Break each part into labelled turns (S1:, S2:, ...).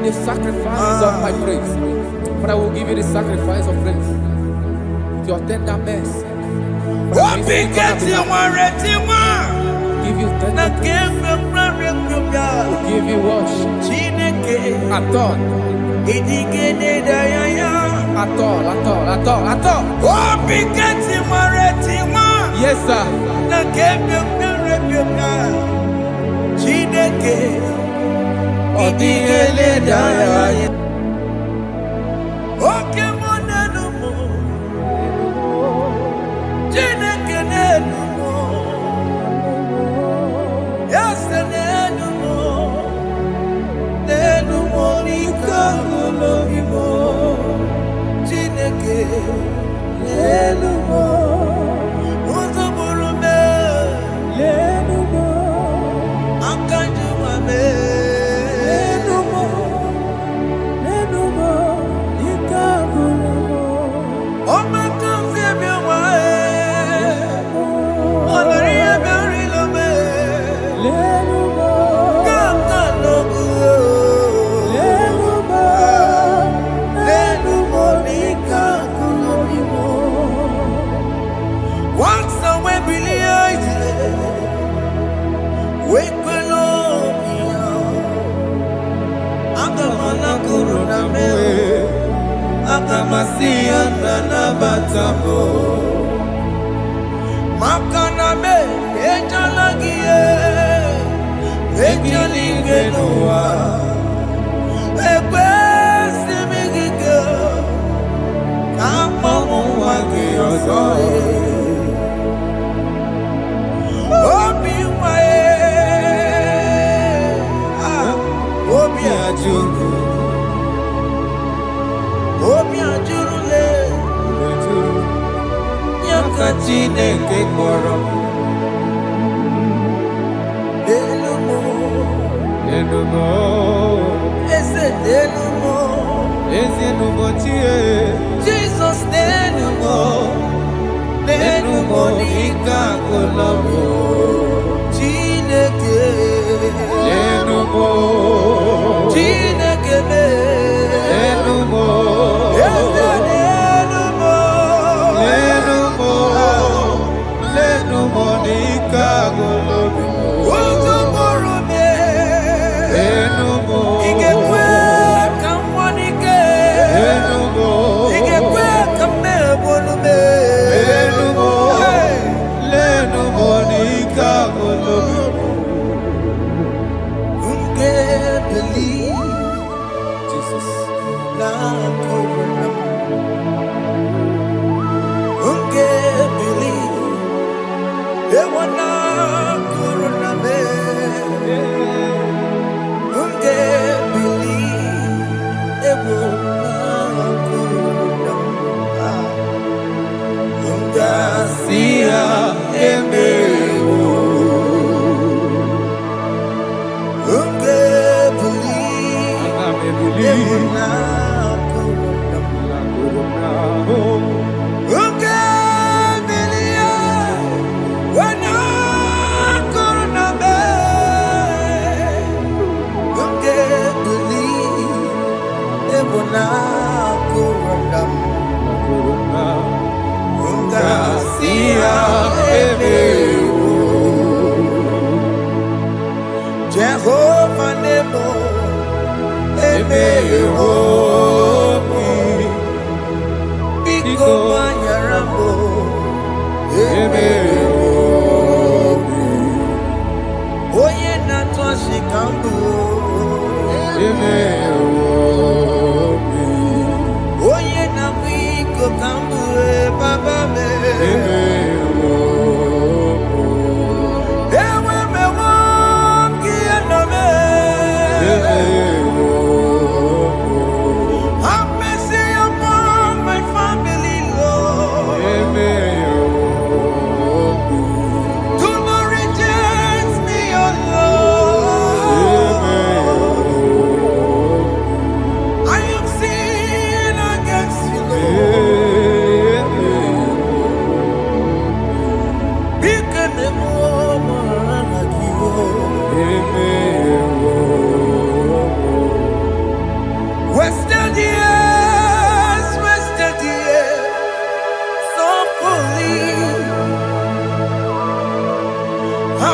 S1: the sacrifice of my praise. Father, I will give you the sacrifice of praise. With your tender mercy. Give you tender praise. We'll give you worship. At all. Yes, sir.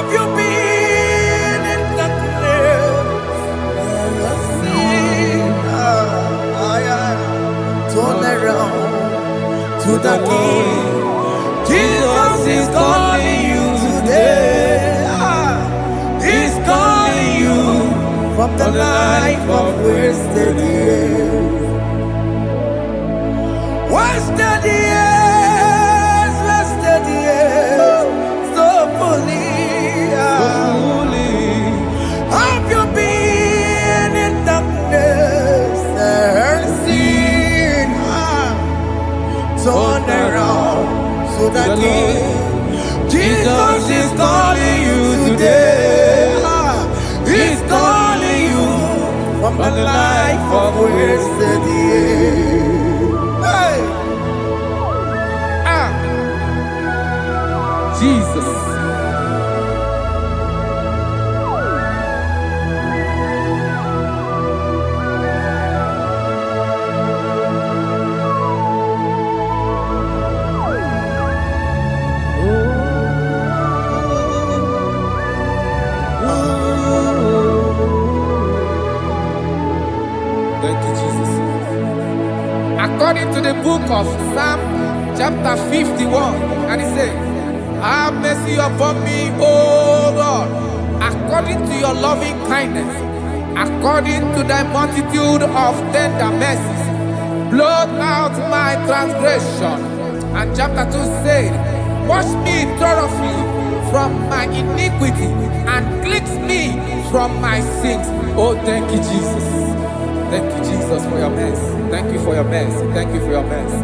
S2: Have you been in the grave? Turn around to the King. Jesus is calling you today. He's calling you from the life of wasted years. Wasted years, wasted years, so fully. Have you been in darkness and seen? Turn around to the King. Jesus is calling you today. He's calling you from the life of wasted years. Hey.
S1: Jesus. Thank you, Jesus. According to the book of Psalm chapter 51, and it says, have mercy upon me, O Lord, according to your loving kindness, according to thy multitude of tender mercies, blot out my transgression. And chapter 2 said, wash me thoroughly from my iniquity and cleanse me from my sins. Oh, thank you, Jesus. Thank you, Jesus, for your mercy. Thank you for your mercy. Thank you for your mercy.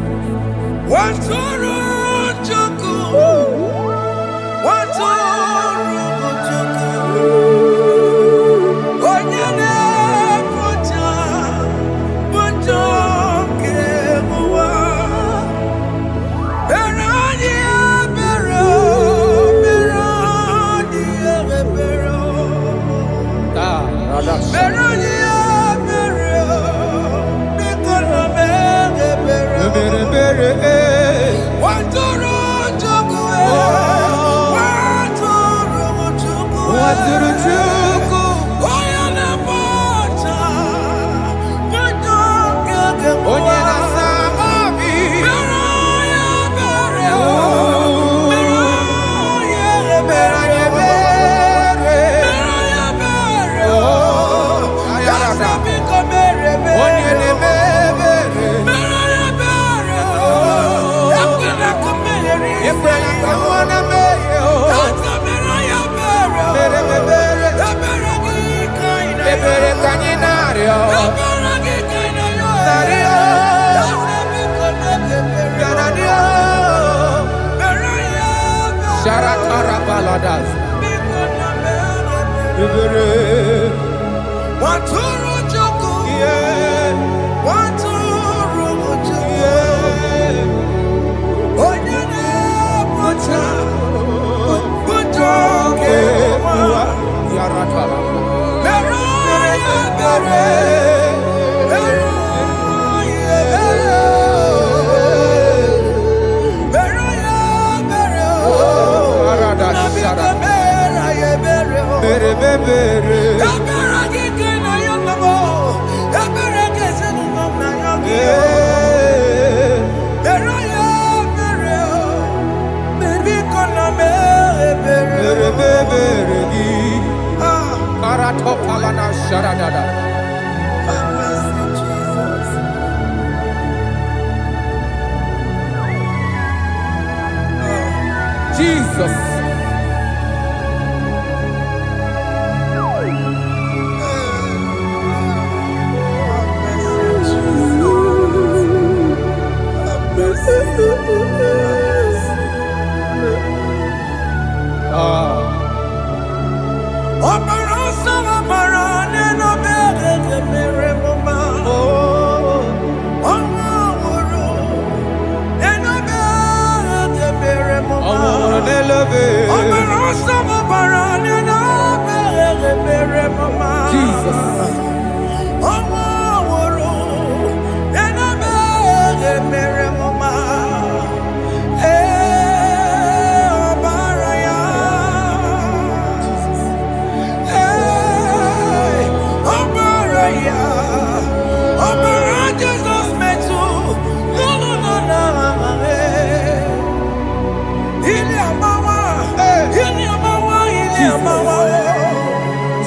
S1: Jesus.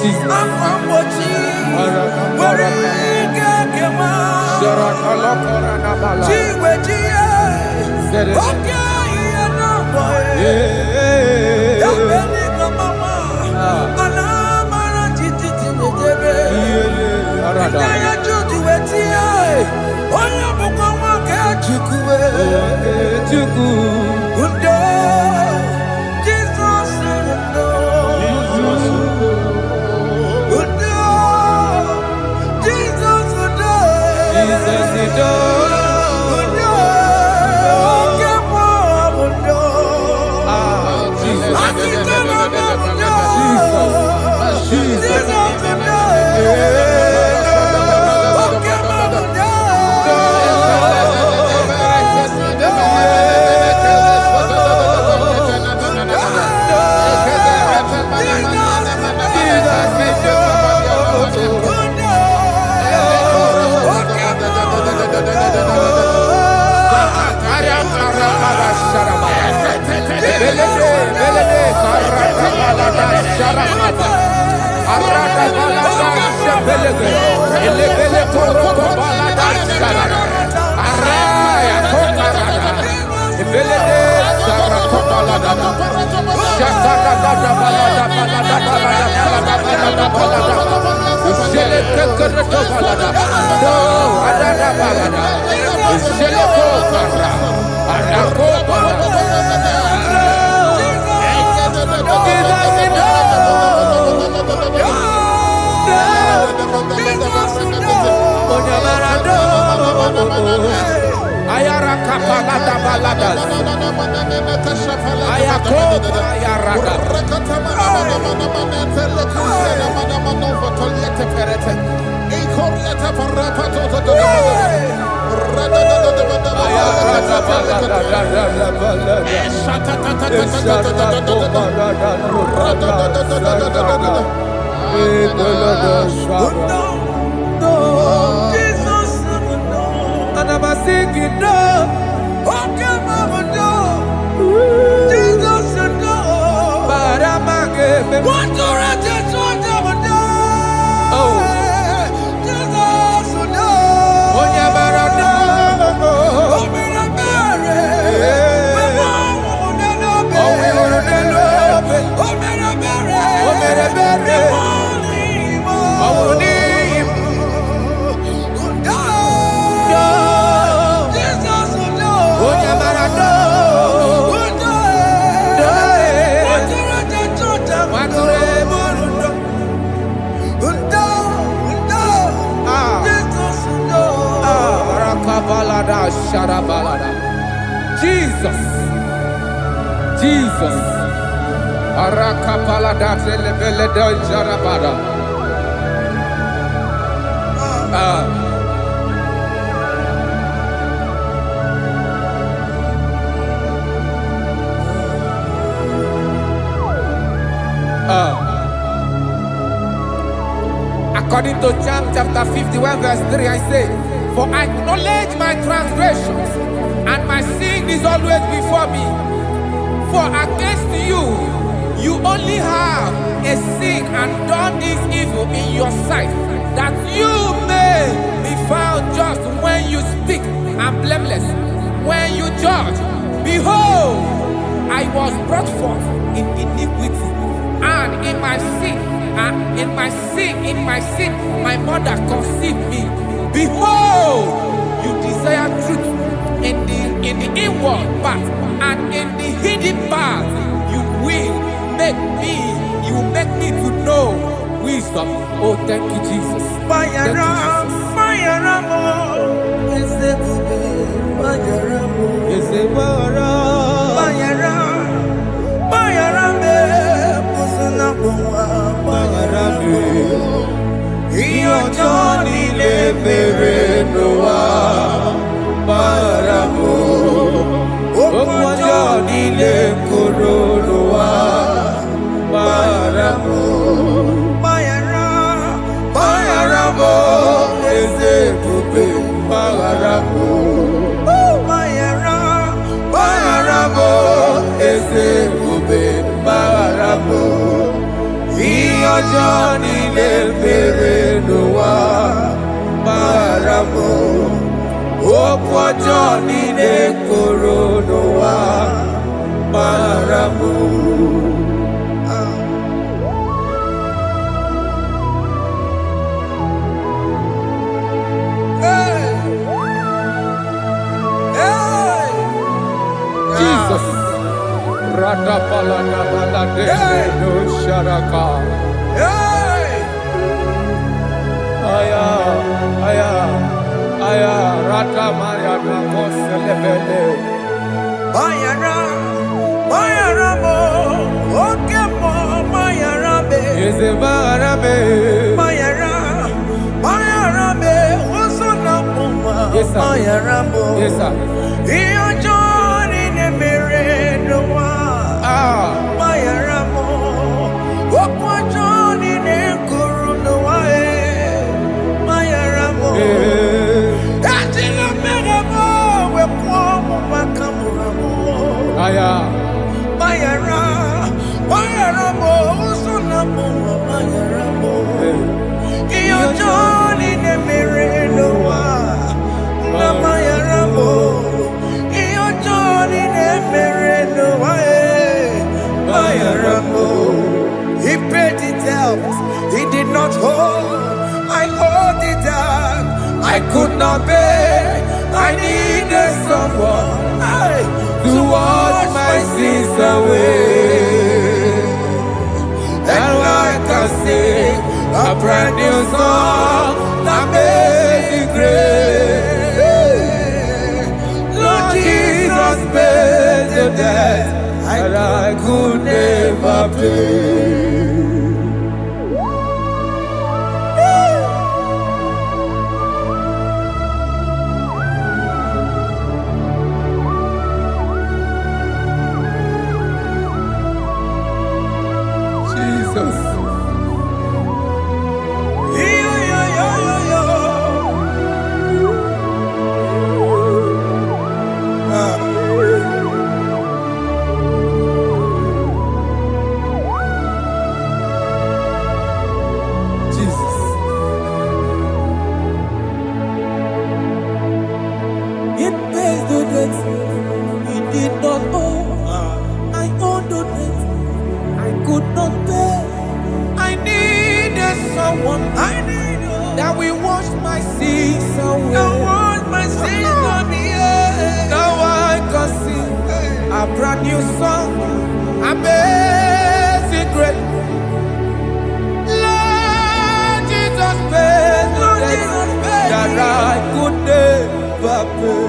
S1: Jesus.
S2: Afambochi. Warike kema. Chiwejiye. Okay, no boy. Dabeni kamama. Alamara titi medebe. Inaya judu wetie. Oya bukwa ke chikuwe. Undo. Jesus undo. Undo. Jesus undo.
S1: Jesus undo.
S2: Undo. Kemo undo.
S1: Jesus.
S2: Akitana undo.
S1: Jesus. Jesus. Jesus. Arakapalada zelebeleda jarabada. According to John chapter 51 verse 3, I say, for I acknowledge my transgressions, and my sin is always before me. For against you, you only have a sin and done this evil in your sight, that you may be found just when you speak, and blameless when you judge. Behold, I was brought forth in iniquity, and in my sin, my mother conceived me. Behold, you desire truth in the inward part, and in the hidden part you will make me to know wisdom. Oh, thank you, Jesus. Thank ọjọ́ nílé fèrè ló wá bára mọ́. Òkú ọjọ́ nílé kòrò ló wá bára mọ́. Jesus. Radapalada balade no sharaka. Aya, aya, aya, rata maya na koselebele.
S2: Bayara, bayara mo, oke mo, bayara be.
S1: Yeze bayara be.
S2: Bayara, bayara be, osona muma.
S1: Yes sir.
S2: Bayara mo.
S1: Yes sir.
S2: Iyo joni ne mere no wa. Bayara mo, okwa joni ne kuru no wa Bayara mo. Ajila mere mo, we kwa mo makamura mo.
S1: Aya.
S2: Bayara, bayara mo, usuna mo, bayara mo. Iyo joni ne mere no wa. Na bayara mo. Iyo joni ne mere no wa. Bayara mo. He paid it out. He did not hold. I hold it out.
S1: I could not bear. I needed someone to wash my sins away. And I can sing a brand new song that made me great. Lord Jesus paid the debt that I could never pay. Jesus. Jesus. It pays the debt he did not owe. I owed the debt I could not pay. I needed someone that will wash my sins away. Now I can sing a brand new song, amazing grace. Lord Jesus paid the debt that I could never pay.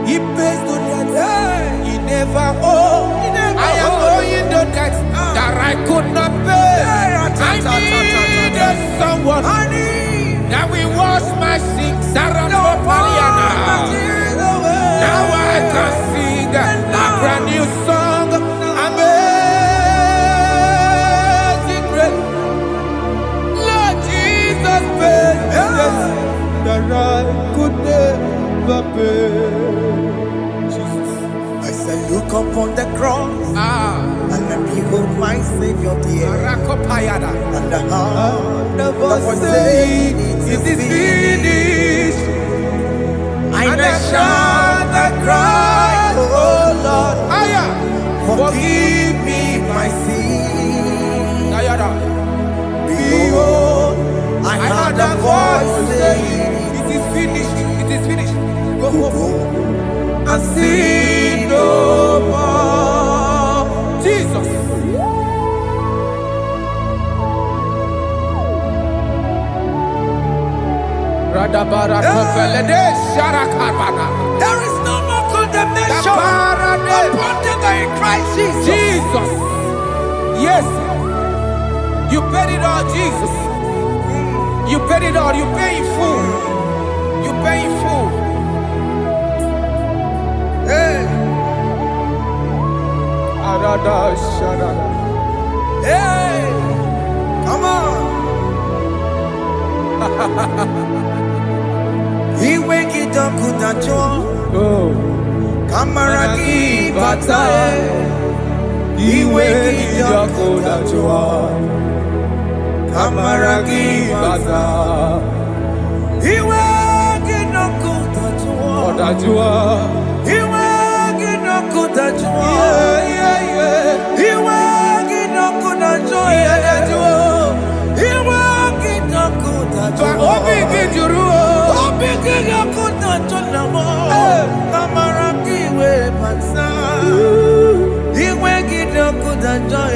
S1: He pays the debt he never owed. I am owing the debt that I could not pay. I needed someone that will wash my sins. Now I can sing a brand new song, amazing grace. Lord Jesus paid the debt that I could never pay. Jesus.
S2: I said, look upon the cross and then behold my Savior dear. And the heart that was saying, it is finished. And I shout and cry, oh Lord, forgive me my sin. Behold, I heard a voice saying,
S1: it is finished, it is finished.
S2: go
S1: And sin no more. Jesus.
S2: There is no more condemnation upon them that in Christ Jesus.
S1: Jesus. Yes. You paid it all, Jesus. You paid it all. You pay in full. You pay in full.
S2: Hey, hey, come on. He wake it up, kudacho. Kamaraki batae. He wake it up, kudacho. Kamaragi bata. Iwe ginoku tajua.
S1: Odajua.
S2: Iwe ginoku tajua. Iwe ginoku tajua. Iwe ginoku tajua.
S1: Obi gijuru.
S2: Obi ginoku tajua. Kamaragi we bata. Iwe ginoku tajua.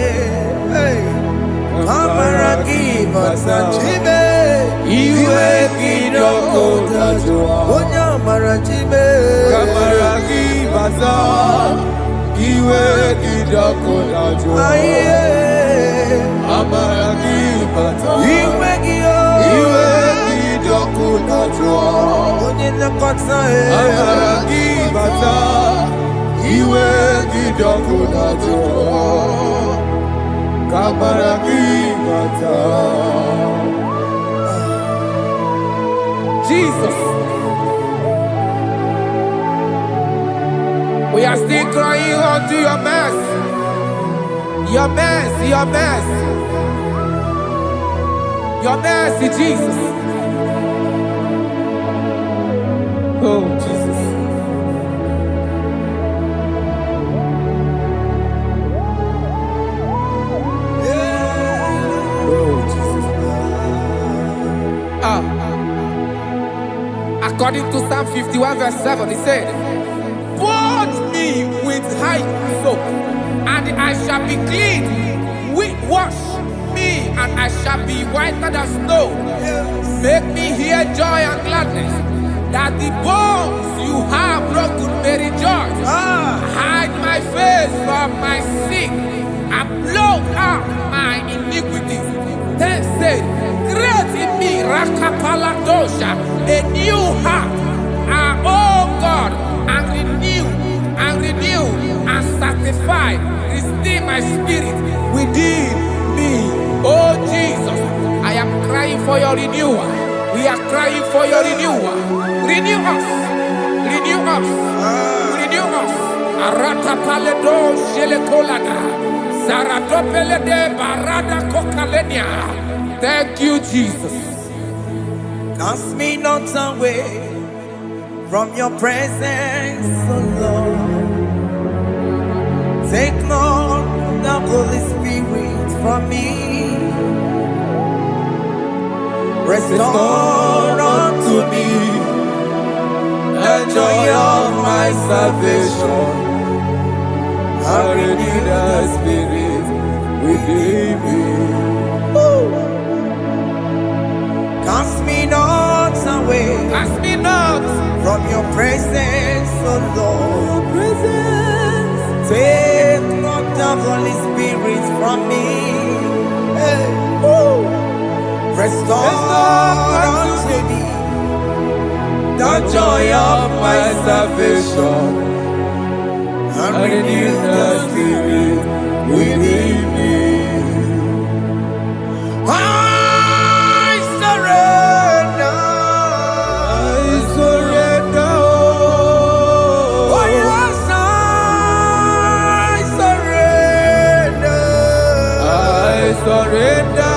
S2: Kamaragi bata chibe. Iwe ginoku tajua. Onya marachibe.
S1: Kamaragi bata. Iwe ginoku tajua. Kamaragi bata.
S2: Iwe gio.
S1: Iwe ginoku tajua.
S2: Onye nakota
S1: Kamaragi bata. Iwe ginoku tajua. Kamaragi bata. Jesus. We are still crying unto your mercy. Your mercy, your mercy. Your mercy, Jesus. Oh, Jesus. Oh, Jesus. According to Psalm 51 verse 7, he said, "Purge me with hyssop, and I shall be clean. Wash me, and I shall be whiter than snow. Make me hear joy and gladness, that the bones you have broken may rejoice. Hide my face from my sin, and blot out my iniquities." Then said, "Create in me Rakapaladosha, a new heart, oh God, and renew, and sanctify, restore my spirit within me." Oh Jesus, I am crying for your renewal. We are crying for your renewal. Renew us, renew us, renew us. Arata paledo shelekolada, zaradopele de barada kokalenia. Thank you, Jesus.
S2: Cast me not away from your presence, O Lord. Take not the Holy Spirit from me. Restore unto me the joy of my salvation. And renew the spirit within me. Cast me not away.
S1: Cast me not
S2: from your presence, O Lord. Take not the Holy Spirit from me. Restore unto me the joy of my salvation, and renew the spirit within me. I surrender. Oh yes, I surrender.
S1: I surrender.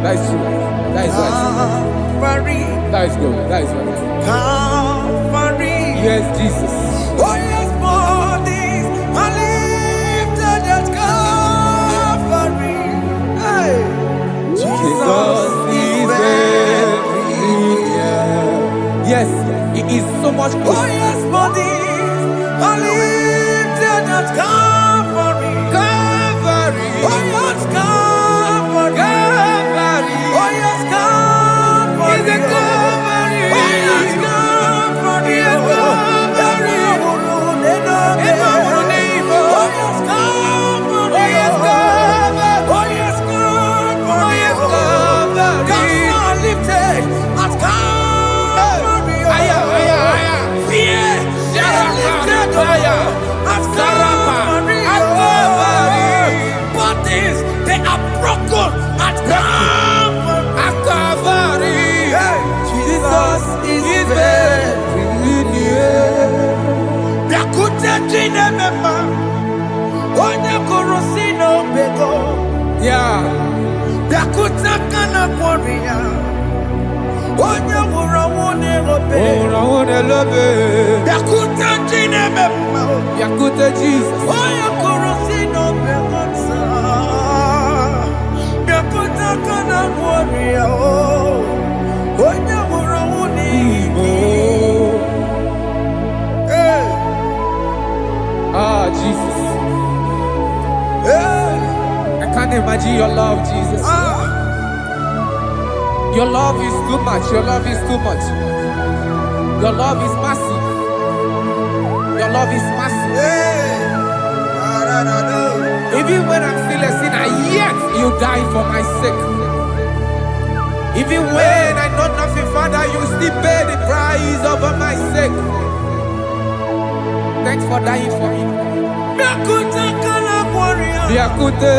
S1: That is true. That is right.
S2: Calvary.
S1: That is good. That is right.
S2: Calvary.
S1: Yes, Jesus.
S2: Oh yes, bodies are lifted at Calvary. Hey. Jesus is very near.
S1: Yes, it is so much
S2: Oh
S1: closer.
S2: yes, bodies are lifted at Calvary.
S1: Calvary.
S2: Oh yes, Calvary.
S1: Calvary.
S2: Oh yes, Calvary.
S1: Is a Calvary.
S2: Oh yes, Calvary.
S1: Is a Calvary.
S2: Oh yes, Calvary.
S1: Oh yes, Calvary.
S2: Oh yes, Calvary.
S1: Oh yes, Calvary.
S2: Cast are lifted at Calvary.
S1: Aya, aya, aya.
S2: Fear is lifted
S1: Aya.
S2: at
S1: Sarapa.
S2: Calvary.
S1: At Calvary.
S2: Bodies, they are broken at Calvary.
S1: At Calvary.
S2: Jesus is very near. Yakute chinemema, onye korosino bego.
S1: Yeah.
S2: Yakuta kana kworiya, onye wurawune obe.
S1: Oh, I love it.
S2: Yakuta chinemema,
S1: Yakute Jesus.
S2: onye korosino bego sa. Yakuta kana kworiya, onye wurawune
S1: Igbo.
S2: Hey,
S1: Ah, Jesus.
S2: hey,
S1: I can't imagine your love, Jesus. Your love is too much. Your love is too much. Your love is massive. Your love is massive.
S2: hey.
S1: Even when I'm still a sinner, yet you died for my sake. Even when I know nothing, Father, you still pay the price over my sake. Thanks for dying for me.
S2: Yakuta kana kworiya,
S1: Yakute,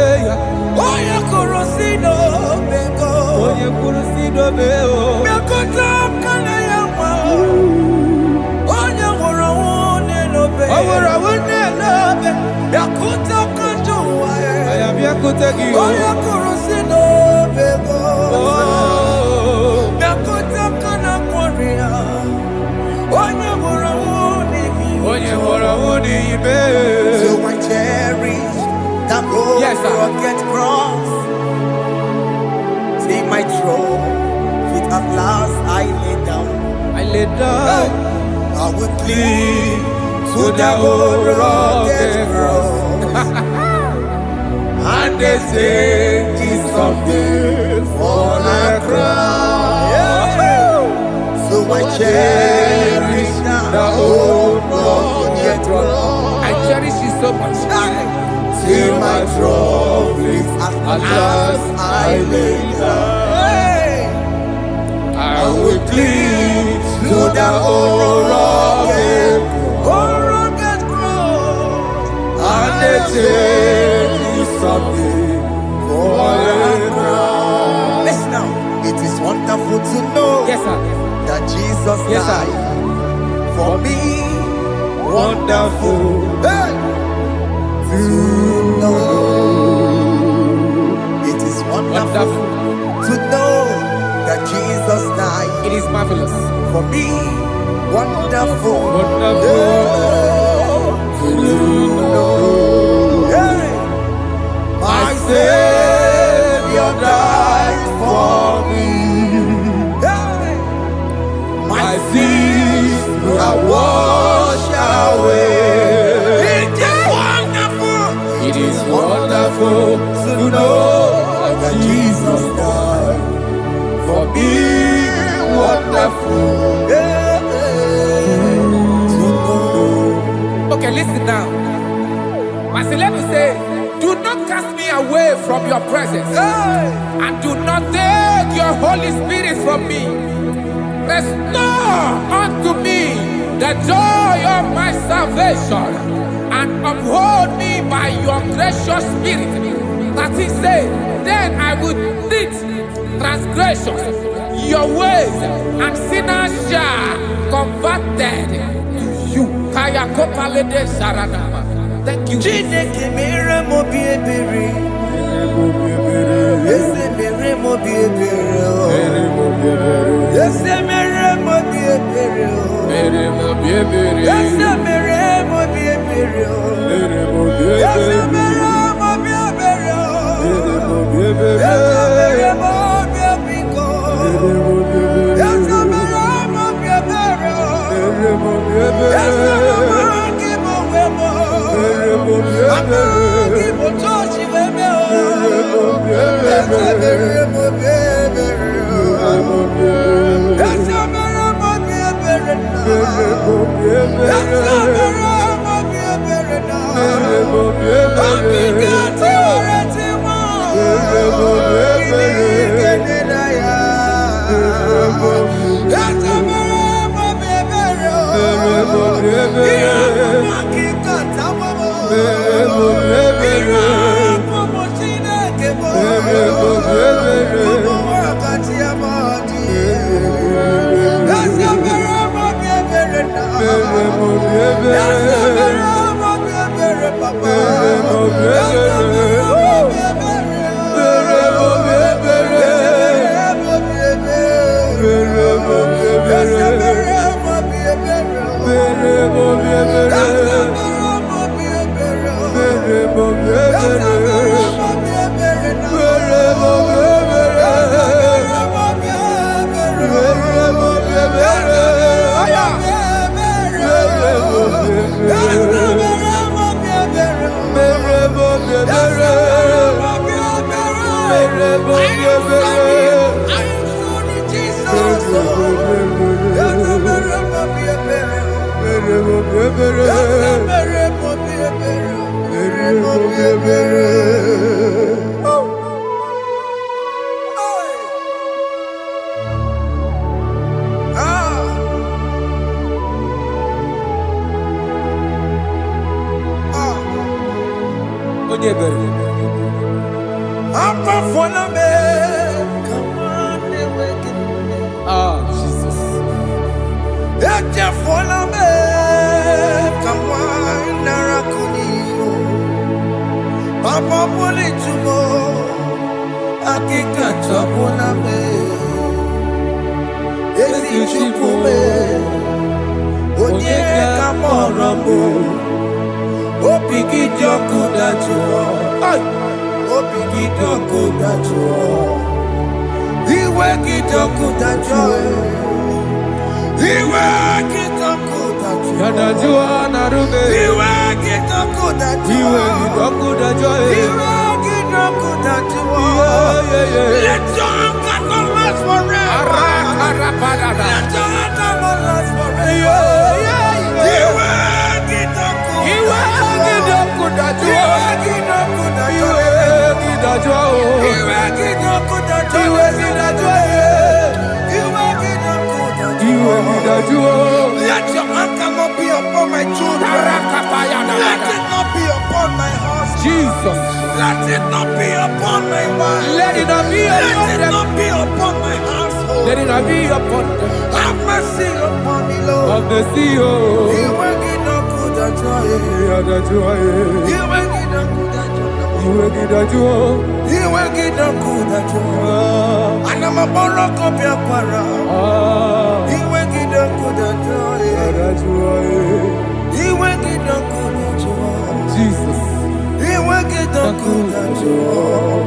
S2: onye korosino bego.
S1: onye kurusido beo.
S2: Yakuta kana yawa, onye wurawune lobe.
S1: Owura wune lobe.
S2: Yakuta kanjuwa,
S1: I am Yakute Gio.
S2: onye korosino bego.
S1: Oh,
S2: Yakuta kana kworiya, onye wurawune
S1: onye hora wune ibe.
S2: So I cherish that old
S1: Yes, sir.
S2: rugged cross. See my throne, feet at last I lay down.
S1: I lay down
S2: I will cling
S1: to
S2: to
S1: the
S2: that old
S1: old
S2: rugged
S1: rugged
S2: cross.
S1: and they say
S2: It's someday for a crown. So I cherish that old rugged cross.
S1: I cherish you so much.
S2: Till my trophies at last I lay down. I will cling to the old rugged cross, and they take me someday for a crown. Listen now, it is wonderful to know
S1: Yes, sir.
S2: that Jesus
S1: Yes, sir.
S2: died for me. Wonderful. Hey! To know. It is wonderful to know that Jesus died
S1: It is marvelous.
S2: for me. Wonderful.
S1: Wonderful.
S2: To know. Hey! My Savior died for me. Hey! My sins are washed away. It is wonderful.
S1: It is wonderful
S2: To know that Jesus died
S1: for me.
S2: wonderful. Yeah, to know.
S1: Okay, listen now. Pastor Levi say, do not cast me away from your presence,
S2: Hey,
S1: and do not take your Holy Spirit from me. Restore unto me the joy of my salvation, and uphold me by your gracious spirit. That he said, then I would teach transgressions your ways, and sinners shall converted to you. Kaya kopalede saranama. Thank you.
S2: Chineke mere mo bi ebere. Eze mere mo bi ebere.
S1: Jesus.
S2: Papa poli tumo, akika chapona me. Esi chupume, onye kamorambo. Opiki joku dachuo, opiki joku dachuo. Iwe kijoku dachuo, iwe kijoku dachuo.
S1: Yadajua narume.
S2: Iwe kijoku dachuo,
S1: iwe kijoku dachuo.
S2: Iwe kijoku dachuo. Let your anger not last forever. Let your anger not last forever. Iwe kijoku,
S1: iwe kijoku dachuo.
S2: Iwe kijoku dachuo.
S1: Iwe kidachuo.
S2: Iwe kijoku dachuo.
S1: Iwe kidachuo. Iwe kidachuo.
S2: Let your anger not be upon my children. Let it not be upon my husband.
S1: Jesus.
S2: Let it not be upon my wife.
S1: Let it not be upon
S2: Let it not be upon my household.
S1: Let it not be upon them.
S2: Have mercy upon me, Lord.
S1: Of the sea.
S2: Iwe kijoku dachuo. Iwe kijoku dachuo.
S1: Iwe kidachuo.
S2: Iwe kijoku dachuo. Anamaboro kopya kwara. Iwe kijoku dachuo. Iwe kijoku dachuo.
S1: Jesus.
S2: Iwe kijoku dachuo.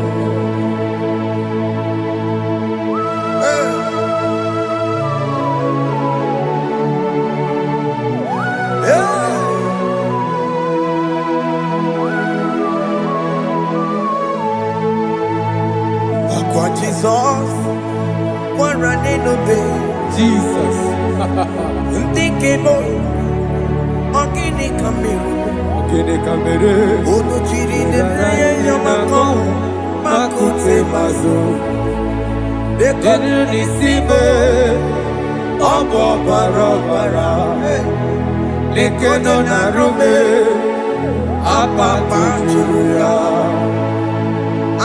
S2: Akwa Jesus, one running obey.
S1: Jesus.
S2: Ntikemo, ogini kamiru.
S1: Ogini kamere.
S2: Onuchiri neye yamako, makute mazo.
S1: Denu nisime, obo barabara. Lekeno narume, apa tuya.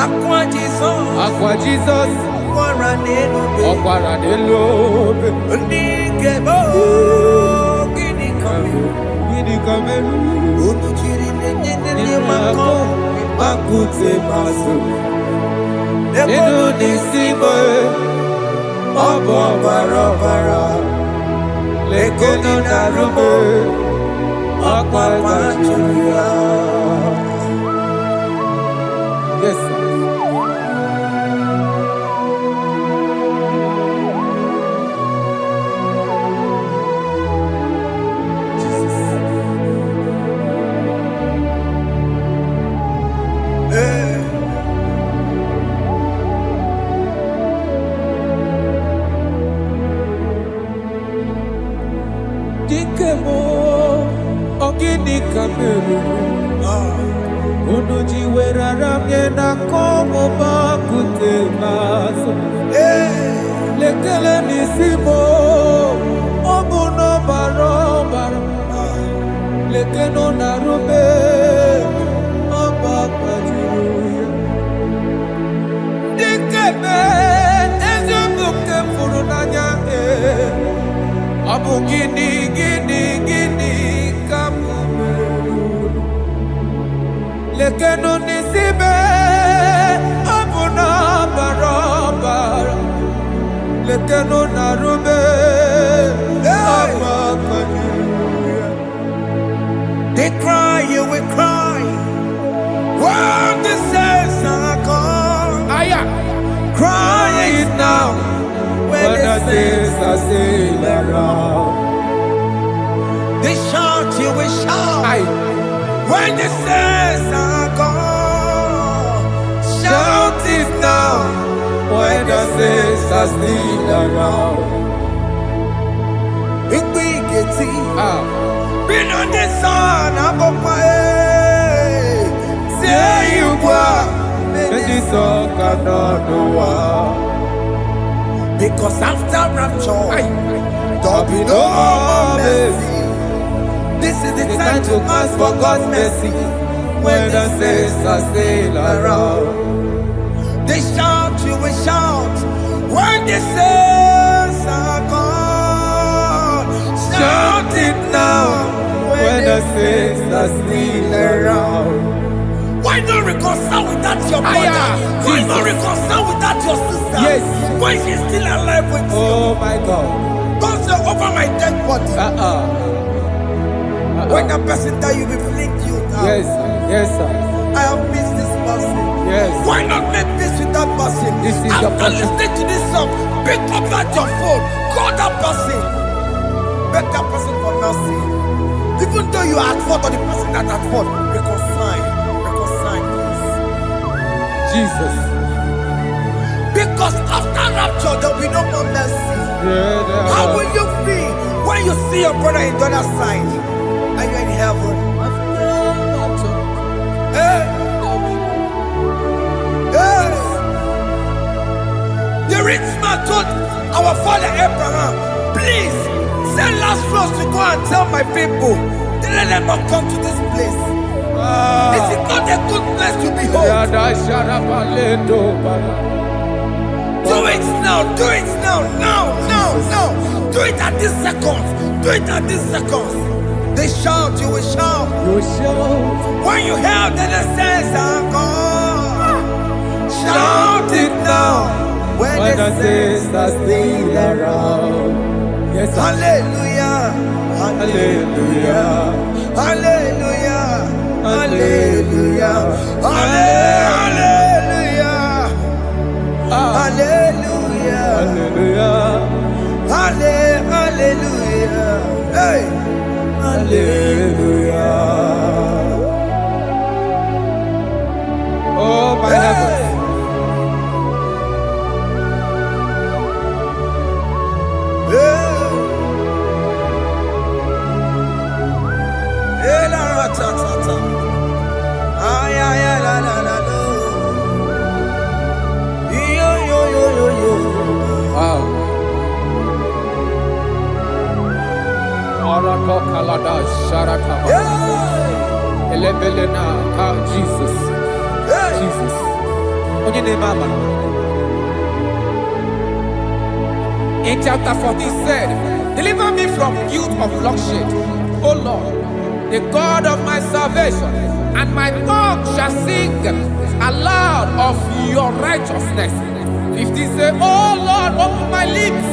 S2: Akwa Jesus,
S1: Aqua Jesus.
S2: one running obey.
S1: Okwara de lobe.
S2: Ntikemo, ogini kamiru.
S1: Ogini kamere.
S2: Onuchiri neye yamako,
S1: Makute maso. Denu
S2: Denu
S1: nisime, obo barabara. Lekeno narume, apa tuya. Yes, sir. meru. Unuji weraramye na komo bakute maso. Lekele nisimo obuno barobara. Lekeno narube abakwajiruya. Dikeme ezobuke furunanya abu gini kamumeru. Lekeno nisibe abuna barabara. Lekeno narube abakwajiruya.
S2: They cry, you will cry. When the saints are gone, cry it now.
S1: When the saints are still around,
S2: they shout, you will shout. When the saints are gone, shout it now.
S1: When the saints are still around,
S2: Igbo geti. Been on the sun, I'm up my say you are,
S1: and the song cannot do.
S2: Because after rapture, there'll be no more mercy. This is the time to ask for God's mercy.
S1: When the saints are still around,
S2: they shout, you will shout. When the saints are gone, shout it now.
S1: When the saints are still around.
S2: Why not reconcile with that your brother? Why not reconcile with that your sister?
S1: Yes.
S2: Why she's still alive with you?
S1: Oh my God.
S2: Don't say over my dead body. When the person die, you will fling you down.
S1: Yes, yes, sir.
S2: I have missed this person.
S1: Yes.
S2: Why not make peace with that person?
S1: This is
S2: After listening to this song, pick up that your phone, call that person, beg that person for mercy. Even though you are at fault or the person that at fault, reconcile, please.
S1: Jesus.
S2: Because after rapture, there will be no more mercy. How will you feel when you see your brother in the other side and you're in heaven? Hey. Hey. The rich man told our father Abraham, please send Lazarus to go and tell my people, let them not come to this place. This is not a good place to behold. Do it now, do it now, now. Do it at this second. Do it at this second. They shout, you will shout.
S1: You shout.
S2: When you hear that the saints are gone, shout it now.
S1: When the saints are still around. Yes,
S2: hallelujah.
S1: Hallelujah.
S2: Hallelujah. Hallelujah. Hallelujah. Hallelujah.
S1: Hallelujah.
S2: Hallelujah. Hey.
S1: Hallelujah. Oh my heavens. Jesus. Jesus. In chapter 14 said, deliver me from guilt of bloodshed, O Lord, the God of my salvation, and my tongue shall sing aloud of your righteousness. 15 say, O Lord, open my lips,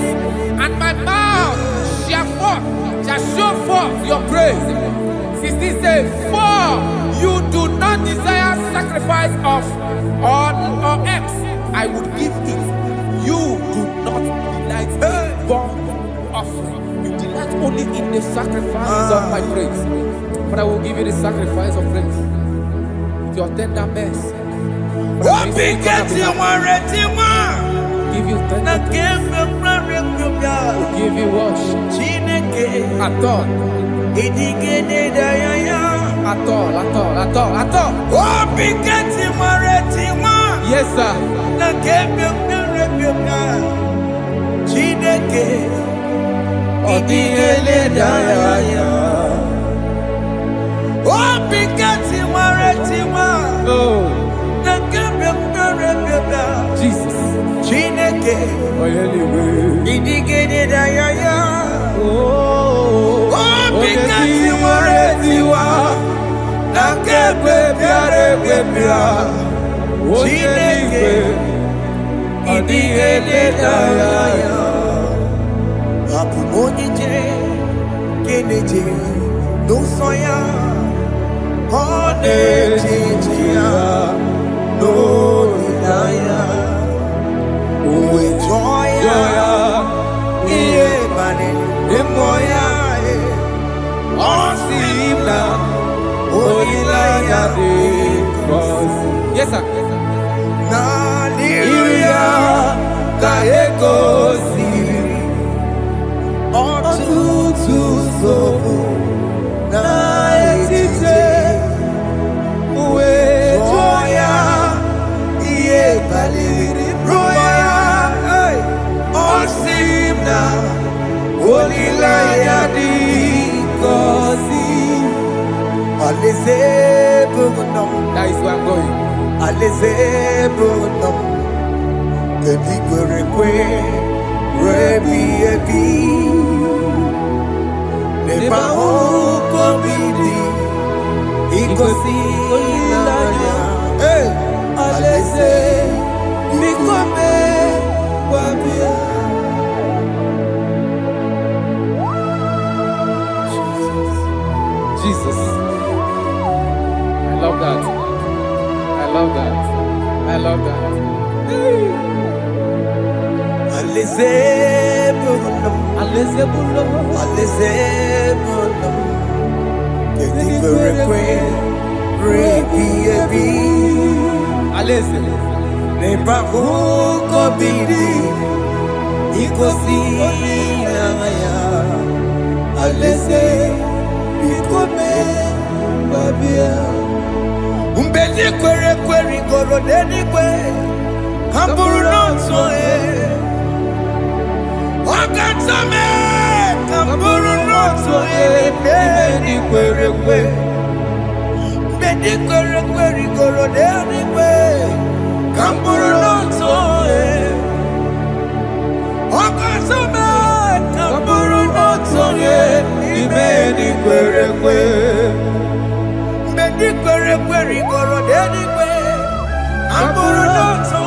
S1: and my mouth shall show forth your praise. 16 say, for you do not desire sacrifice of or eggs, I would give it. You do not delight in burnt offering. You delight only in the sacrifice of my praise. But I will give you the sacrifice of praise with your tender mercy. Give you tender will give you worship. Adore. at all.
S2: Oh, Bigati Maretima.
S1: Yes, sir.
S2: Chineke Odigele Daya. Oh, Bigati Maretima.
S1: Oh, Jesus.
S2: Chineke Odigele Daya.
S1: Oh,
S2: Bigati Maretima. Nakebe Piare Pia. Chineke Odigele Daya. Apu Monije Keneje no soya Onejia no Ilaya Uwe joya Iye bane Emoya Osimna Olilaya de
S1: cross. Yes, sir.
S2: Na liria Kaeko siri Otutu sobu Na etite Uwe joya Iye baliri roya Osimna Olilaya di kosi Aleze bugunam
S1: That is where I'm going.
S2: Aleze bugunam Kedi kwerekwe Rebi ebi Neba oko bidi Ikosi ilaya Aleze Nikome Wabia
S1: Jesus. I love that. I love that. I love that.
S2: Aleze bugunam
S1: Aleze bulo.
S2: Aleze bugunam Kedi kwerekwe Rebi ebi
S1: Aleze.
S2: Neba oko bidi Ikosi ilaya Aleze Nikome Babia Umbedi kwere kwere goro deni kwe Kamburu noto Wakatame Kamburu noto Bedi kwere kwe Bedi kwere kwere goro deni kwe Kamburu noto Wakatame Kamburu noto Bedi kwere kwe Bedi kwere kwere goro deni kwe Kamburu noto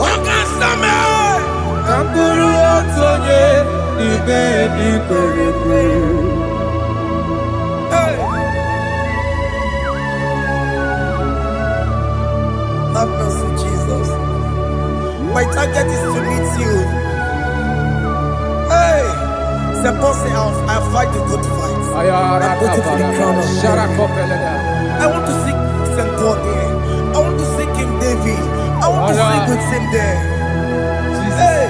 S2: Wakatame
S1: Kamburu otonye ibedi kwerekwe.
S2: Have mercy, Jesus. My target is to meet you. Hey, suppose I fight the good fight. I'm waiting for the crown of glory. I want to seek St. God there. I want to seek King David. I want to sing with him there. Hey,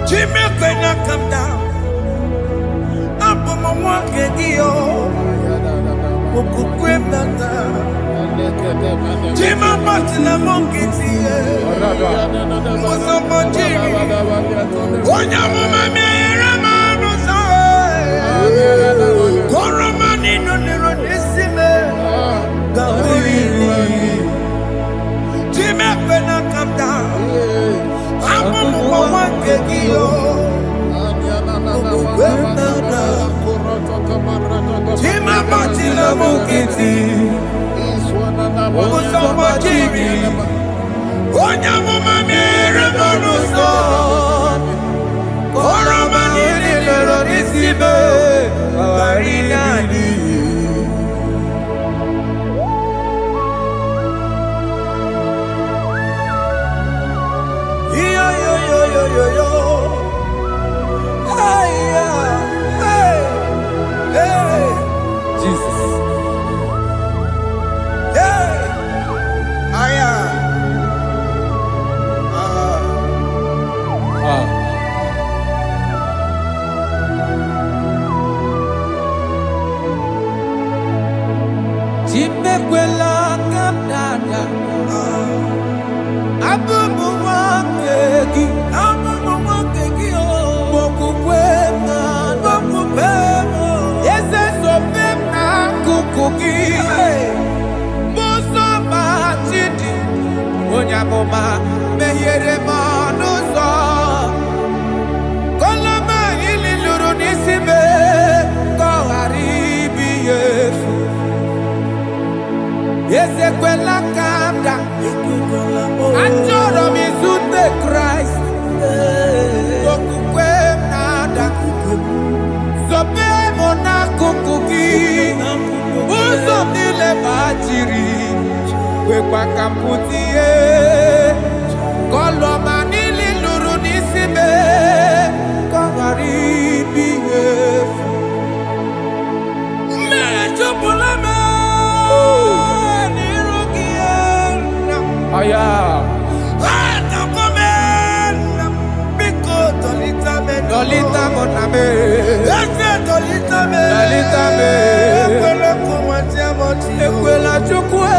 S2: Jimmy, when I come down, I'm on my walk again. Jima Martina Monkiti, Onyama Mera Koromani no Nirodisime, Jima when I come down, I'm on one kegio. Jima Martina Monkiti. Onyama Mera Monuso, Koromani Nirodisime, Arinadi. Yo. Hey,
S1: Jesus.
S2: Hey,
S1: amụma mehiere m ọnụ ụzọ koloma ili lụrụ n'isi me ka ọ ghara ibi ya efu ezekwela ka m da achọrọ m izute Kraịst okwukwe m na-ada zobe m n'akụkụ gị ụzọ m niile gbachiri wekwa ka m pụta ihe kọlọma niile lụrụ n'isi me ka ọ ghara ibi ya efu mmejupụla m n'iru gị aya Dolita moname, dolita me, ekwela chukwe,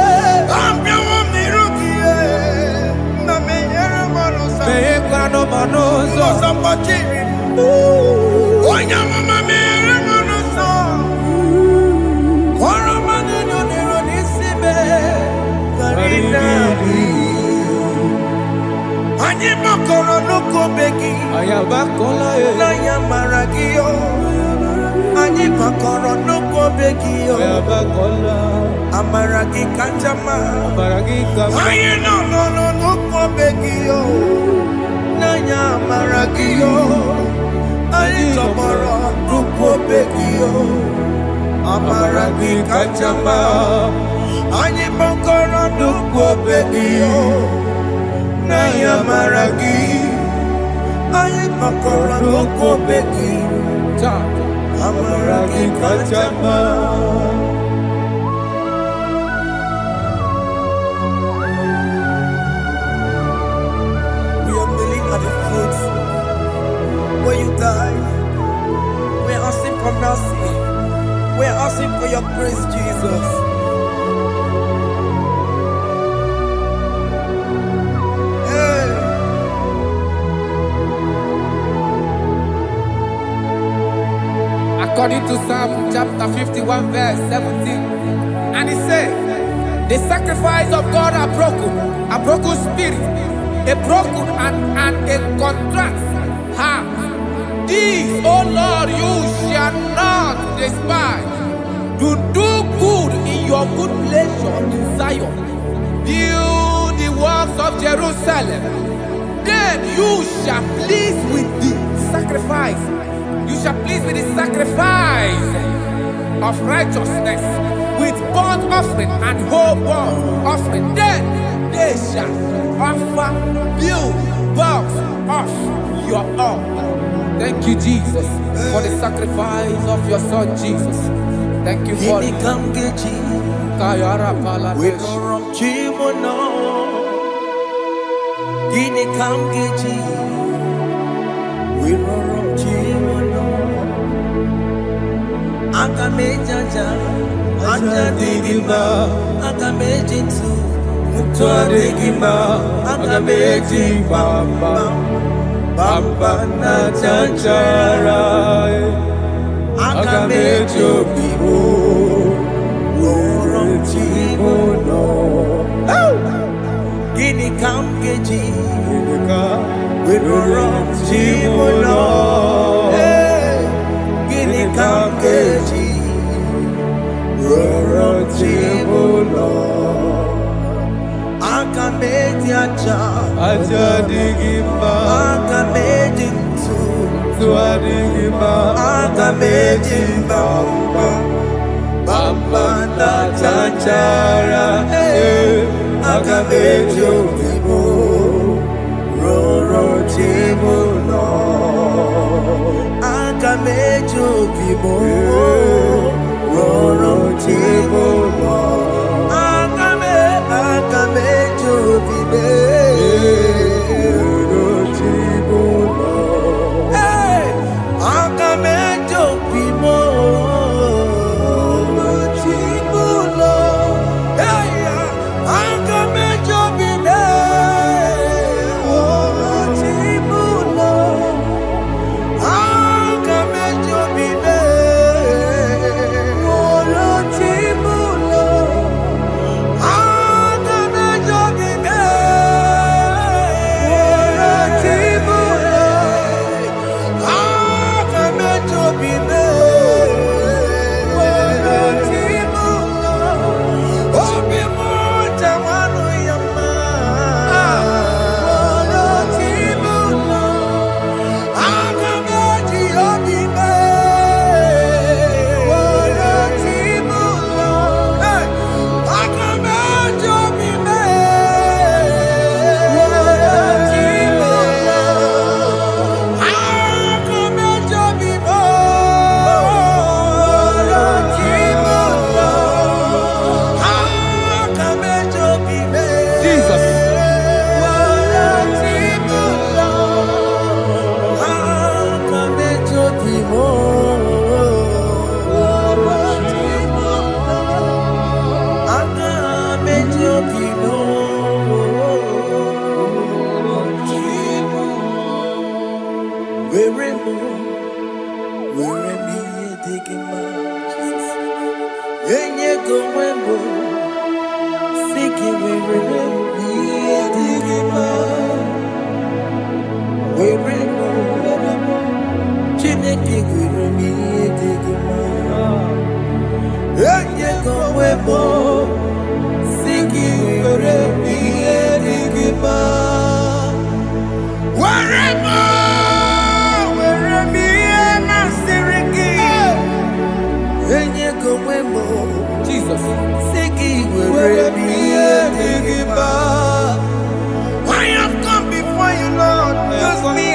S1: me ekwano manozo, onya mama me manozo, koro manino nero nisime, karina. Anyi makoro nuko begi ayabakola naya maragio anyi makoro nuko begi ayabakola amaragi kanjama amaragi kama ayi no nuko begi naya maragio ayi tomoro nuko begi amaragi kanjama anyi makoro nuko begi Naya maragi, ayi makora loko beki, amaragi kachama. We are kneeling at the foot where you died. We are asking for mercy. We are asking for your grace, Jesus. According to Psalm chapter 51 verse 17, and he said, the sacrifice of God are broken spirit, a broken and a contrite heart. These, O Lord, you shall not despise. Do good in your good pleasure in Zion. Build the works of Jerusalem. Then you shall please with the sacrifice. You shall please with the sacrifice of righteousness, with burnt offering and whole burnt offering. Then they shall offer build works of your own. Thank you, Jesus, for the sacrifice of your Son, Jesus. Thank you for it.
S2: Akamejaja, ajadigima, akamejitu, mutuadigima, akamejibamba, bamba na chanchara, akamejobibo, worochimono. Gini kamgeji, worochimono. Kamgeji, Rorochimulo, Akameji aja digima, Akameji tuadigima, Akameji bamba, bamba na chanchara, Akameji obibo, Rorochimulo. Akamejo bibo, roro chibo lo. Akamejo bibe, roro chibo lo. Akamejo bibo, roro chibo lo. Akamejo bibe, roro chibo lo. Akamejo bibe, roro chibo lo.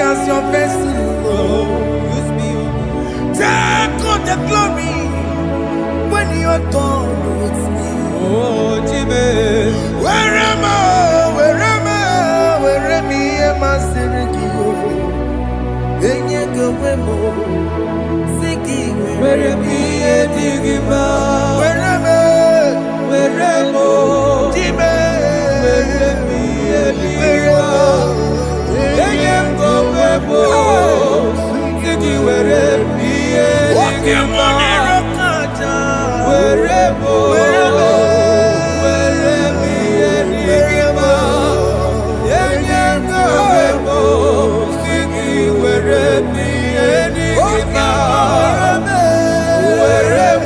S2: as your vessel.
S1: Use me,
S2: Take all the glory when you are done with me.
S1: oh Jimmy.
S2: Where am I? Where am I? Where am I? Sirikio. Enye gowemo. Siki.
S1: Where am I? Digima.
S2: Where am I?
S1: Where am I?
S2: Jimmy.
S1: Where am I? Digima. Enye gowemo. Siki where am I? Digima. Where am I?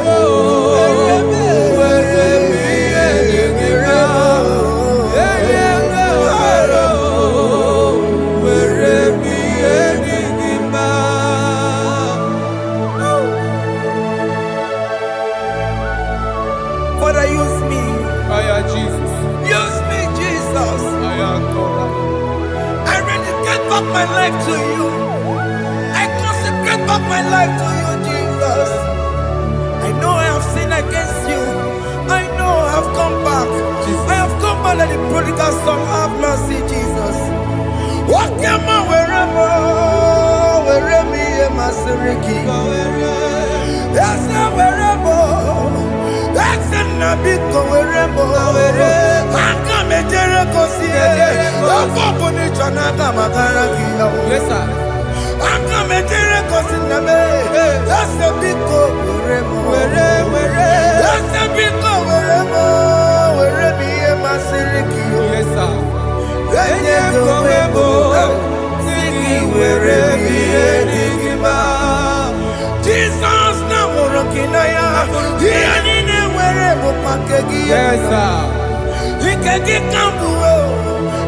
S2: Father, use me.
S1: Jesus.
S2: Use me, Jesus. I rededicate back my life to you. I consecrate back my life to you, Jesus. I know I have sinned against you. I know I have come back. I have come back like the prodigal son. Have mercy, Jesus. What am I? Wherever am I? Siriki. Yes, wherever. That's a nabiko wherever. I come a Jericho see.
S1: Yes, sir.
S2: I come a Jericho see. That's a big go wherever. That's a big go wherever. Wherever am I? Siriki.
S1: Yes, sir.
S2: Jesus na worokina ya yani ne wherever pakegi.
S1: Yes, sir.
S2: Ikegi kambuo,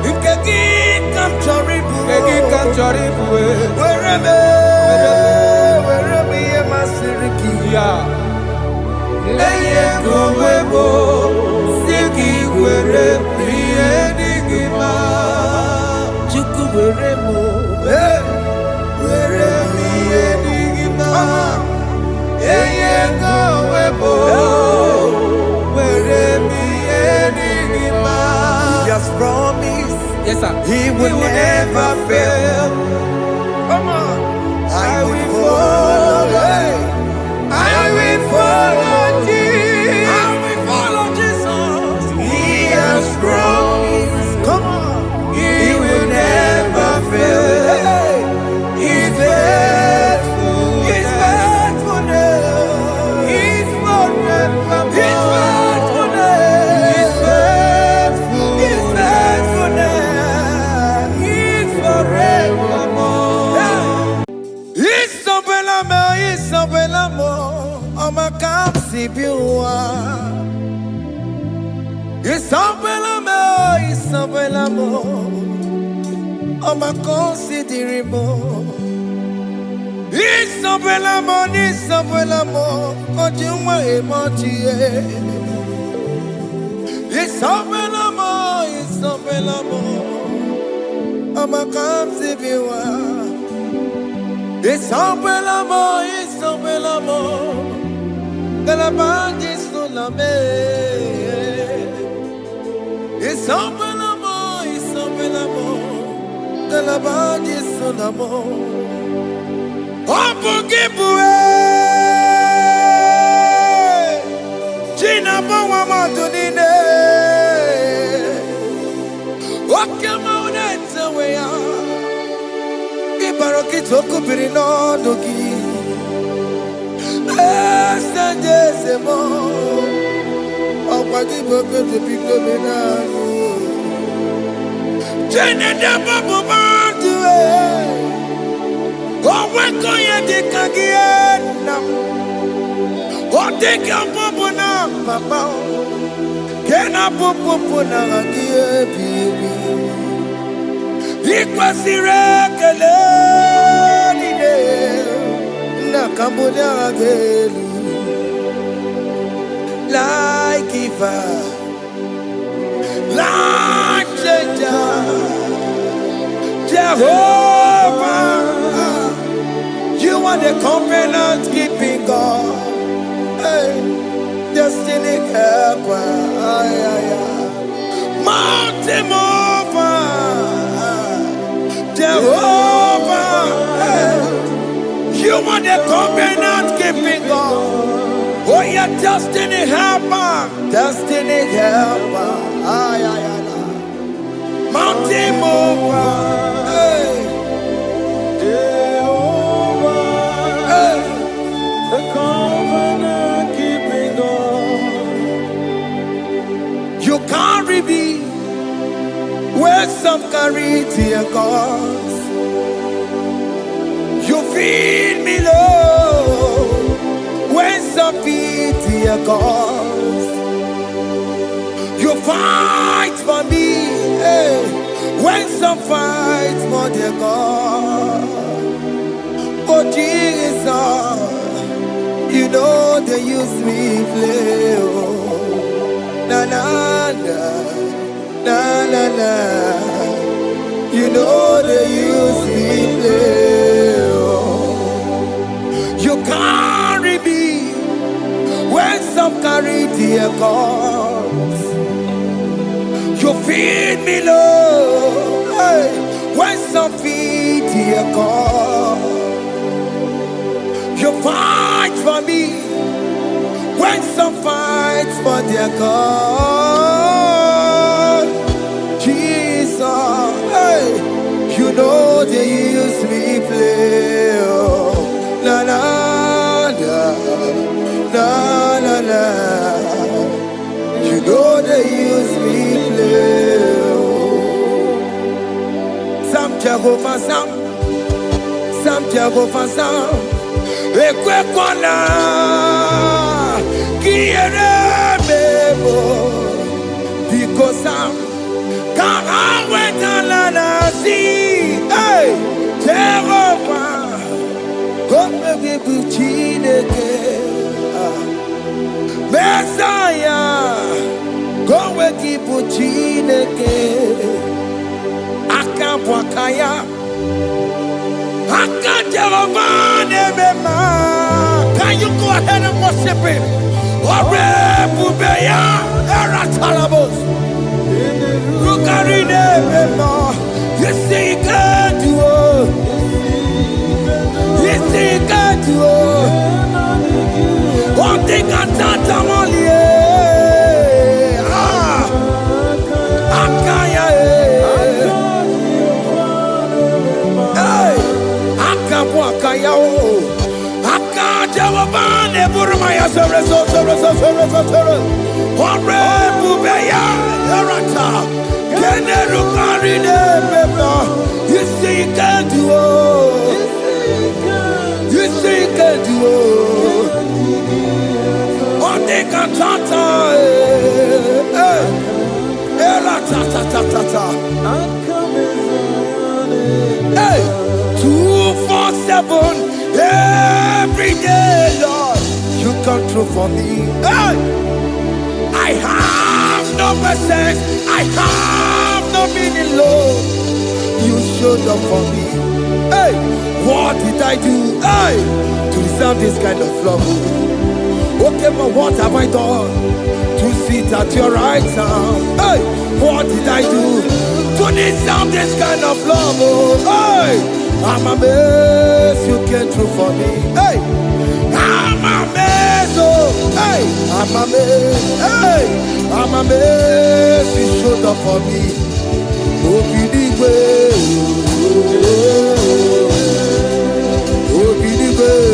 S2: ikegi kamchoribu, wherever am I? Siriki.
S1: Yeah. Eye gowebo, siki were bienigima.
S2: Chuku wherever,
S1: Were bienigima. Eye gowebo, were bienigima.
S2: He has promised.
S1: Yes, sir.
S2: He will never fail. Come on. I will follow. I will follow Jesus. I will follow Jesus. He has promised. Come on.
S1: He will never fail. He's faithful.
S2: His faithfulness.
S1: He's forevermore.
S2: His faithfulness.
S1: He's faithful.
S2: His faithfulness.
S1: He's forevermore.
S2: Isabelamo, I'ma come see you. Isabelamo, I'ma consider more. Isabelamo, Ojuma emoji. Isabelamo, I'ma come see you. Isabelamo, de la bande sulame. Isabelamo, de la bande sulamo. Opugibue, Gina Bawa Madunine. Okama unetse weya. Ibaroki toku birino dogi. Estendezemo, Opagi boke de picomena. Jenede babu bandue, Oweko ye de kagiena, Odeka babu na mama, Kena babu na agie bibi. Ikwasire kele nide. Cambodia gelu like giver, like changer, Jehovah the covenant keeping God. Hey, destiny helper. Mountain mover, Jehovah. Hey, you are the covenant keeping God. Oh, yeah, destiny helper. Destiny helper. Mountain mover. Hey. Jehovah. Hey. The covenant keeping God. You carry me where some carry tear gods. You feed me low when some feed tear gods. You fight for me, hey, when some fight for their God. Oh Jesus, you know they use me play. Oh, na na na, na na na. You know they use me play. Oh, you carry me when some carry their gods. You feed me low, hey, when some feed their God. You fight for me when some fight for their God. Jesus, hey, you know they use me play. Oh, na na na, na na na. You know they use me play. Sam Jehovah Sam, Sam Jehovah Sam. Ekwe kona kiere bebo because Sam can't wait na si. Hey, Jehovah, come be buchineke. Messiah, go we keep chineke. Akabwakaya, Jehovah, can you go ahead and worship him? Ore bubeya, eratalabos. Rukarine bema, you see God do. You see God do. One thing I can't Akaya. Hey, Akabwakaya. Akajawabane burmaya sere. Ore bubeya, erata. Keneru karine bema. You see God do. You see God do. Hey, 247 every day, Lord, you come through for me. Hey, I have no message, I have no meaning, Lord. You showed up for me. Hey, what did I do? Hey, to deserve this kind of love? Okay, but what have I done to sit at your right hand? Hey, what did I do to deserve this kind of love? Oh, hey, I'm amazed you came through for me. Hey, I'm amazed. Oh, hey, I'm amazed. Hey, I'm amazed you showed up for me. Oh, be the way. Oh, be the way.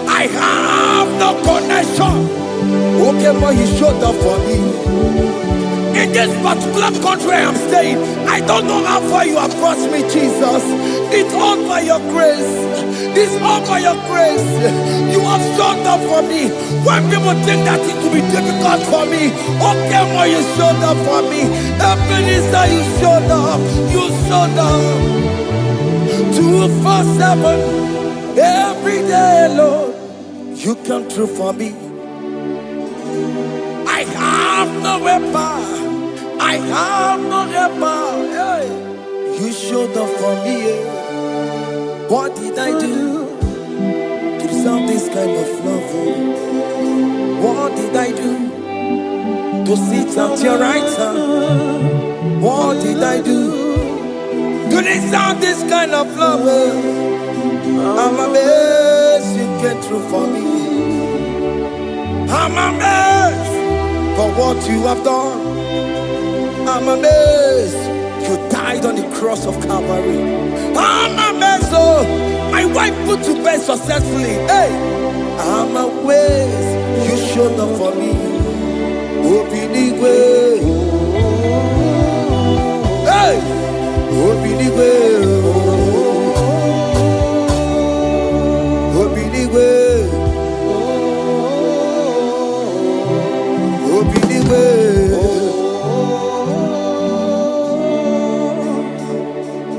S2: I have no connection. Okay, but he showed up for me. In this particular country I'm staying, I don't know how far you have brought me, Jesus. It's all by your grace. It's all by your grace. You have showed up for me. When people think that it will be difficult for me, okay, but you showed up for me. Ebenezer, you showed up. You showed up. 247 every day, Lord. You come through for me. I have no weapon. I have no weapon. Hey. You showed up for me. What did I do to deserve this kind of love? What did I do to sit at your right hand? What did I do to deserve this kind of love? I'm amazed you came through for me. I'm amazed for what you have done. I'm amazed you died on the cross of Calvary. I'm amazed, oh, my wife put to bed successfully. Hey, I'm amazed you showed up for me. Open the way. Hey, open the way. Open the way. Open the way.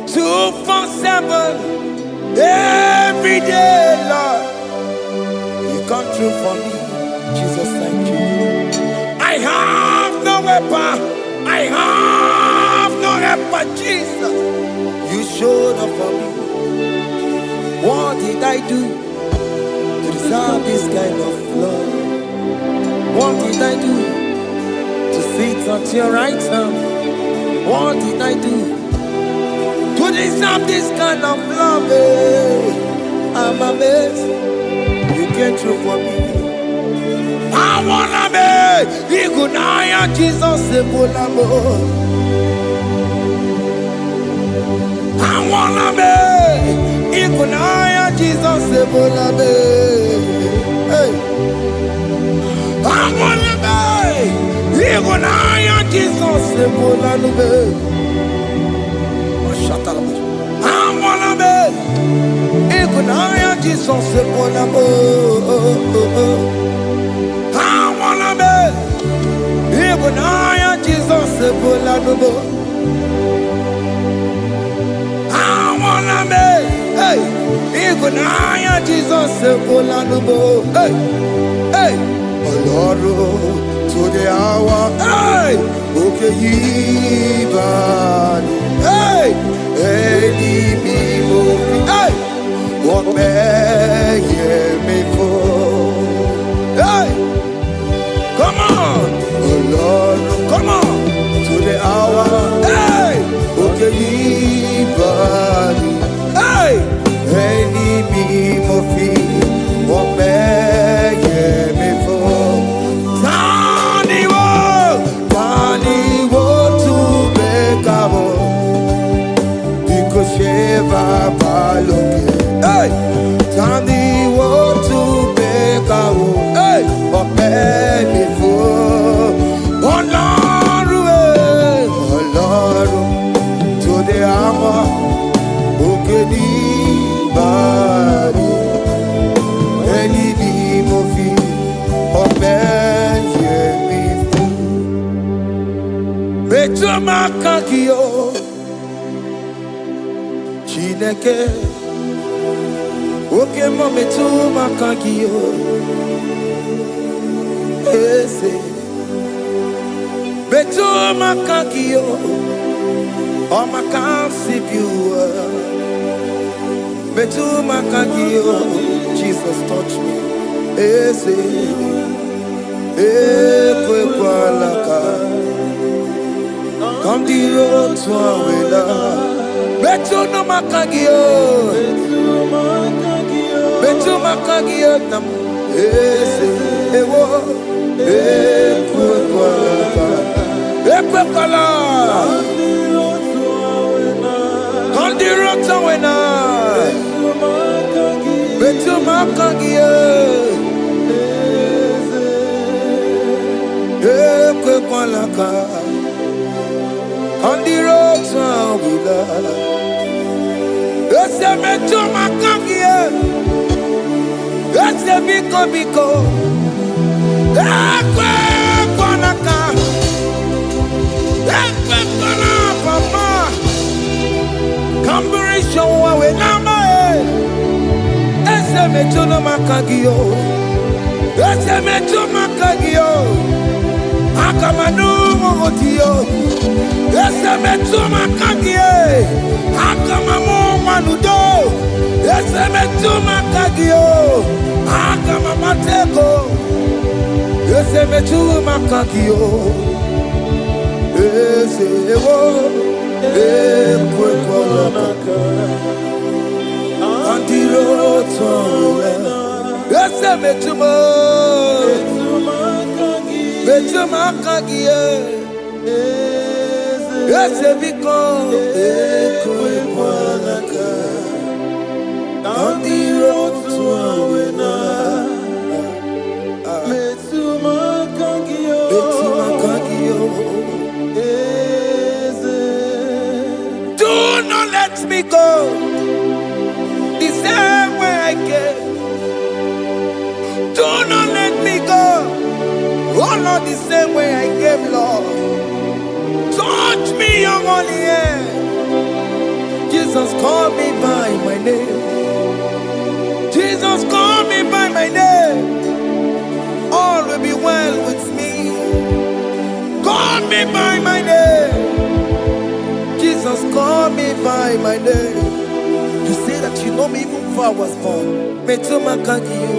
S2: 247 every day, Lord. You come through for me, Jesus. Thank you. I have no weapon. I have no weapon, Jesus. You showed up for me. What did I do to deserve this kind of love? What did I do to sit at your right hand? What did I do to deserve this kind of love? I'm amazed you came through for me. I wanna be Igunaya Jesus Sebulamo. I wanna be Igunaya Jesus Sebulame. Hey, I wanna be Igunaya Jesus Sebulame. I wanna be Igunaya Jesus Sebulamo. I wanna be Igunaya Jesus Sebulamo. I wanna be, hey, Igunaya Jesus Sebulamo. Hey, hey, Lord, to the hour, hey, okay, hey, hey, hey, what may me for? Hey, come on, oh Lord, come on, to the hour, hey, okay, hey, any me what may me for? Tani wo to make up, because Sheva Baloke. Hey, Tani wo to make up, hey, what may me for? Oh Lord, to the hour, okay, body, any movie, or me for. Betuma kakio, Chineke, okay, betuma kakio, ese, betuma kakio, oh my can't see you. Betuma kakio, Jesus touch me. Ese, ekwe kwa laka. Come the road to Awela. Betuma kakio, betuma kakio nam. Ese, ewo, ekwe kwa laka. Ekwe kwa laka. Come the road to Awela. Betuma kakio, ekwe kwa laka. On the road to Awela. Ese betuma kakio, ese biko biko. Ekwe kwa laka, ekwe kwa la papa. Kamburisho Awela mae. Ese betuma kakio, ese betuma kakio. Akama manu motio. Ese metuma kagie. Akama mo manudo. Ese metuma kagio. Akama matego. Ese metuma kagio. Ese wo. Ekwe kolaka. Andiro towe. Ese metuma. Metuma kagie. Ese biko. Ekwe kolaka. Andiro towe na. Metuma kagio. Metuma kagio. Do not let me go the same way I came. Do not let me go. Oh Lord, the same way I came, Lord. Touch me, your holy hand. Jesus, call me by my name. Jesus, call me by my name. All will be well with me. Call me by my name. Jesus, call me by my name. You say that you know me even before I was born. Metuma kagio.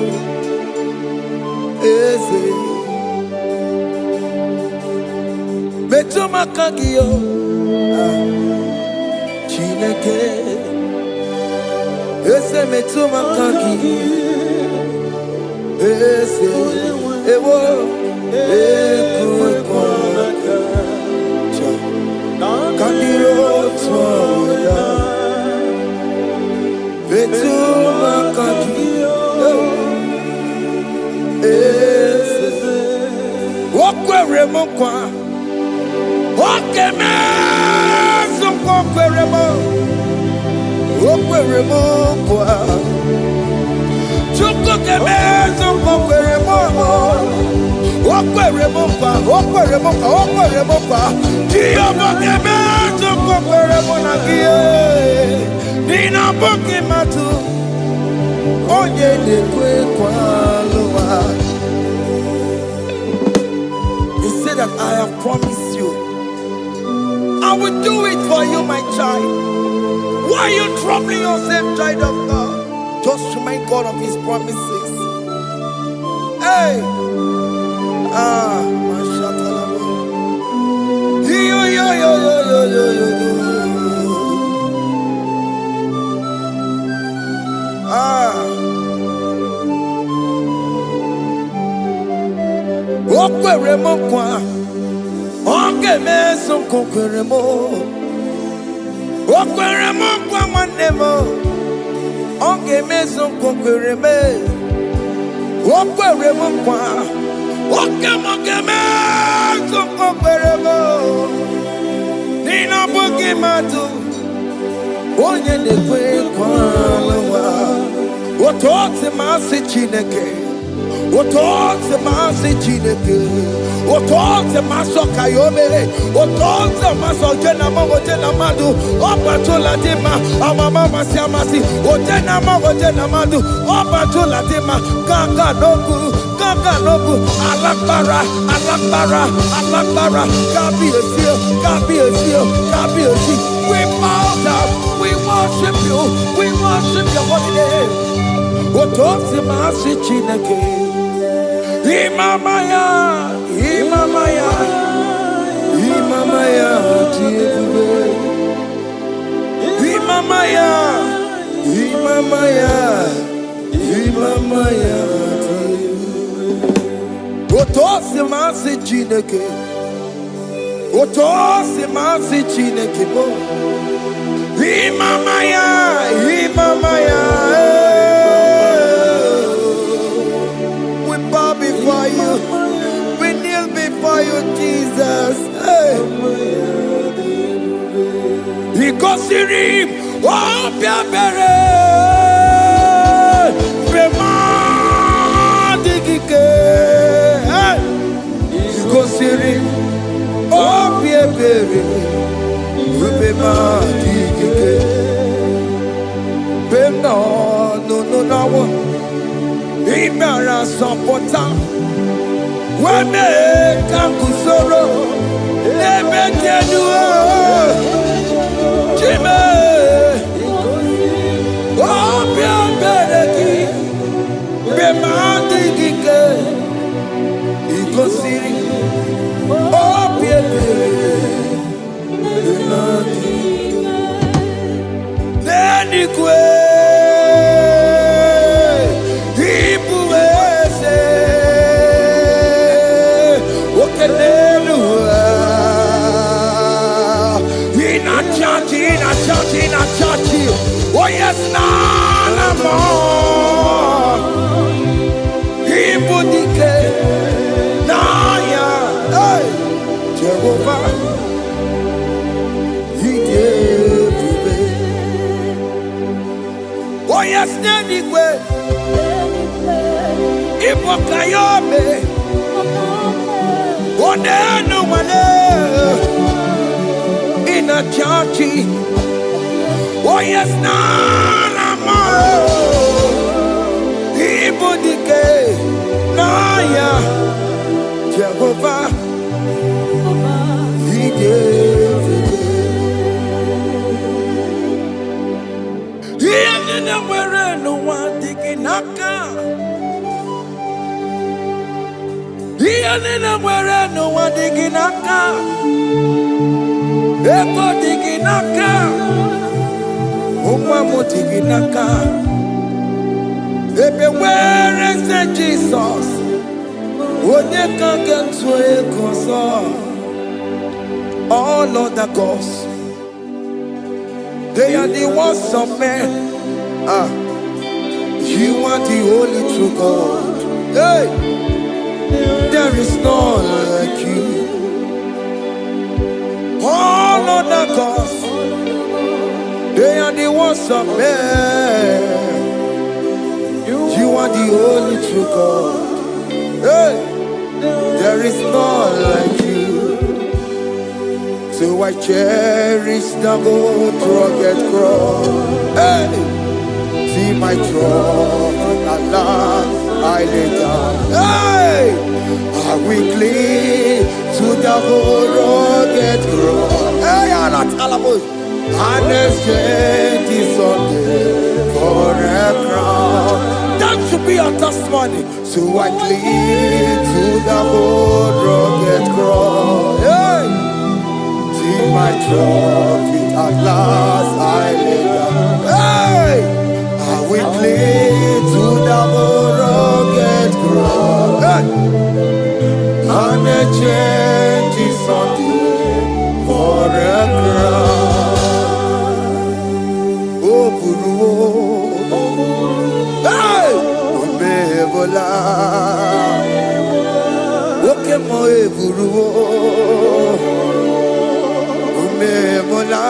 S2: Eze. Metuma kagio. Chineke. Eze metuma kagio. Eze. Ewo. Ekwe konaka. Kandiro toda. Betuma kagio. Eze. Okwere mokwa. Okeme. Okwere mo. Okwere mokwa. Chuko keme. Okwere mo. Okwere mokwa. Okwere mokwa. Okwere mokwa. Dio mokeme. Okwere monagie. Nina pokematu. Onye dekwe kwa loa. He said that I have promised you. I will do it for you, my child. Why are you troubling yourself, child of God? Just remind God of His promises. Hey! Mashatalabo. Yo, yo, yo, yo, yo, yo, yo, yo. Okwere mo kwa. Onge meso kokwere mo. Okwere mo kwa mwane mo. Onge meso kokwere me. Okwere mo kwa. Oke mo ke meso kokwere mo. Nina boki matu. Onye nekwe kwa lawa. Otote masi chineke. Otote masi chineke. Otote maso kayome. Otote maso jena mamo jena madu. Opa tola dima. Amama masi amasi. Ojena mamo jena madu. Opa tola dima. Kaka nobu. Kaka nobu. Alakbara. Alakbara. Alakbara. Kabi esio. Kabi esio. Kabi esi. We bow down. We worship you. We worship your holy name. Otote masi chineke. Imamaya, Imamaya, Imamaya, Imamaya, Imamaya, Imamaya. Otosi masi chineke, Otosi masi chineke bo. Imamaya, Imamaya. Before you, we kneel before you, Jesus. Hey. Ikosirim, oh piabere, remadikike. Ikosirim, oh piabere, remadikike. No, no, no, no. Imara sopota, Wameka kusoro Nebetenuo Chime Opia bereki Bemandi dike Ikosiri Opia bereki Neni kwe Ipuese Okenelua Ina chachi Oh yes, nana more Ibudike Naya Hey Jehovah Oh yes, Nenigwe Ipokayobe Onenu Mane In a chachi Oh yes, Nana Ibudike Naya Jehovah He gave He ain't nowhere no one digging naka He ain't nowhere no one digging naka Ego digging naka Umamo tiginaka. Ebe where is the Jesus? Onye can get to a console. All other gods, they are the ones of men. You are the only true God. Hey, there is none like you. All other gods, they are the ones of men. You are the only true God. Hey, there is none like you. So I cherish the gold rugged cross. Hey, see my throne, Allah, I lay down. Hey, I will cling to the gold rugged cross. Hey, Allah, Talamus. And exchange is Sunday for a crown. That should be our testimony. So I cling to the old rugged cross. Hey! See my trophy at last I lay down. Hey! I will cling to the old rugged cross. Hey! And exchange is Sunday for a crown. Hey! Omebola Okemo eburu Omebola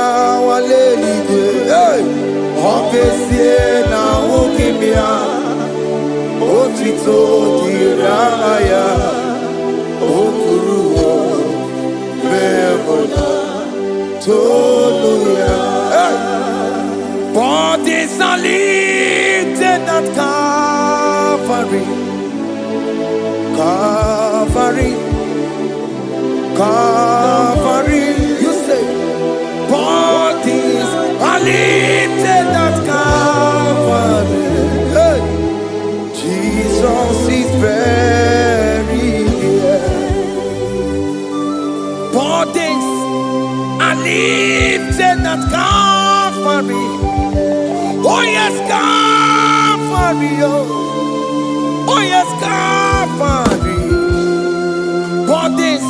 S2: wale igwe Hey! Okesie na okimia Otito diraya Okuru Omebola Toluya Hey! Bodies are lifted at Calvary, Calvary, Calvary. You say, bodies are lifted at Calvary. Hey. Jesus is buried here. Bodies are lifted at Calvary. Oh yes, Calvary, oh yes, Calvary. Bodies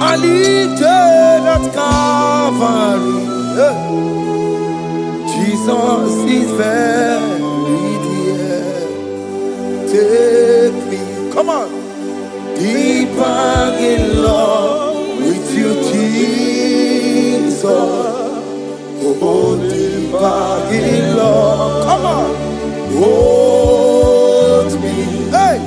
S2: are lifted at Calvary. Jesus is buried here. Take me, come on, deeper in love with you, Jesus. Oh, deeper in love, come on, hold me, hey,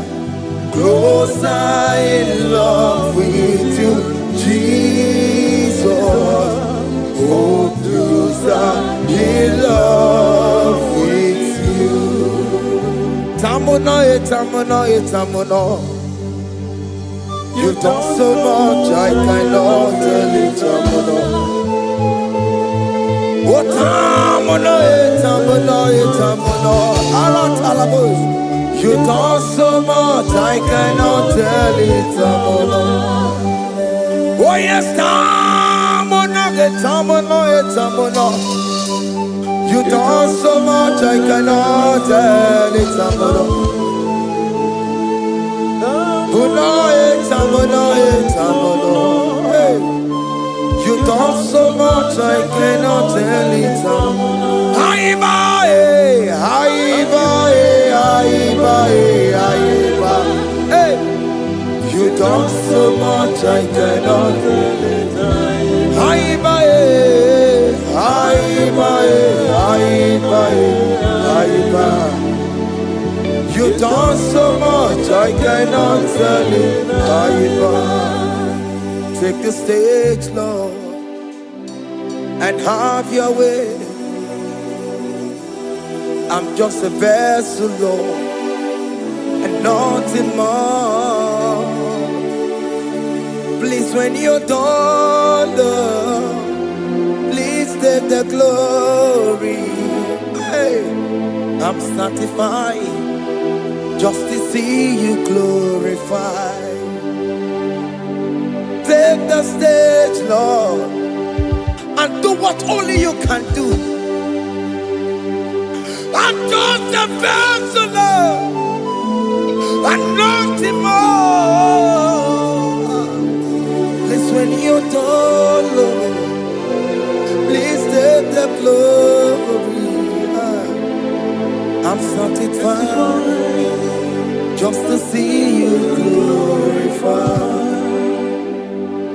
S2: closer in love with you, Jesus. Oh, closer in love with you. Tamuno, tamuno, tamuno. You've done so much, I cannot tell it. What time on it, you've done so much, I cannot tell it. Oh yes, time on it, you've done so much, I cannot tell it. You've done so much, I cannot tell it. You've done so much, I cannot tell it. You've done so much, I cannot tell it. Take the stage, Lord, and have your way. I'm just a vessel, Lord, and nothing more. Please, when you're done, Lord, please take the glory. Hey, I'm satisfied just to see you glorified. Take the stage, Lord, and do what only you can do. I'm just a vessel, Lord, and nothing more. Please, when you're done, Lord, please take the glory. I'm satisfied just to see you glorified.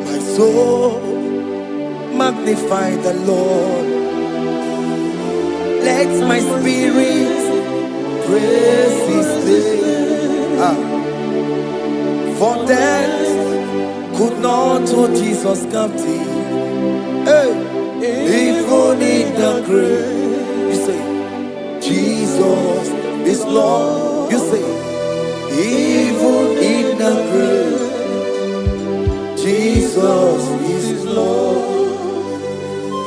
S2: My soul magnify the Lord. Let my spirit praise His name. For death could not hold Jesus captive. Hey, even in the grave, you say, Jesus is Lord. You say, even in the grave, Jesus is Lord.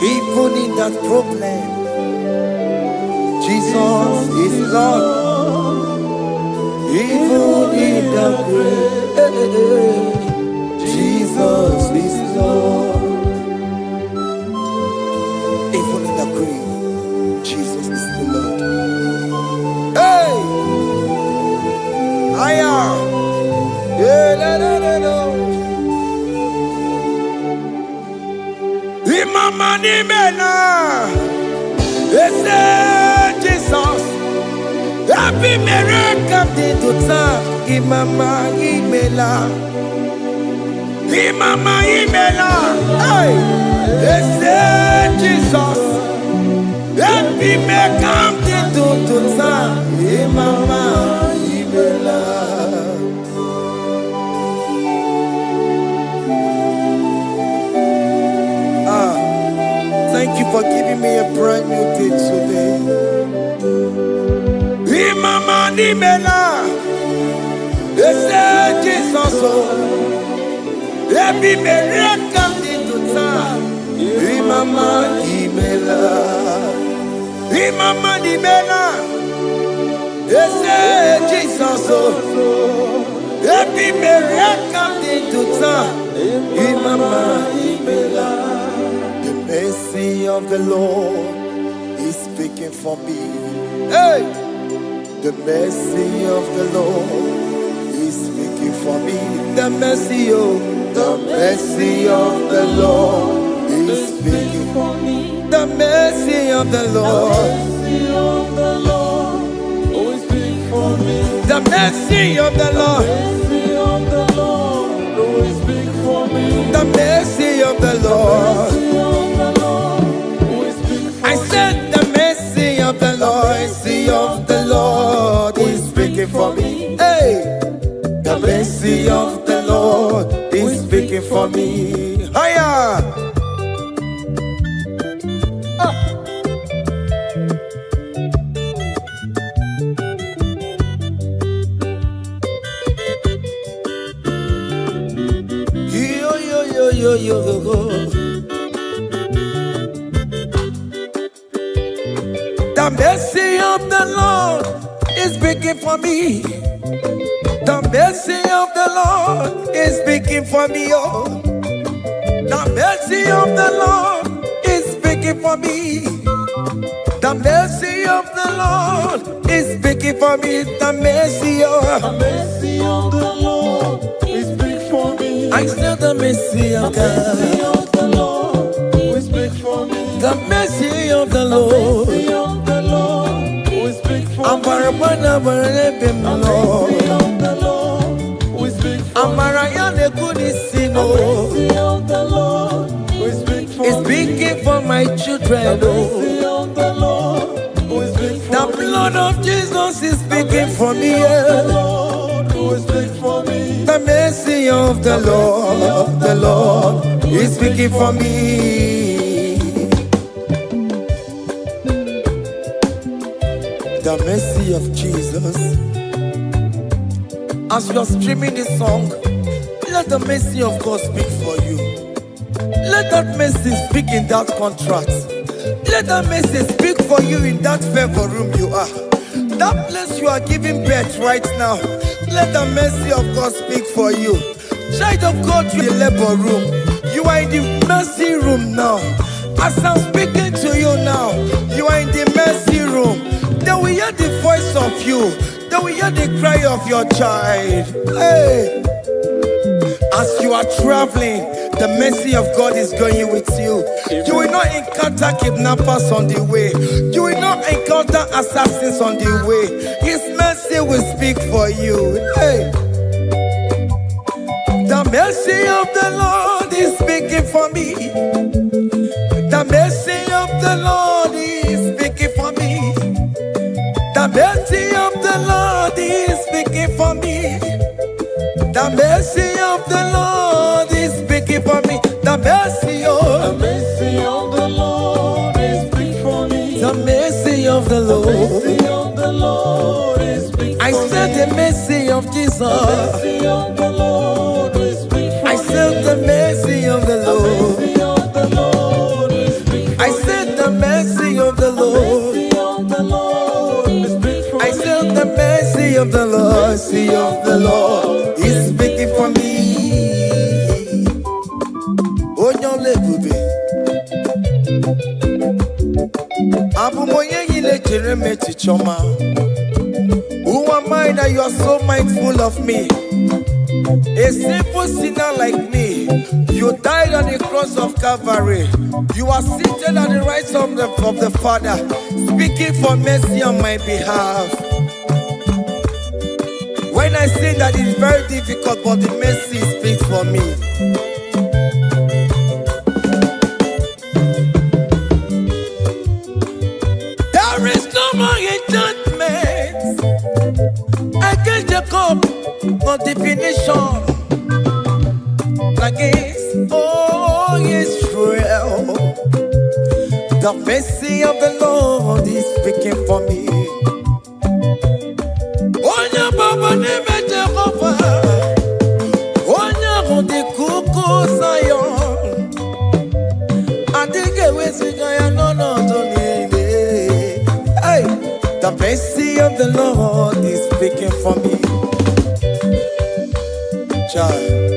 S2: Even in that problem, Jesus is Lord. Even in the grave, Jesus is Lord. Even in the grave, Jesus is the Lord. Hey! I am. Imama ni mena, Jesus. Happy miracle to time. Imama imela, Imama imela. Hey, Jesus. Happy miracle to time. Imama imela. Thank you for giving me a brand new day today. Imama nimela, Jesus, every miracle into time. Imama nimela, Imama nimela, Jesus, every miracle into time. Imama nimela. The mercy of the Lord is speaking for me. Hey! The mercy of the Lord is speaking for me. The mercy of the Lord is speaking for me. The mercy of the Lord always speak for me. The mercy of the Lord always speak for me. The mercy of the Lord. I said the mercy of the Lord is speaking for me. Hey, the mercy of the Lord is speaking for me. Higher. The mercy of the Lord is speaking for me. The mercy of the Lord is speaking for me. Oh, the mercy of the Lord is speaking for me. The mercy of the Lord is speaking for me. The mercy of
S3: the Lord is speaking for me.
S2: I said the mercy of God.
S3: The mercy of the Lord will speak for me.
S2: The mercy of the Lord.
S3: The mercy of the Lord will speak for me.
S2: I'm
S3: The mercy of the Lord will speak for me.
S2: Amarayane kunisino.
S3: The mercy of the Lord will speak for me.
S2: It's speaking for my children.
S3: The mercy of the Lord will speak for me.
S2: The blood of Jesus is speaking for me.
S3: The Lord will speak for me.
S2: The mercy of the Lord is speaking for me. The mercy of Jesus. As you are streaming this song, let the mercy of God speak for you. Let that mercy speak in that contract. Let that mercy speak for you in that favor room you are. That place you are giving birth right now. Let the mercy of God speak for you. Child of God, you in the labor room. You are in the mercy room now. As I'm speaking to you now, you are in the mercy room. They will hear the voice of you. They will hear the cry of your child. Hey. As you are traveling, the mercy of God is going with you. You will not encounter kidnappers on the way. You will not encounter assassins on the way. His mercy will speak for you. Hey. The mercy of the Lord is speaking for me. The mercy of the Lord is speaking for me. The mercy of the Lord is speaking for me. The mercy of the Lord is speaking for me. The mercy
S3: of the Lord is speaking for me.
S2: The mercy of the Lord.
S3: The mercy of the Lord is speaking for me.
S2: I said the mercy of Jesus.
S3: The mercy of the Lord is speaking for me.
S2: I said the mercy of the Lord.
S3: The mercy of the Lord is speaking for me.
S2: I said the mercy of the Lord.
S3: The mercy of the Lord is speaking for me.
S2: I said the mercy of the Lord. Mercy of the Lord is speaking for me. Onyolebube Abumoye yile jereme chichoma. Who am I that you are so mindful of me? A simple sinner like me. You died on the cross of Calvary. You are seated at the right side of the Father, speaking for mercy on my behalf. When I say that it's very difficult, but the mercy speaks for me. There is no more enchantment against Jacob, no definition against all Israel. The mercy of the Lord is speaking for me. Onya baba neme Jehovah, onya hondi kuku Zion. Adige wesigaya no tonile. Hey, the mercy of the Lord is speaking for me. Child.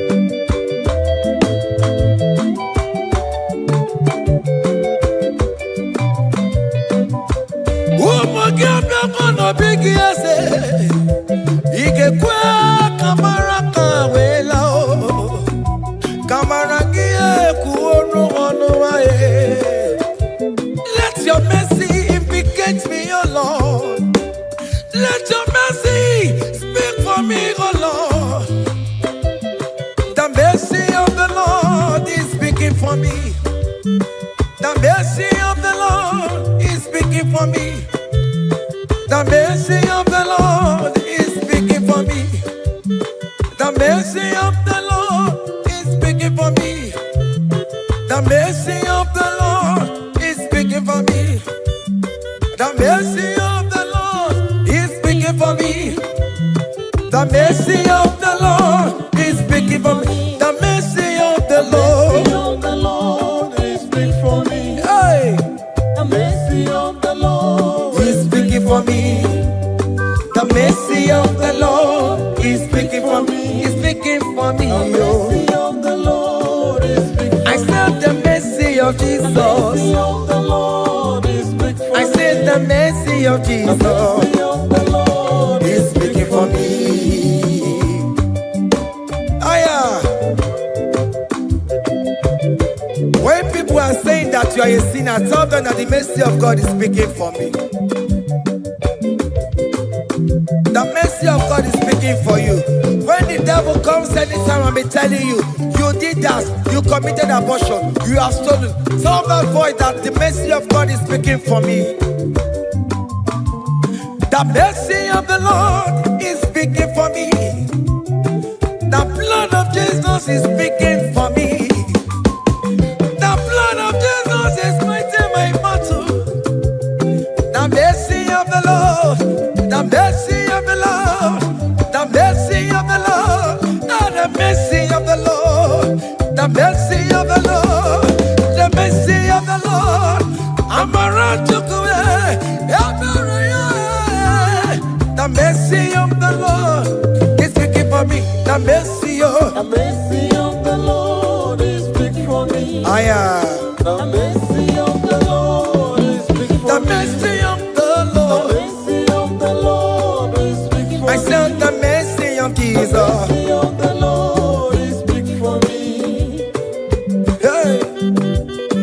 S2: Let your mercy implicate me, oh Lord. Let your mercy speak for me, oh Lord. The mercy of the Lord is speaking for me. The mercy of the Lord is speaking for me. The mercy of the Lord is speaking for me. The mercy of the Lord is speaking for me. The mercy of the Lord is speaking for me. The mercy of the Lord is speaking for me. The mercy of the Lord is speaking for me. The mercy of the Lord. mercy, oh. I said the mercy of Jesus. I said the mercy of Jesus is speaking for me. When people are saying that you are a sinner, tell them that the mercy of God is speaking for me. The mercy of God is speaking for you. When the devil comes anytime and be telling you, you did that, you committed abortion, you have stolen, tell that voice that the mercy of God is speaking for me. The mercy of the Lord is speaking for me. The blood of Jesus is speaking for me. The blood of Jesus is fighting my battle. The mercy of the Lord, the mercy of the Lord, the mercy of the Lord, the mercy of the Lord, the mercy of the Lord, the mercy of the Lord. I'm around to go. The mercy of the Lord is speaking for me. The mercy of
S3: the Lord is speaking for me.
S2: I am.
S3: The mercy of the Lord is speaking for
S2: The
S3: me.
S2: mercy of the Lord.
S3: The mercy of the Lord is speaking for me.
S2: I said the mercy of Jesus.
S3: The mercy of the Lord is speaking for me.
S2: Hey.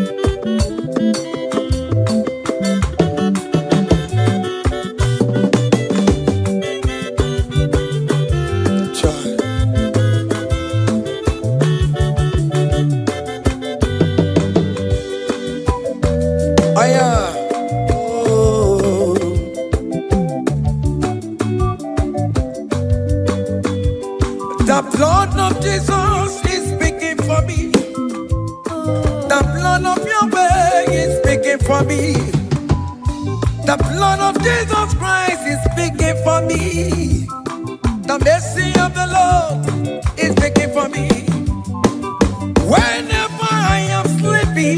S2: The blood of Jesus is speaking for me. The blood of Yahweh is speaking for me. The blood of Jesus Christ is speaking for me. The mercy of the Lord is speaking for me. Whenever I am sleeping,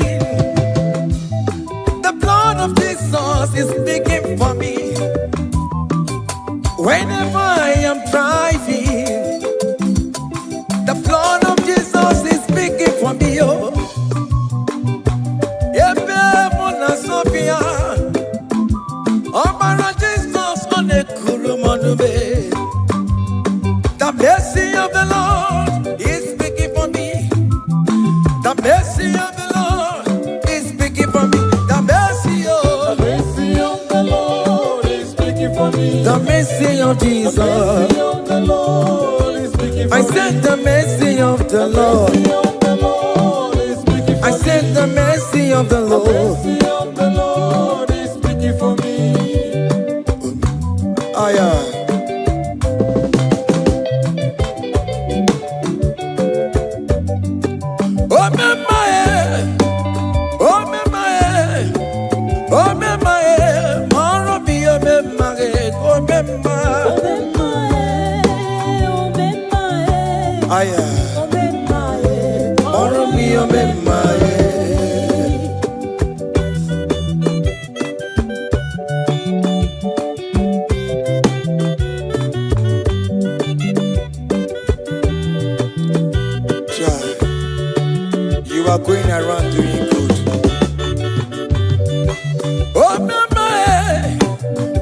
S2: the blood of Jesus is speaking for me. Whenever I am driving, the blood of Jesus is speaking for me, oh. Sophia, Obara Jesus on the Kurumanube. The mercy of the Lord is speaking for me. The mercy of the Lord is speaking for me. The mercy, oh.
S3: The mercy of the Lord is speaking for me.
S2: The mercy of Jesus.
S3: The mercy of the Lord is speaking for me.
S2: I said the mercy of the Lord. I said the mercy of the Lord.
S3: The mercy of the Lord is speaking for me.
S2: You are going around doing good. Oh, my,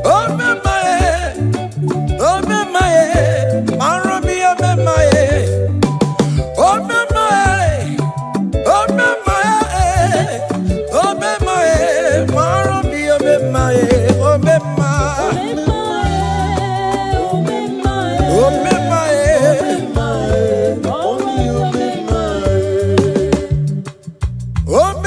S2: oh, my, oh, my, Marobi, oh, my, oh, my, oh, my, oh, my, Marobi, oh, my, oh, my, oh,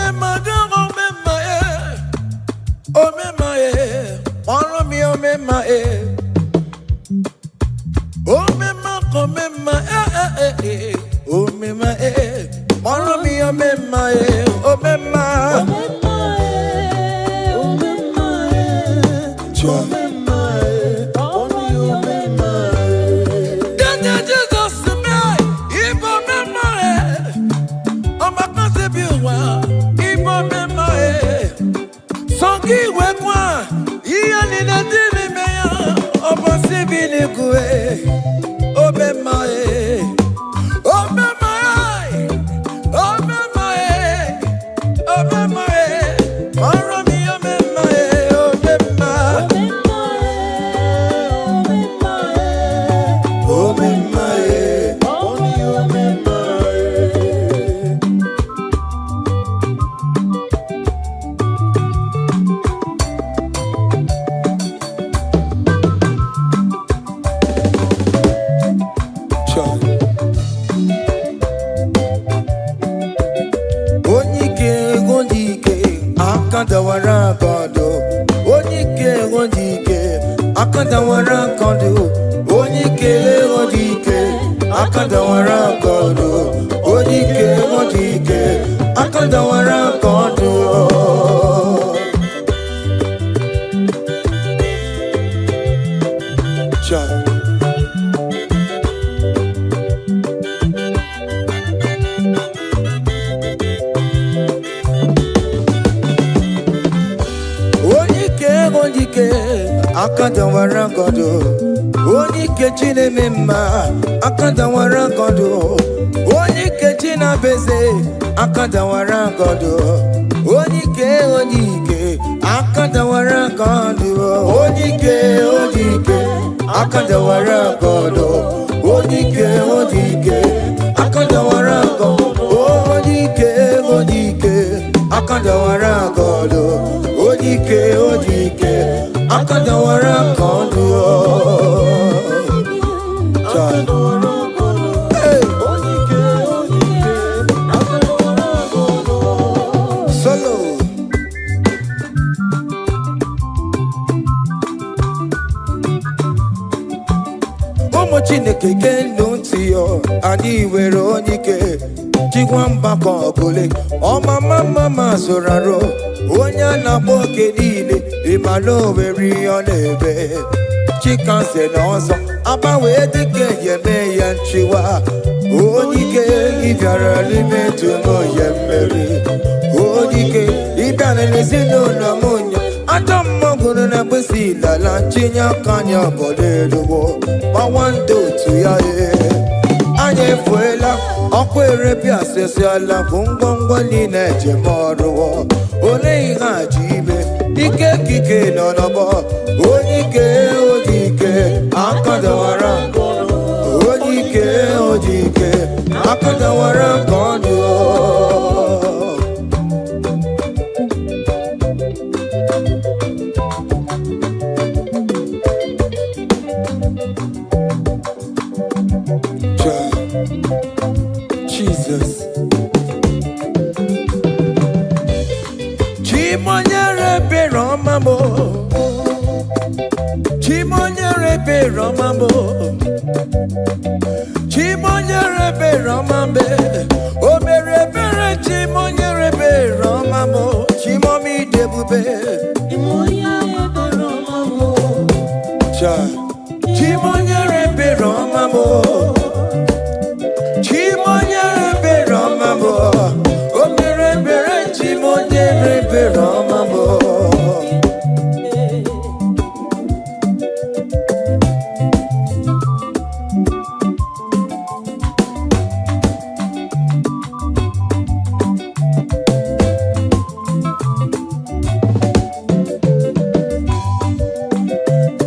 S2: akadawara godo onye kechi na-eme mma akadawara godo onye kechi na-beze akadawara godo onye ike akadawara godo onye ike akadawara godo onye ike akadawara godo onye ike akadawara godo onye ike akadawara godo solo ụmụ Chineke genu ntị yo anyị were onye ike jikwa mgbakọ ọbụla ọmama zụrụ arụ onye a na-agba oke niile ịmana o nwere ihe ọ na-eme chikanze na ọzọ agbanwee dịka eme ya nchiwa onye ike ịbịara n'ime tụmụ ya mmeri onye ike ịbịara n'ezinụlọ m nya ajọ mmọgụrụ na mgbesi ilala chinye aka anya ọbọdọ eluwo gbawa ndị otu ya anyị efuela ọkụ erepịa asịsịala bụ ngwongwo niile ejem ọrụwo ole ihe a ji ime ike kike nọ n'ọgbọ onye ike akadawara onye ike akadawara ka ọ dị Jesus Chimonyere Beromamo Chimonyere Beromamo Chimonyere Beromambe Omere Bere Chimonyere Beromamo Chimomi Debube Chimonyere Beromamo Chimonyere Beromamo Chimonyere Beromamo Omere Bere Chimonyere Beromamo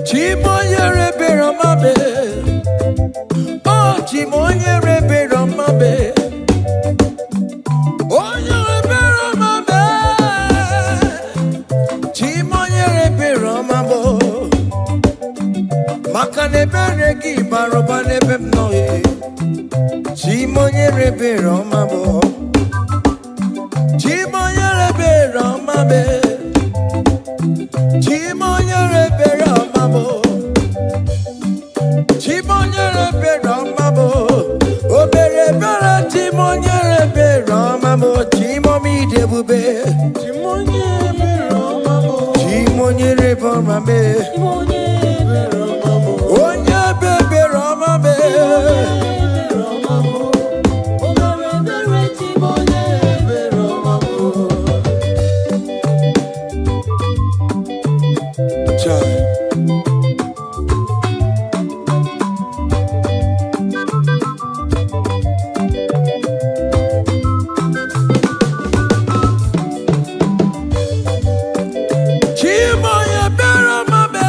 S2: Chimonyere Beromame Oh Chimonyere Beromame Onyere Beromame Chimonyere Beromamo Makane Bereki Baroba Nebem Noe Chimonyere Beromamo Chimonyere Beromame Chimonyere Beromamo Chimonyere Beromamo Obere Bera Chimonyere Beromamo Chimomi Debube Chimonyere Beromamo Chimonyere Beromame Onye Bebe Romame Obere Bera Chimonyere Beromamo Chimoye Beromame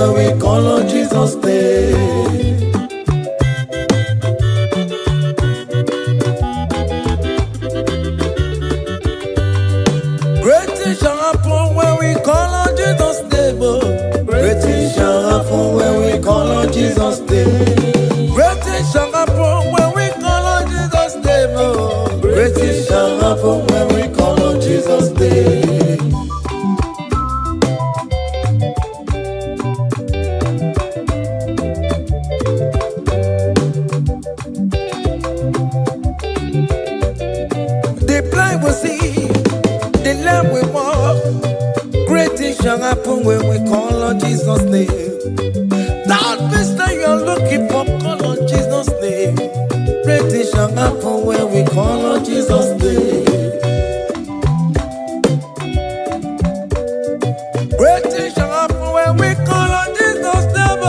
S3: when we call on Jesus' name. Great things shall happen when we call on Jesus' name. Great things shall happen when we call on Jesus' name. Great things shall happen when we call on Jesus' name. Great things shall happen when we call on Jesus' name. The blind will see, the lame will walk. Great things shall happen when we call on Jesus' name. That means that you're looking for, call on Jesus' name. Great things shall happen when we call on Jesus' name. Great things shall happen when we call on Jesus' name.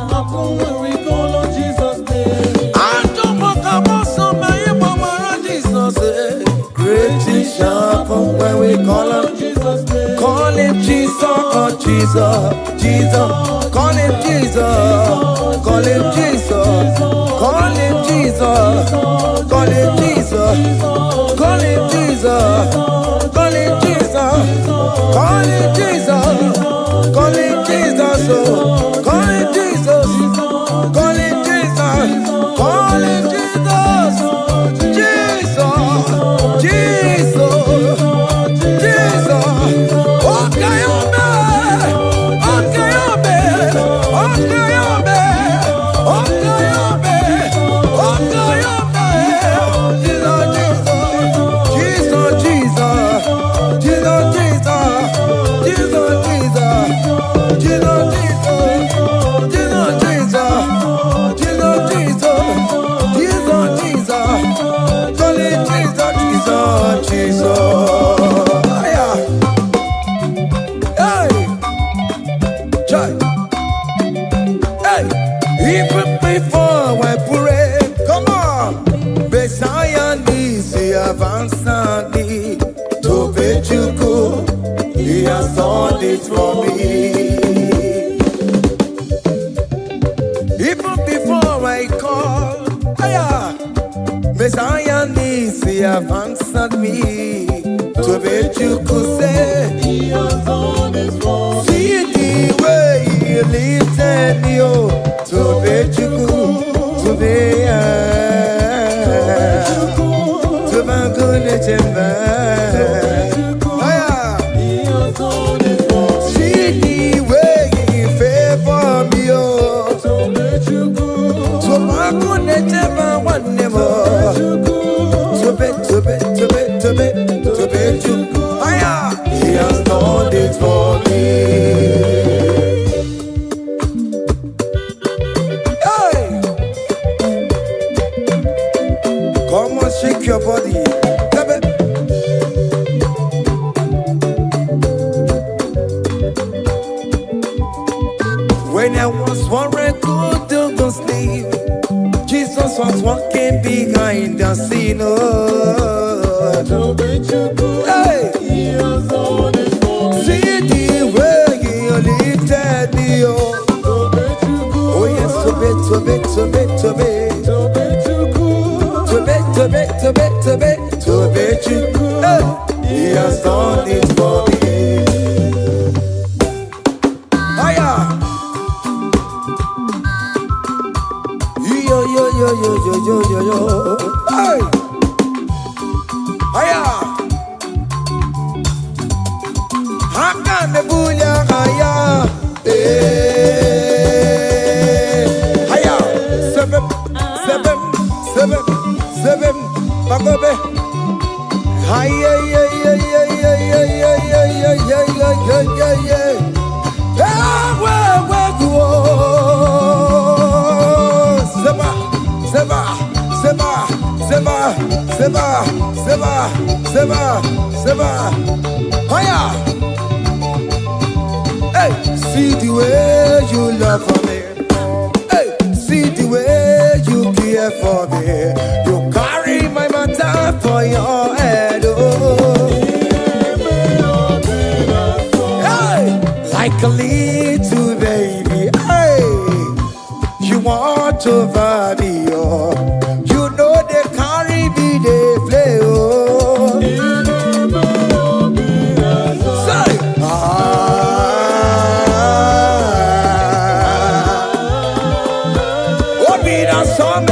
S3: Happen when we call on Jesus' name. I don't want to go so many more Jesus. Great things shall happen when we call on Jesus' name. Call him Jesus, oh Jesus, Jesus. Call him Jesus, call him Jesus, call him Jesus, call him Jesus, call him Jesus, call him Jesus, call him Jesus, call him Jesus, call him Jesus, call him Jesus, call him Jesus, Jesus, Jesus, Jesus. Okay, even before I pray, come on. Messiah needs the advance to Bejuku. He has done it for me. Even before I call, Messiah needs the advance me to Bejuku. Say he has done it for me. See the way he lifted me to Bejuku, to be to Bangune Jemba. See the way he favor me, to Bangune Jemba one more. To Bejuku. He has done it for me. Come on, shake your body. When I was worried, good to go sleep, Jesus was walking behind the scene. Hey. See the way he lifted me. Oh yes, to be. He has done it for me. Hiya. Yo. Hey. Hiya. Hakan the bunya hiya. Hiya. Seven. Bagobe. Hiya. Seba. Hiya. Hey, see the way you love for me. Hey, see the way you care for me. You carry my matter for your head. Oh. Hey, like a leaf
S2: little baby, hey, you want over me, oh. You know they carry me, they play, oh. Say, oh, be the summer.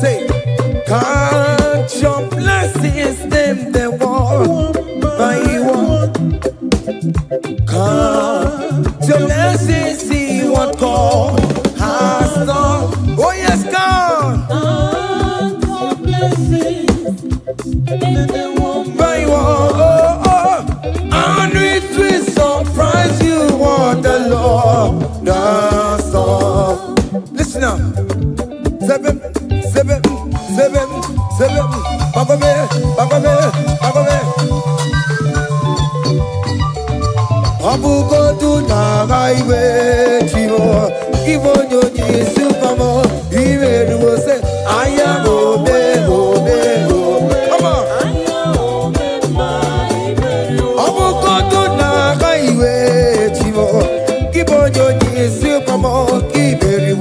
S2: Say, can't your blessings them the one by one? Can't your blessings see what God has done? Oh yes, God. Can't your blessings the one by one? And it will surprise you what the Lord does done. Listen up. Seven. Bagome. Abugo do na highway chivo. Ibo nyoni supamo. Iwe do say aya obe. Come on. Abugo do na highway chivo. Ibo nyoni supamo. Iwe do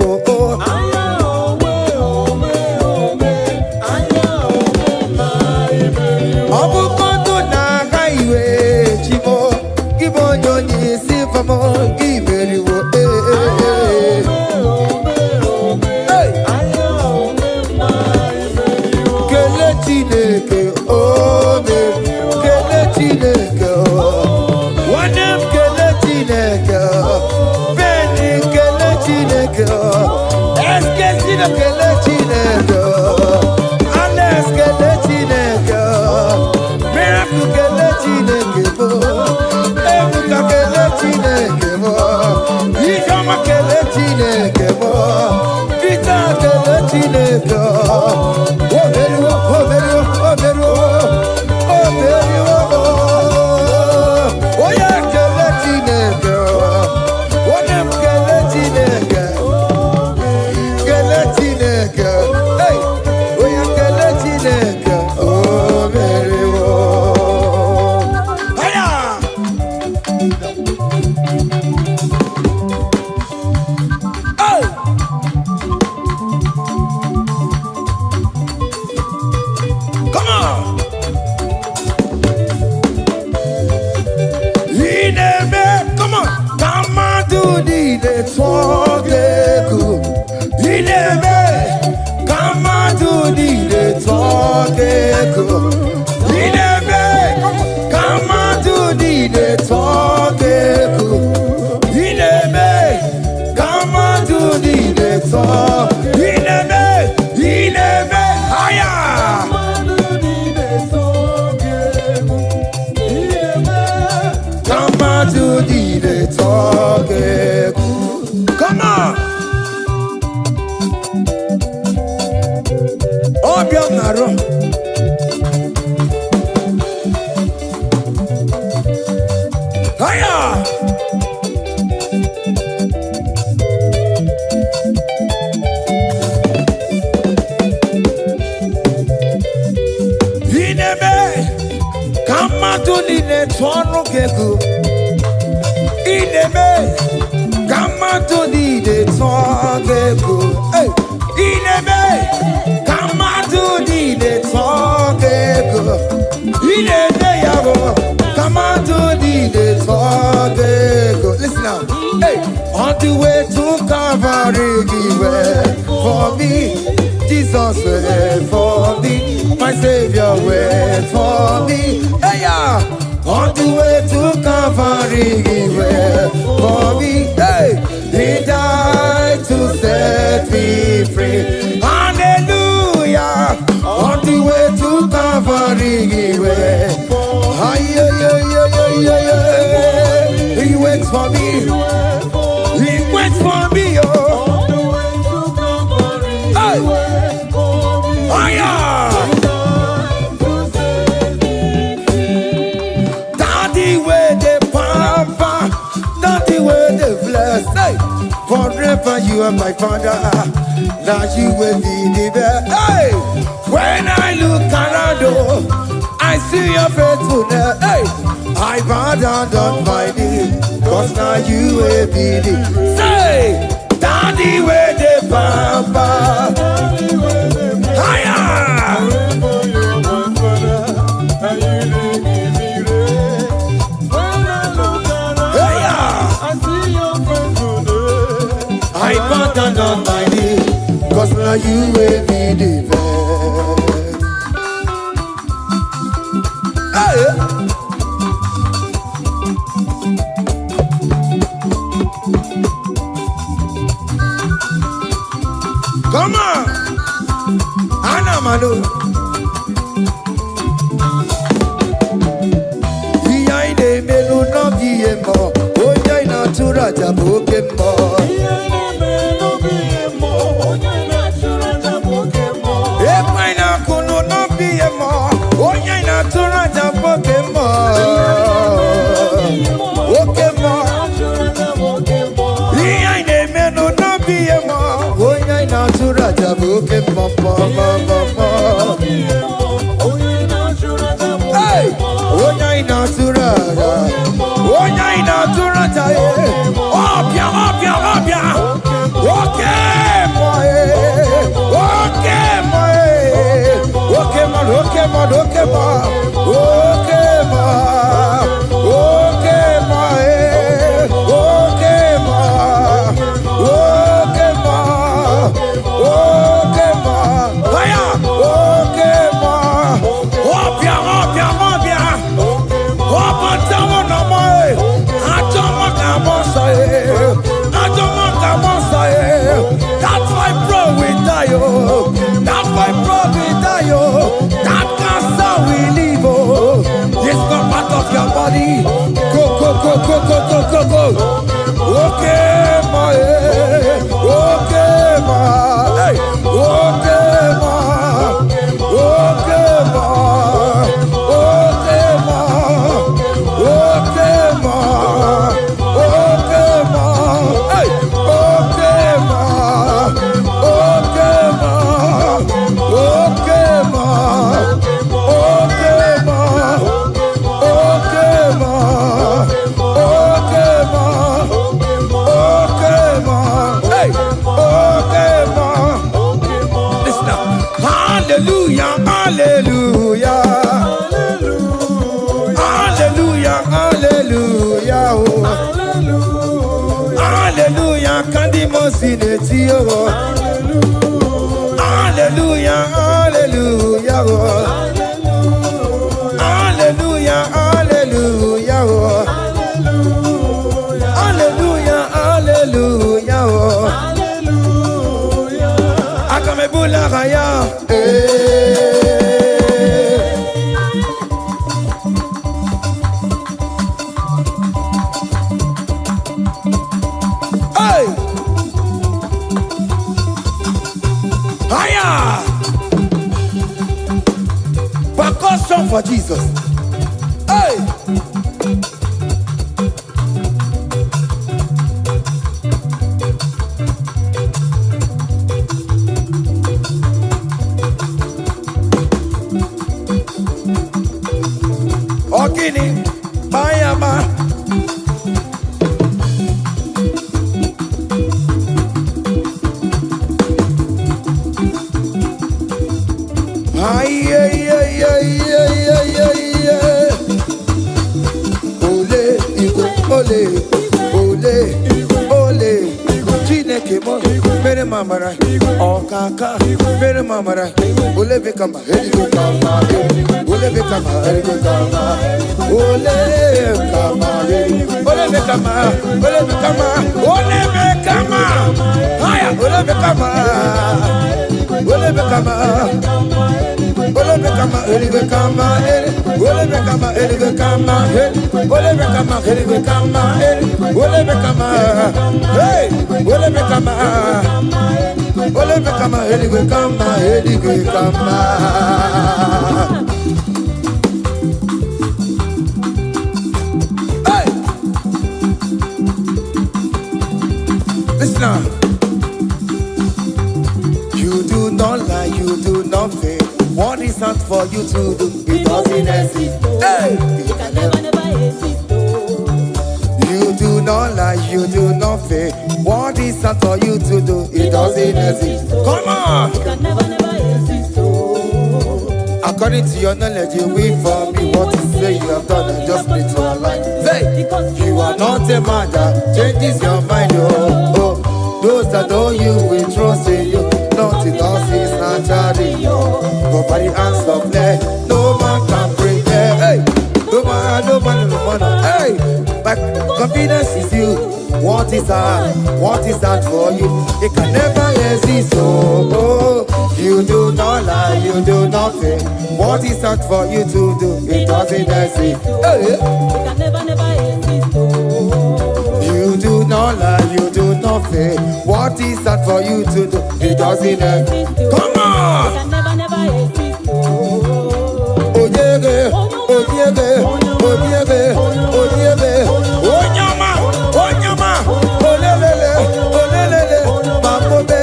S2: Listen now. Hey, on the way to Calvary, he went for me. Jesus went for me. My Savior went for me. Hey, yeah.
S3: On the way to Calvary, he went for me. Hey, he died to set me free. Hallelujah. On the way to Calvary, he went. He waits for me. He waits for me. Oh. Hey. Oh, yeah. Daddy, where the pamper, daddy, where the bless. Hey. Forever you are my father. Now you will be the best. Hey. When I look around, oh, I see your faithfulness. Hey. I bow down on my knees, cause now you will be the. Say, daddy, where the pamper. Higher. I bow down on my knees, cause now you will be the best. Hey. Come on, Anna Manu. Iyaine melu no biemo, oya ina tura jabokemo. Iyaine melu biemo, oya ina tura jabokemo. Epaina kunu no biemo, oya ina tura jabokemo. Okemo, iyaine melu no biemo. Natura jabuke mama mama. Hey, onya natura ja, onya natura ja. Opia, opia, opia. Okay, boy. Okay, boy. Okay, man. Okay, man. Okay, man. Okay, man. Okay, man. Okay, man. Okay, man. Okay, ma. Aya. Okay, ma. Opia, opia, opia. Opa, tamo na mai. Atoma kamosa e. Atoma kamosa e. That's why bro we die oh. That's why bro we die oh. That cancer we live oh. It's not part of your body. Go, go, go, go, go, go, go, go. Okay, ma. Okay, ma. Hey. Okay, ma. Okay, ma. Okay, ma. Okay, ma. Okay, ma. Hey. Okay, ma. Okay, ma. Okay, ma. Okay, ma. Okay, ma. Okay, ma. Okay, ma. Hey. Okay, ma. Listen now. Hallelujah, hallelujah. Hallelujah, hallelujah. Oh. Hallelujah, kandi mosineti oh. Hallelujah, hallelujah. Oh. Hallelujah, hallelujah. Oh. Hallelujah, hallelujah. Oh. Akamebula raya. Hey! Higher! Percussion for Jesus. Hey! Ogini, Bayama. Ay, ay, ay, ay, ay, ay, ay, ay. Ole, Igbo, ole, ole, ole. Chineke mo, mere ma
S2: mamara, oh kaka, mere mamara, ole be kama, heli be kama, ole be kama, heli be kama, ole kama, ole be kama, ole be kama, ole be kama, haya, ole be kama, ole be kama, ole be kama, heli be kama, ole be kama, heli be kama, ole be kama, heli be kama, ole be kama, hey, ole be kama. Ole be kama, heli be kama, heli be kama. Hey! Listen now. You do not lie, you do not fail. What is not for you to do? It doesn't exist. Hey!
S4: It can never exist.
S2: You do not lie, you do not fail. What is not for you to do? It doesn't exist. Come on!
S4: It can never exist.
S2: According to your knowledge, you will for me. What you say you have done, and just need to align. Say, you are not a man that changes your mind. Oh. Those that know you will trust in you. Nothing else is naturally. Go by the hands of flesh. No man can break it. Hey, no man. Hey, my confidence is you. What is that? What is that for you? It can never exist. Oh, you do not lie, you do not fail. What is that for you to do? It doesn't exist. Hey.
S4: It can never exist.
S2: You do not lie, you do not fail. What is that for you to do? It doesn't exist. Come
S4: It
S2: on!
S4: can never exist.
S2: Oh yeah, oh yeah, oh yeah, oh yeah, oh nyama, olelele, bakobe,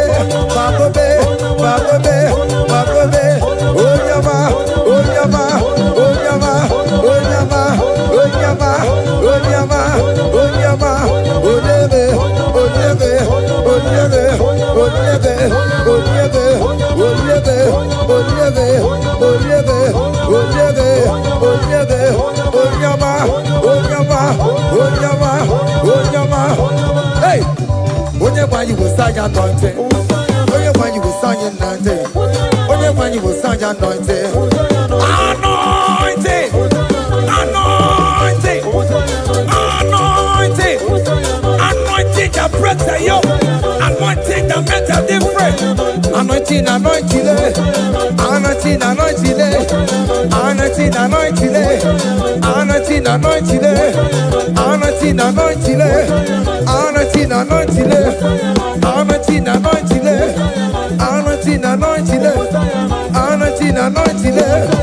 S2: oh nyama, hey, when you will sign your anointing, when you will sign your anointing, when you will sign your anointing, anointing that breaks the yoke, anointing that makes a difference, anointing, anointing, anointing, anointing, anointing, anointing, anointing, anointing, anointing, anointing, anointing,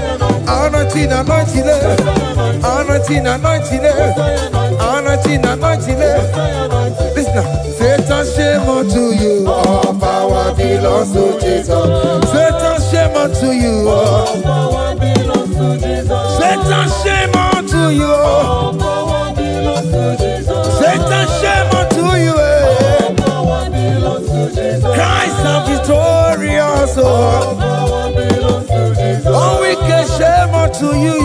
S2: anointing, anointing, anointing, anointing, anointing, anointing, anointing. Listen now. Satan, shame unto you. All power belongs to Jesus. Satan, shame unto you.
S3: All power belongs to Jesus.
S2: Satan, shame unto you.
S3: All power belongs to Jesus.
S2: Satan, shame unto you.
S3: All power belongs to Jesus.
S2: Christ is victorious.
S3: All power belongs to Jesus.
S2: All wicked shame unto you.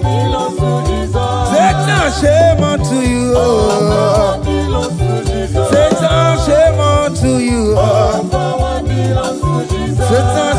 S3: Belongs to Jesus.
S2: Satan, shame unto you.
S3: Power belongs to Jesus.
S2: Satan, shame unto you.
S3: All power belongs to Jesus.
S2: Satan,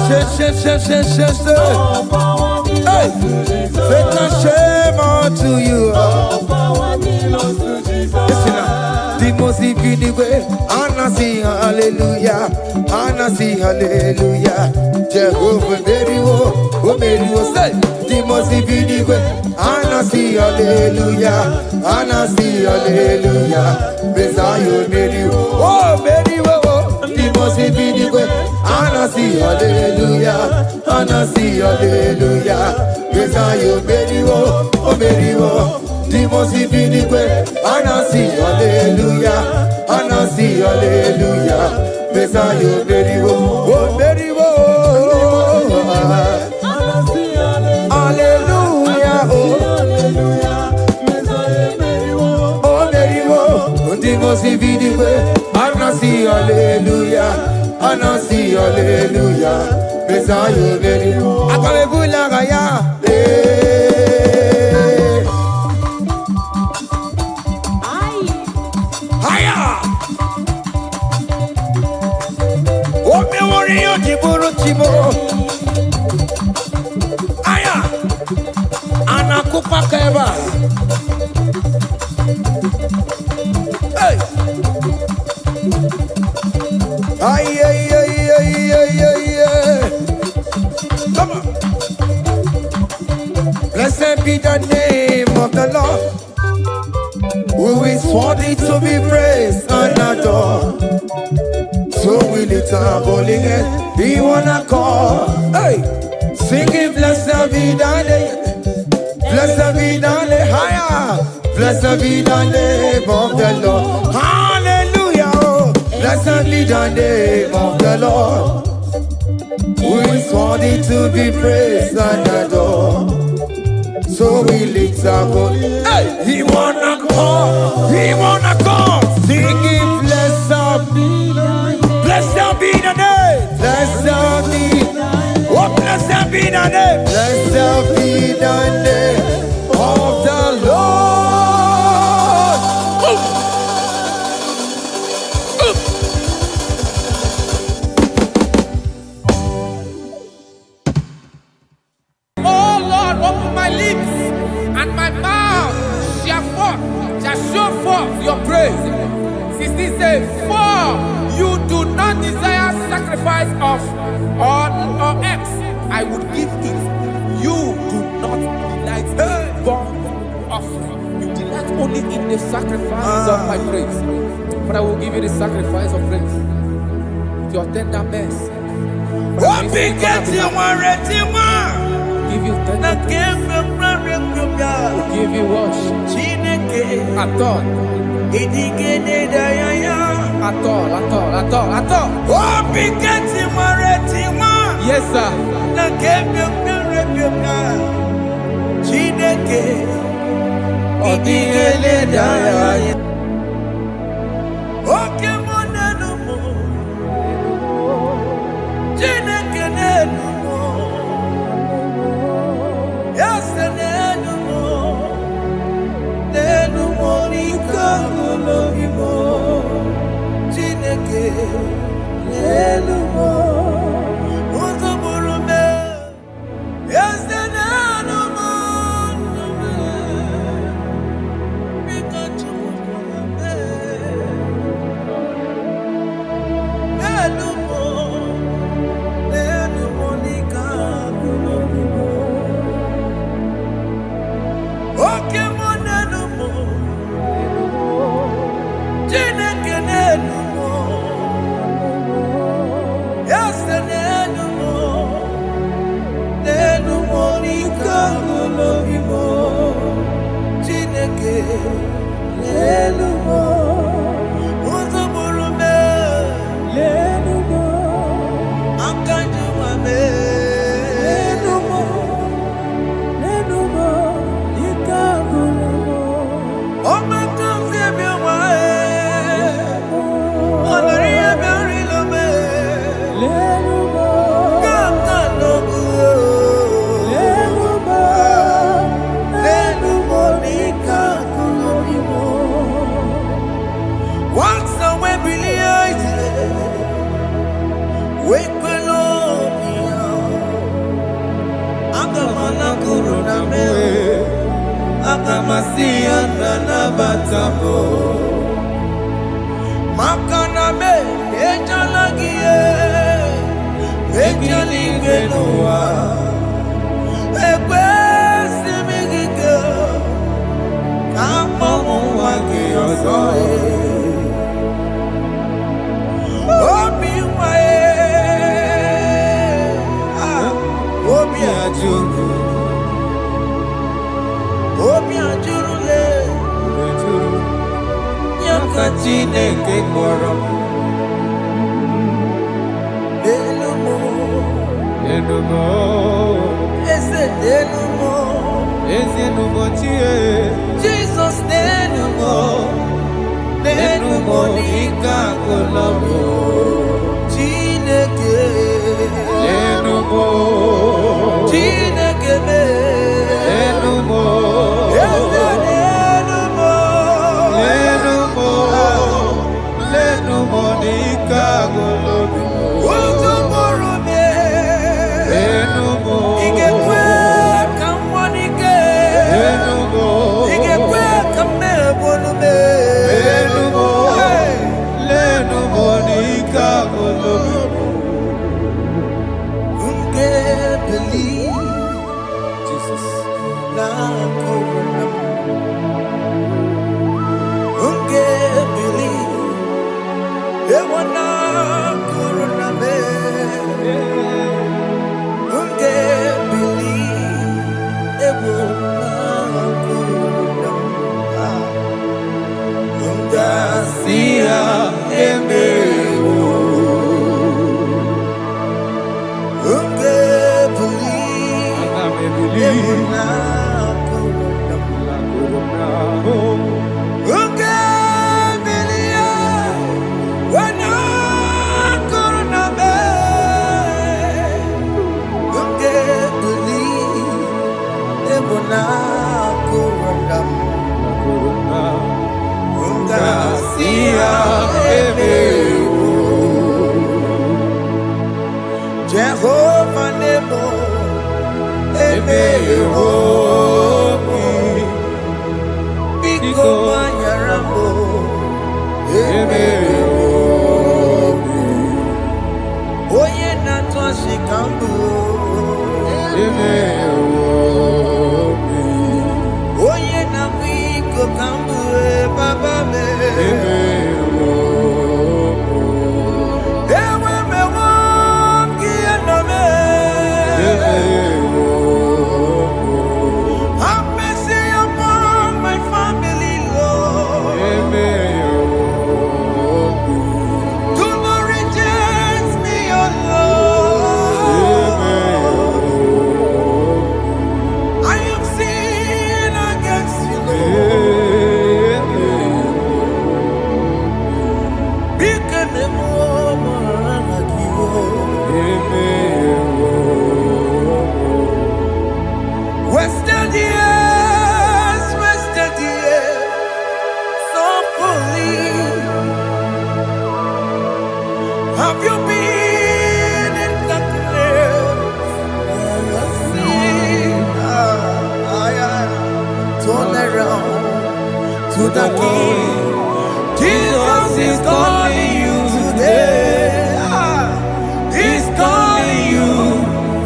S2: shame.
S3: All power
S2: Hey,
S3: belongs to Jesus.
S2: Satan, shame unto you.
S3: All power belongs to Jesus.
S2: Listen now. The most way, Anna sing hallelujah, Anna sing hallelujah. Jehovah Mary, oh Mary, oh say. The most way, Anna sing hallelujah, Anna sing hallelujah. Messiah Mary, oh Mary, oh. The most way, Anna sing hallelujah, Anna sing hallelujah. Messiah Mary, oh Mary, oh. The most way, Anna sing hallelujah, Anna sing hallelujah. Messiah Mary, oh Mary, oh. Hallelujah, oh. Oh Mary, oh. The most way, Anna sing hallelujah, Anna sing hallelujah. Messiah Mary, oh. Akalebula gaya,
S3: mo. Aya. Anakupa keba. Hey. Ay, ay, ay, ay, ay, ay, ay. Come on. Blessed be the name of the Lord, who is worthy to be praised and adored. So we lift our holy hands, we wanna call. Hey, singing blessed be the name, blessed be the name, higher, blessed be the name of the Lord. Hallelujah, oh. Blessed be the name of the Lord, who is worthy to be praised and adored. So we lift our voice. Hey, he wanna call, singing blessed be the name, blessed be, oh blessed be the name, blessed be the name of the Lord.
S1: Oh Lord, open my lips, and my mouth shall show forth your praise. 16 says, for you do not desire sacrifice of or eggs, I would give it. You do not delight in burnt offering. You delight only in the sacrifice of my praise. But I will give you the sacrifice of praise with your tender mercy.
S3: What begins you want?
S1: Give you tender will give you worship. At all.
S3: What begins you want?
S1: Yes, sir.
S3: Jesus,
S2: Biko Mayarambo, Oye Natwa Shikambu, Oye Nabiko Kambu, Baba me. Have you been in the place? Turn around to the King. Jesus is calling you today. He's calling you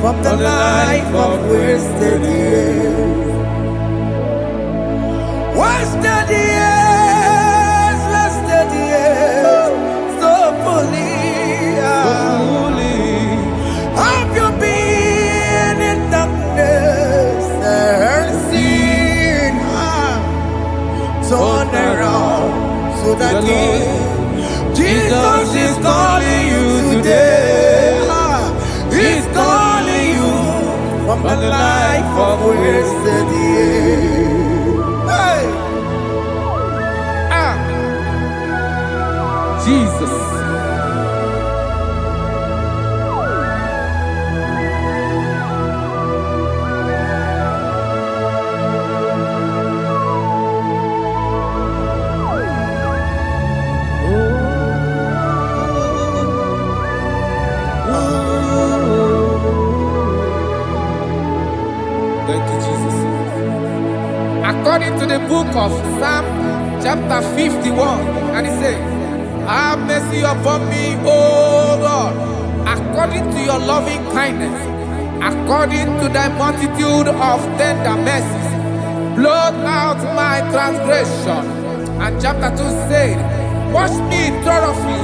S2: from the life of wasted years. Wasted years, wasted years, so fully. Have you been in darkness and seen? Turn around to the King. Jesus is calling you today. He's calling you from the life of wasted years. Hey.
S1: Jesus. Thank you, Jesus. According to the book of Psalm, chapter 51, and it says, have mercy upon me, O Lord, according to your loving kindness, according to thy multitude of tender mercies, blot out my transgression. And chapter 2 said, wash me thoroughly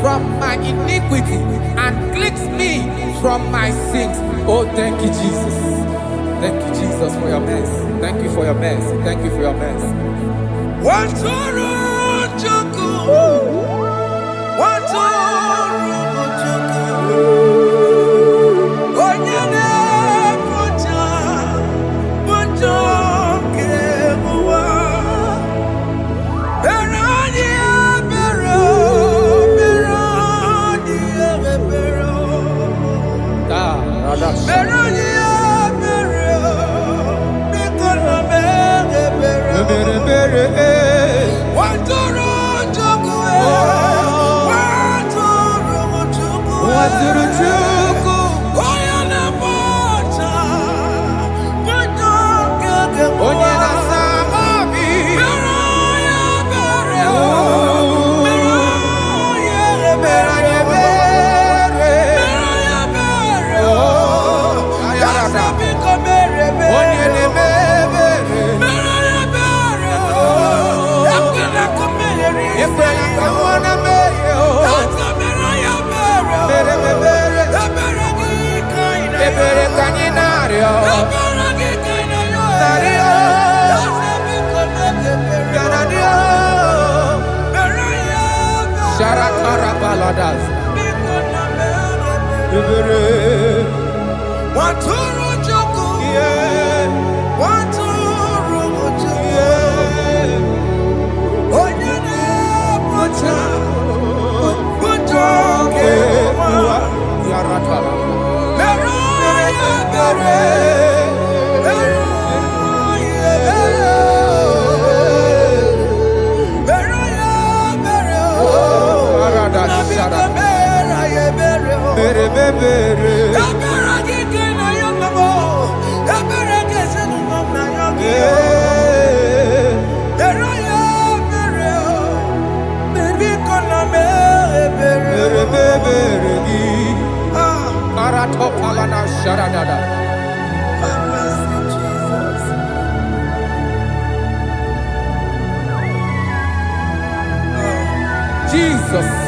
S1: from my iniquity and cleanse me from my sins. Oh, thank you, Jesus. Thank you, Jesus, for your mercy. Thank you for your mercy. Thank you for your mercy. sharadada.
S2: Have mercy, Jesus.
S1: Jesus.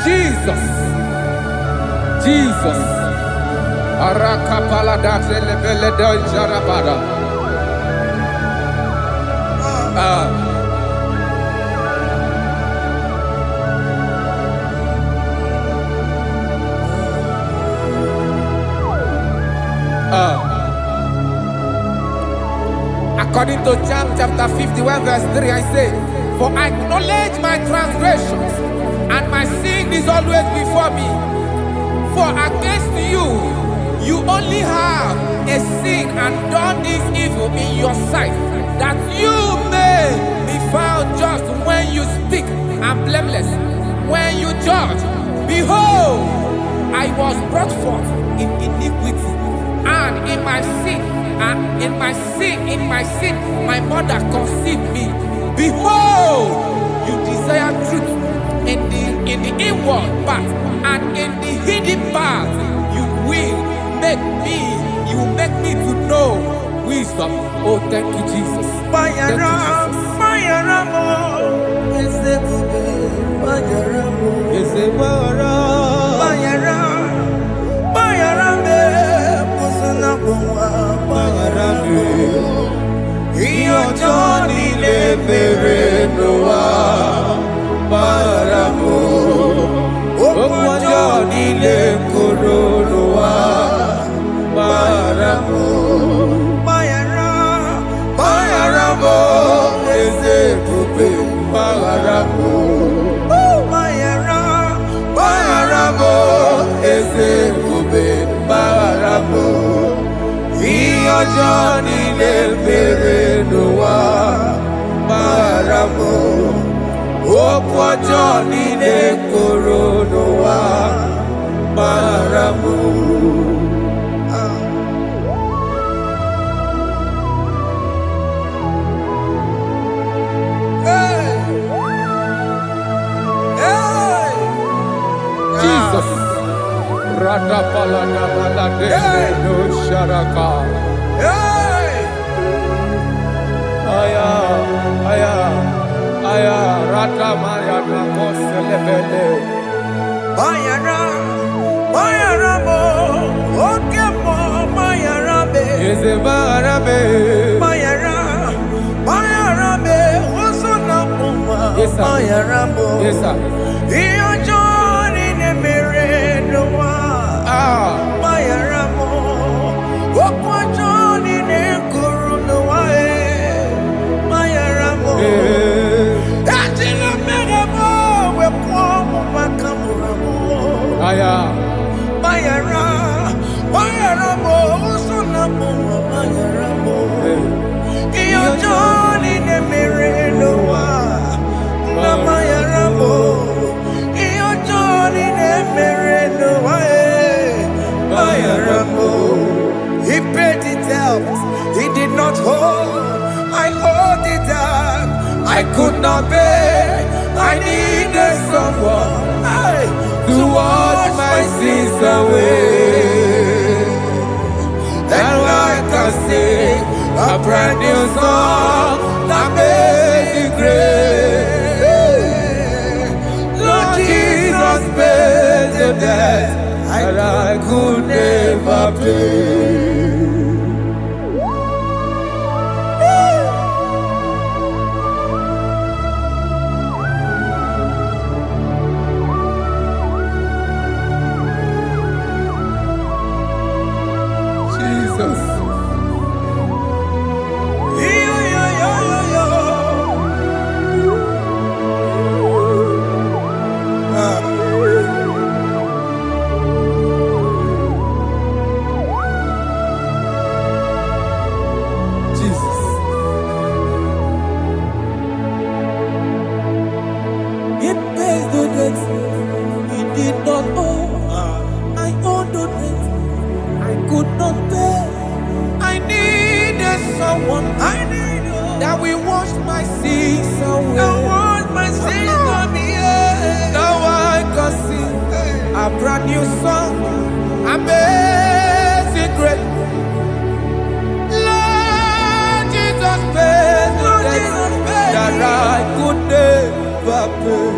S1: Jesus. Jesus. Arakapalada zelebeleda jarabada. According to John chapter 51 verse 3, I say, for I acknowledge my transgressions, and my sin is always before me. For against you You only have a sin and done this evil in your sight, that you may be found just when you speak and blameless when you judge. Behold, I was brought forth in iniquity, and in my sin, my mother conceived me. Behold, you desire truth in the inward part, and in the hidden part you will make me to know wisdom. Oh, thank you, Jesus. Thank you,
S3: Johnny le mere noa maramo okwa Johnny le koro noa maramo.
S1: Jesus. Radapalana balade no sharaka. Aya, rata maya na koselebele.
S3: Bayara mo, oke mo, bayara be.
S1: Eze bayara be.
S3: Bayara be, oso na muma.
S1: Yes, sir.
S3: Bayara mo.
S1: Yes, sir.
S3: Iyo Johnny ne mere noa. Bayara mo, okwa Johnny ne kuru noa. Bayara mo. Ajila mere mo, we po mo makamura mo.
S1: Aya.
S3: Bayara mo, oso na muma. Bayara mo. Iyo Johnny ne mere noa. Na bayara mo. Iyo Johnny ne mere noa. Bayara mo. He paid it out. He did not hold. I hold it down. I could not bear. I needed someone to wash my sins away. That's why I can sing a brand new song that made me great. Lord Jesus paid the debt that I could never pay.
S1: Jesus. Jesus.
S3: He pays the debt he did not owe. I owe the debt I could not pay.
S1: I needed someone that will wash my sins away. Now I can sing a brand new song, amazing grace. Lord Jesus paid the debt that I could never pay.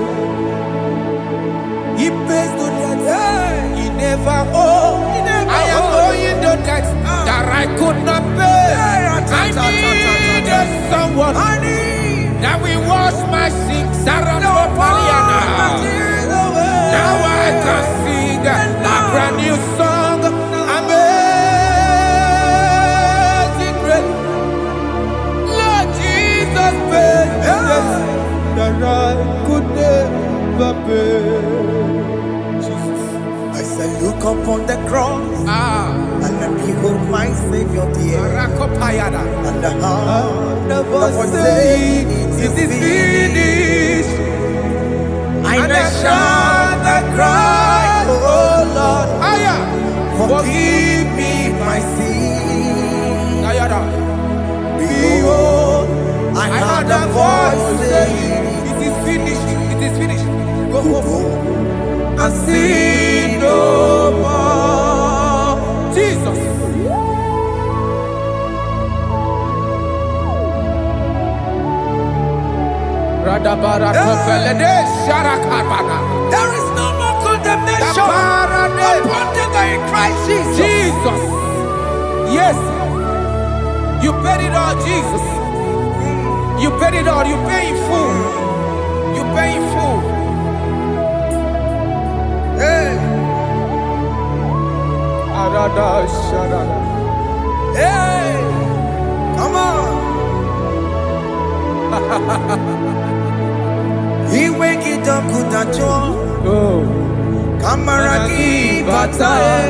S1: He pays the debt he never owed. I am owing the debt that I could not pay. I needed someone that will wash my sins. Now I can sing a brand new song, amazing grace. Lord Jesus paid the debt that I could never pay. Jesus.
S2: I said, look upon the cross behold my Savior dear,
S1: Arakopayada.
S2: and the heart
S1: The
S2: that
S1: voice
S2: was
S1: saying,
S2: saying,
S1: it is finished.
S2: And I shout and cry, oh Lord,
S1: Aya.
S2: forgive me my sin.
S1: Ayada.
S2: Behold, I heard a voice saying,
S1: it is finished. It is finished. Go
S2: go
S1: home
S2: and sin no more.
S1: Jesus. Radabara kopelede sharakabana.
S2: There is no more condemnation
S1: Kaparade.
S2: upon them that are in Christ Jesus.
S1: Jesus. Yes. You paid it all, Jesus. You paid it all. You pay in full. You pay in full.
S2: Hey,
S1: Arada sharada.
S2: hey, come on. He wake it up good at all.
S1: Oh.
S2: Kamaraki batae.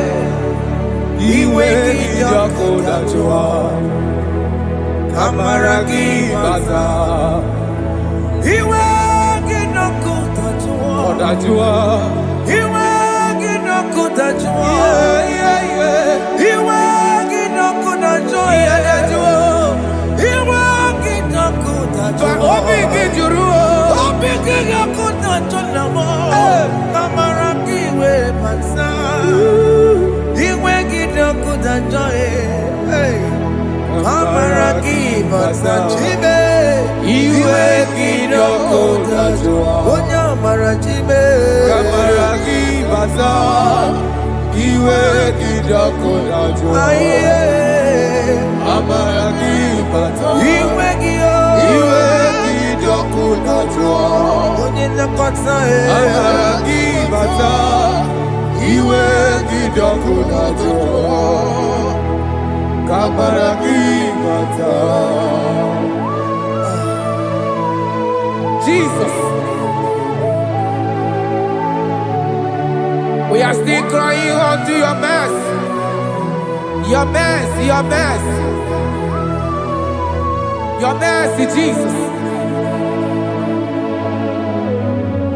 S2: He wake it up good at all. Kamaraki batae. He wake it up good at all.
S1: Odajua.
S2: He wake it up good at all.
S1: Yeah.
S2: He wake it up good at all. He wake it up good at all.
S1: Obi kijuru.
S2: Obi kijuru good at all. Kamaraki we pansa. He wake it up good at all. Kamaraki pansa chibe.
S1: Iwe kidoko tajwa.
S2: Onya marachibe.
S1: Kamaragi baza. Iwe kidoko tajwa.
S2: Aye.
S1: Amaragi baza.
S2: Iwe
S1: kidoko tajwa.
S2: Onye nakotsa
S1: Amaragi baza. Iwe kidoko tajwa. Kamaragi baza. Jesus. We are still crying unto your mercy. Your mercy, your mercy. Your mercy, Jesus.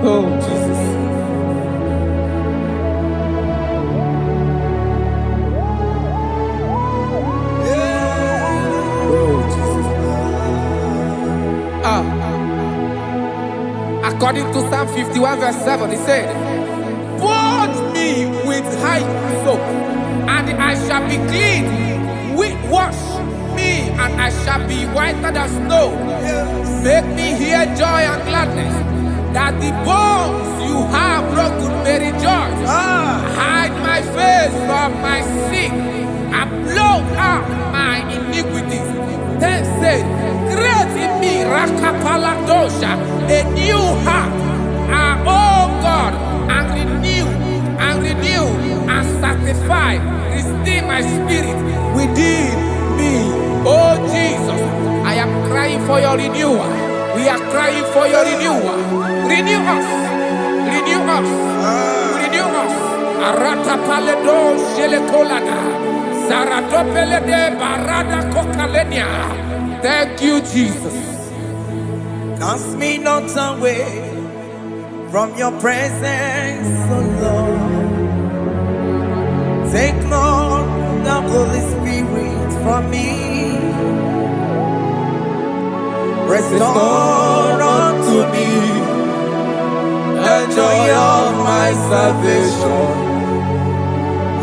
S1: Oh, Jesus. Oh, Jesus. According to Psalm 51 verse 7, he said, "Purge me with hyssop, and I shall be clean. Wash me, and I shall be whiter than snow. Make me hear joy and gladness, that the bones you have broken may rejoice. Hide my face from my sin, and blot out my iniquities. Then say, create in me Rakapaladosha, a new heart, oh God, and renew, and sanctify, restore my spirit within me. Oh Jesus, I am crying for your renewal. We are crying for your renewal. Renew us, renew us, renew us. Arata paledo shelekolada, zaratopelede barada kokalenia. Thank you, Jesus.
S2: Cast me not away from your presence, oh Lord. Take not the Holy Spirit from me. Restore unto me the joy of my salvation.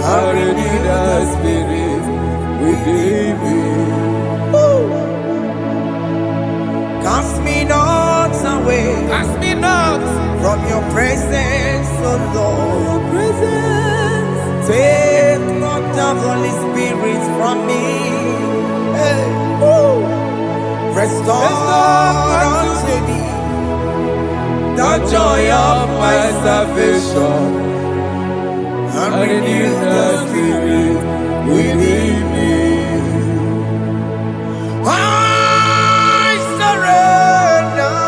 S2: And renew the spirit within me. Cast me not away.
S1: Cast me not
S2: From your presence, oh Lord. Take not the Holy Spirit from me. Hey. Restore unto me the joy of my salvation, and renew the spirit within me. I surrender.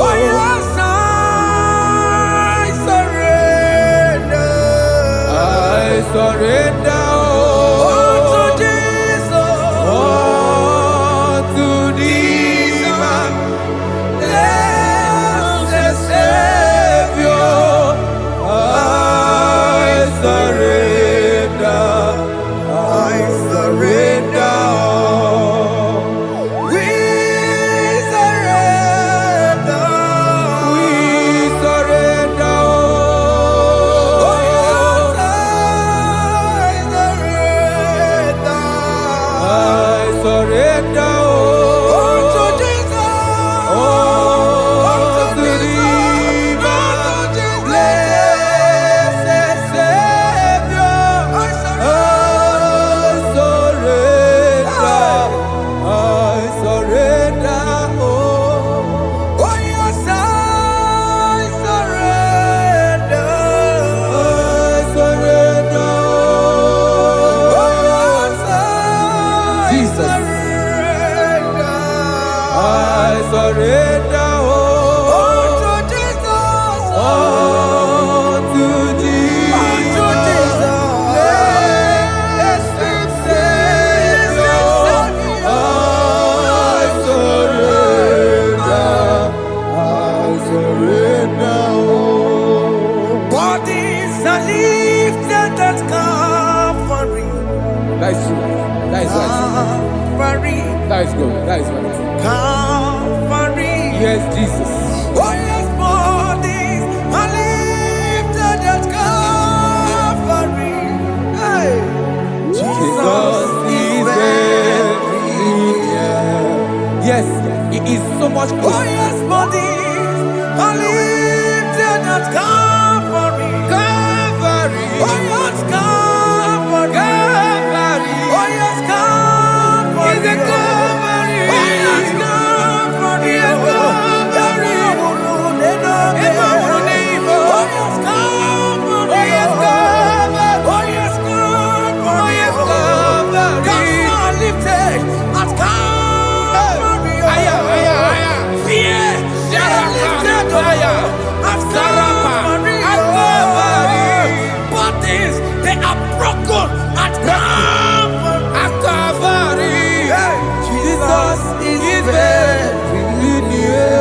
S2: Oh yes, I surrender. Bodies are lifted at Calvary.
S1: That is true. That is right.
S2: Calvary.
S1: That is good. That is right.
S2: Calvary.
S1: Yes, Jesus.
S2: Oh yes, bodies are lifted at Calvary. Hey. Jesus is very near.
S1: Yes, it is so much
S2: Oh
S1: closer.
S2: yes, bodies are lifted at Calvary.
S1: Calvary.
S2: Oh yes, Calvary.
S1: Calvary.
S2: Oh yes, Calvary.
S1: Is it Calvary?
S2: Oh yes, Calvary.
S1: Yes, Calvary.
S2: Oh yes, Calvary.
S1: Oh yes, Calvary.
S2: Oh yes, Calvary.
S1: Oh yes, Calvary.
S2: Gods are lifted at Calvary.
S1: Aya, aya, aya.
S2: Fear is lifted at Calvary. Bodies, they are broken at Calvary.
S1: At Calvary.
S2: Jesus is very near.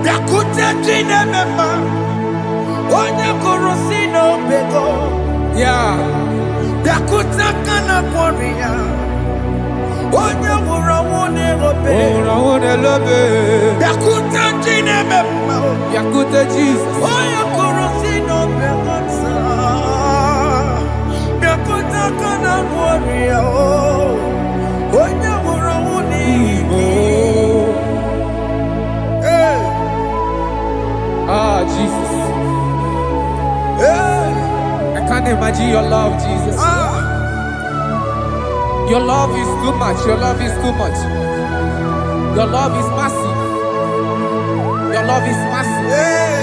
S2: Biakute jine mema, onye kurusi no bego.
S1: Yeah.
S2: Biakute kana kworiya, onye wurawo ne robe.
S1: Oh, I love it.
S2: Biakute jine mema,
S1: Yakute Jesus.
S2: onye kurusi no bego sa. Biakute kana kworiya, onye wurawo ne
S1: Oh.
S2: Hey,
S1: Ah, Jesus.
S2: hey,
S1: I can't imagine your love, Jesus. Your love is too much. Your love is too much. Your love is massive. Your love is massive.
S2: hey.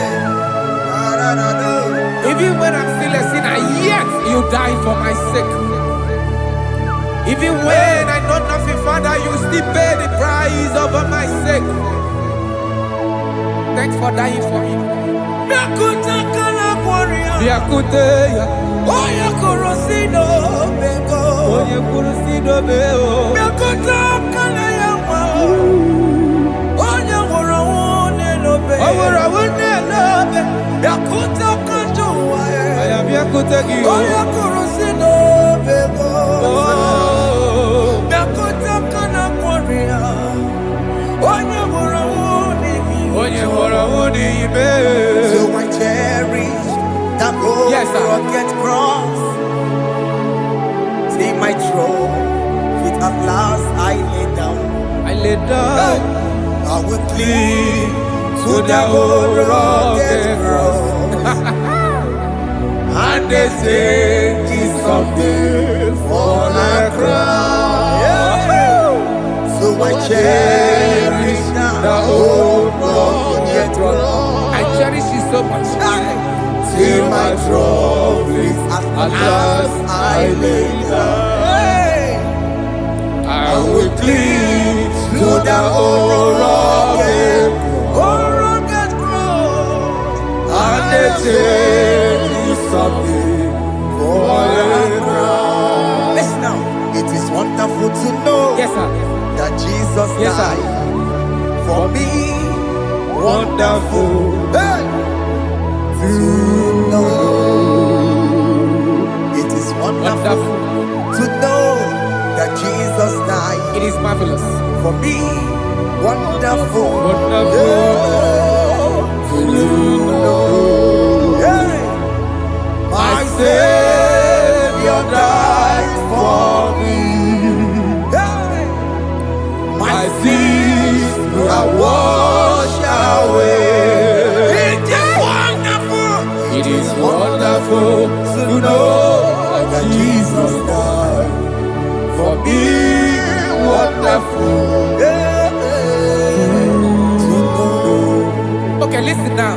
S1: Even when I'm still a sinner, yet you die for my sake. Even when I know nothing, Father, you still pay the price over my sake. Thanks for dying for me.
S2: Biakute kana kworiya,
S1: Biakute ya.
S2: onye kurusi no bego.
S1: Onye kurusido beo.
S2: Biakute kana yawa, onye wurawo ne lobe.
S1: Owura wune lobe.
S2: Biakute kanjuwa,
S1: Aya biakute gi.
S2: onye kurusi no bego.
S1: Oh.
S2: Biakute kana kworiya, onye wurawo ne
S1: Onye hora wuni ibe.
S2: So I cherish that old
S1: Yes, sir.
S2: rugged cross. See my throne, feet at last I lay down.
S1: I lay down
S2: I will cling
S1: to
S2: to
S1: the
S2: that old
S1: old
S2: rugged
S1: rugged
S2: cross.
S1: and they say this someday for a crown.
S2: So I cherish
S1: The
S2: that
S1: old
S2: old rugged cross.
S1: I cherish you so much.
S2: Till my trophies at last I lay down.
S1: I will cling
S2: To the old rugged cross,
S1: and they say this someday for a crown.
S2: listen now, it is wonderful to know
S1: Yes, sir.
S2: that Jesus
S1: Yes, sir.
S2: died for me.
S1: Wonderful.
S2: Hey! To know, it is wonderful
S1: Wonderful.
S2: to know that Jesus died
S1: It is marvelous.
S2: for me. Wonderful,
S1: Wonderful.
S2: to know. Hey! My Savior died for me. Hey! My sins are washed away. It is wonderful.
S1: It is wonderful to know
S2: that Jesus died
S1: for me. Wonderful.
S2: to know.
S1: Okay, listen now.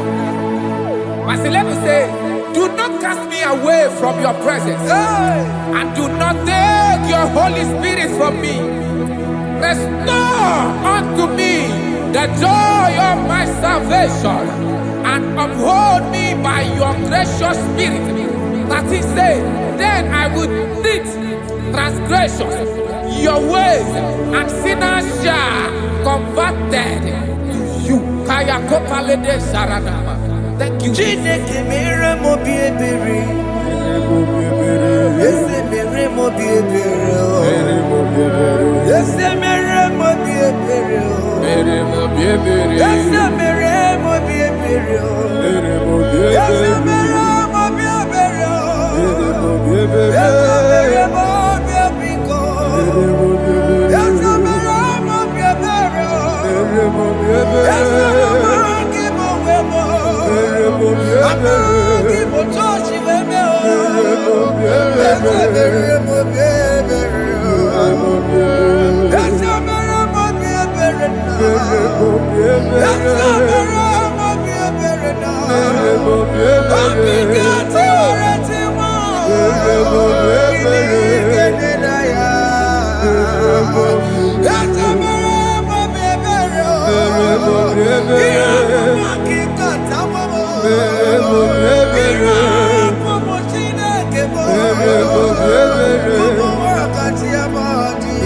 S1: Verse 11 says, do not cast me away from your presence, and do not take your Holy Spirit from me. Restore unto me the joy of my salvation, and uphold me by your gracious spirit. That he said, then I would teach transgressions your ways, and sinners shall converted to you. Kaya kopalede saranama. Thank you.
S2: Chineke mere mo bi ebere. Ese mere mo bi ebere. Ese mere mo bi ebere. Ese mere mo bi ebere. Ese mere mo bi ebere. Ese mere mo bi ebiko. Ese mere mo bi ebere. Ese mere mo wemo. Amagi mo chochi wemo. Ese mere mo bi ebere. Ese mere mo bi ebere na. Ese mere mo bi ebere na. Akikati oreti mo. Kini na ya. Ese mere mo bi ebere. Akikata mo. Irapo mo Chineke mo. Mo wakati amadi.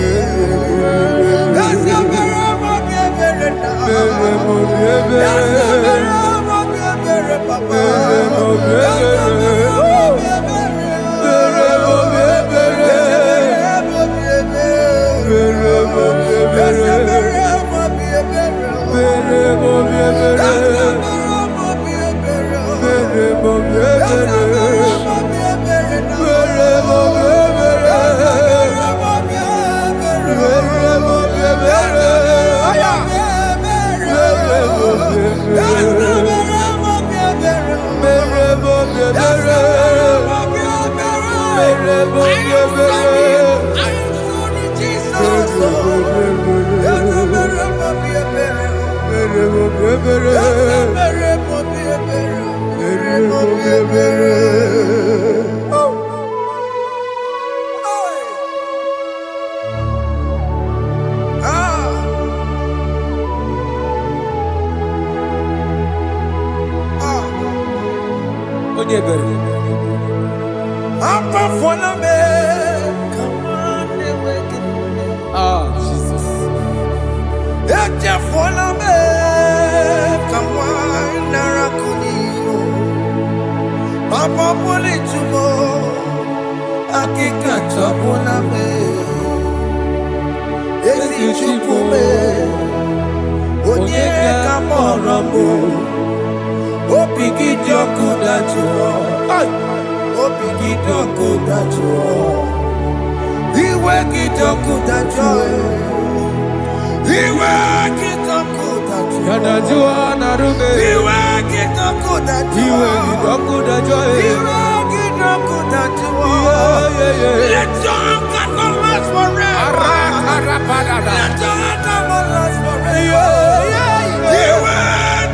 S2: Ese mere mo bi ebere na. Ese mere mo bi ebere papa. Ese mere mo bi ebere. Ese mere mo bi ebere. Ese mere mo bi ebere.
S1: Jesus.
S2: Papa pole tumo akika chapona me esi chupume onye kamoramo opigidioku dajuo opigidioku dajuo iwe gidioku dajuo iwe gidioku dajuo
S1: Yadajua narume.
S2: iwe gidioku dajuo
S1: Iwe gidoku dajuo.
S2: iwe gidioku dajuo. Let your anger not last forever. Let your anger not last forever. Iwe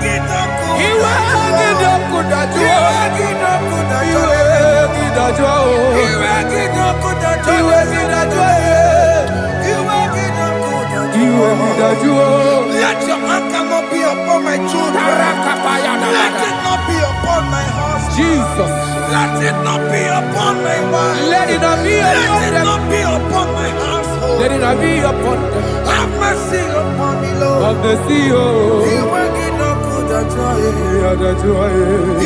S2: gidioku
S1: Iwe gidoku dajuo.
S2: iwe gidioku dajuo.
S1: Iwe gidajuo.
S2: Iwe gidioku dajuo.
S1: Iwe gidajuo.
S2: Iwe gidioku dajuo.
S1: Iwe gidajuo.
S2: Let your anger not be upon my children. Let it not be upon my husband.
S1: Jesus.
S2: Let it not be upon my wife.
S1: Let it not be
S2: Let
S1: upon
S2: it
S1: them.
S2: not be upon my household.
S1: Let it not be upon them.
S2: Have mercy upon me, Lord.
S1: Of the CEO.
S2: Iwe gidioku dajuo.
S1: Yadajua.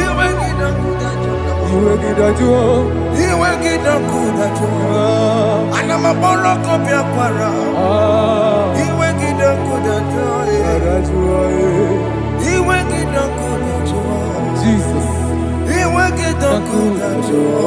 S2: Iwe gidioku dajuo.
S1: Iwe gidajuo.
S2: Iwe gidioku dajuo. Anamaboro kopia kwara. Iwe gidioku dajuo.
S1: Yadajua.
S2: Iwe gidioku dajuo.
S1: Jesus.
S2: Iwe gidioku dajuo.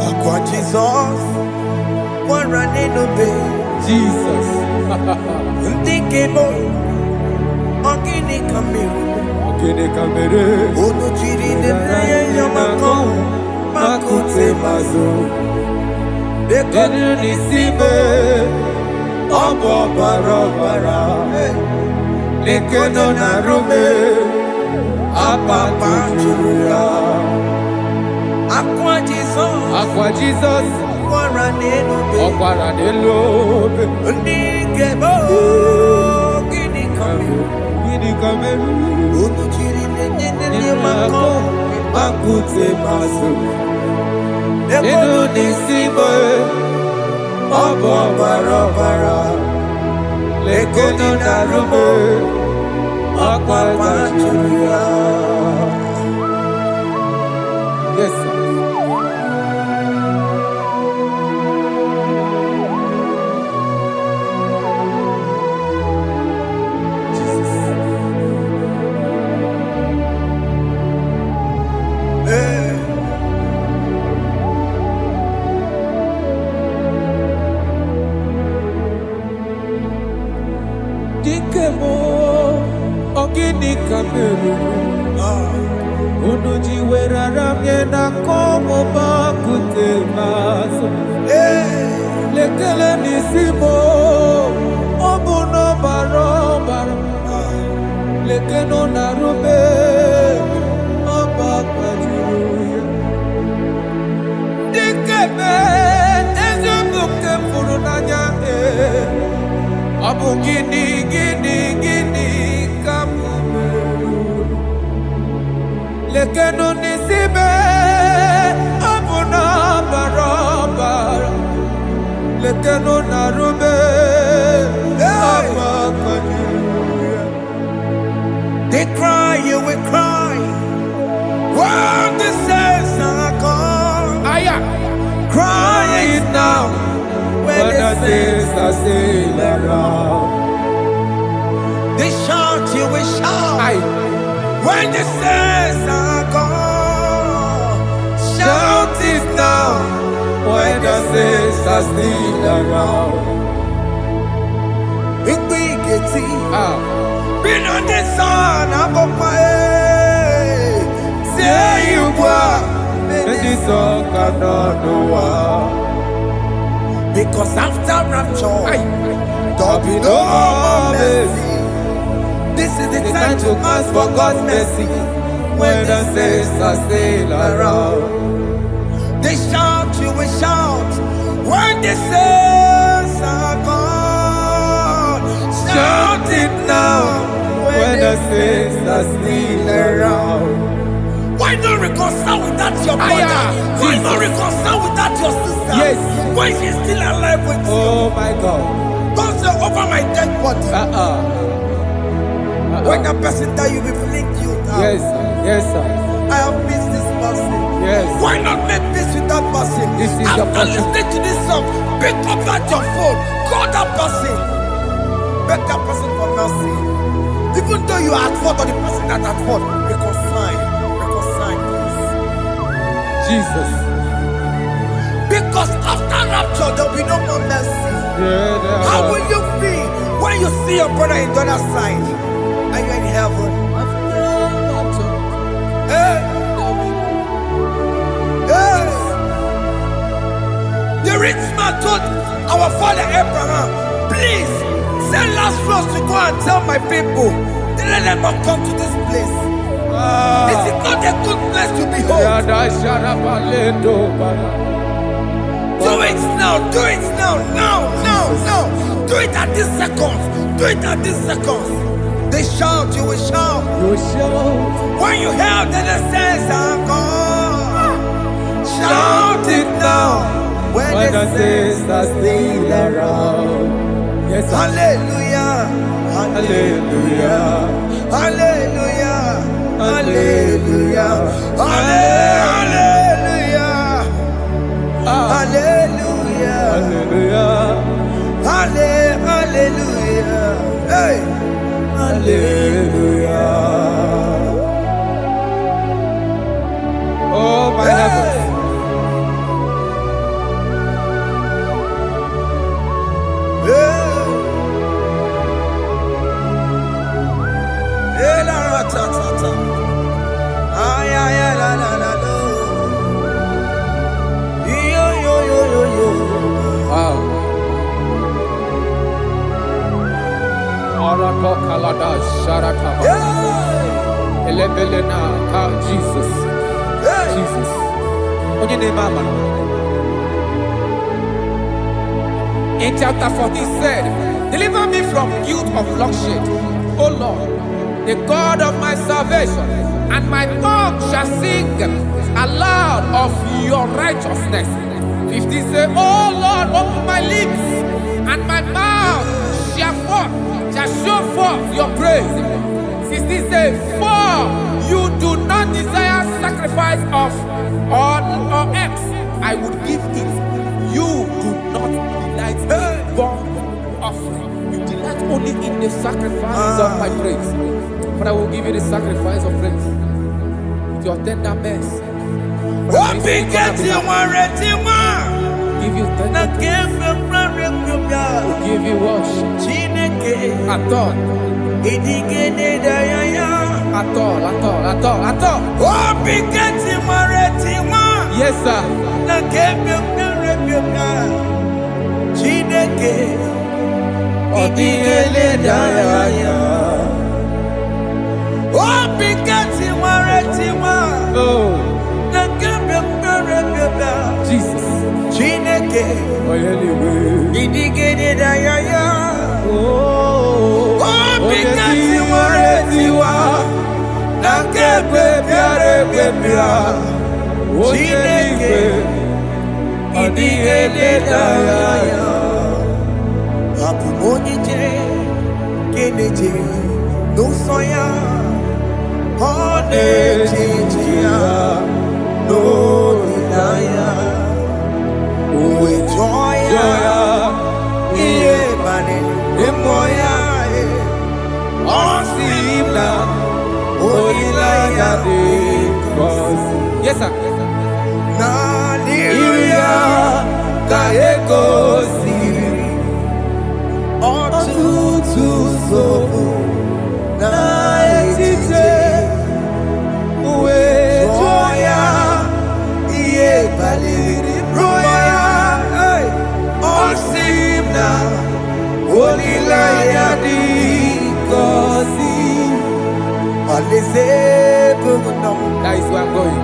S2: Akwa Jesus, one running obey.
S1: Jesus.
S2: Ndikebo, ogini kamiru.
S1: Okene kamere.
S2: Ono chiri nebreye yamako, makute mazo.
S1: Denu nisime. Obo barabara. Lekono narume. Apa tuya.
S2: Akwa Jesus,
S1: Akwa Jesus.
S2: one running obey.
S1: Ọkwara n'elu obe.
S2: Ndikebo, ogini kameru.
S1: Gini kameru.
S2: Unu jiri ne mako. Akute maso.
S1: Eno nisimo.
S2: Obo bara.
S1: Lekono narume.
S2: Akwa pachuya.
S1: Yes, sir. Dikemo, ogini kameru. Unuji werara mjena komo bakute maso. Lekele nisimo, obuno barobara. Lekeno narube, abakajuya. Dikeme, ezubuke furunanya Abu gini kamumeru. Lekeno nisibe abu na barabara. Lekeno narube abakajuya.
S2: They cry, you will cry. When the saints are gone,
S1: Aya,
S2: cry it now. When
S1: when
S2: the
S1: the
S2: saints
S1: saints are still around.
S2: they shout, you will shout.
S1: Aye.
S2: When the saints are gone, shout it now.
S1: When the saints are still around.
S2: Big geti,
S1: Ah,
S2: been on the sun, I'm up say you were.
S1: and this song cannot do what.
S2: Because after rapture,
S1: Aye.
S2: there'll be no more mercy. This is the time to ask for God's mercy.
S1: When the saints are still around.
S2: They shout, you will shout. When the saints are gone, shout it now.
S1: When the saints are still around.
S2: Why not reconcile with that your brother?
S1: Aya,
S2: Why
S1: Jesus.
S2: not reconcile with that your sister?
S1: Yes.
S2: Why she's still alive with you?
S1: Oh my God.
S2: Don't say over my dead body. When that person die, you will blink you down.
S1: Yes, sir. Yes, sir.
S2: I have missed this person.
S1: Yes.
S2: Why not make peace with that person?
S1: This is the
S2: After
S1: person.
S2: listening to this song, pick up that your phone, call that person, beg that person for mercy. Even though you are at fault or the person that at fault, reconcile, please.
S1: Jesus.
S2: Because after rapture, there will be no more mercy.
S1: Yeah,
S2: How will you feel when you see your brother in the other side? Are you in heaven? Hey. Hey. The rich man told our father Abraham, please send Lazarus to go and tell my people, let them not come to this place. This is not a good place to behold. Do it now, do it now, now. Do it at this second. Do it at this second. They shout, you will shout. When you hear that the saints are gone, shout it now. When the saints are still around.
S1: Yes, sir.
S2: Hallelujah.
S1: Hallelujah.
S2: Hallelujah. Hallelujah. Hallelujah. Hallelujah.
S1: Hallelujah.
S2: Hallelujah. Hey.
S1: Hallelujah. Oh, my heavens.
S2: Hey, la, ra, ta, ta, ta. Ay, ay, ay, la, la, la, lo. Yo, yo, yo, yo, yo.
S1: Wow. Arato kalada sharataba.
S2: Yeah.
S1: Elebelena ka Jesus.
S2: Hey.
S1: Jesus. Onye name ama. In chapter 14 said, deliver me from guilt of bloodshed O Lord, the God of my salvation, and my tongue shall sing aloud of your righteousness. 50 say, O Lord, open my lips, and my mouth shall show forth your praise. 60 say, for you do not desire sacrifice of or eggs, I would give it. You do not delight in burnt offering. You delight only in the sacrifice of my praise. But I will give you the sacrifice of praise with your tender mercy. Give you tender praise. Will give you worship. At all. At all. Yes, sir. Oh, Jesus. Yes, sir. That is where I'm going.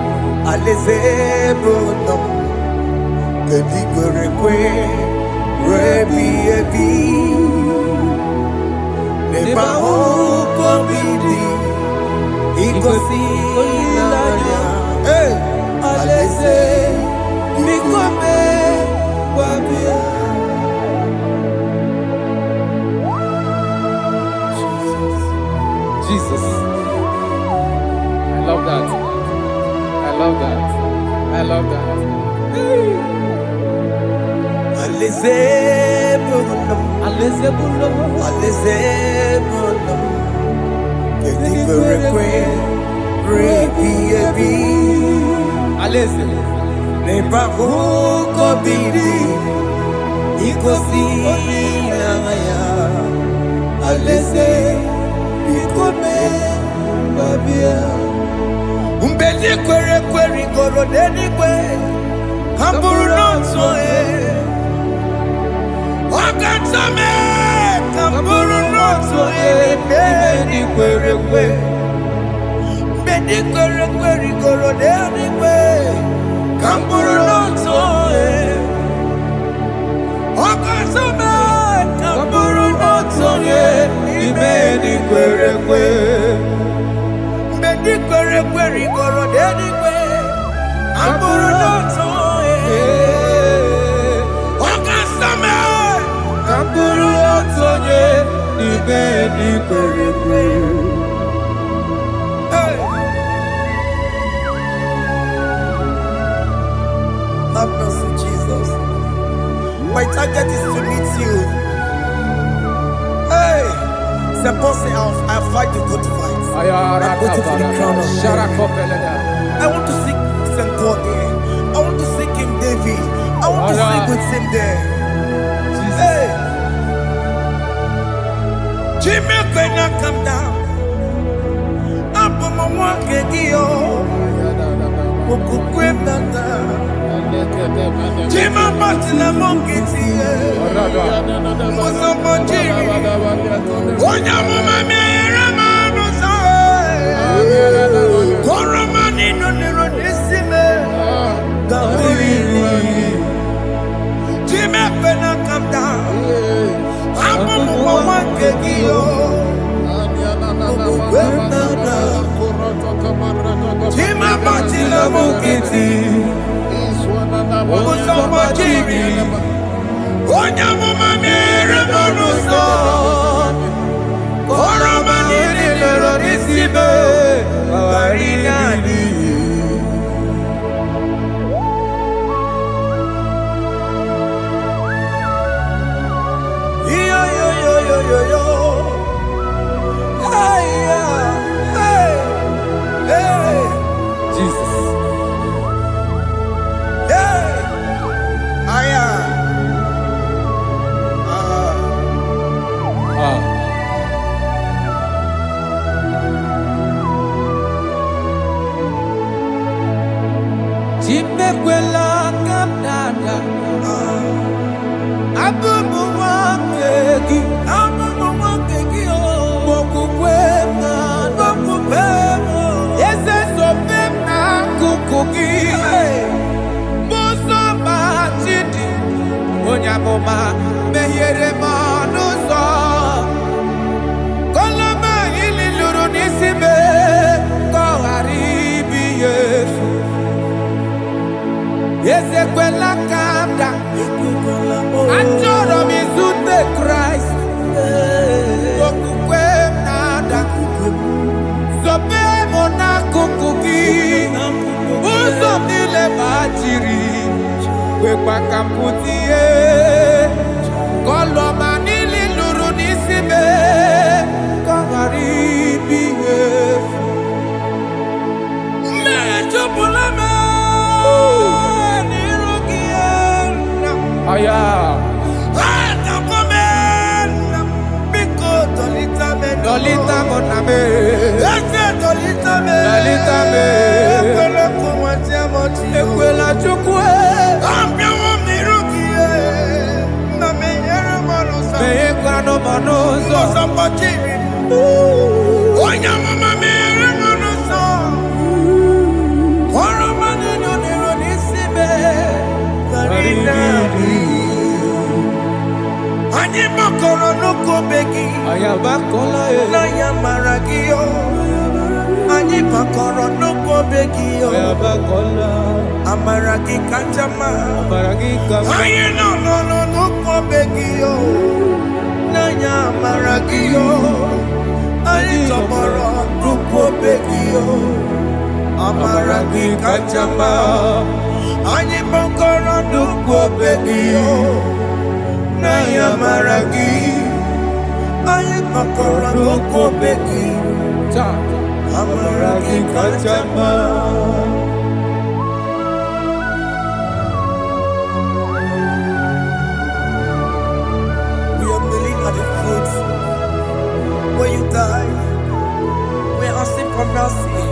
S1: Jesus. I love that. I love that. I love that.
S2: Have mercy, Jesus. My target is to meet you. Hey, suppose I fight the good fight. I'm waiting for the crown of heaven. I want to seek St. God there. I want to seek King David. I want to seek with him there. Hey, Jimmy cannot come down. I'm on my walk again. Jima Batina Monkey, was a monkey. One of my Ramano's Coramani, no Neronissime. Jimmy cannot come down. I'm on my monkey.
S3: Sambachiri Onyamuma mere monuso Koroma nini loro nisibe Kawarina ni Yo yo yo yo yo yo Hey hey hey
S1: Jesus.
S3: Hey Aya
S1: Ah. Chimekwela kamdada abubu wakegi mokukwe yese sope na kukugi muso machidi onyamoma mehiere manuso koloma ili luru nisibe koharibi yesu yese kwela kamda achoro mizute Christ okukwe nada sope mona kukugi uzo nile bachiri kwekwa kamputie koloma nili luru nisibe koharibi yesu mechopulame nirugiena aya Dolita moname Dolita me Ekwela chukwe Meye kwano manozo
S3: Onyamama mere monuso Koroma nini loro nisibe Kawarina ni Anyị makọrọ n'ụkwụ obe gị
S1: Ayabakola
S3: n'anya mara gị o Anyị makọrọ n'ụkwụ obe gị o
S1: Ayabakola
S3: Amara gị kacha mma
S1: Baragika
S3: Anyị nọ n'ụkwụ obe gị o N'anya mara gị o Anyị tọgbọrọ n'ụkwụ obe gị o Amara gị kacha mma Anyị makọrọ n'ụkwụ obe gị o N'anya mara gị anyị makọrọ n'okwu obe gị
S1: Cha
S3: amara gị kacha mma We are kneeling at the foot where you died. We are asking for mercy.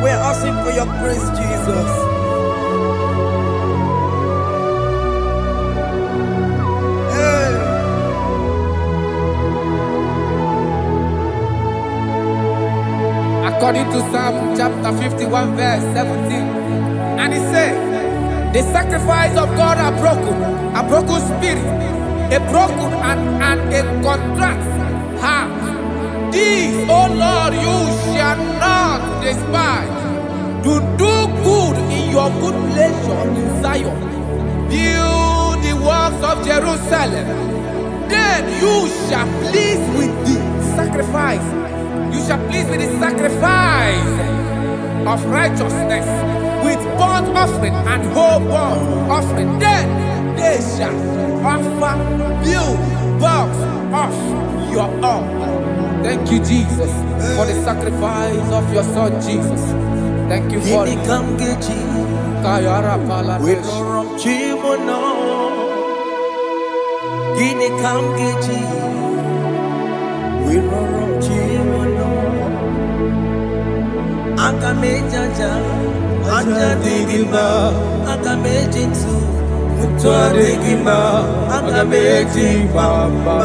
S3: We are asking for your grace, Jesus.
S1: According to Psalm chapter 51 verse 17. And he said, the sacrifice of God are broken spirit, a broken and a contrite heart. This, O Lord, you shall not despise. To do good in your good pleasure in Zion. Build the works of Jerusalem. Then you shall please with the sacrifice. You shall please with the sacrifice of righteousness, with burnt offering and whole burnt offering. Then they shall offer build boughs of your own. Thank you, Jesus, for the sacrifice of your Son, Jesus. Thank you for it. Kayara Pala.
S3: We don't wrong Chimono. Gini Kamgeji. We don't wrong Chimono. Akamejaja. Aja digima. Akamejitu. Mutwa digima. Akameji bamba.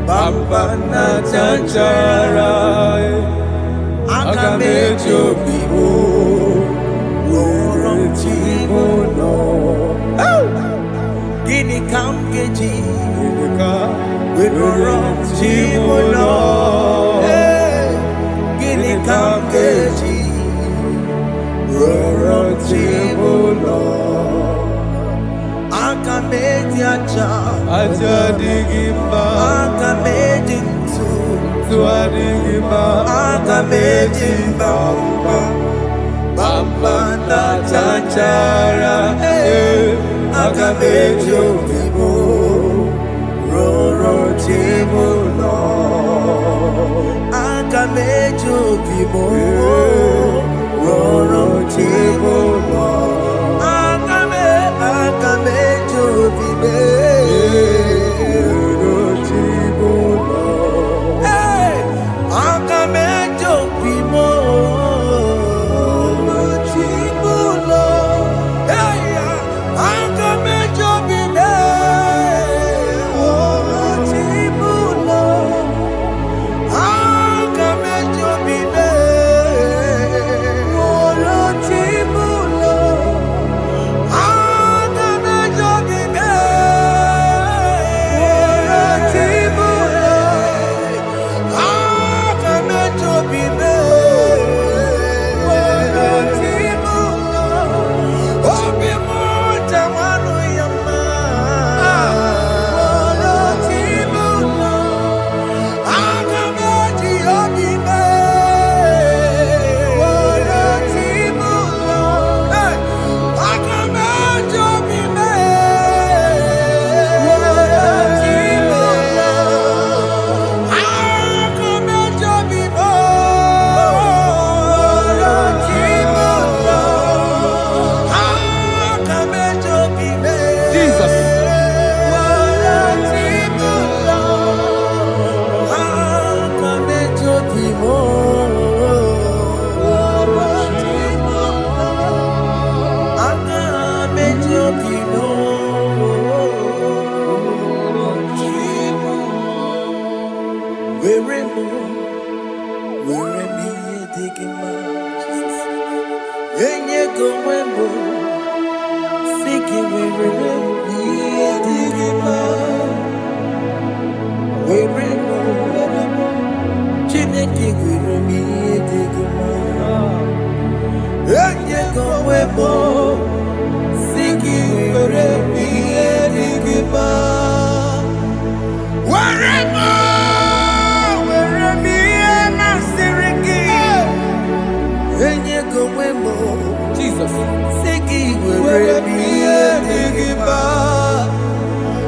S3: Bamba na chanchara. Akamejo bibo. Wrong Chimono. Gini Kamgeji. We don't wrong Chimono. Gini Kamgeji. We don't wrong Chimono.
S2: Acha
S3: Ajadigimba
S2: Akamejintu
S3: Tuadigimba
S2: Akamejimba
S3: Bamba na chachara
S2: Akamejo vivo Roro chibo no Akamejo vivo Roro chibo no Akamejo vivo Roro chibo no Akamejo vivo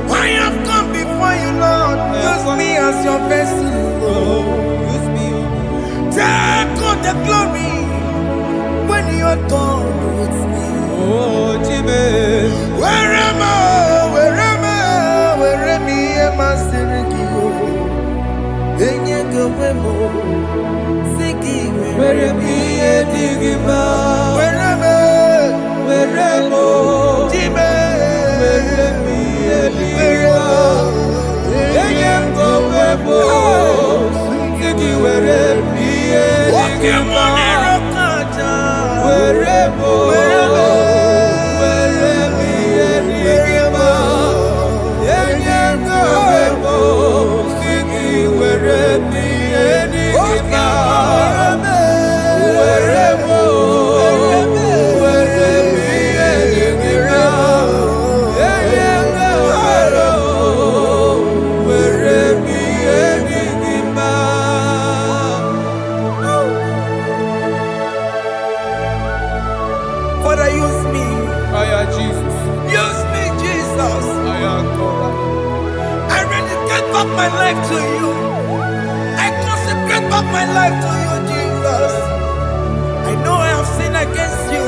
S2: I have come before you, Lord. Use me as your vessel, Lord.
S3: Use me.
S2: Take all the glory when you are done with me.
S3: Oh, Jimmy.
S2: Where am I? Father, use me.
S3: Jesus.
S2: Use me, Jesus.
S3: I am God.
S2: I rededicate back my life to you. I consecrate back my life to you, Jesus. I know I have sinned against you.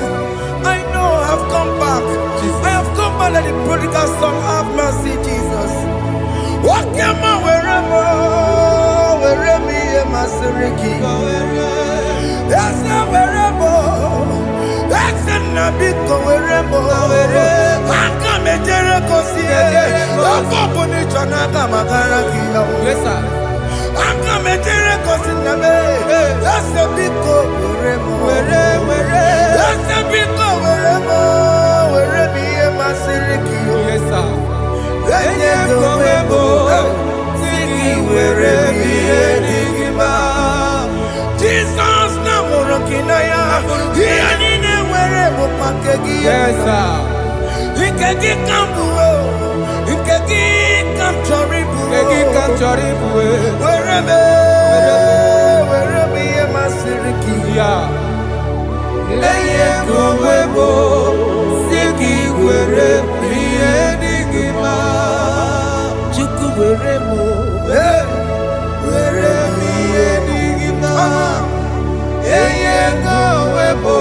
S2: I know I have come back.
S3: Jesus.
S2: I have come back like the prodigal son. Have mercy, Jesus. Walk your man wherever me and my Siriki. That's not wherever. That's not big wherever. I come and Jericho see it. I'm going to Chanaka Makaraki.
S3: Yes, sir.
S2: I'm coming to reconcile me. That's a big wherever. That's a big wherever me and my Siriki.
S3: Yes, sir.
S2: Then you go Siki wherever me Jesus na Morokinaya. He ain't wherever Pakegi.
S3: Yes, sir. Ikegi kambuo, ikegi kamchoribu,
S1: Egi kamchoribu.
S3: Wereme yemasiriki.
S1: Yeah. Eye kowebo, siki wereme yenigima.
S3: Chuku weremo,
S1: Wereme yenigima. Eye kowebo,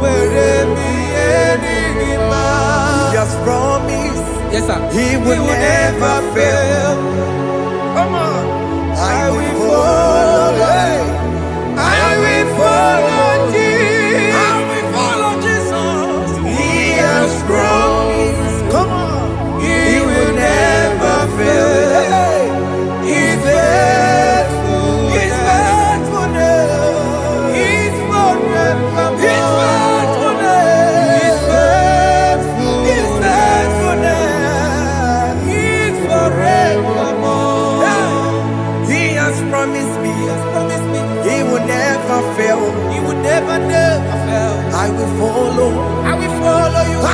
S1: wereme yenigima.
S3: He has promised
S1: Yes, sir.
S3: He will never fail. Come on. I will follow. I will follow Jesus. I will follow Jesus. He has promised. Come on. He will never fail. He's faithful. He's faithfulness. He's forever. He's faithfulness. He's faithful. He's faithfulness. He's forevermore. He has promised me. He will never fail.
S1: He would never fail.
S3: I will follow.
S1: I will follow you.
S3: I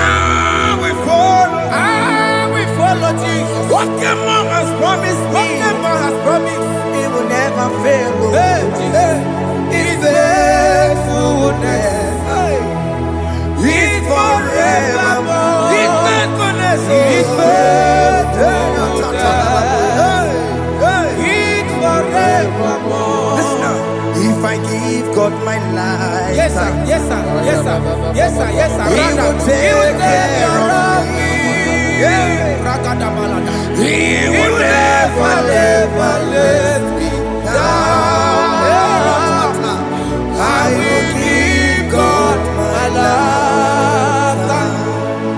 S3: will follow.
S1: I will follow Jesus.
S3: What the mom has promised me.
S1: What the man has promised.
S3: He will never fail.
S1: Hey, Jesus.
S3: His faithfulness. He's forevermore. His faithfulness.
S1: His faithfulness.
S3: He's
S1: forevermore.
S3: Listen now. If I give God my life,
S1: Yes, sir. Yes, sir. Yes, sir. Yes, sir. Yes, sir.
S3: He will take care of me. He will never
S1: let me down.
S3: I will give God my life.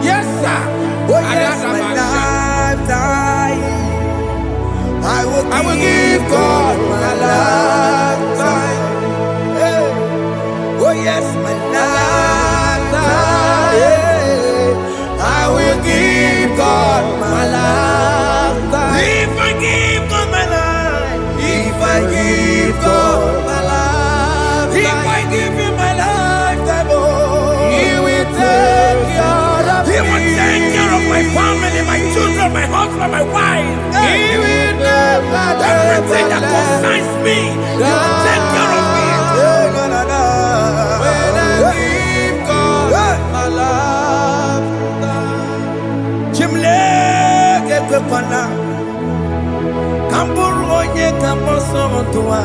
S1: Yes, sir.
S3: Oh yes, my lifetime. I will give God my lifetime. Hey. Oh yes, my lifetime. I will give God my lifetime. If I give God my life, if I give God my life, if I give Him my lifetime, oh,
S1: He will take care of
S3: He will
S1: me.
S3: take care of my family, my children, my husband, my wife.
S1: He will never
S3: Everything that concerns me, He will take care of me.
S1: When I give God my love,
S3: Chimle gekwana kamburu onye kamboso mtua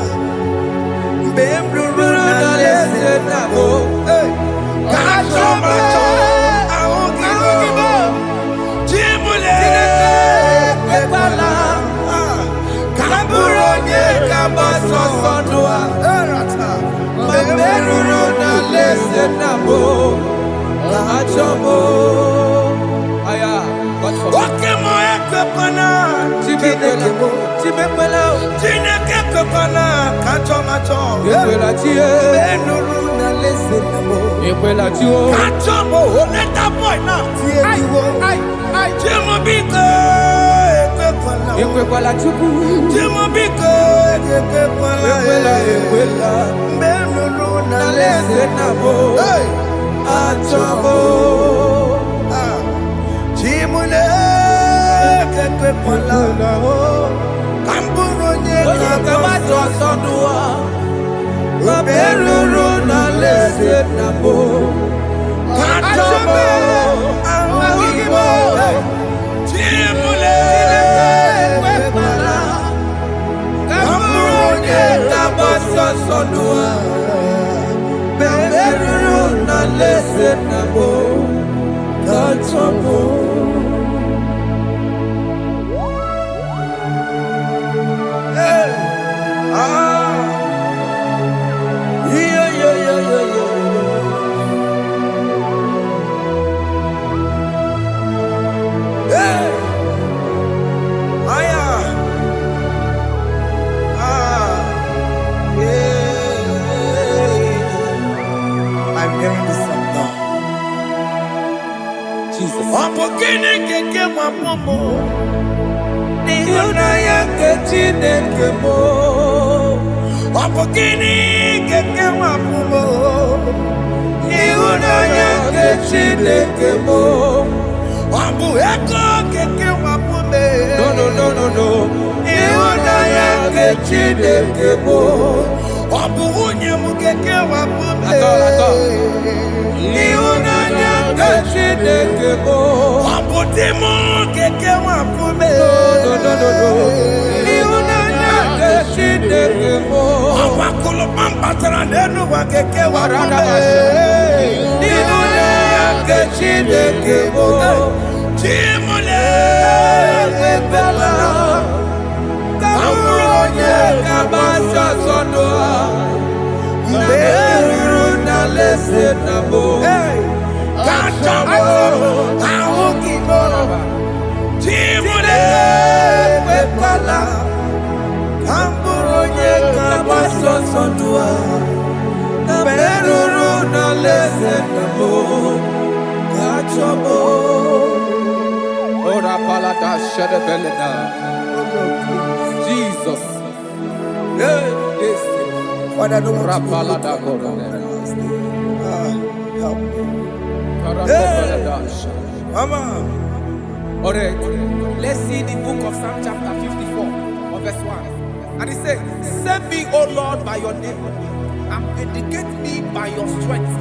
S3: mbemruru na lese nabo kacho macho aogibo chimule gekwana kamburu onye kamboso mtua
S1: mbemruru na lese nabo kachomo. Aya, God for
S3: okay mo ekwana
S1: Chibekwela,
S3: Chineke kekwana kacho macho
S1: Ekwela chie,
S3: benuru na lese nabo
S1: Ekwela chio.
S3: kacho mo let that boy now
S1: Ai, ai,
S3: Chimo biko kekwana
S1: Ekwekwala chuku,
S3: Chimo biko kekwana
S1: Ekwela,
S3: benuru na
S1: na
S3: lese
S1: lese nabo,
S3: hey
S1: achomo.
S3: Chimule kekwana kamburu nye
S1: Onye kabato sodua, Maberuru na lese nabo,
S3: kachomo awagibo Chimule
S1: Ekwekwala, Kamburu nye kabato sodua, Maberuru na lese nabo, kachomo.
S3: I'm hearing this song now.
S1: Jesus.
S3: Opokene keke mapomo.
S1: Ịhụnanya nke Chineke mo.
S3: Opokene keke mapomo.
S1: Ịhụnanya nke Chineke mo.
S2: Ọbụ ego keke wapume.
S1: No, no, no, no, no.
S2: Ịhụnanya nke Chineke mo. Ọbụ nwunye m keke wapume.
S1: Atọ. Ịhụnanya nke Chineke mo.
S2: Ọbụ di m keke wapume.
S1: No, no, no, no. Ịhụnanya nke Chineke mo.
S2: Ọbụ akụlụkpa mbatara n'elu ụwa keke wapume.
S1: Ịhụnanya nke Chineke mo.
S2: Chimole
S1: Ebela Kaburu onye kabasa sono Meru na lese na bo
S2: Kachamo Ahukimo Chimole
S1: Ebela
S2: Kaburu onye kabasa sono
S1: Meru na lese na bo
S2: Kachamo
S1: Ora palada shedebelena Jesus. Hey, this
S2: Father, don't want to
S1: Rapalada
S2: help me. Mama.
S1: Alright, let's see the book of Psalm chapter 54 of verse 1. And it says, save me, O Lord, by your name, and vindicate me by your strength.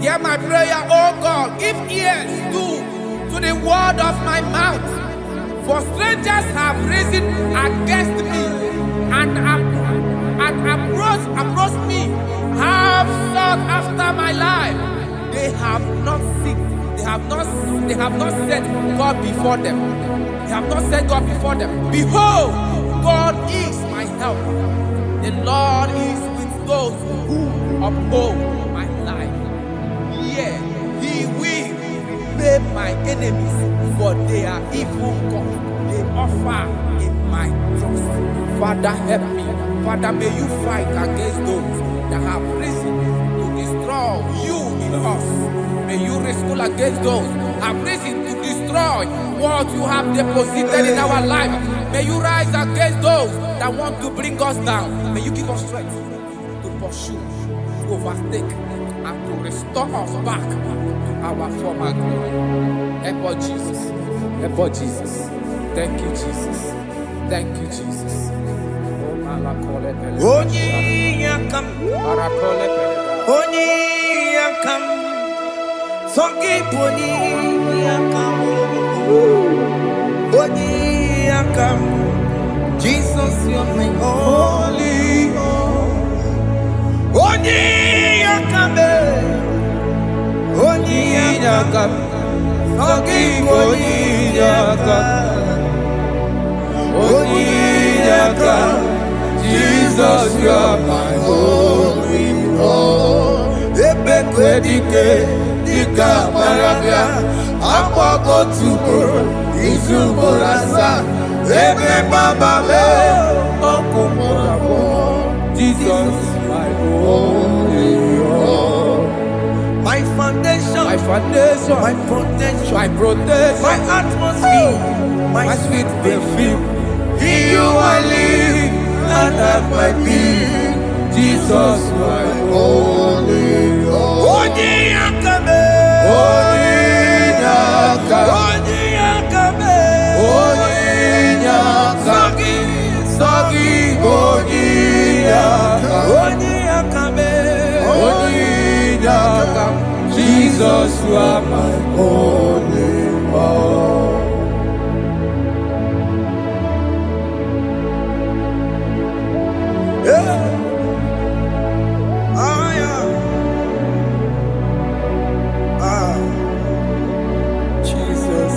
S1: Hear my prayer, O God, give ears to the word of my mouth. For strangers have risen against me and approached me, have sought after my life. They have not set God before them. They have not set God before them. Behold, God is my help. The Lord is with those who uphold my life. Yeah, He will repay my enemies, for they are evil gods. They offer in my trust. Father, help me. Father, may you fight against those that have risen to destroy you in us. May you wrestle against those that have risen to destroy what you have deposited in our life. May you rise against those that want to bring us down. May you give us strength to pursue, to overtake, and to restore us back to our former glory. Help us, Jesus. Help us, Jesus. Thank you, Jesus. Thank you, Jesus.
S2: Oni yakam, Oni yakam, Soki Poni yakam, Oni yakam, Jesus, you're my holy. Oni yakam, Oni yakam, Soki Poni yakam, Oni yakam.
S1: Jesus, you are my holy Lord. Ebekwedike, dika marabia, akwako tuko, izuborasa, ebe baba me, okumorabo. Jesus, my holy Lord.
S2: My foundation,
S1: My foundation,
S2: my protection,
S1: my protection,
S2: my atmosphere,
S1: my sweet perfume. In you I live and have my being. Jesus, my holy Lord.
S2: Oni yakame,
S1: Oni yakame,
S2: Oni yakame,
S1: Oni yakame, Sagi Oni yakame,
S2: Oni yakame,
S1: Oni yakame. Jesus, you are my holy Lord.
S2: Jesus.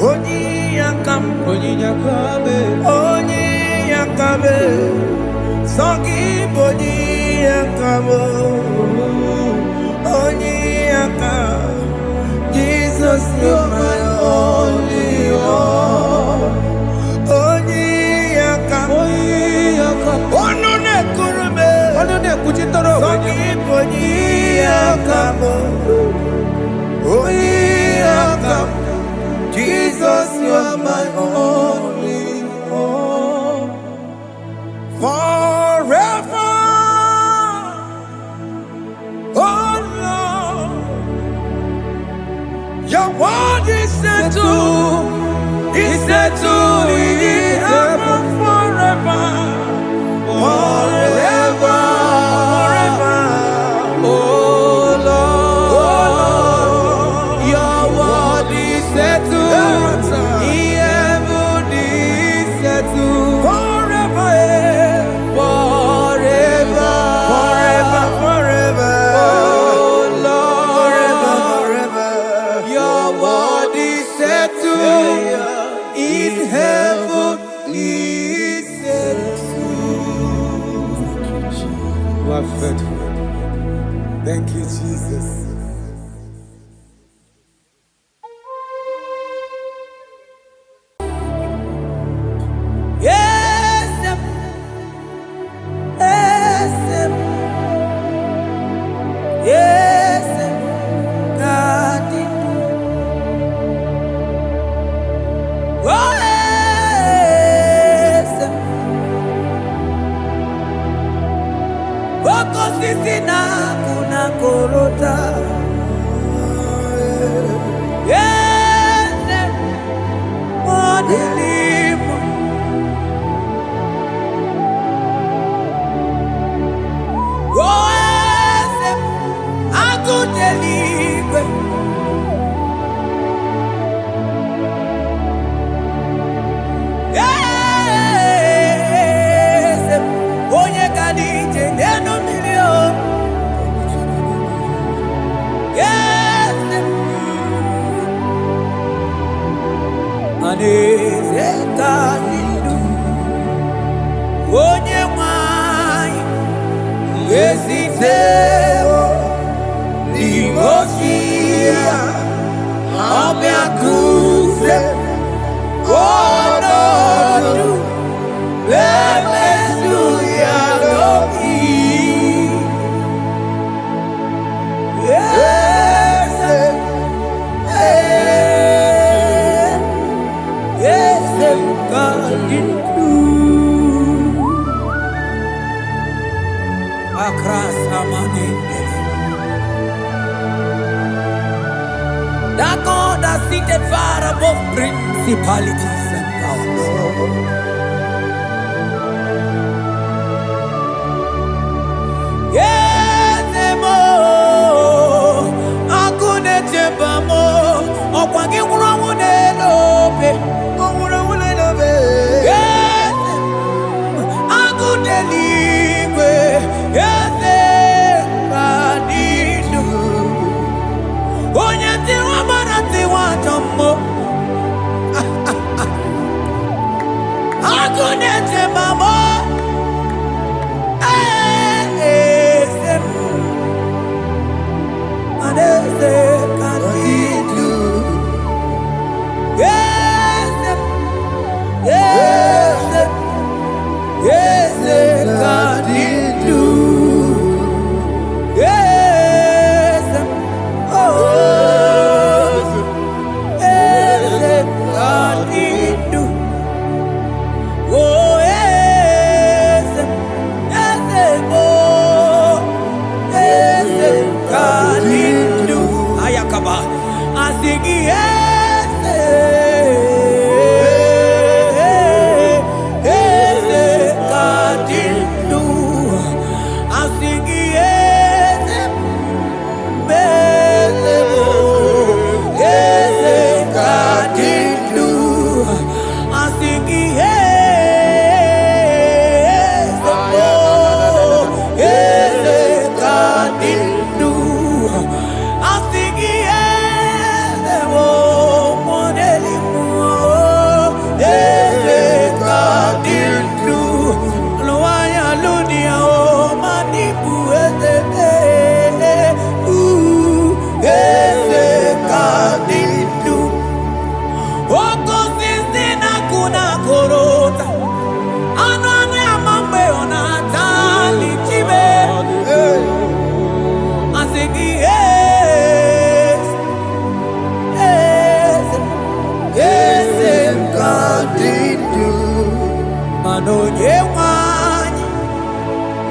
S2: Oni yakame,
S1: Oni yakame,
S2: Oni yakame, Sogi Boni yakame, Oni yakame, Jesus, you're my only Lord. Oni yakame, Ono ne kurume, Sogi Boni yakame, Oni yakame. Jesus, you are my only hope. Forever
S1: You are faithful.
S2: Thank you, Jesus.
S3: Yes, yes, yes, God did do. Oh, yes, Boko sisi na kuna korota. Yes, Monilimo. Oh, yes, Agudelibe. Yes, Onye Kadije Neno Milio. Yes, Aneze Kalidu. Onye Mwai. Esiteo Limosia Abiakuse Onodu Lemesuya Loki. Yes, yes, God did do. Across Amani. That God that seated far above principalities and powers. Yes, Emo. Akune Tebamo. Okwagi Wurawune Lobe. Yes, Agudelibe. Yes, Kadidu. Onye tiwa mara tiwa tomo. Akune Tebamo. Aneze Kadidu. Yes, yes, yes, God did do. Yes, oh, yes, God did do. Oh, yes, yes, oh, yes, God did do. Ayakaba, I sing yes. Manonye wani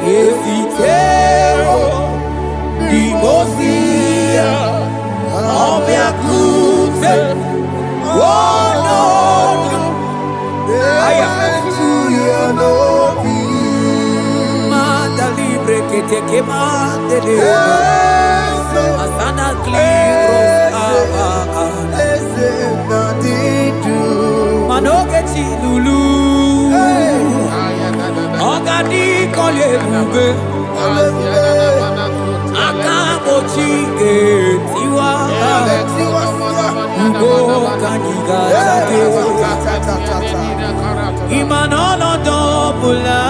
S3: Esiteo Limosia Abiakuse Onodu Ayamesuya Lobi Manda libre que te quemante de Asana Cliros Manoke Chilulu Ogadi Kole Mube Akabochi Tiwa Ugo Kaniga Imanono Dobula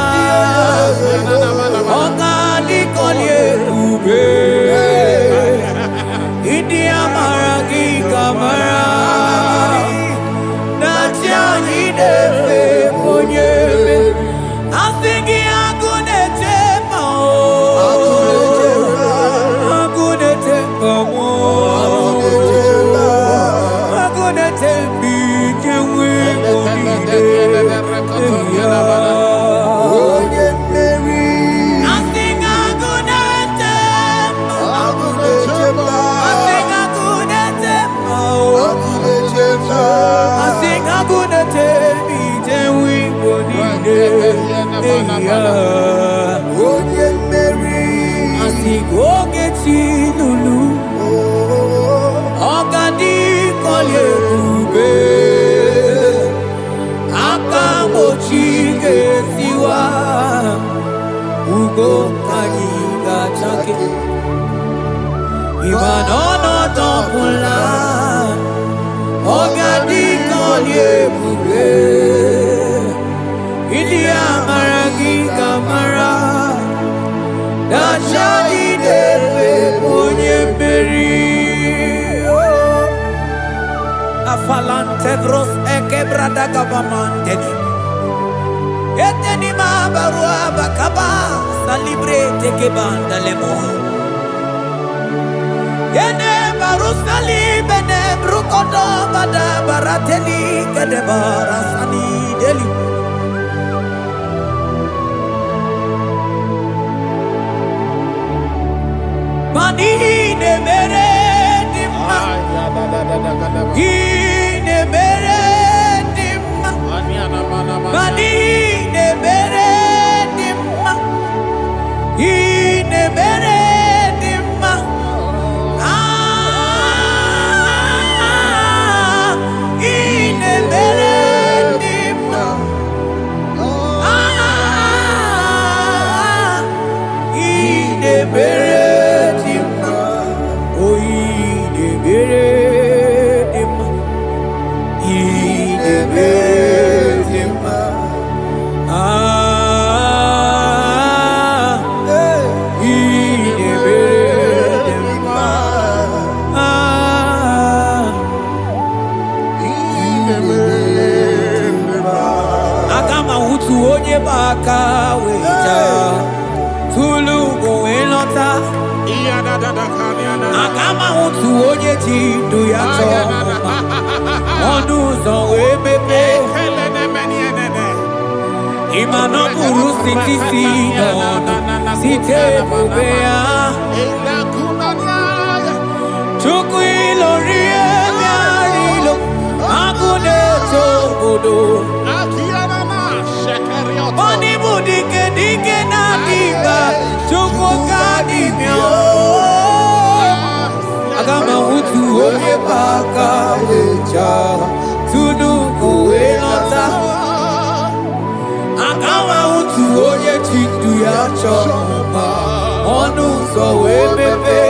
S3: Ogadi Onye mmeri
S2: Asigo geti lulu Ogadi kolye ube Aka mochi getiwa Ugo kani gachake Ibanono topula Ogadi kolye ube India maragi kamara Dashadi dewe onye beri Afalante vros ekebrada gabamante Eteni mabarua bakaba Salibre teke banda lemo Yene baru salibene brukodo bada barateli kadebara sani deli Mani ne mere dimma Ine mere dimma Mani ne mere dimma Ine mere dimma Ine mere dimma Ine mere Baka weja tulu goelota Agama utu onye jindu ya choma Onu zo webebe Imano buru siti sinono Site bubea Chuku ilori ebiarilo Agune togodo Oni budike dike na diba Chuku kadimyo Agama utu onye baka weja Tunuku elota Agama utu onye chindu ya choma Onu so webebe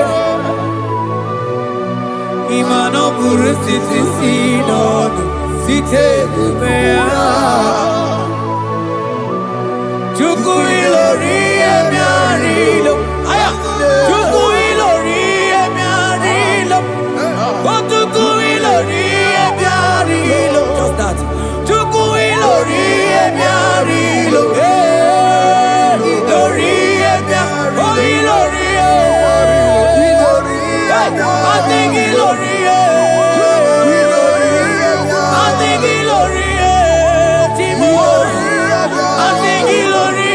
S2: Imano buru siti sinono Site bubea Chuku ilori emiarilo Aya Chuku ilori emiarilo Oh chuku ilori emiarilo Just that Chuku ilori emiarilo Ilori emiarilo Oh ilori I think ilori I think ilori Timo I think ilori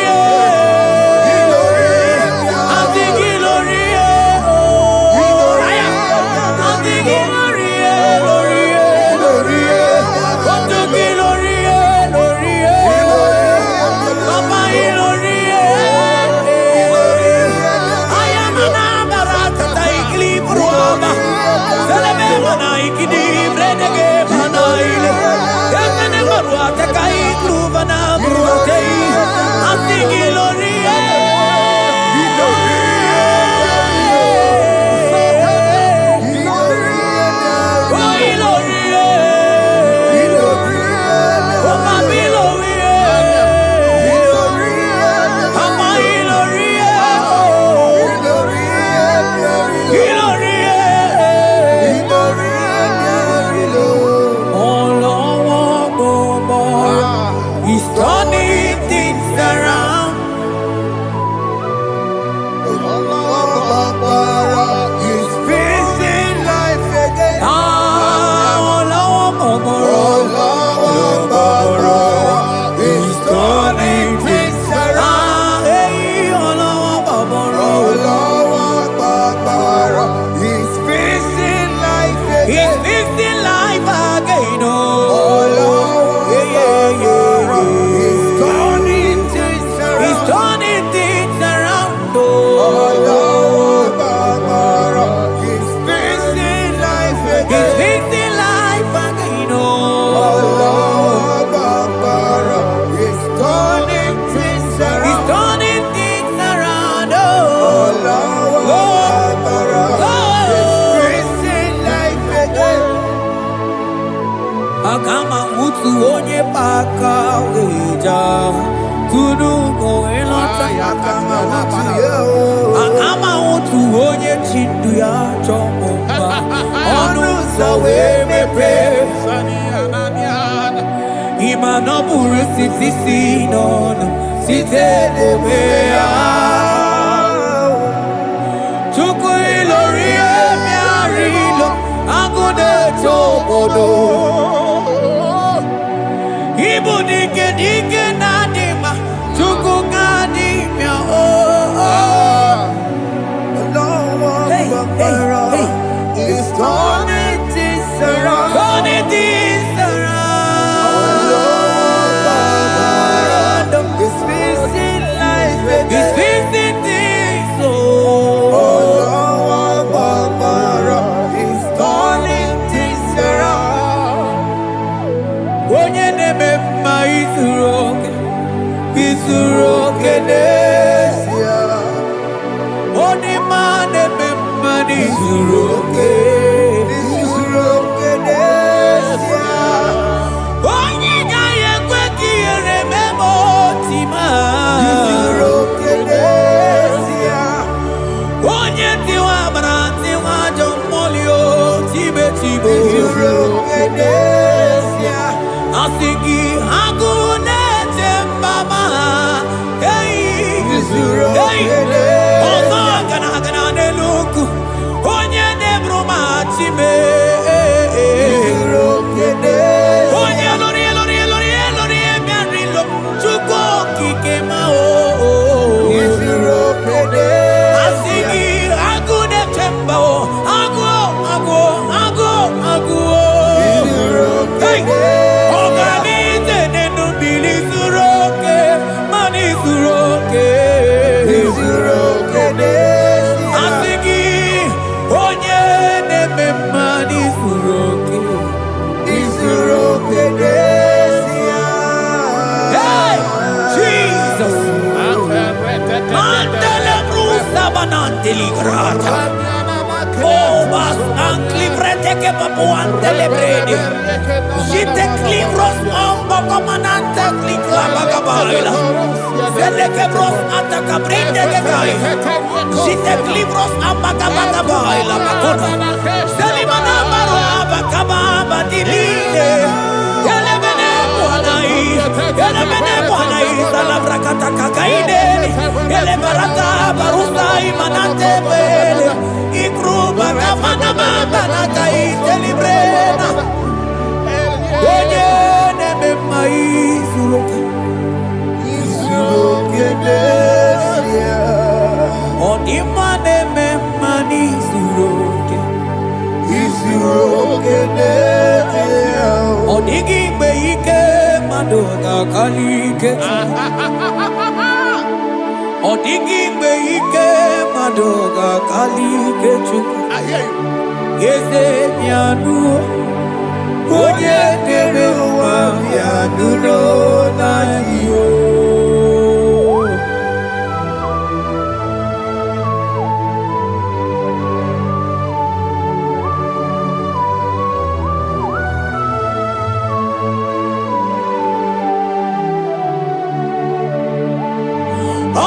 S3: Kama mutu onye paka weja Tunu go elota Kama mutu onye chindu ya chomomba Onu sawe mepe Ima no buru siti sinono Site debea Chuku ilori emiarilo Agude chobodo Ibu dike dike nadima Chuku kadimia
S2: Hey, hey, hey. It's turning things around.
S3: Turning things around
S2: It's fixing life again.
S3: It's fixing things
S2: It's turning things around.
S3: Onye neme mma izuru oke n'ezie Onye ma neme mma n'izuru oke Onye gaghị ekwe ka ihere mee ma oti ma Onye tiwa bara tiwa ajọ mmụọli o tibe tibe Asị gị agụụ na-eche mbama ha ọzọ gana n'elu ugwu onye na-eburu ma chime onye lụrụ emerilo Chukwu okike ma asị gị agụụ na-eche mba agụụ ọganize n'enu mmiri zuru oke mana izuru oke asị gị onye na-eme mma n'izuru oke Hey, Jesus Mandele brusa bananteli grata Oh, bas anclivrete che papuante le brede Jite clivros ombo comanante clicla bagabaila Vele che bros attacca brinde che gai Jite clivros ambagabagabaila Macona Selimana baro abagababa di lide Yele bene buonai Salabra kataka kaideli Yele barata barusai manante bele Ikruba kamana mabana kaite librena Onye neme maizuroke Onima neme manizuroke Onigi mbe ike madoga kalike Odigi mbe ike madoga kalike chukwu Eze bịanụ onye kere ụwa bịanụrụ n'anyị o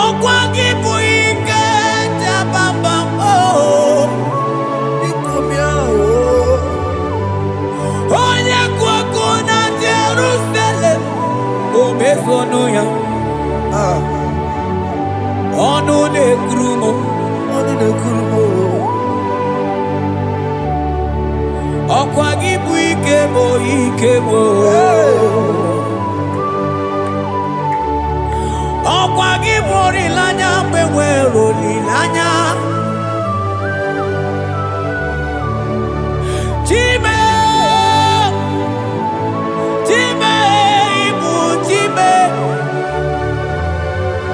S3: Ọkwa gị bụ ike jabambam onye kụ ọkụ na Jerusalem o mezonu ya ọnụ na-ekuru m ọkwa gị bụ ike m ọkwa gị bụ olileanya mgbe nwere olileanya Chime ibu Chime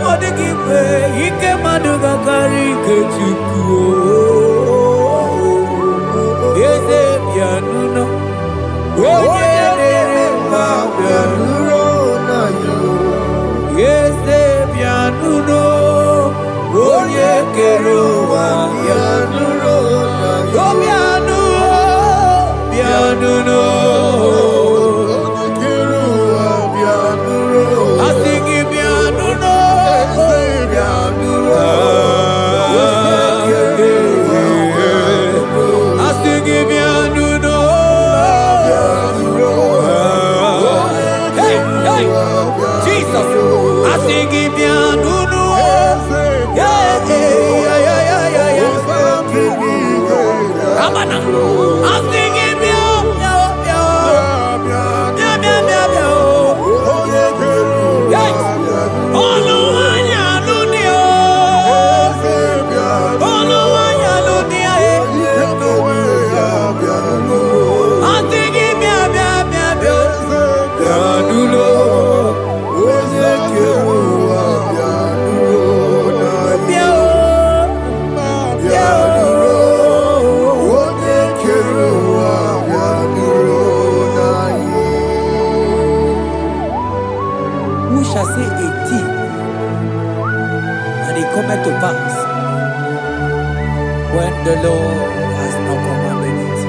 S3: ọ dịghị mgbe ike mmadụ gakarị ike Chukwu eze bịanụnọ onye na-ere mma bịanụrụ eze bịanụnụ onye kere ụwa bịanụrụ bịanụnụ singing piano. Yeah, yeah. Ramana, I'm singing piano. Who shall say a thing, and it cometh to pass, when the Lord has not commanded it?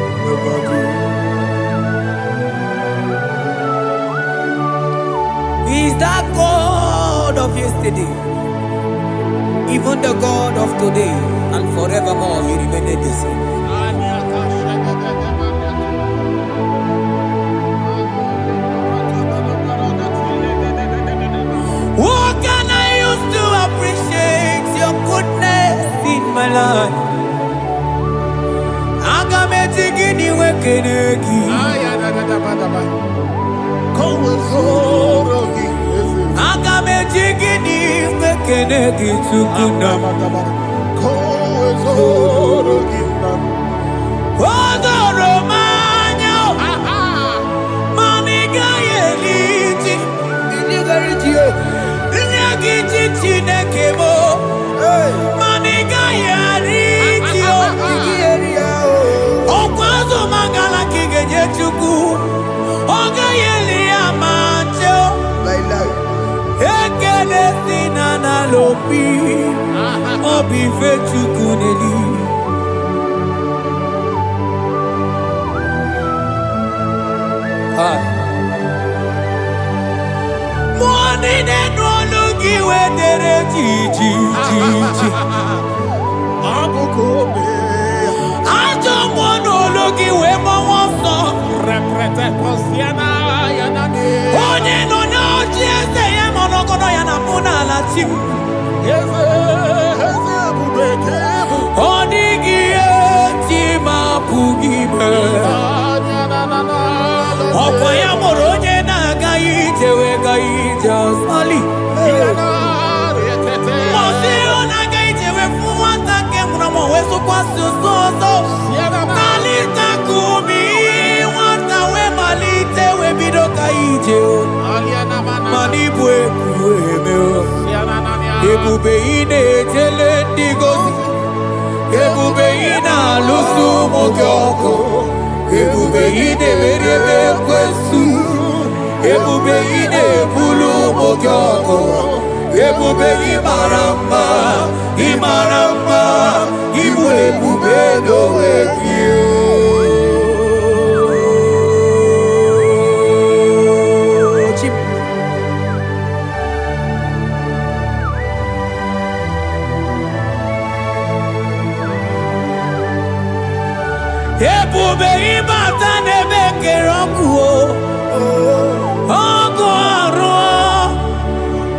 S3: He is that God of yesterday, even the God of today, and forevermore He remained the same. What can I use to appreciate your goodness in my life? Agametigini wekenegi. Agametigini wekenegi tukuna. Odoro manyo. Maniga yeliti. Nyagiti chinekemo. Maniga yaritio. Okwazo magala kigenye chuku. Oga yeli amacho. Ekele sinana lopi. Obi fe chuku neli. Hi. Money they no look you where they ji. I don't want to look you where my one song. Onye no no just say I'm on Okono yana muna la chim. Onigi tima pugibe. Okwaya moronye na gaite we gaite osmali. Mose ona gaite we fuwata ke muna weso kwa soso. Kalita kumi wata we malite we bido gaite. Manibwe kuweme. Ebube ine tele ndigozi. Ebube ina lusu mogyoko. Ebube ine merebe kwesu. Ebube ine bulu mogyoko. Ebube imarama. Ibu ebube do ekio. Ebube ibata nebe keroku ogo aro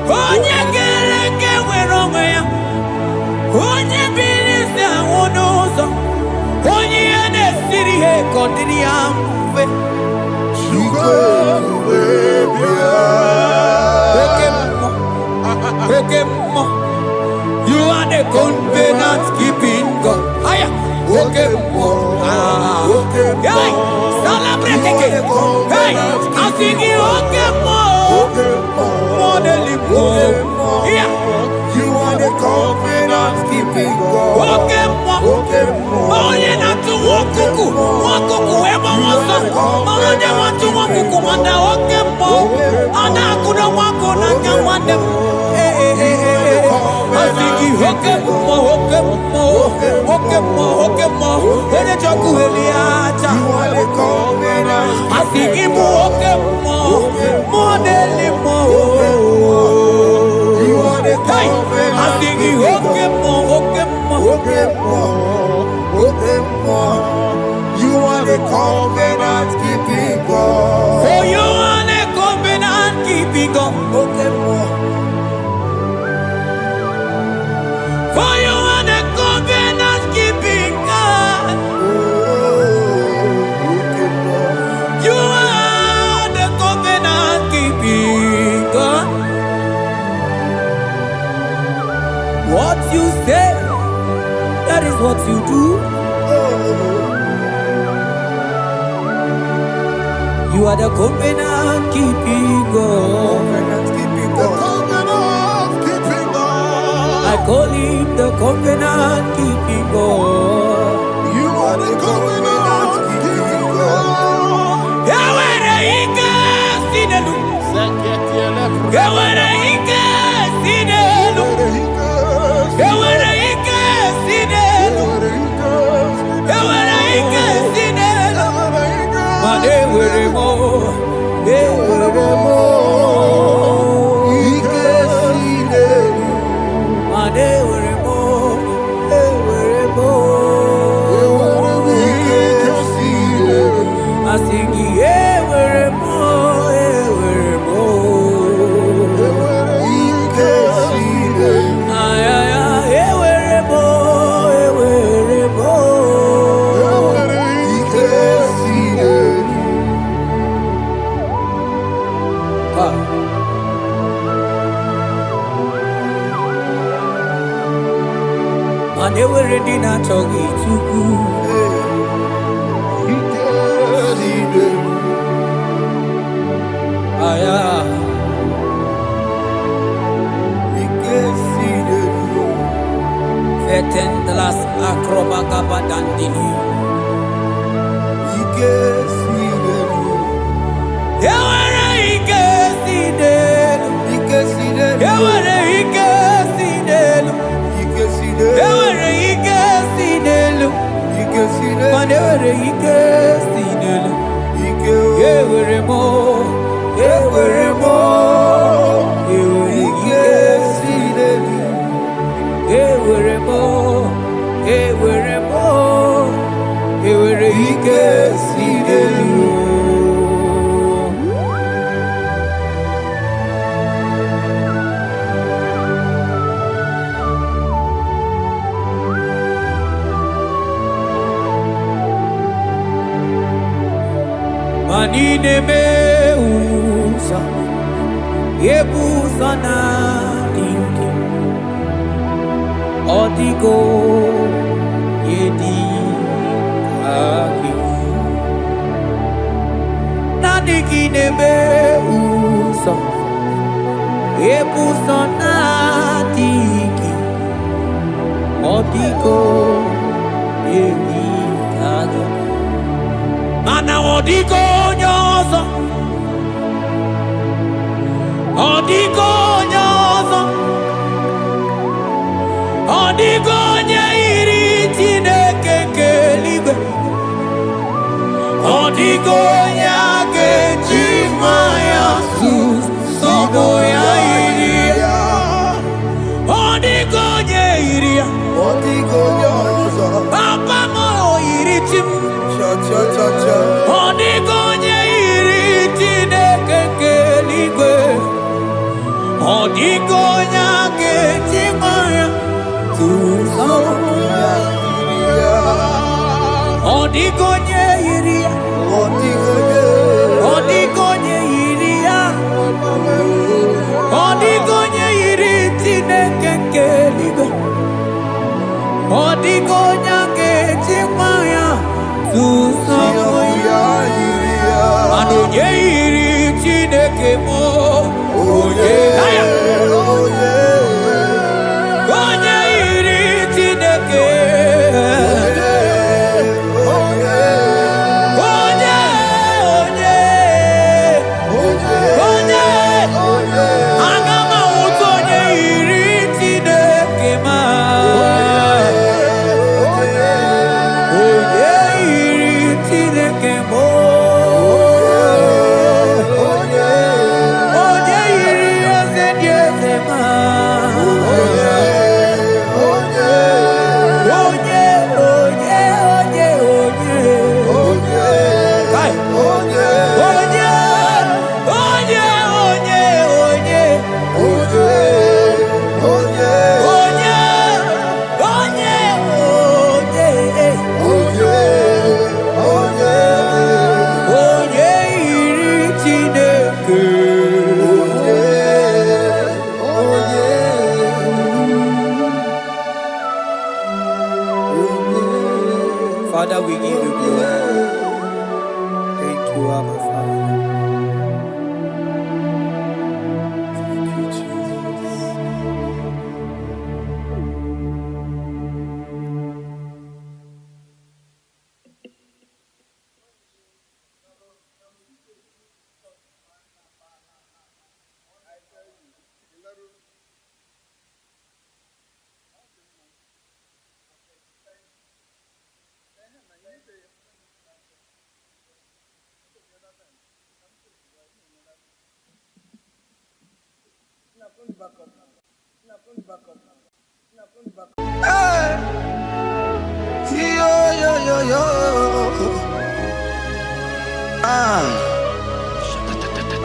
S3: onye kereke nwere onwe ya onye biri si anwụ n'ụzọ onye ihe na-esiri ha ekọdịrị ya mfe oke mmụọ you are the covenant keeping God. Aya oke mmụọ hey, celebrate again. Hey, I sing you okay more than yeah.
S2: You are the covenant keeping God.
S3: Okay more. Oh, you not to walk ever was so. Oh, you want to walk and okay more. And I could walk on and want them. Hey. I sing you okay more. When you talk to Eliata,
S2: You are the covenant.
S3: I think him okay more than more.
S2: You are the
S3: Hey,
S2: covenant.
S3: I think he okay more.
S2: You are the covenant keeping God.
S3: Oh, you are the covenant keeping God. What you say, that is what you do. You are the covenant keeping God. I call him the covenant keeping God.
S2: You are the covenant keeping God.
S3: Yahweh Ika Sinelu. Yahweh Ika Sinelu. Yahweh Ika Sinelu. Yahweh Ika Sinelu. Mane weremo, weremo.
S2: Ike Sinelu.
S3: Mane weremo, weremo.
S2: Ike Sinelu.
S3: Asingi weremo, weremo.
S2: Ike Sinelu.
S3: Ay ay ay, weremo, weremo.
S2: Ike Sinelu.
S3: Mane were di na chogi chuku.
S2: Ike Sinelu.
S3: Aya.
S2: Ike Sinelu.
S3: Vetendlas akrobaga badandini.
S2: Ike Sinelu.
S3: Yawara ike sinelu.
S2: Ike Sinelu.
S3: Yawara ike sinelu.
S2: Ike Sinelu.
S3: Yawara ike sinelu.
S2: Ike Sinelu.
S3: Mane were ike sinelu.
S2: Ike
S3: Yewere mo. Yewere mo. Yewere
S2: Ike
S3: ike.
S2: Sinelu.
S3: Yewere mo. Yewere mo. Yewere ike sinelu. Manine me usa, yebusa na dinki, odigo yedi aki. Nadiki ne me usa, yebusa na dinki, odigo yedi aki. Mana odigo nyozo, odigo nyozo, odigo nyairi Chineke keligwe, odigo nyage chimaya sus sobo ya iria, odigo nyairia,
S2: Odigo nyozo.
S3: papa mo iri chim.
S2: Cha.
S3: Odigonye iri Chineke keligwe, odigonya kechimaya tusoya, odigonye iria, odigonye iria, odigonye iri Chineke keligwe, odigonya kechimaya tusoya. Adonye iri Chineke mo, onye onye iri Chineke, onye aga m ahụta onye iri Chineke ma, onye iri Chineke mo.
S2: Father, we give you glory. Thank you, Abba Father. Thank you, Jesus.
S3: Hey, yo, yo, yo, yo.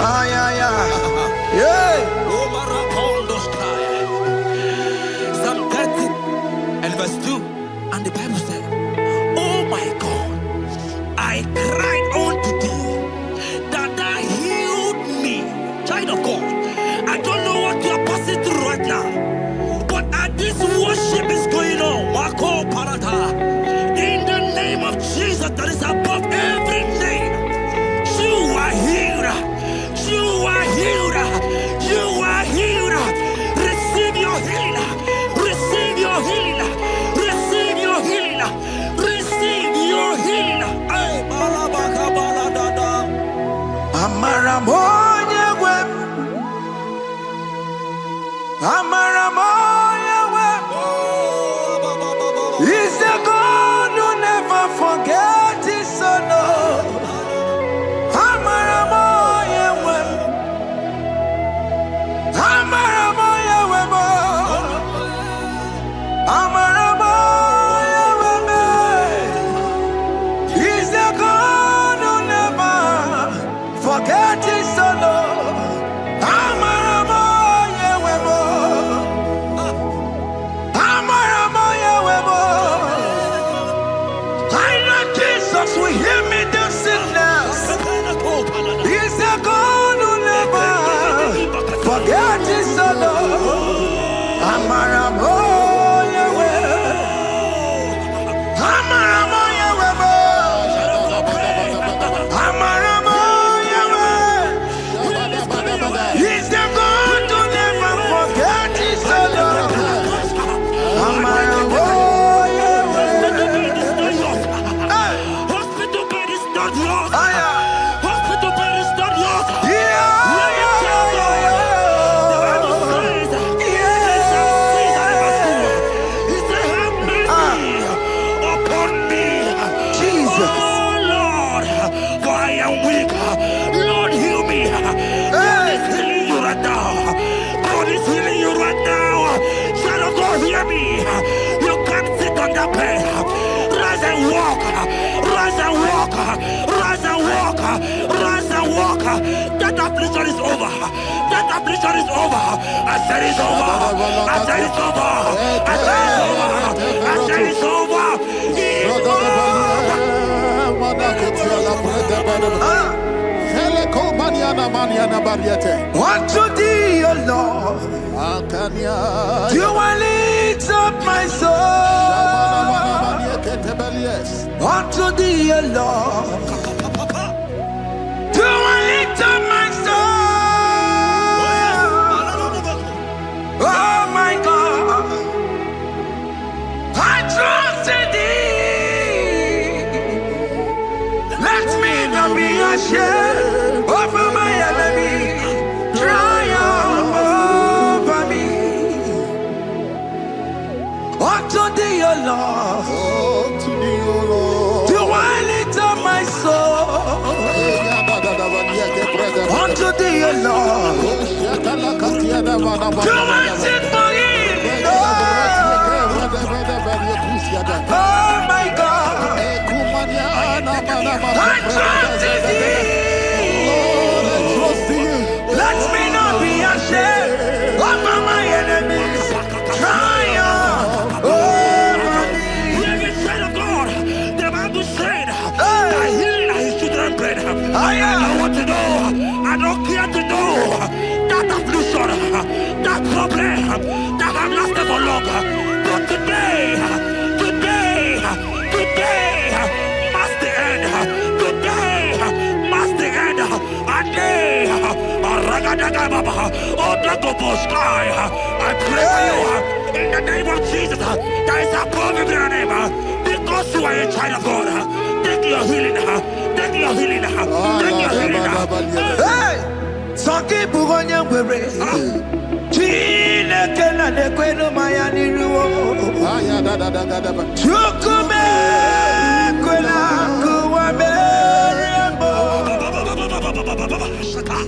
S3: Ah, yeah, yeah. Yeah.
S5: Psalm 30 and verse 2. And the Bible said, oh my God, I cried unto thee that thou healed me. Child of God, I don't know what you are passing through right now, but as this worship is going on, Marco Parata, in the name of Jesus that is above every name, you are healed. You are healed. You are healed. Receive your healing. Receive your healing. Receive your healing. Receive your healing. Ay, balabaka baladada.
S3: Amaramoya web. Amaramoya web. He's the God who never forgets his son. Amaramoya web. Amaramoya web. Amaramoya web. He's the God who never forgets his son. Amaramoya web. Amaramoya web. I know Jesus will hear me the sickness. He's the God who never forget his son. Amaramoya web. Amaramoya web. Amaramoya web. He's the God who never forget his son. Amaramoya web.
S5: Hospital bed is not yours.
S3: Ah, yeah.
S5: Hospital bed is not yours.
S3: Yeah,
S5: Let me tell you, the Bible says, in Psalm 6 and verse 2, he said, have mercy upon me,
S3: Jesus.
S5: oh Lord, for I am weak. Lord, heal me. God is healing you right now. God is healing you right now. Son of God, hear me. You can't sit on that bed. Rise and walk. Rise and walk. Rise and walk. Rise and walk. That affliction is over. That affliction is over. I said it's over. I said it's over. I said it's over. I said it's over. It's
S3: Unto thee, O Lord, do I lift up my soul. Unto thee, O Lord, do I lift up my soul. Oh my God, I trust in thee. Let me not be ashamed over my enemy. Triumph over me. Unto thee, O Lord, do I lift up my soul. Unto thee, O Lord, do I sing for him. Oh my God, I trust in thee. Let me not be ashamed over my enemies. Triumph over me.
S5: Hear me, child of God. The Bible said that healing is children's bread. I don't want to know. I don't care to know that affliction, that problem that have lasted for long. But today, I pray for you in the name of Jesus. There is a problem in your name because you are a child of God. Take your healing. Take your healing. Take your healing.
S3: Hey! Saki bugonya wewe. Chine kena de kweno maya niruo. Chukume kwena kuwa merembo.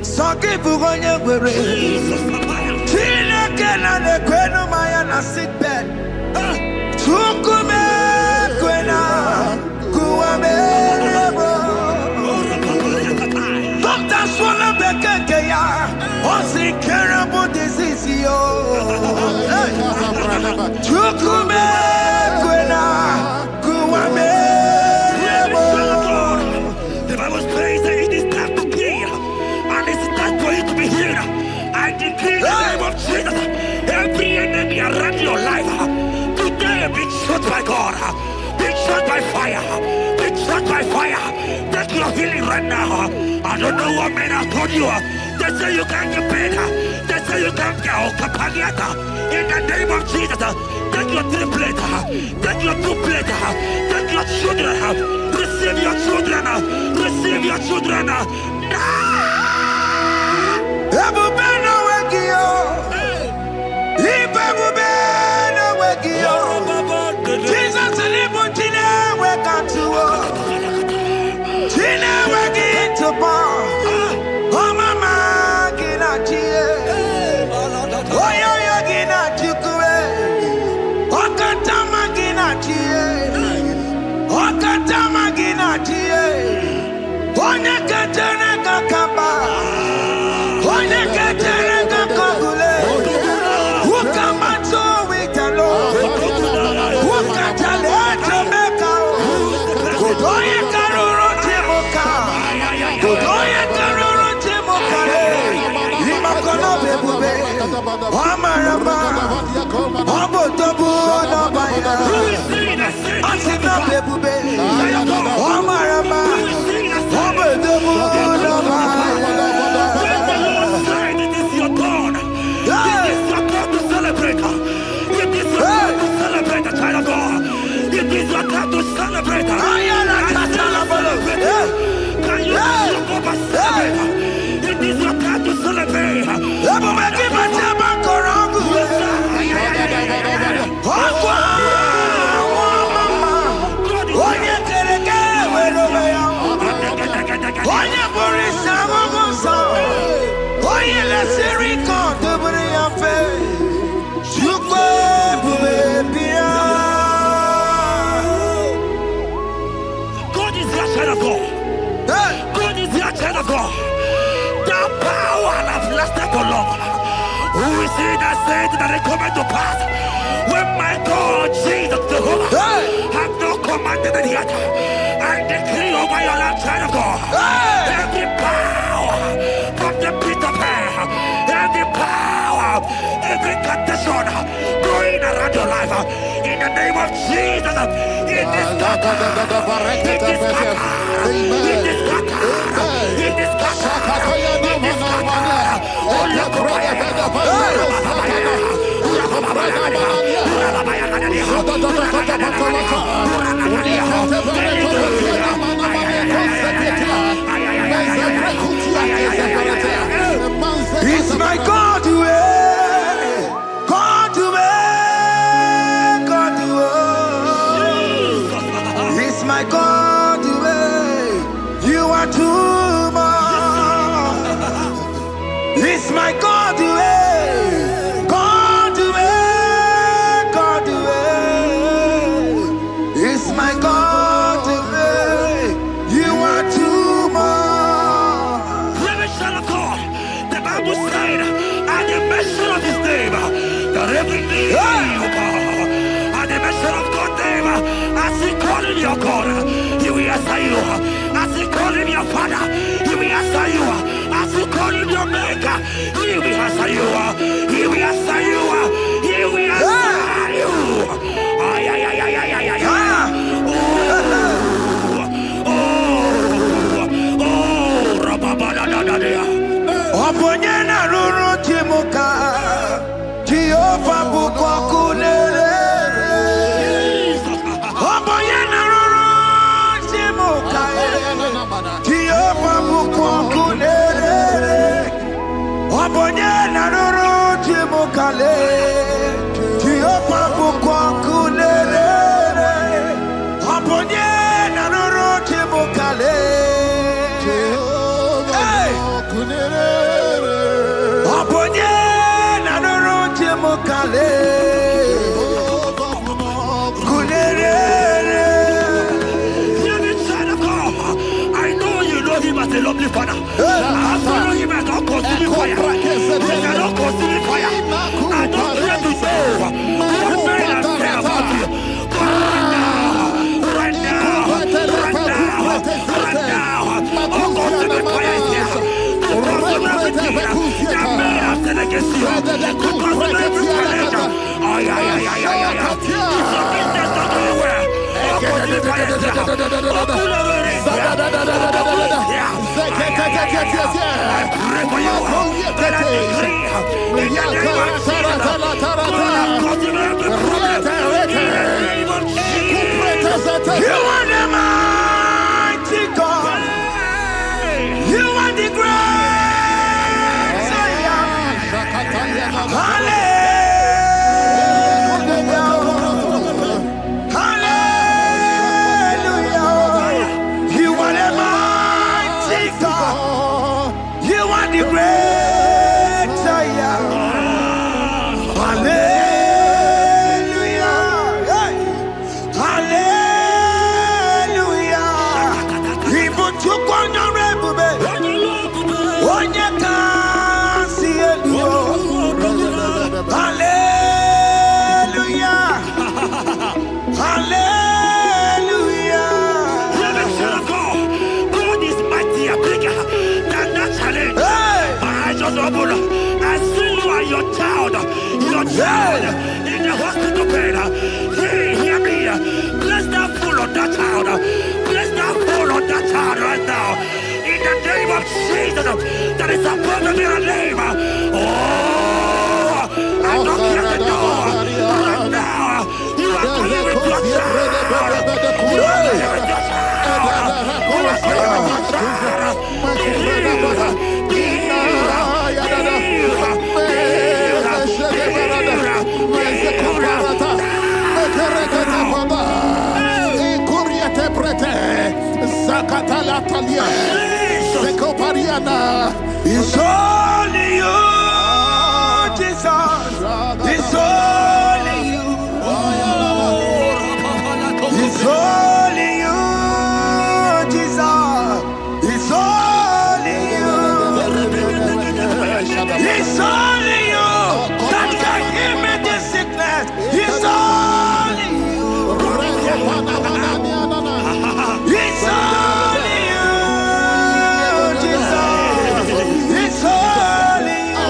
S3: Saki bugonya wewe. Chine kena de kweno maya na sick bed. Chukume kwena kuwa merembo. Doctors wanna make a ya. What's incurable disease, yo? Chukume kwena kuwame.
S5: The Bible says that it is time to kill, and it is time for you to be healed. I decree in the name of Jesus, every enemy around your life today be shot by God, be shot by fire, be shot by fire. Take your healing right now. I don't know what men have told you. They say you can't get paid. They say you can't get Okapagiata. In the name of Jesus, take your triplet, take your duplet, take your children, receive your children, receive your children.
S3: Ebubena wekio, ibebubena wekio. Jesus ilibutine wekatuo, tine wekitupo. Oh mama gina chie, oh yo gina chukue, oh katama gina chie, oh katama gina chie, oh nyeketene kakamba.
S5: Celebrate. Can you celebrate? It is your time to celebrate. God is your child of God. God is your child of God. The power has lasted for long. Who is he that said that it coming to pass? When my God, Jesus, Jehovah, have not commanded it yet. I decree over your life, child of God. Every power from the pit of hell, every power, every condition going around your life, in the name of Jesus, it is scattered. It is scattered. It is scattered. It is scattered. It is scattered. Oh, look
S3: It's my God to God to God to It's my God to you are too much. It's my God to God to God to It's my God to you are too much.
S5: Revelation of God. The Bible said, at the mention of his name, that every knee will bow. At the mention of God's name, as he call him your God, he will answer you. As he call him your Father, he will answer you. As he call him your Maker, he will answer you. He will answer you. He will answer you. Ay, ay, ay, ay, ay, ay, ay, ay. Oh, rababadadadadea.
S3: Oponye
S5: Lovely Father, I follow him and don't consume fire. He cannot consume fire. I don't care to know what men have said about you. But right now, all consuming fire is here. To consume everything that men have said against you. To consume every challenge. Business not doing well. All consuming fire is here.
S3: You are the mighty God. You are the great Hallelujah. Hallelujah. You are the mighty God. You are the great Hallelujah. Hallelujah. Even to Hallelujah. Hallelujah.
S5: God is mightier, bigger than that challenge. I just open. I see you and your child in the hospital bed. Hey, hear me. Bless that fool on that child. Bless that fool on that child right now. In the name of Jesus, that is supposed to be a name. Oh, I don't hear the door. Right now, you are going with your child. You are going with your child. You are going with your child.
S3: It's only you, Jesus. It's only you. It's only you, Jesus. It's only you. It's only you that can give me this sickness. It's only you. It's only you, Jesus. It's only you.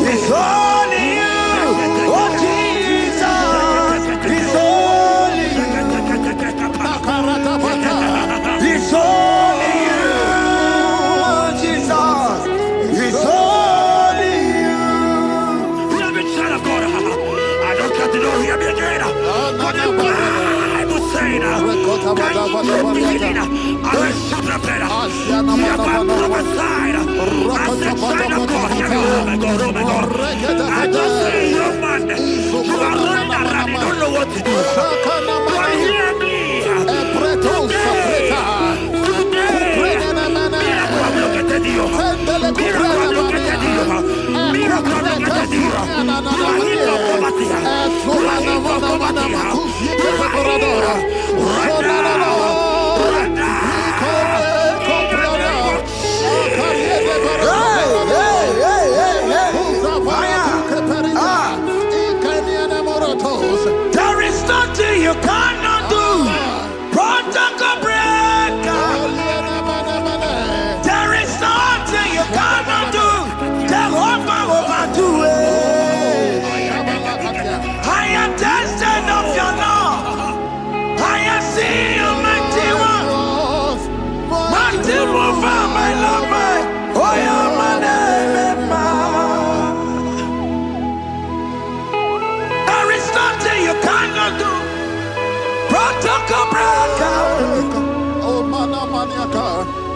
S3: It's only you. Oh, Jesus. It's only you. It's only you, Jesus. It's only you.
S5: Hear me, child of God. I don't got to know, hear me again. But the Bible saying, I will shut up better. You have been prophesied. I said, child of God, hear me. Oh my God, oh my God. I just see you, man. You are running around, you don't know what to do. But hear me.
S3: There is nothing you cannot do. Protocol breaker. There is nothing you cannot do. Jehovah overdo it. I am tested of your love. I am seeing you Oh, maniaka.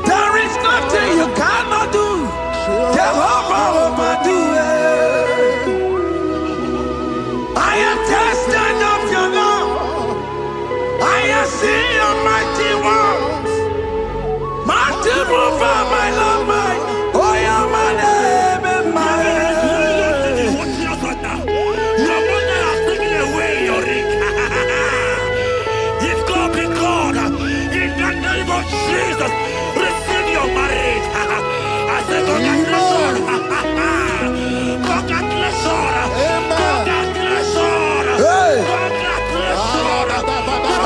S5: There is nothing you cannot do. Jehovah overdo it. I am tested of your love. I have seen your mighty works. Mighty mover, my love, my. Oh, yeah, my name and my name.
S6: Your mother has taken away your ring. If God be God, in the name of Jesus, receive your marriage. I say congratulations. Congratulations. Congratulations.
S5: Hey.
S6: Congratulations.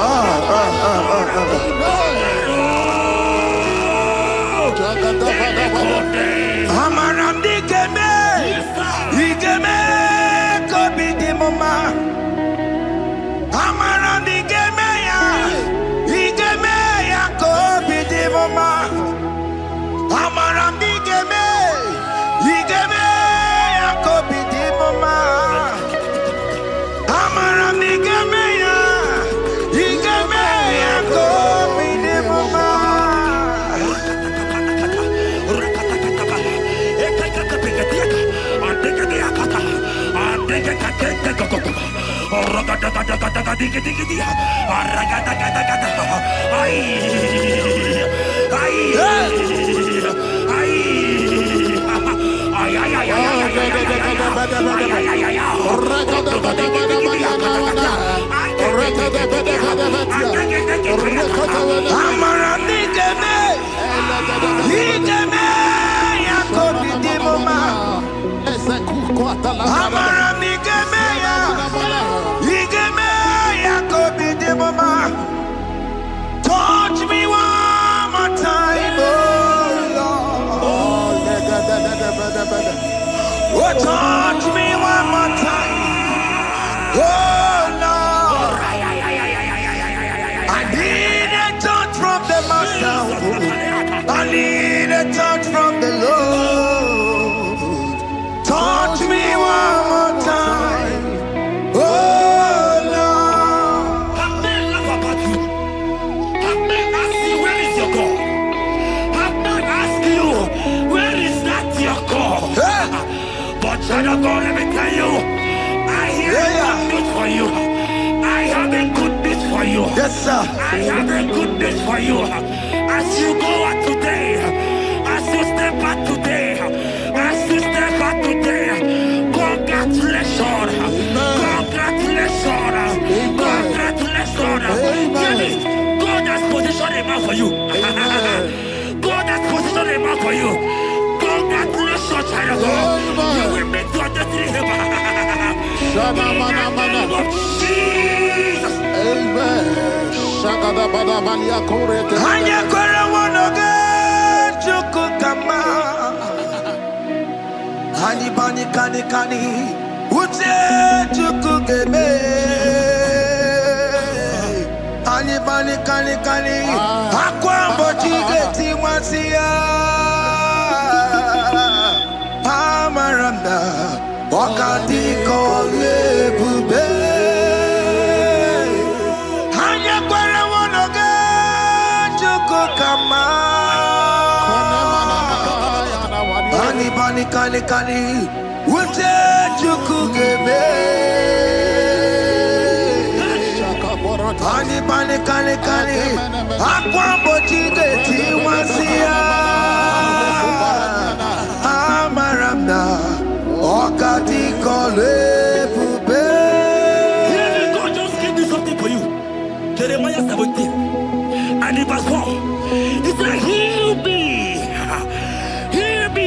S5: Amaram digeme, digeme, kobi di mama. Amaram digeme ya kobi di mama. Amaram digeme, digeme ya kobi di mama. Amaram digeme ya, digeme ya kobi di mama. Touch me one more time, oh Lord. Oh, touch me one more time, oh Lord. I need a touch from the Master. I need a touch from the Lord. Touch me one more time, oh Lord.
S6: Have men laugh about you? Have men ask you, where is your God? Have men ask you, where is that your God?
S5: Hey.
S6: But child of God, let me tell you, I hear a good news for you. I have a good news for you.
S5: Yes, sir.
S6: I have a good news for you. As you go out today, as you step out today, as you step out today, congratulations. Congratulations. Congratulations. Really, God has positioned a man for you. God has positioned a man for you. Congratulations, child of God. You will meet your destiny helper. In the name of Jesus.
S3: Amen.
S5: Hanya kwara wanoge chukukama. Hani bani kani kani uche chukugeme. Hani bani kani kani akwa mbochige tiwasia. Amaranda wakati kole bube. Hanya kwara wanoge chukukama. Bani bani kani kani uche chukugeme. Bani bani kani kani akwa mbochige tiwasia. Amaramna wakati kole bube.
S6: God just gave me something for you. Jeremiah 17 and in verse 4. He said, heal me,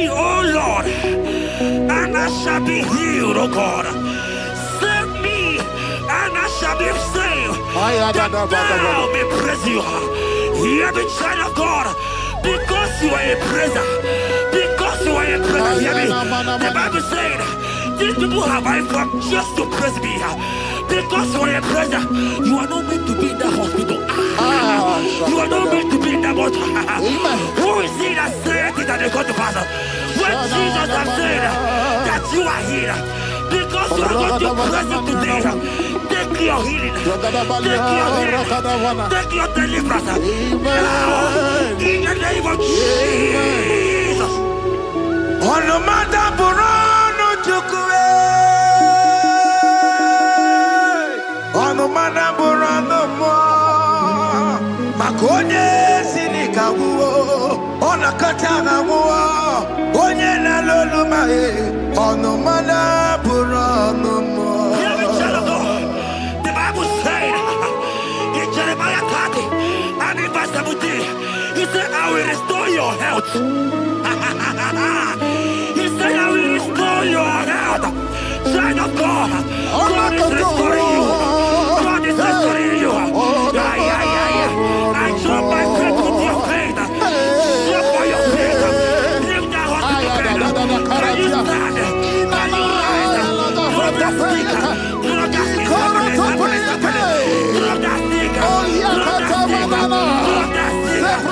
S6: oh Lord, and I shall be healed, oh God. Save me, and I shall be saved. That thou may praise you. Hear me, child of God, because you are a praiser. Because you are a praiser, hear me. The Bible said, these people have I come just to praise me. Because you are a praiser, you are not meant to be in that hospital. You are not meant to be in that water. Who is he that said it and they come to pass? When Jesus has said that you are here, Because you are going to press it today. Take your healing. Take your healing. Take your deliverance. Now, in the name of Jesus.
S3: Onomada Burano Chukwe. Onomada Burano Mo. Makonye Sinikawu. Onakatana Wo. Onye Nalolo Mae. Onomada Burano Mo.
S6: Hear me, child of God. The Bible said in Jeremiah 30 and in verse 17, he said, I will restore your health. He said, I will restore your health. Child of God, God is restoring you. God is restoring you. I join my faith with your faith. Show for your faith. Lift that hospital bed. Can you stand? Can you rise? Drop that sticker. Drop that sticker. Drop that sticker. Drop that sticker. Drop that sticker. Drop it.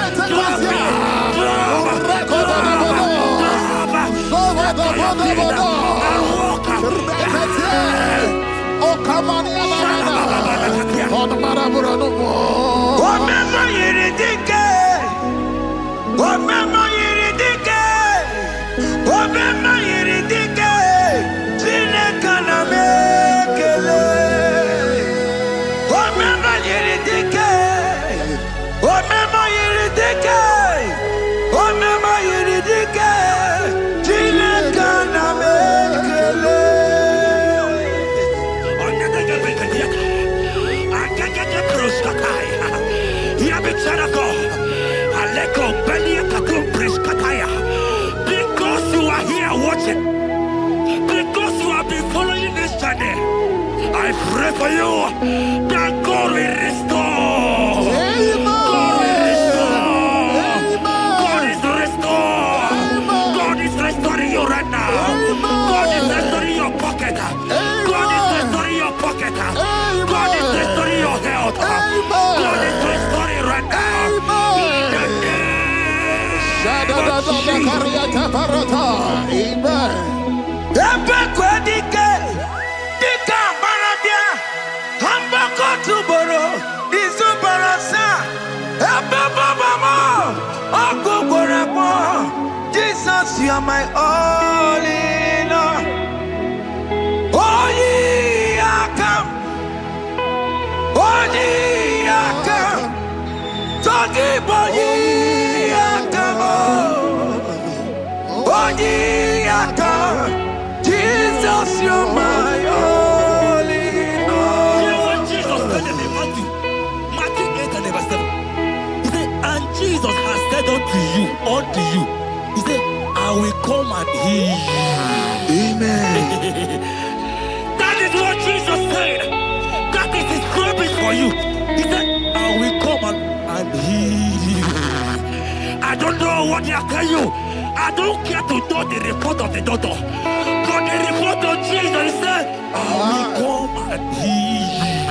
S6: Because you are here watching, because you have been following this journey, I pray for you that God will restore. God will restore. God is restoring. God is restoring you right now. God is restoring your pocket. God is restoring your pocket. God is restoring your health. God is restoring right now.
S3: Jesus, you are my all in all. Oh, ye are come. Oh, ye are come. Talking about ye are come. Oh, ye are come. Jesus, you are my all in all.
S6: You know what Jesus said in Matthew 8 and verse 7? He said, and Jesus has said unto you, he said, I will come and heal you.
S3: Amen.
S6: That is what Jesus said. That is his promise for you. He said, I will come and heal you. I don't know what they are telling you. I don't care to know the report of the doctor. But the report of Jesus, he said, I will come and heal you.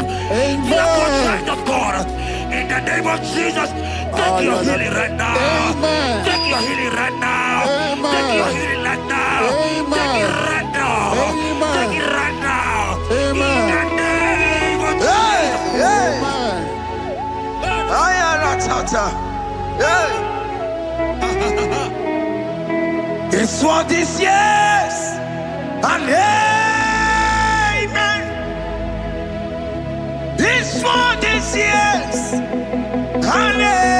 S6: Therefore, child of God, in the name of Jesus, take your healing right now.
S1: Amen.
S6: Take your healing right now.
S1: Amen.
S6: Take your healing right now.
S1: Amen.
S6: Take it right now.
S1: Amen.
S6: Take it right now.
S1: Amen.
S6: In the name of
S3: Hey, hey.
S1: Amen.
S3: I am not tata. Hey. It's what this yes and amen. It's what this yes and amen.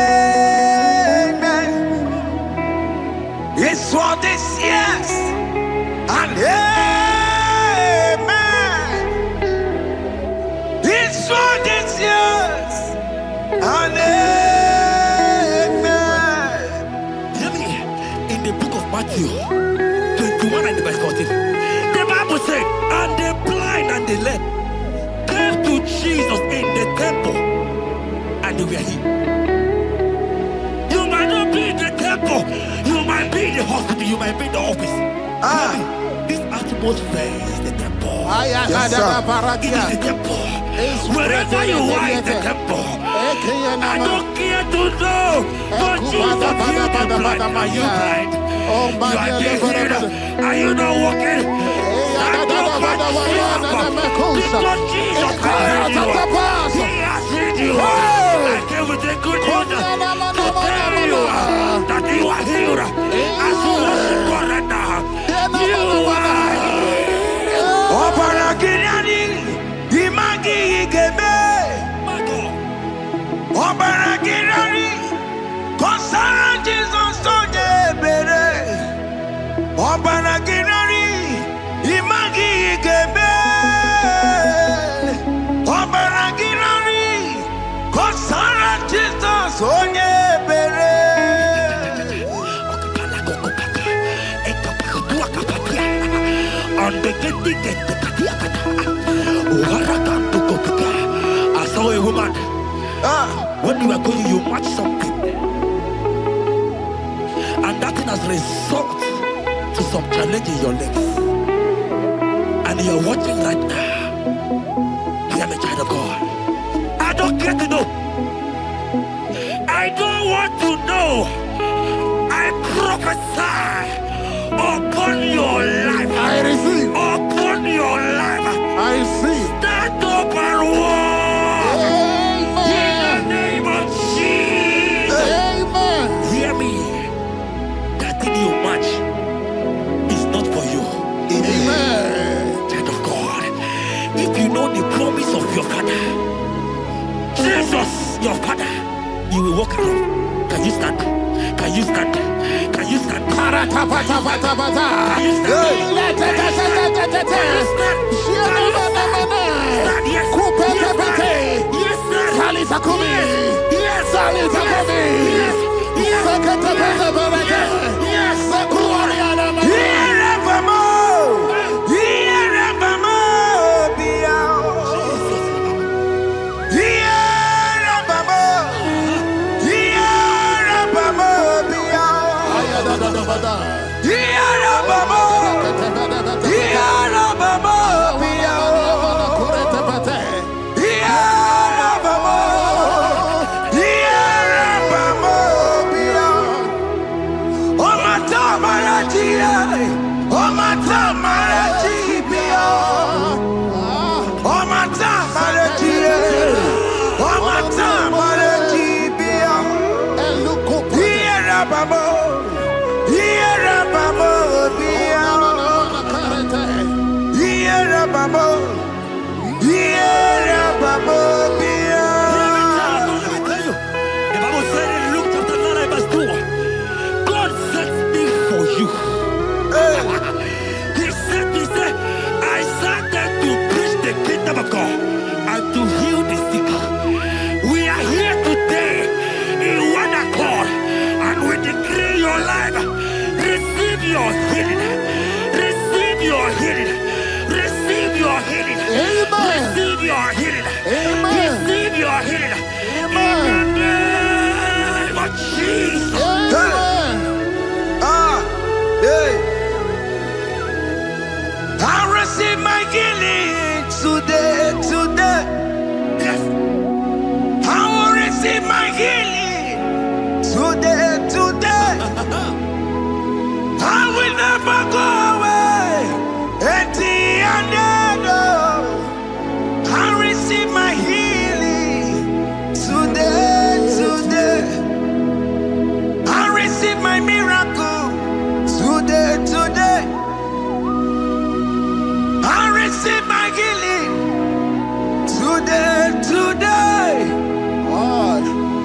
S3: It's what this yes and amen. It's what this yes and amen.
S6: Hear me. In the book of Matthew 21 and verse 14, the Bible said, and the blind and the lame came to Jesus in the temple, and they were healed. You might not be in the temple, you might be in the hospital, you might be in the office. This atmosphere is the temple.
S3: Yes, sir.
S6: It is the temple. Wherever you are in the temple, I don't care to know, but Jesus healed the blind. Are you blind? You are being healed. Are you not walking? Because Jesus has freed you. I came with the good news to tell you that you are healed. As you worship God right now, you are healed.
S3: Obaragirani, imagi igebe.
S6: My God.
S3: Obaragirani, konsara Jesus onye bere. Obaragirani, imagi igebe. Obaragirani, konsara Jesus onye bere.
S6: I saw a woman. When you were going, you matched something, and that thing has resulted to some challenge in your legs. And you're watching right now. Hear me, child of God. I don't care to know. I don't want to know. I prophesy upon your life.
S1: I receive.
S6: Upon your life.
S1: I receive.
S6: Stand up and walk. In the name of Jesus.
S1: Amen.
S6: Hear me. That thing you match is not for you.
S1: Amen.
S6: Child of God. If you know the promise of your father, Jesus, your father, you will walk around. Can you stand? Can you stand? Can you stand? Can you stand? Can you your healing. Receive your healing. Receive your healing.
S1: Amen.
S6: Receive your healing.
S1: Amen.
S6: Receive your healing.
S1: Amen.
S6: In the name of Jesus.
S1: Amen.
S3: I receive my healing today.
S6: Yes.
S3: I will receive my healing today. I will never go away empty-handed. I receive my healing today. I receive my miracle today. I receive my healing today.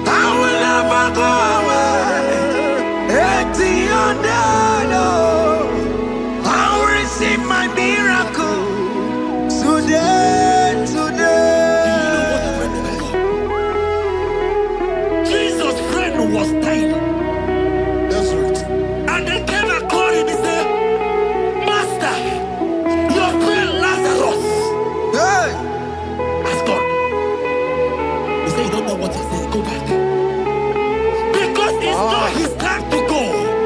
S3: I will never go away empty-handed. I will receive my miracle today.
S6: Jesus' friend was dying.
S1: That's right.
S6: And they came and called him and said, Master, your friend Lazarus
S3: Hey,
S6: has gone. He said, you don't know what he said. Go back. Because it's not his time to go.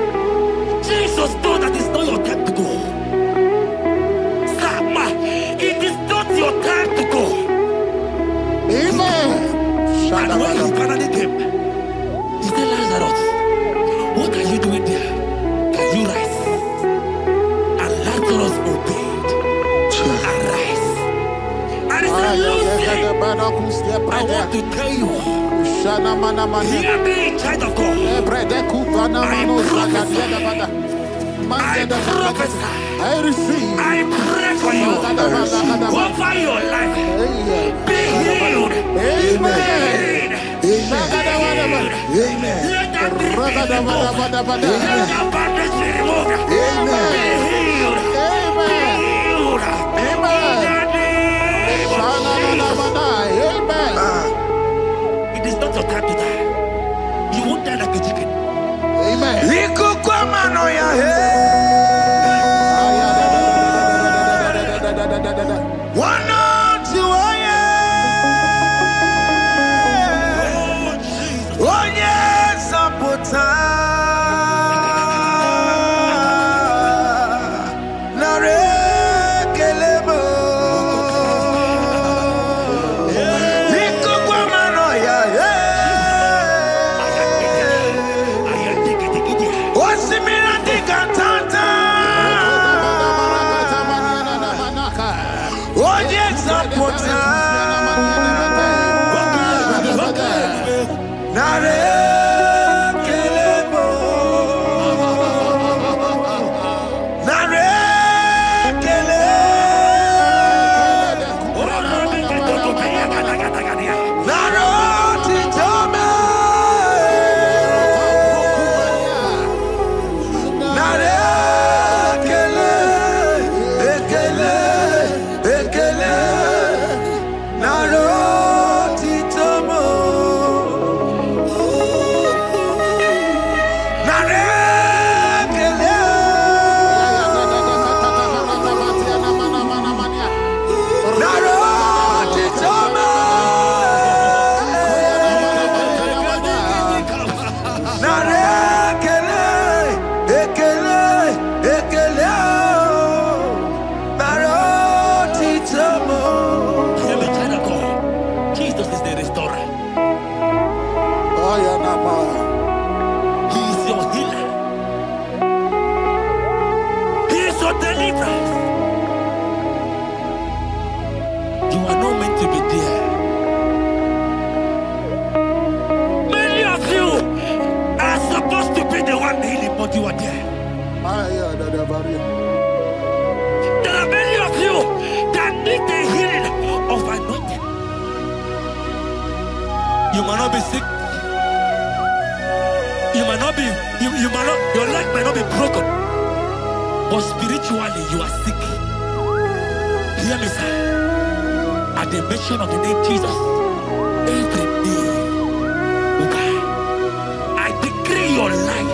S6: Jesus knows that it's not your time to go. Sama, it is not your time to go.
S1: Amen.
S6: And when he finally came, he said, Lazarus, what are you doing there? Can you rise? And Lazarus obeyed.
S5: want to tell you, hear me, child of God. I prophesy. I pray for you. Over your life. Be healed. Amen. Let that be removed. Let that bandage be removed. Be healed. It is not your time to die. You won't die like a chicken. Amen. There are many of you that need the healing of anointing. You might not be sick. You might not be, your leg might not be broken. But spiritually you are sick. Hear me, sir. At the mention of the name Jesus, every day will die. I decree your life.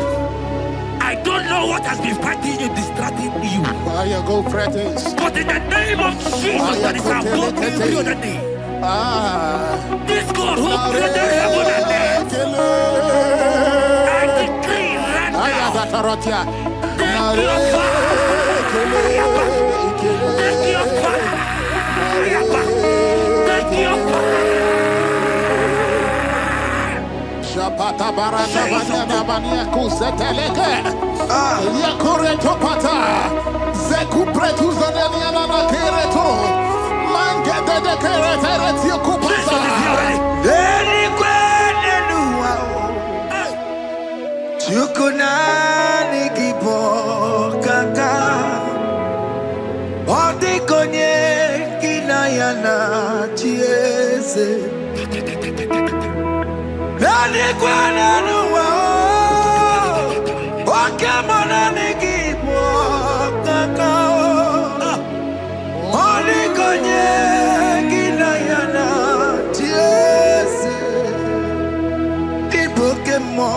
S5: I don't know what has been fighting you, distracting you. But in the name of Jesus, that is above every other name. This God who created heaven and earth, I decree right now, take your fire. Take your fire. Take your fire.
S1: Shapata barata banya banya kuseteleke. Yakore topata. Zeku pretu zanenia na kereto. Mangete de keretere tio kupasa.
S3: Deni kwene nuwa. Chukunani gibo kaka. Odi konye kinayana chiese. Deni kwene nuwa. Wakemona nigibo kaka. Odi konye kinayana chiese. Ibokemo.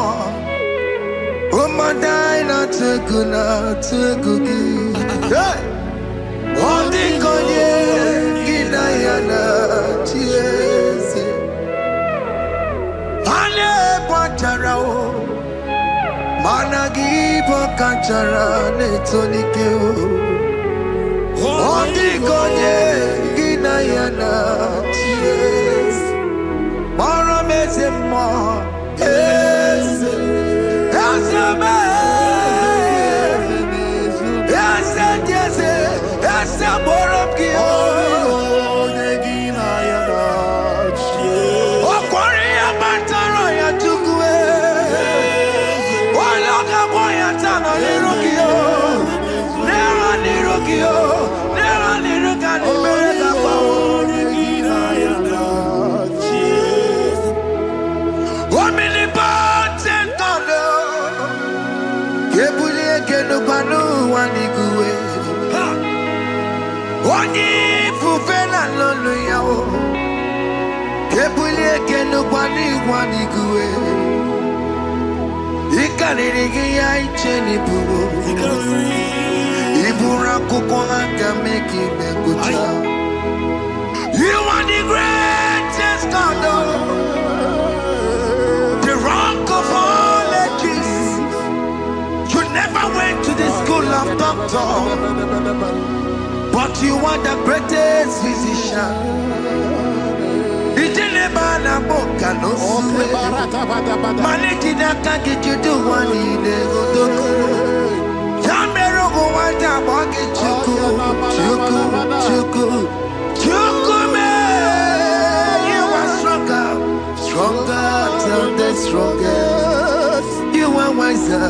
S3: Omadaina tegugi. Hey! Odi konye kinayana chiese. Ale pacharao. Managi pokachara netonike. Odi konye kinayana chiese. Mara mezemo. Yes. hallelujah. Kebule kenu kwani kuwe. Ikanirigi ya icheni buwo. Ibura kuko anga meki mekucha. You are the greatest God, the rock of all ages. You never went to the school of doctor, but you are the greatest physician. Ijelebana boka no suwe. Malekina kange judu wani negodoku. Jamero go wanta boge chuku. Chukume, you are stronger than the strongest. You are wiser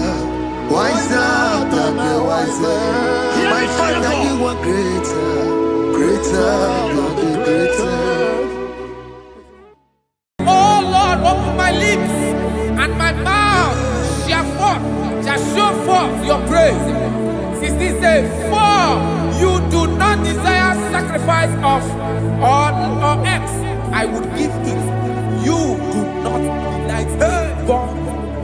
S3: than the wiser. My Father, you are greater than the greatest.
S1: Oh Lord, open my lips and my mouth shall show forth your praise. 16 says, for you do not desire sacrifice of or X, I would give it. You do not delight in burnt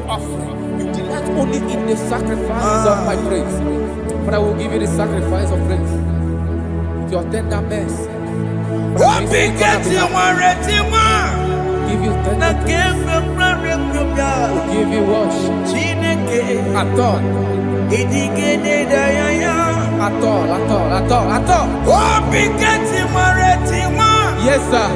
S1: offering. You delight only in the sacrifice of my praise. But I will give you the sacrifice of praise. With your tender mercy. Give you tender will give you worship. At all. Yes, sir.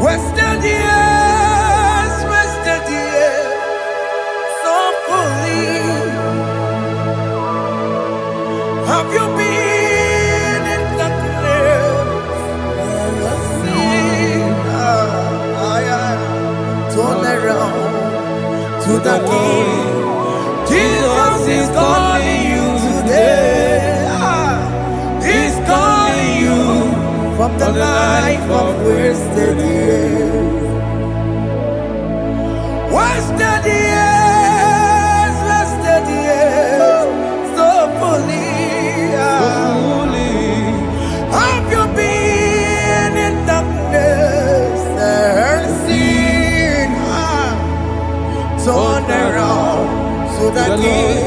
S2: Wasted years, so fully. Have you been in darkness? Seen, turn around to the King. Jesus is calling you today. He's calling you from the life of wasted years. Wasted years, so fully. Have you been in darkness and seen? Turn around to the King.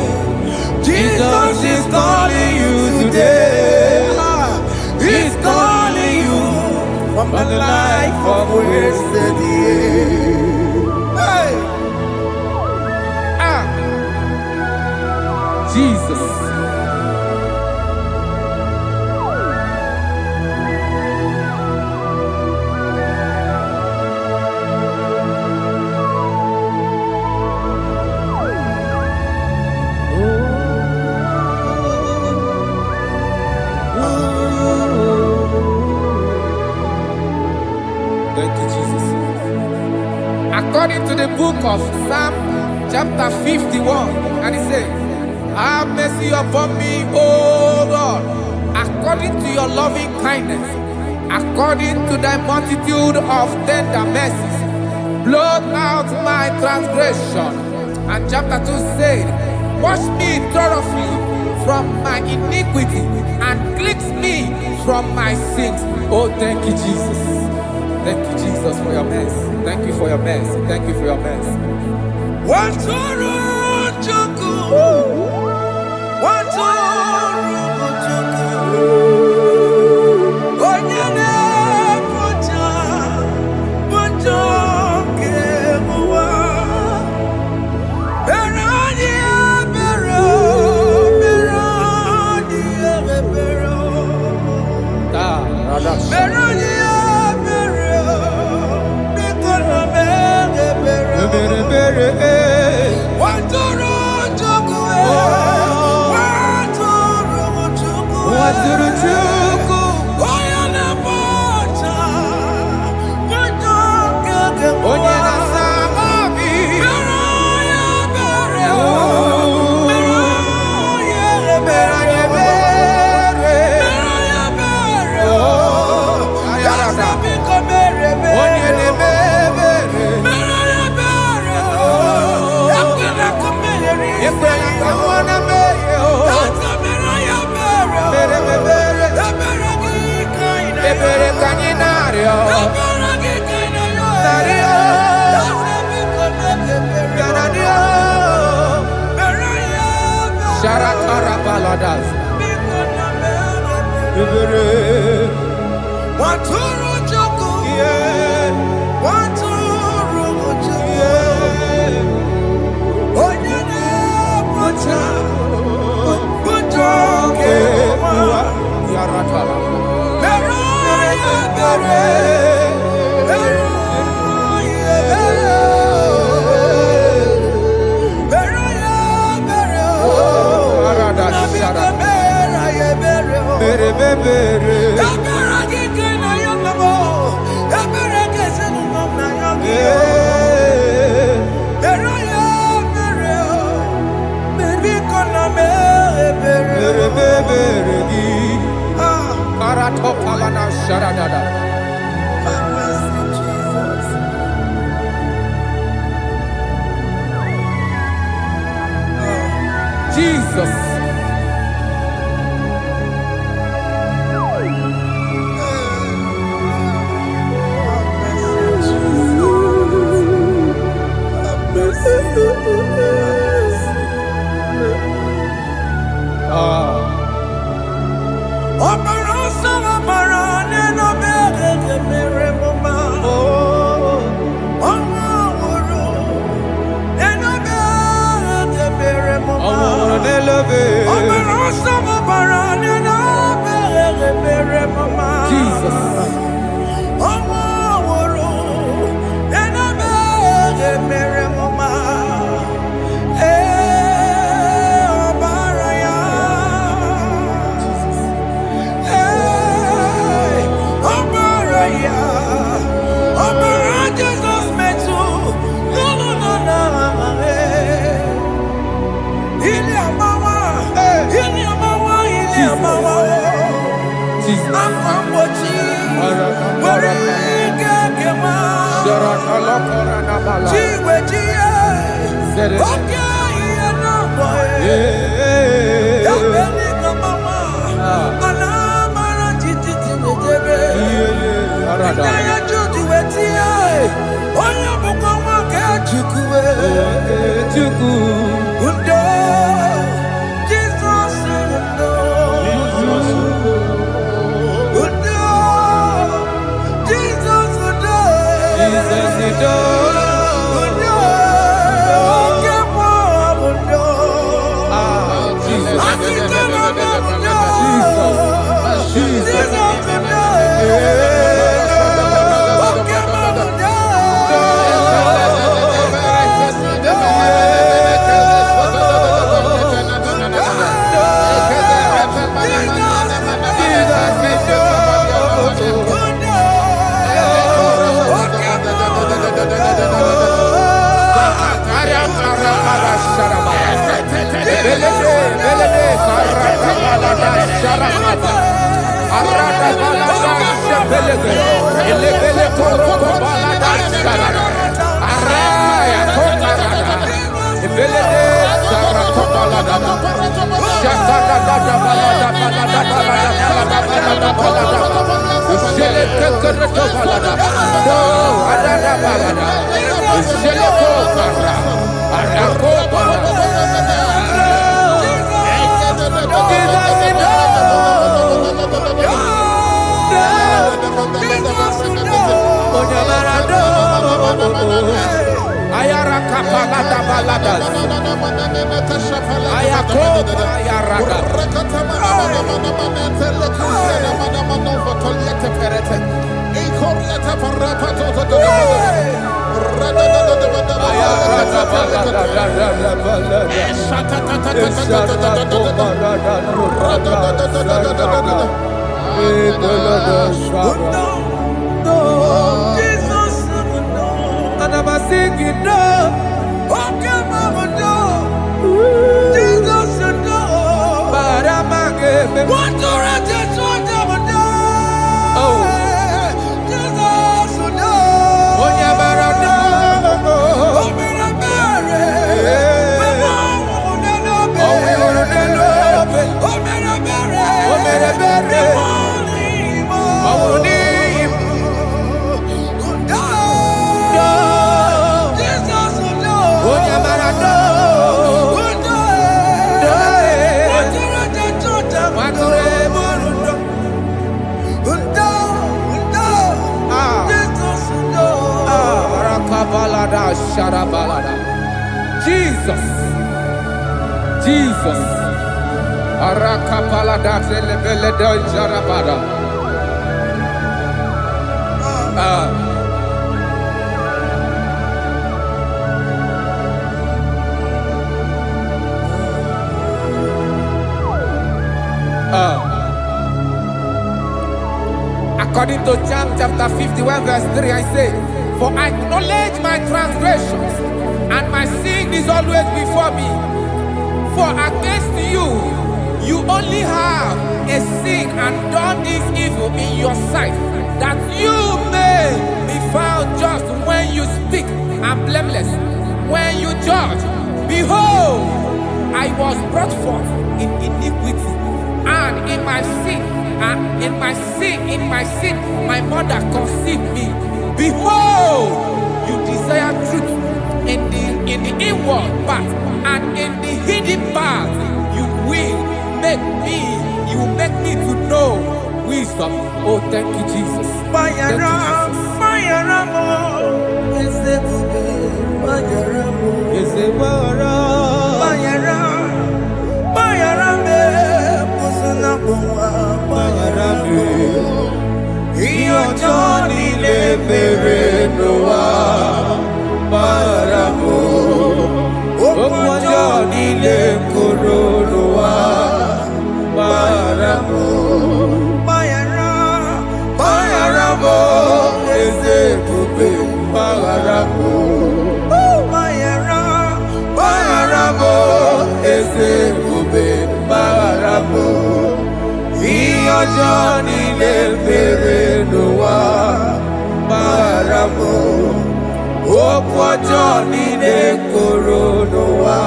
S2: Jesus is calling you today. He's calling you from the life of wasted years. Hey.
S1: Jesus. Thank you, Jesus. According to the book of Psalm, chapter 51, and it says, have mercy upon me, O God, according to your loving kindness, according to thy multitude of tender mercies, blot out my transgression. And chapter 2 said, wash me thoroughly from my iniquity and cleanse me from my sins. Oh, thank you, Jesus. Thank you, Jesus, for your mercy. Thank you for your mercy. Thank you for your mercy. Jesus. Jesus. According to John chapter 51 verse 3, I say, for I acknowledge my transgressions, and my sin is always before me. For against you, you only have a sin and done this evil in your sight, that you may be found just when you speak, and blameless when you judge. Behold, I was brought forth in iniquity, and in my sin, my mother conceived me. Behold, you desire truth in the inward part, and in the hidden part you will make me to know wisdom. Oh, thank you, Jesus.
S3: ọjọ́ nílé kòròdò wa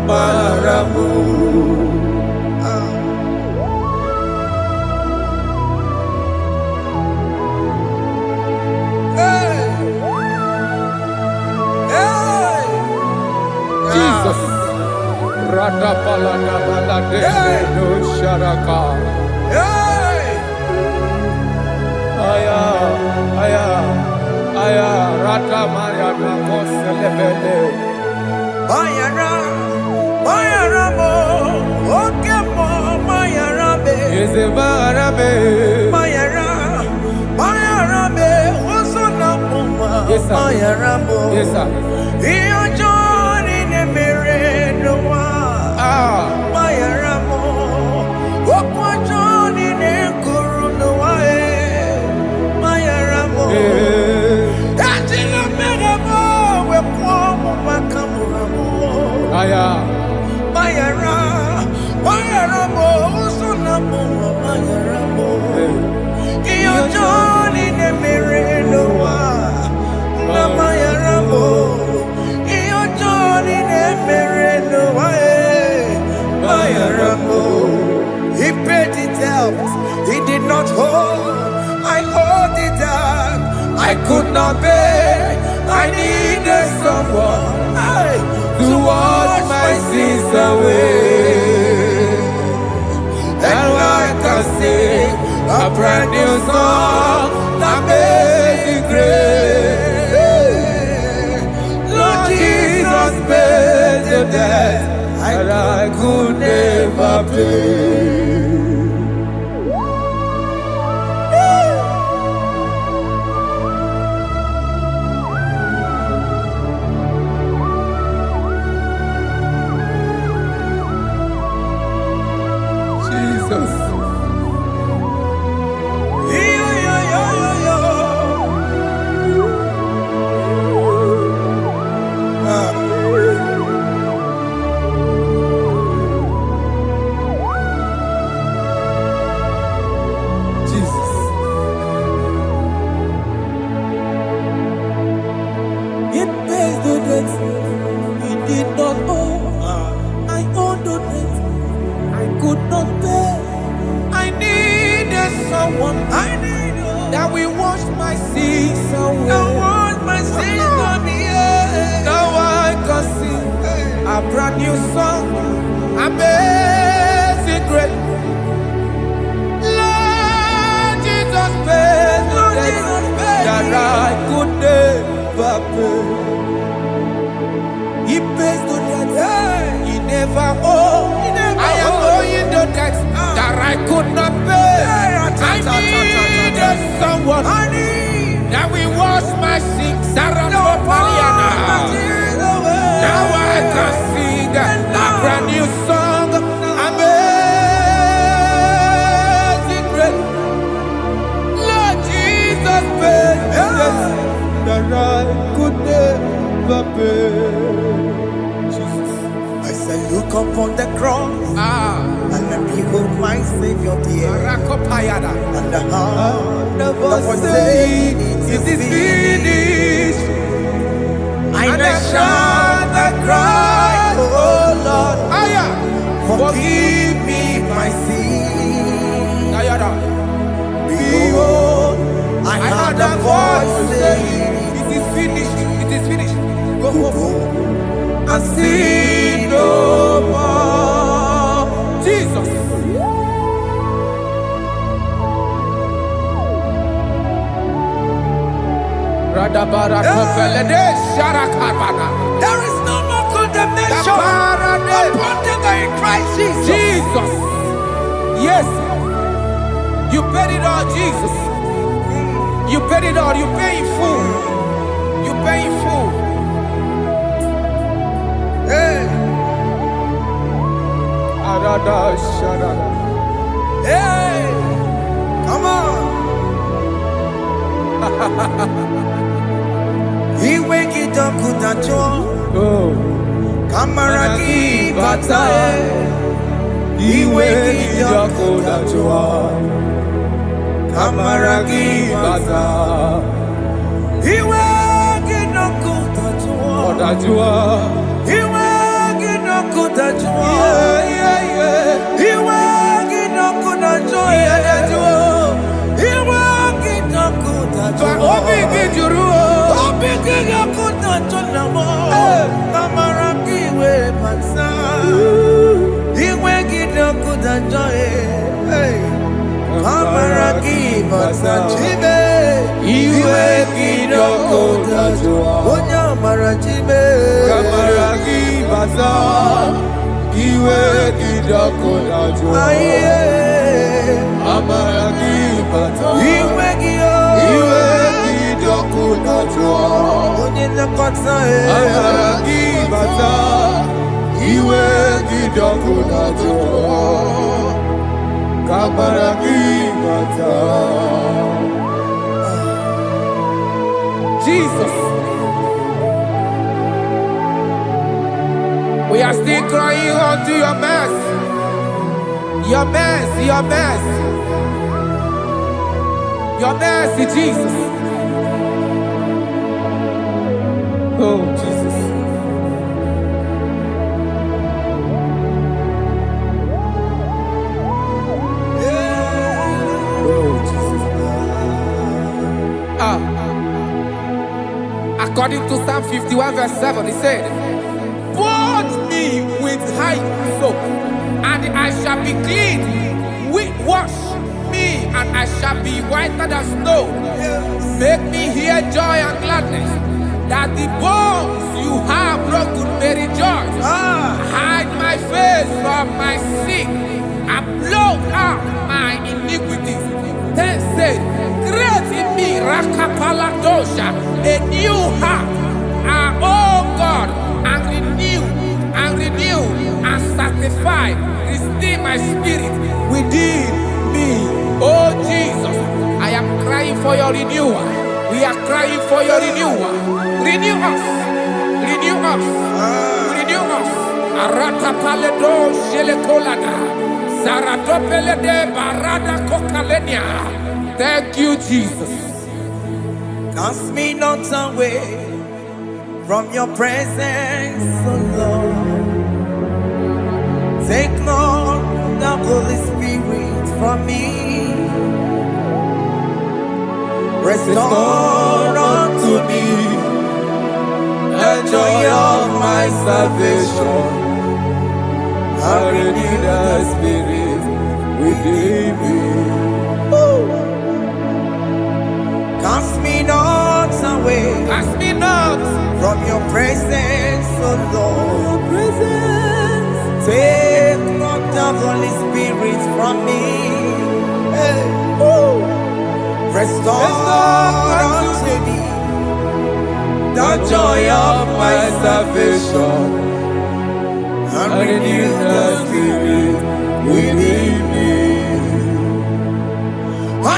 S3: maramu.
S1: Jesus. No sharaka. Aya, aya, aya, rata maya na koselebele.
S3: Bayara mo, oke mo, bayara be.
S1: Eze bayara be.
S3: Bayara be, oso na muma.
S1: Yes, sir.
S3: Bayara mo.
S1: Yes, sir.
S3: Iyo joni ne mere no wa. Bayara mo, okwa joni ne kuru no wa. Bayara mo. Ati na mere mo, we kwa mo makamura mo.
S1: Aya.
S3: Bayara mo, oso na muma. Bayara mo. Iyo joni ne mere no wa. Bayara mo. Iyo joni ne mere no wa. Bayara mo. He paid it out. He did not hold. I owed it out. I could not pay. I needed someone to wash my sins away. And I can sing a brand new song that made me great. Lord Jesus paid the debt that I could never pay.
S1: Jesus. Jesus.
S3: It pays the debt he did not owe. I owed the debt I could not pay. I needed someone.
S1: That will wash my sins away. Now I can sing a brand new song. Amazing grace. Lord Jesus paid the debt that I could never pay. He pays the debt he never owed. I am owing the debt that I could not pay. I needed someone that will wash my sins. Now I can sing a brand new song. Amazing grace. Lord Jesus paid the debt that I could never pay. Jesus.
S2: I said, look upon the cross and behold my Savior dear. And the heart that was saying it is finished.
S3: And I shout and cry, oh Lord,
S2: Forgive me my sin.
S3: behold, I heard a voice saying,
S1: it is finished. It is finished. Go
S2: Go
S1: home and sin no more. Jesus.
S3: there is no more condemnation upon them that in Christ Jesus.
S1: Jesus. Yes. You paid it all, Jesus. You paid it all. You pay in full. You pay in full.
S3: Hey, hey, come on. He wake it up, good at you.
S1: Oh.
S3: Kamaraki batae. He wake it up, good at you. Kamaraki batae. He wake it up,
S1: Dajua.
S3: Iwe ginoko dajua. Iwe ginoko dajua. Iwe ginoko dajua.
S1: Obi Gijuru.
S3: Obi ginoko dajua. Kamara kiwe mansa. Iwe ginoko dajua. Kamara kiwe mansa. Iwe ginoko dajua. Onya mara chibe.
S1: Kamara Gibaza. Iwe Gidoko Dajua. Amara Gibaza. Iwe Gidoko Dajua. Amara Gibaza. Iwe Gidoko Dajua. Kamara Gibaza. Jesus. We are still crying unto your mercy. Your mercy, your mercy. Your mercy, Jesus. Oh, Jesus. Oh, Jesus. According to Psalm 51 verse 7, he said, "Wash me with hyssop, and I shall be clean. Wash me, and I shall be whiter than snow. Make me hear joy and gladness, that the bones you have broken may rejoice. Hide my face from my sin, and blot out my iniquities." Then said, "Create in me, Rakapaladosha, a new heart, oh God, and renew, and sanctify, restore my spirit within me." Oh Jesus, I am crying for your renewal. We are crying for your renewal. Renew us, renew us, renew us. Arata paledo shelekolada, zaratopele de barada kokalenia. Thank you, Jesus.
S3: Cast me not away from your presence, O Lord. Take not the Holy Spirit from me. Restore unto me the joy of my salvation, and renew the spirit within me. Cast me not away,
S1: Cast me not
S3: from your presence, O Lord. Take not the Holy Spirit from me. Restore unto me the joy of my salvation, and renew the spirit within me. I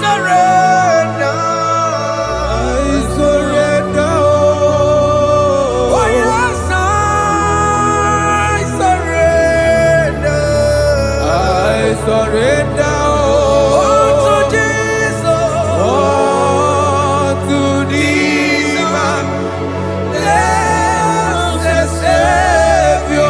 S3: surrender. Oh yes, I surrender.
S1: I surrender.
S3: Savior.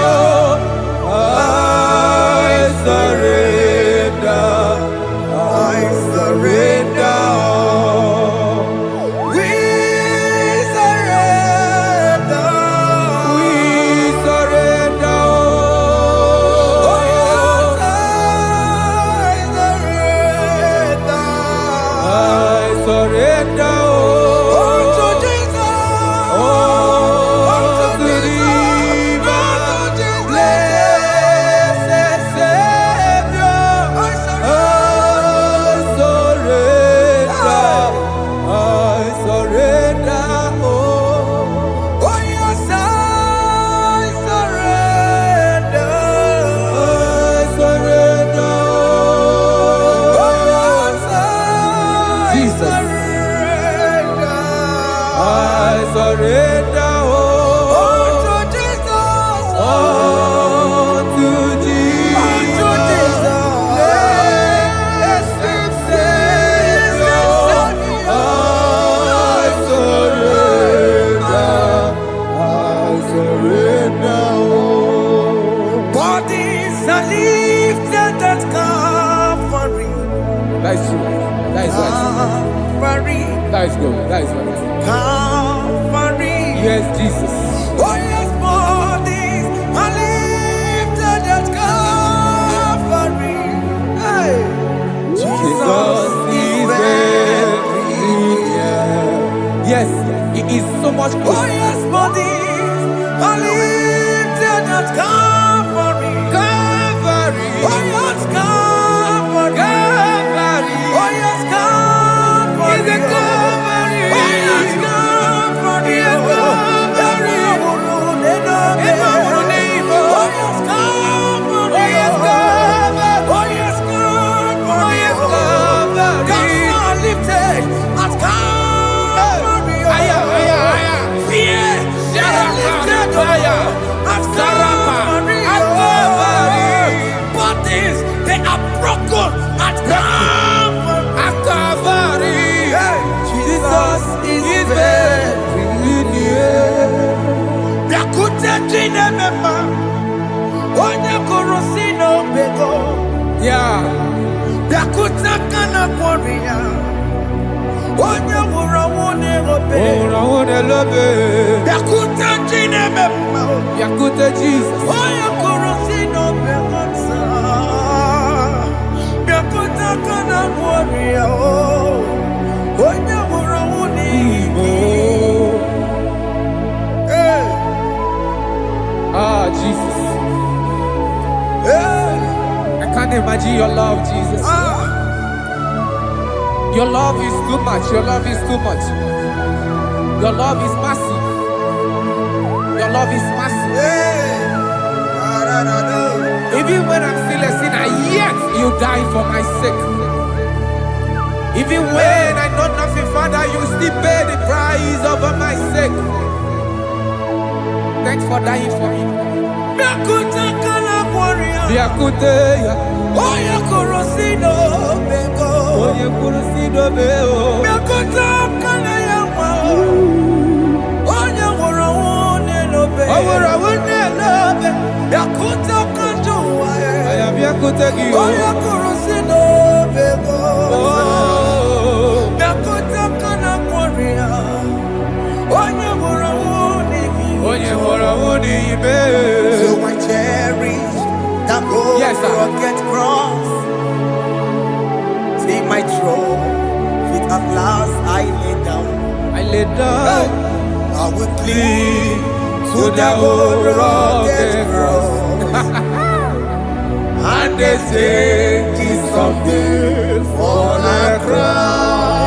S1: is right.
S2: Calvary.
S1: That is good. That is right.
S2: Calvary.
S1: Yes, Jesus.
S2: Oh yes, bodies are lifted at Calvary. Hey. Jesus is very near.
S1: Yes, He is so much
S2: Oh
S1: closer.
S2: yes, bodies are lifted at Calvary.
S1: Calvary.
S2: Oh yes, Calvary.
S1: Calvary.
S2: Oh yes, Calvary.
S1: Is a Calvary.
S2: Oh yes, Calvary.
S1: Is a Calvary.
S2: Oh yes, Calvary.
S1: Oh yes, Calvary.
S2: Oh yes, Calvary.
S1: Oh yes, Calvary.
S2: Gods are lifted at Calvary.
S1: Aya, aya, aya.
S2: Fear lifted
S1: Aya.
S2: at
S1: Sarapa.
S2: Calvary.
S1: At Calvary.
S2: Bodies, they are broken at Calvary.
S1: At Calvary. Jesus is very near.
S2: Yakute chinemema, onye korosino bego.
S1: Yeah.
S2: Yakuta kana kworiya, onye wurawune obe.
S1: Oh, I love it.
S2: Yakuta chinemema,
S1: Yakute Jesus.
S2: onye korosino bego sa. Yakuta kana kworiya, onye wurawune
S1: Igbo.
S2: Hey,
S1: Ah, Jesus.
S2: hey,
S1: I can't imagine your love, Jesus.
S2: ah.
S1: Your love is too much. Your love is too much. Your love is massive. Your love is massive. Even when I'm still a sinner, yet you die for my sake. Even when I know nothing, Father, you still pay the price over my sake. Thanks for dying for me. Biakute,
S2: Oya korosino bego.
S1: oye kurusido beo.
S2: Biakota kana yama. Oya worawone lobe.
S1: Awura wune lobe.
S2: Biakota kanjuwa.
S1: Aya biakute gi.
S2: Oya korosino bego.
S1: Oh,
S2: Biakota kana kwaria. Oya worawone gi.
S1: oye wura wune ibe.
S2: So I cherish that gold
S1: Yes, sir.
S2: rugged cross. See my throne, feet at last I lay down.
S1: I lay down
S2: I will cling
S1: to
S2: to
S1: the
S2: that
S1: old
S2: gold rugged
S1: rugged
S2: cross.
S1: and they say it's something for a crown.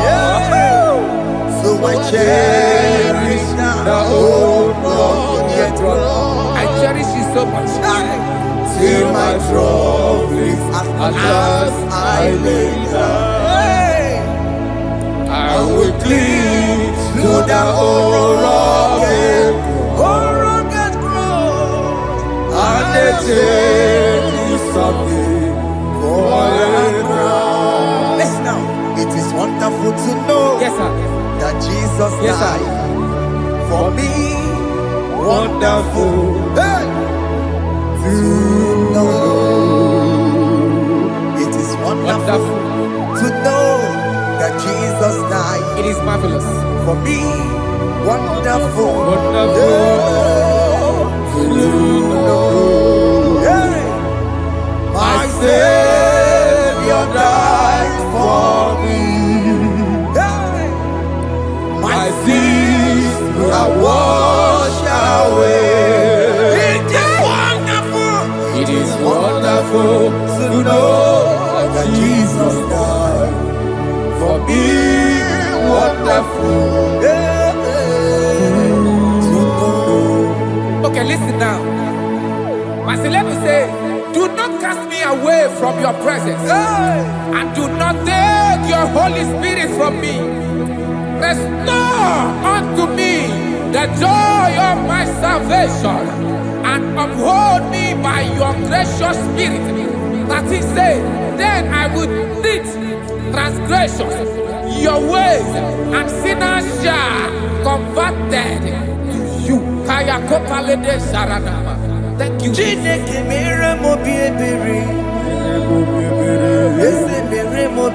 S2: So I cherish
S1: The old rugged cross. I cherish it so much.
S2: See my trophies at last I lay down.
S1: I will cling to the old rugged
S2: cross.
S1: and they say it's something for a crown.
S2: Listen now, it is wonderful to know
S1: Yes, sir.
S2: that Jesus
S1: Yes, sir.
S2: died for me.
S1: Wonderful.
S2: Hey! To know. It is wonderful
S1: Wonderful.
S2: to know that Jesus died
S1: It is marvelous.
S2: for me. Wonderful.
S1: Wonderful.
S2: To know. Hey!
S1: My Savior died for me.
S2: Hey!
S1: My sins are washed away.
S2: It is wonderful.
S1: It is wonderful to know that Jesus died for me. Wonderful.
S2: To know.
S1: Okay, listen now. Master, let me say, do not cast me away from your presence,
S2: Hey!
S1: and do not take your Holy Spirit from me. Restore unto me the joy of my salvation, and uphold me by your gracious spirit. That is said, then I will teach transgressions your ways, and sinners shall converted to you. Kaya kopalede saranama. Thank you.
S2: Chineke mere mo bi ebere. Eze mere mo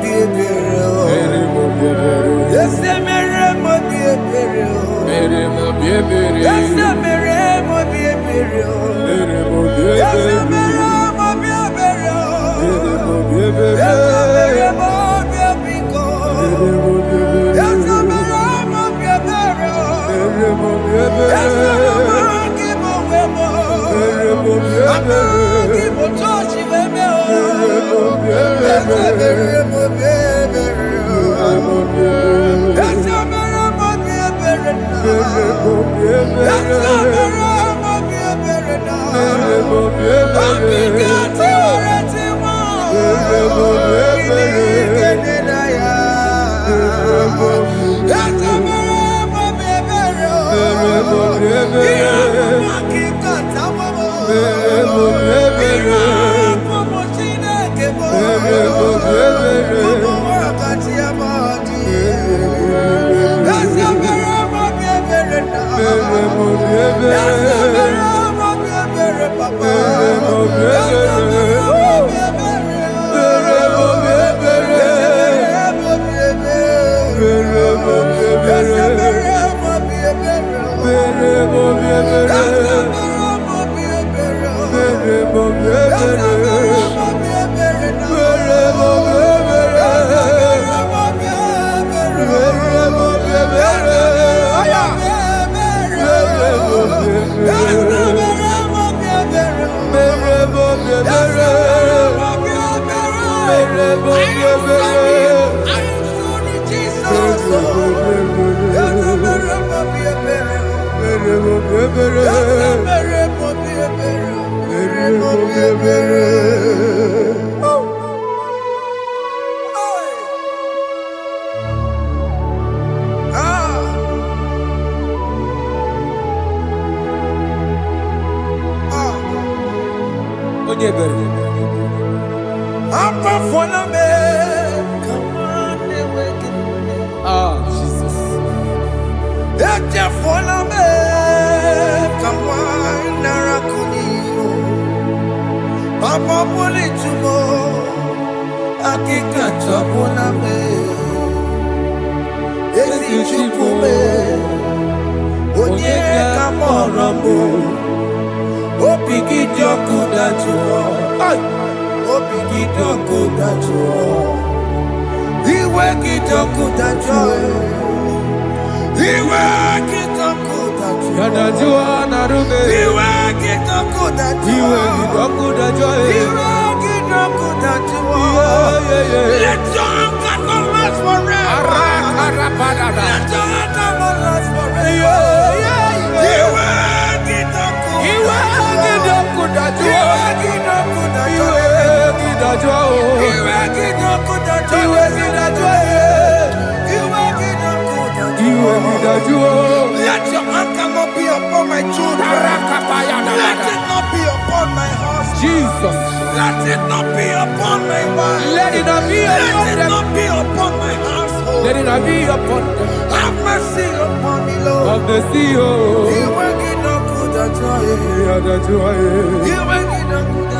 S1: Jesus.
S3: Let your anger not be upon my children. Let it not be upon my husband.
S1: Jesus.
S3: Let it not be upon my wife.
S1: Let it not be upon
S3: Let it not be upon my household.
S1: Let it not be upon them.
S3: Have mercy upon me, Lord.
S1: Of the CEO.
S3: You will get no good at all. You will get no good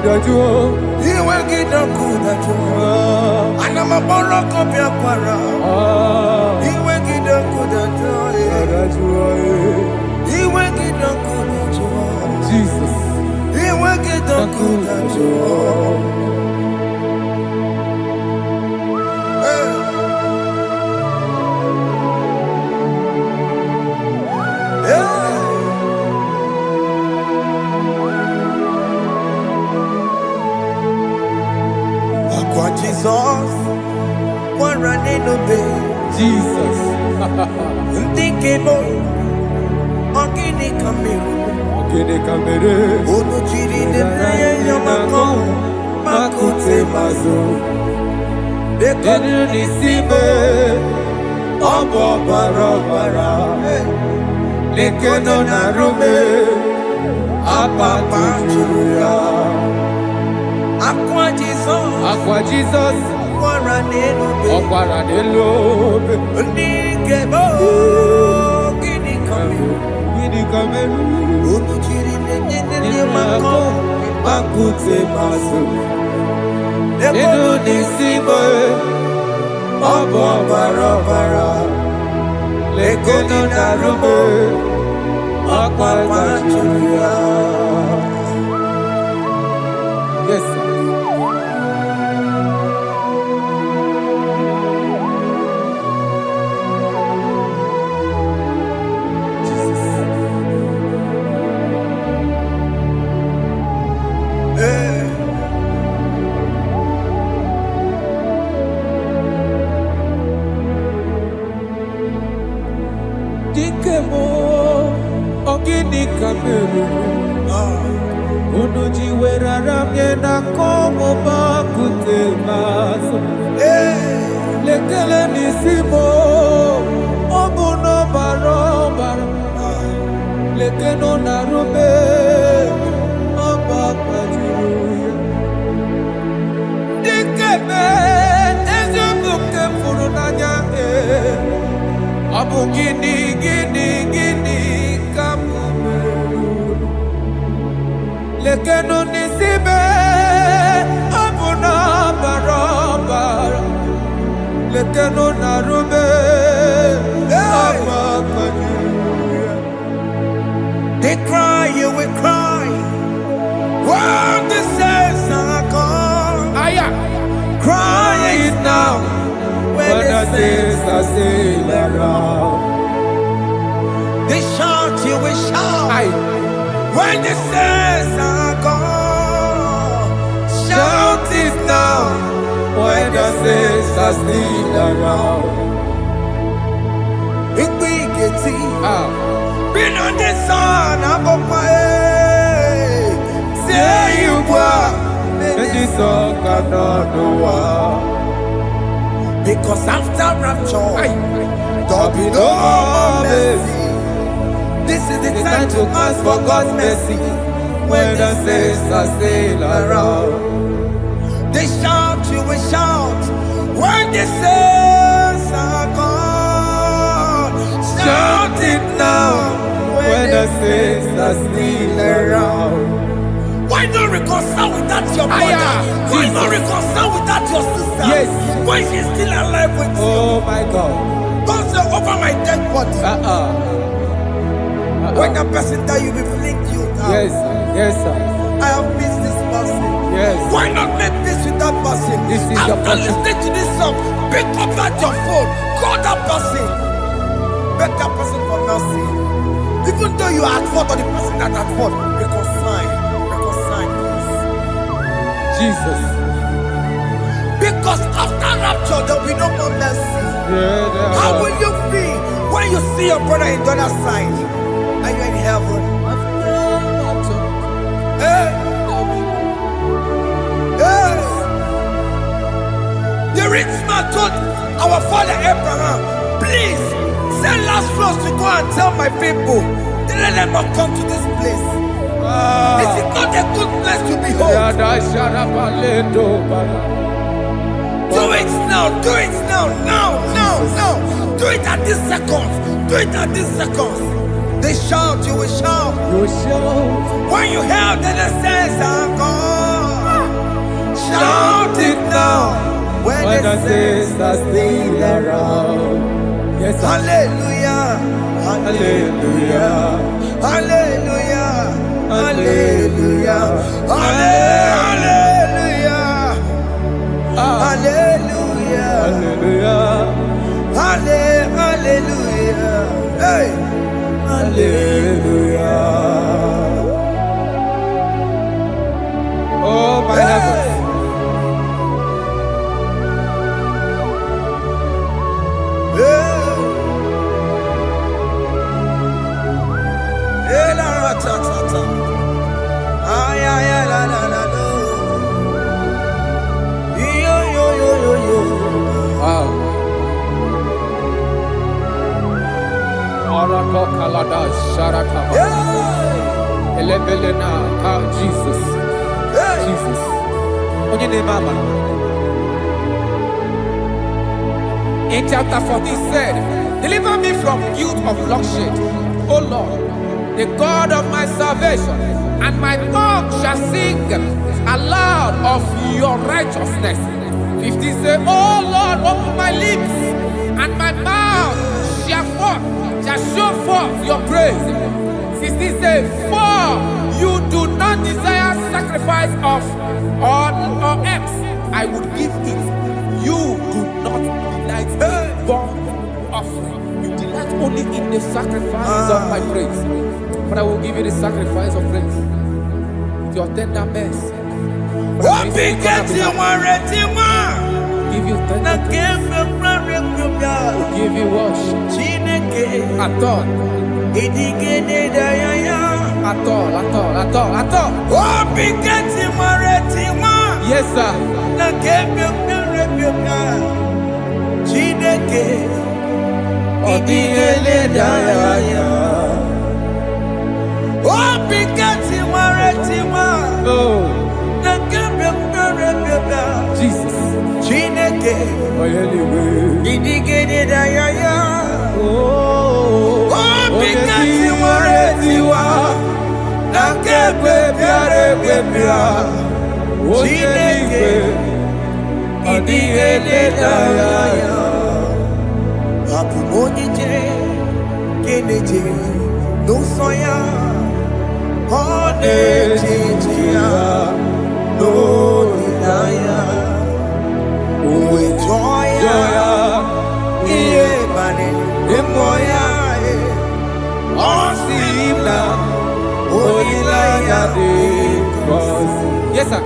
S3: at all. You will get no good at all. And I'm a borrow of your para. You will get no good at all. You will get no good at all.
S1: Jesus.
S3: You will get no good at all. Jesus, what running obey
S1: Jesus.
S3: Thinking boy, Ogini Kamiru, Ono Chiri de Yamako, Makute Mazo, De Kani Sibe, Obo Barabara, Lekono Narume, Apapa Julia. Aqua Jesus,
S1: Okwaranelo,
S3: Nikebo, Gini Kameru, Unuchiri Nemako, Akute Masu, Inu nisimo Obo barabara Lekeno narumo Akwa machuya.
S1: Yes, sir. Dikemo ogini kamelu Unuji werara miena komo bakute maso Lekele nisimo Obuno barobara Lekeno narume Obakwajiruya Dikeme Ezobuke furunanya Abu gini kamumeru Lekeno nisibe Abu na barabara Lekeno narume Abakwajiruya.
S2: They cry, you will cry. When the saints are gone, cry it now.
S1: When the saints are still around,
S2: They shout, you will shout. When the saints are gone, shout it now.
S1: when the saints are still around.
S2: Been on the sun, I'm up my say you were.
S1: And this song cannot do what.
S2: Because after rapture, there'll be no
S1: more
S2: mercy. This is the time to ask for God's mercy.
S1: When the saints are still around,
S2: They shout, you will shout. When the saints are gone, shout it now.
S1: when the saints are still around.
S2: Why not reconcile with that your brother? Why not reconcile with that your sister?
S1: Yes.
S2: Why she's still alive with you?
S1: Oh my God.
S2: Don't say over my dead body. When the person die, you will fling you down.
S1: Yes, yes, sir.
S2: I have missed this person.
S1: Yes.
S2: Why not make peace with that person?
S1: This is your
S2: After
S1: person.
S2: listening to this song, pick up that your phone, call that person, beg that person for mercy. Even though you are at fault or the person that at fault, reconcile, please.
S1: Jesus.
S2: Because after rapture, there will be no more mercy.
S1: Yeah,
S2: How will you feel when you see your brother in the other side and you're in heaven? Hey. Hey. The rich man told our father Abraham, please send Lazarus to go and tell my people, let them not come to this place. This is not a good place to behold. Do it now, do it now, now. Do it at this second. Do it at this second. They shout, you will shout.
S1: You shout.
S2: When you hear that the saints are gone, shout it now.
S1: When the saints are still around. Yes, sir.
S2: Hallelujah.
S1: Hallelujah.
S2: Hallelujah. Hallelujah. Hallelujah. Hallelujah.
S1: Hallelujah.
S2: Hallelujah. Hey.
S1: Hallelujah. Oh, my heavens. Wow. Arako kalada sharataba. Elebelena ka Jesus. Jesus. Onye name ama. In chapter 40 said, deliver me from guilt of bloodshed, O Lord, the God of my salvation. and my tongue shall sing aloud of your righteousness. 15 say, oh Lord, open my lips, and my mouth shall show forth your praise. 16 say, for you do not desire sacrifice of or eggs, I would give it. You do not delight in burnt offering. You delight only in the sacrifice of my praise. But I will give you the sacrifice of praise. With your tender mercy. Give you tender mercy. Will give you worship. At all. Yes, sir. Jesus. Yes, sir.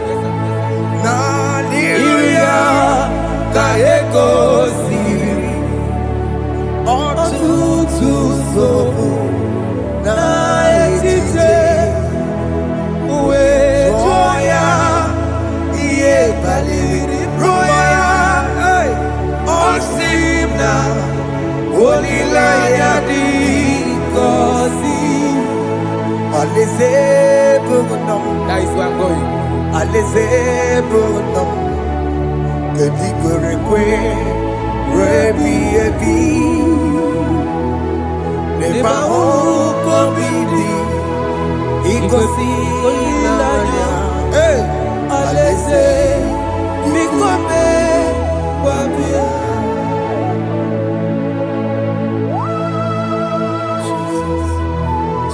S1: That is where I'm going.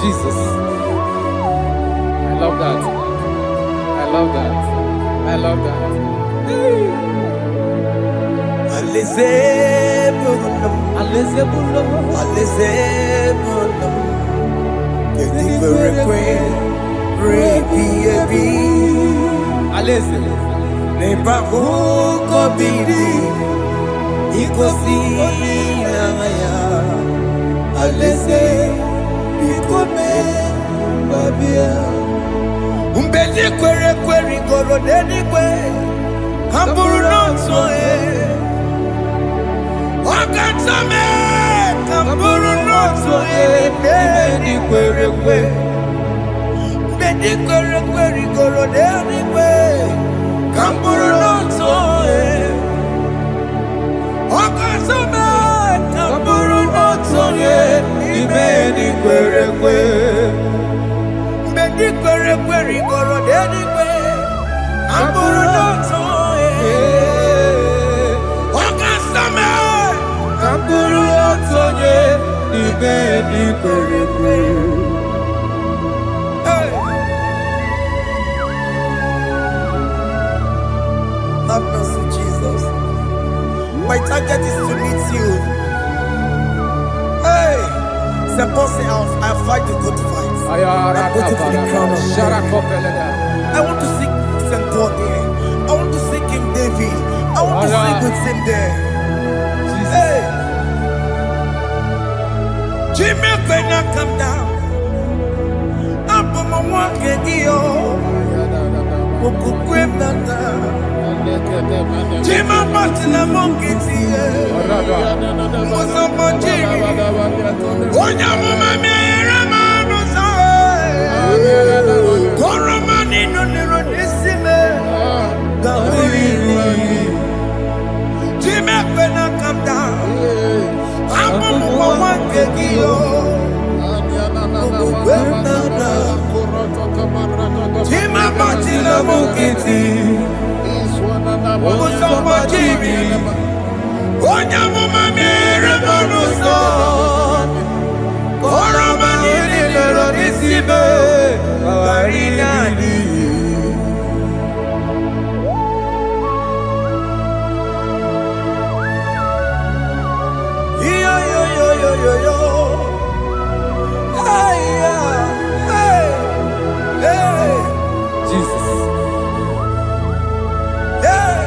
S1: Jesus. I love that. I love that. I love that.
S3: Umbedi kwere kwere goro denigwe Kamburu nonso Wakatame Kamburu nonso Umbedi kwere kwere Umbedi kwere kwere goro denigwe Kamburu nonso Wakatame Kamburu nonso Umbedi kwere kwere Query goro denigwe Amburu noto Wakasame Amburu noto Ibedi query Have mercy, Jesus. My target is to meet you. Hey, suppose I fight the good fight. I'm waiting for the crown of glory. I want to seek St. God there. I want to seek King David. I want to sing with him there. Hey, Jimmy cannot come down. I'm on my walk again. Jimmy Martin, I'm on Kitty. What's up, on Jimmy? Oh, Koromani no nero nisime Gawiri Jime kwena come down Amu mwawange giyo Kwena na Machila Mukiti, Musamba Jimmy, Onyamuma Mere Bonuso, Koromani Lero Nisibe, Arinadi. Yo. Hey,
S1: Jesus.
S3: hey,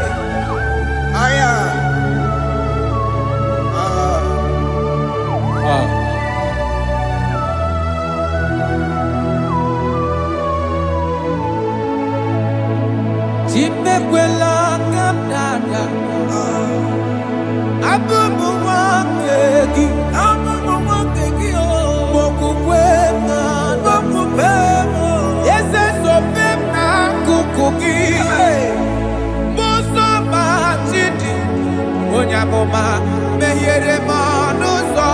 S1: Chimekwela kamdada. Abubu wakegi. Mokukwema. Yese sopemna kukuki. Musoma chidi. Onyamoma mehiere manuso.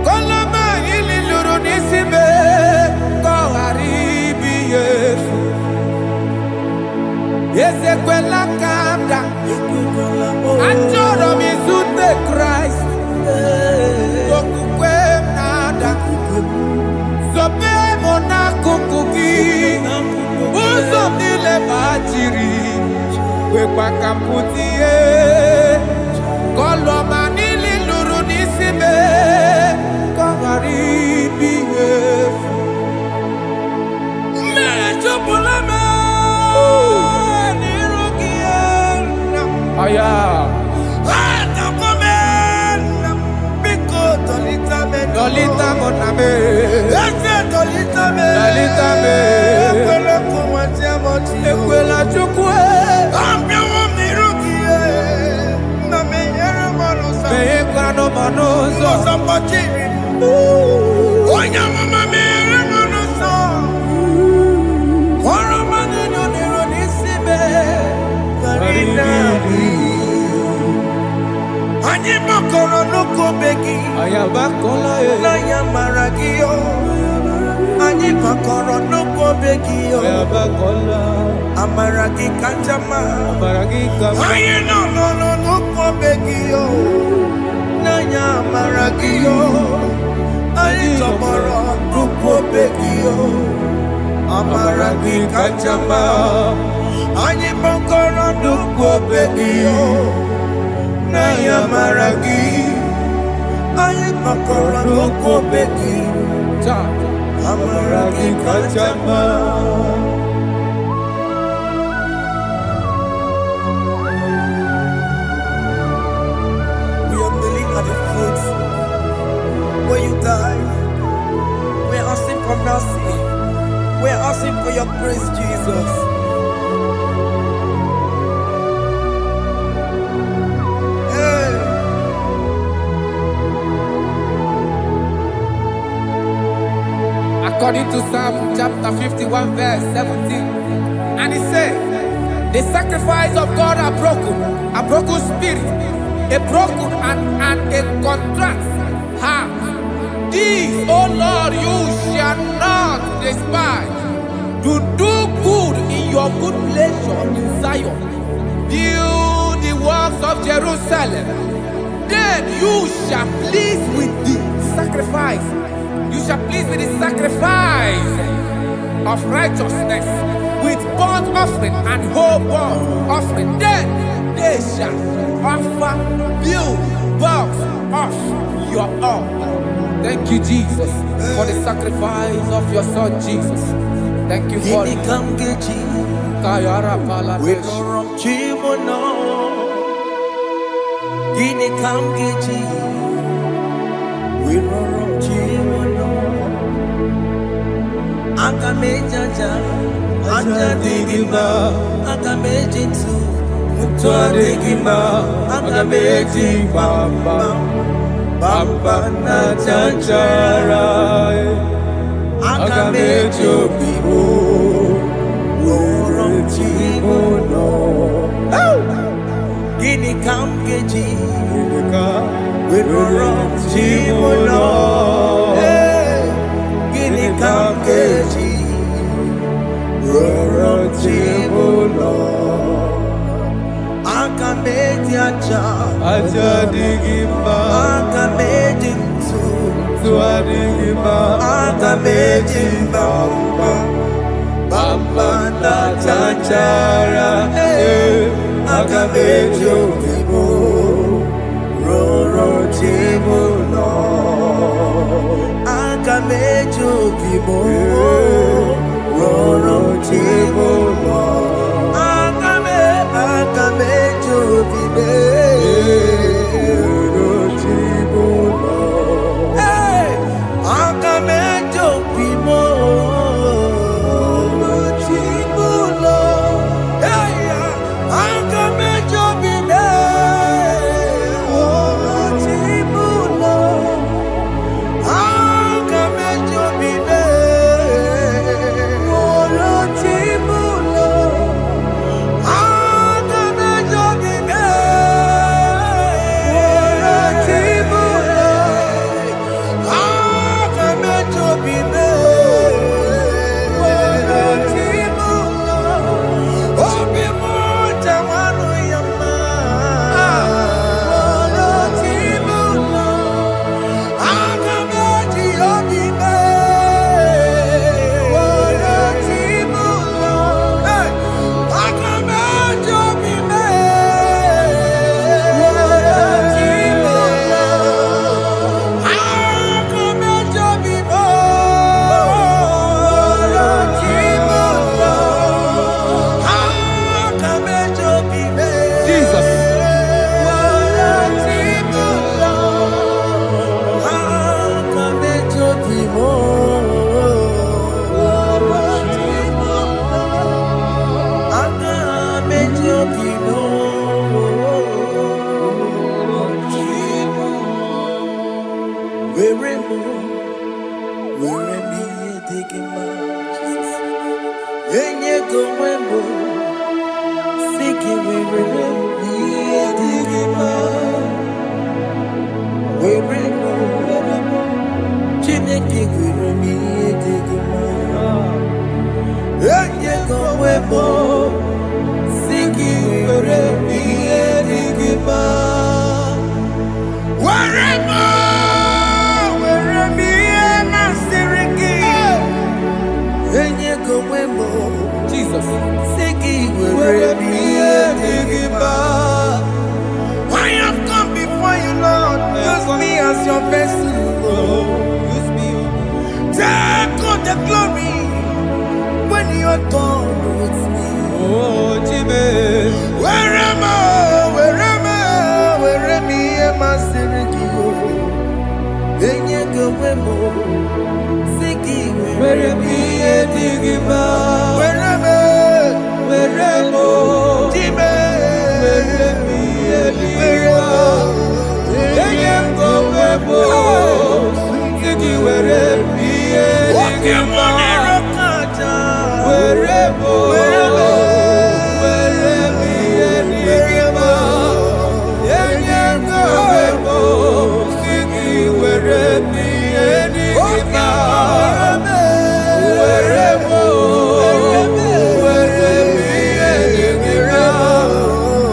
S1: Koloma ililuru nisime. Koharibi yefu. Ezekwela kamda. Achoro mizute Christ. Okukwe nada. Sobe mona kukuki. Uzo nile bachiri. Wekwa kamputie. Koloma nili luru nisime. Kongaribi yefu. Mechopulame. Aya. Dolita moname. Dolita me. Ekwela chukwe. Meye kwano manozo.
S3: Onyamama mere monuso. Koromani noniro nisibe. Anyị makọrọ n'ụkọ begi,
S1: Ayabakola
S3: n'anya mara gị yo. Anyị makọrọ n'ụkọ begi yo,
S1: Ayabakola.
S3: amara gị kacha mma.
S1: Maragika.
S3: Anyị nọ n'ụkọ begi yo, n'anya mara gị yo. Anyị tọgbọrọ n'ụkọ begi yo, amara gị kacha mma. Anyị makọrọ n'ụkọ begi yo. Naya maragi, anyị makọrọ n'okwu begi, amaragi kachama. We are kneeling at the foot where you died. We are asking for mercy. We are asking for your grace, Jesus.
S1: According to Psalm chapter 51 verse 17. And he said, the sacrifice of God are broken spirit, a broken and a contract heart. These, O Lord, you shall not despise. To do good in your good pleasure in Zion. Build the works of Jerusalem. Then you shall please with the sacrifice. You shall please with the sacrifice of righteousness, with burnt offering and whole burnt offering. Then they shall offer build works of your own. Thank you, Jesus, for the sacrifice of your Son, Jesus. Thank you for it. Kayara Paladesh.
S3: Agamejaja, Ajadigima, Agamejitu, Mutuadigima, Agameji Bamba, Bamba Najajara, Agamejo Bibo, Worom Chimono, Gini Kamgeji, Worom Chimono. Kamkeji, aja digimba
S2: Akamejitu
S3: tuadigimba
S2: Akamejimba
S3: bamba na chachara
S2: Akamejo Bibo Roro Chibuno Akamejo Bibo Roro Chibuno Akamejo Bibo Roro Chibuno Akamejo Bibo Roro Chibuno Akamejo Bibo Roro Chibuno Akamejo Bibo Roro Chibuno Akamejo Bibo Roro Chibuno Akamejo Bibo Roro Chibuno Obi mo jamanu yama Roro Chibuno Akameji Obibe Roro Chibuno Akameji Obibe Roro Chibuno Akameji Obibe Roro Chibuno Akameji Obibe
S1: Jesus.
S2: Roro Chibuno Akameji Obibe Roro Chibuno Akameji Obibe Where me taking my Yenye go wembo Siki where me taking my Where Chineke where me taking my Yenye go wembo Siki where me taking my Where me na siriki Yenye go wembo
S1: Jesus.
S2: Siki
S3: where
S2: where
S3: me
S2: me
S3: digimba
S2: I have come before you, Lord. Use me as your vessel, Lord.
S3: use me
S2: Take all the glory when you are done with me.
S3: oh Jime
S2: Where am I? Where am I? Sirikio. Enye go wemo. Siki
S3: where me digimba
S2: Where am I?
S3: where mo
S2: Jime.
S3: where me digimba yenye go webo siki where me digimba where mo where me digimba yenye go webo siki where me digimba where mo where me digimba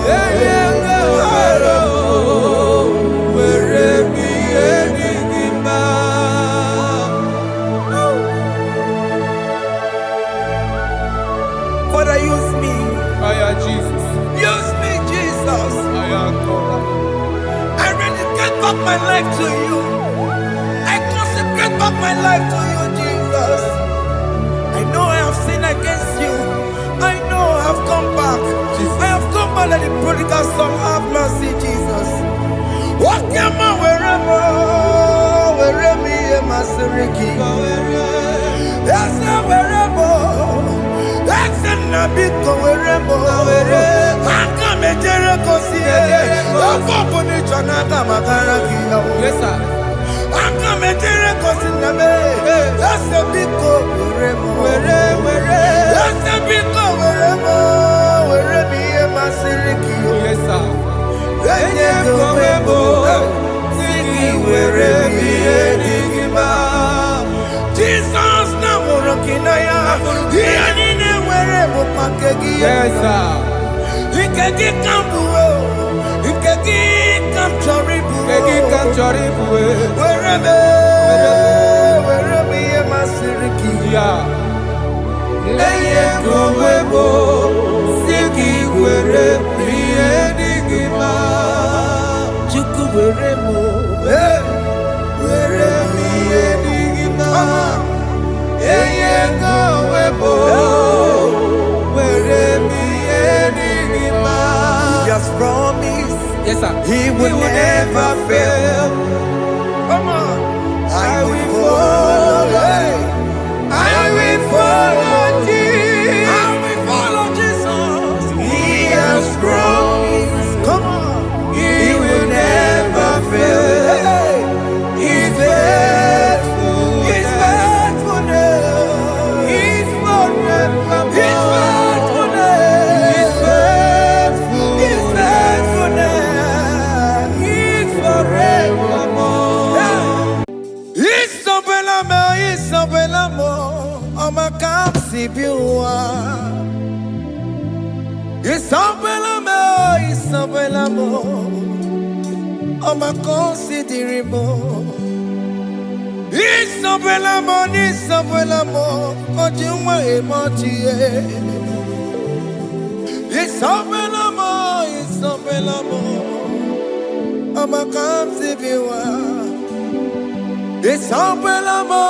S3: yenye go webo where me digimba.
S2: Father, use me.
S1: Fire Jesus.
S2: Use me, Jesus.
S1: Fire God.
S2: I dedicate back my life to you. I consecrate back my life to you, Jesus. I know I have sinned against you. I know I have come back. I have come back like the prodigal son. Have mercy, Jesus. What am I wherever? Where me and my Siriki? Yes, wherever. That's a nabiko wherever. I come a Jericho see. I'm going to Chanaka Makaraki.
S1: Yes, sir.
S2: I'm coming to the That's a big go wherever. That's a big go wherever me and my Siriki.
S1: Yes, sir.
S2: Enye go webo, Siki where me digima. Jesus na morokina ya, yani ne where mo pakegi.
S1: Yes, sir.
S2: Ikegi kambuo, ikegi
S1: ka chọrọ ịbụ
S2: were me ihe masịrị gị
S1: ya enye onwe bụ si gị were ihe dị gị ma
S2: Chukwu were m
S1: were ihe dị gị ma enye onwe bụ were ihe dị gị ma.
S2: He has promised
S1: Yes, sir.
S2: He will never fail. Come on. I will follow. I will follow Jesus.
S3: I will follow Jesus.
S2: He has promised. Come on. He will never fail. He's faithful. He's faithful.
S1: He's forever.
S2: He's faithful.
S1: He's faithful.
S2: He's faithful.
S1: He's forevermore.
S2: Isabelamo, Oma Kamsi Biwa. Isabelamo, Oma Considerimo. Isabelamo, Ojuma Emotie. Isabelamo, Oma Kamsi Biwa. Isabelamo,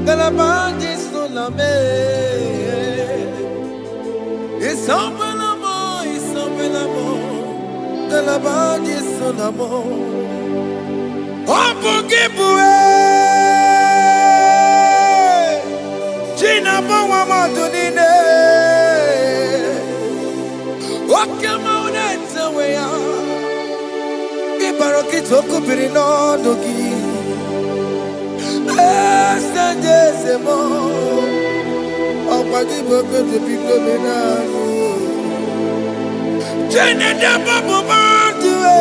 S2: de la bande solame. Isabelamo, de la bande solamo. Opugibue, Gina Bawa Madunine, Okamaunenza Wea, Ibarokitoku Pirino Dogi. Estendezemo, Opagiboko to Picomino. Jenenda Babu Bandue,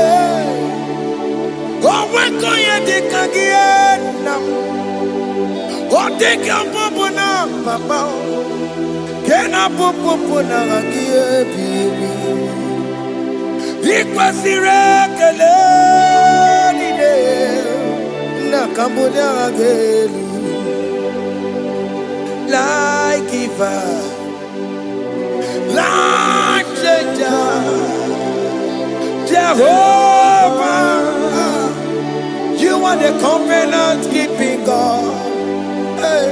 S2: Owakoya de Kagiana, Oteka Popona, Papa, Kena Popona, Baby, Equasire, Cambodia like giver, like changer, Jehovah, you are the covenant keeping God, hey,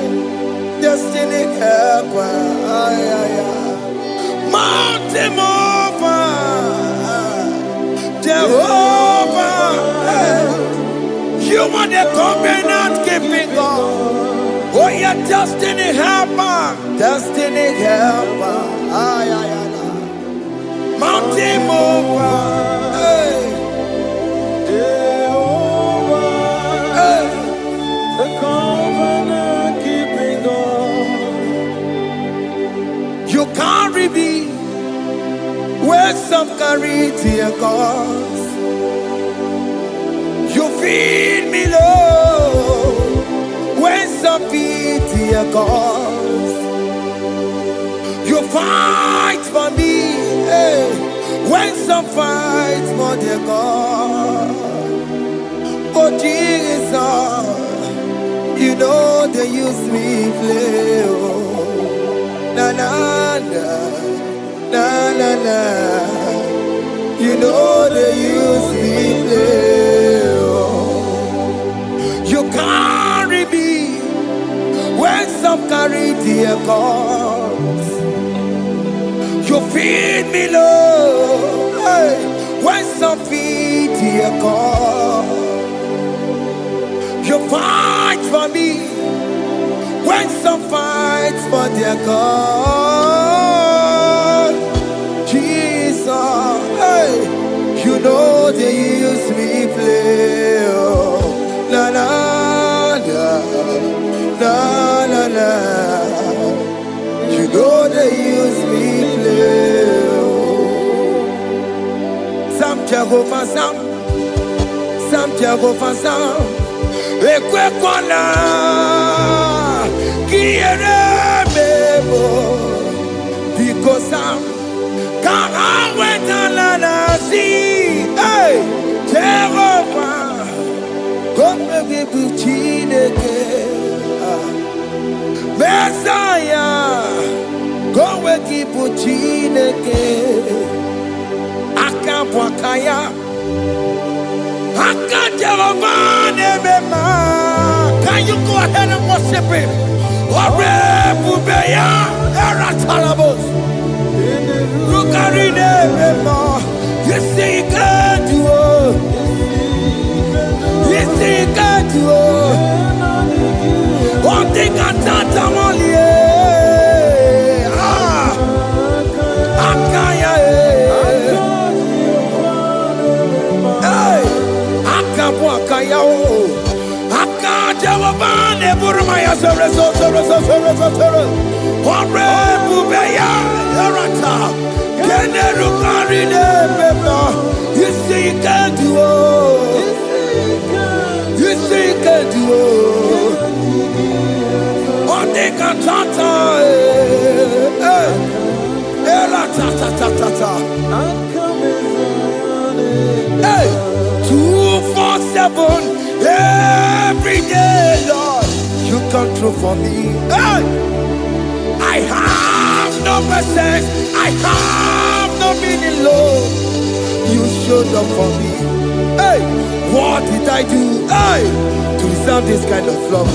S2: destiny helper, mountain mover, Jehovah, hey. You are the covenant keeping God. Oh, your destiny helper. Destiny helper. Mountain mover. Hey.
S3: Hey. The covenant keeping God.
S2: You carry me where some carry dear gods. You feed me, Lord, when some feed dear gods. You fight for me, hey, when some fight for their God. Oh Jesus, you know they use me play. Oh, na na na, na na na. You know they use me play. You carry me when some carry their gods. You feed me, Lord, hey, when some feed their God. You fight for me when some fight for their God. Jesus, hey, you know they use me play. Oh. La la la la la la. You know they use me play. Sam Jehovah Sam Jehovah Sam. Ekwe kola kiere mebo because Sam. Kara wetala na si.
S3: Hey, Jehovah, come give you Chineke. Messiah, come give you Chineke. Akabwakaya, Jehovah, Nebema. Can you go ahead and worship him? Ore Bubeya, Eratalabos. Rukarine Bema. You see, you can do it. You see, you can do it. One thing I can't only. Akaya. Hey, Akabwakaya. Akajawabane Burmaya Saraso. Ore Bubeya, Erata. You see, you can do it. You see, you can do it. On the cantata, hey, 247 every day, Lord. You come through for me. Hey, I have no message. I have no meaning, Lord. You showed up for me. Hey, what did I do? Hey, to deserve this kind of love?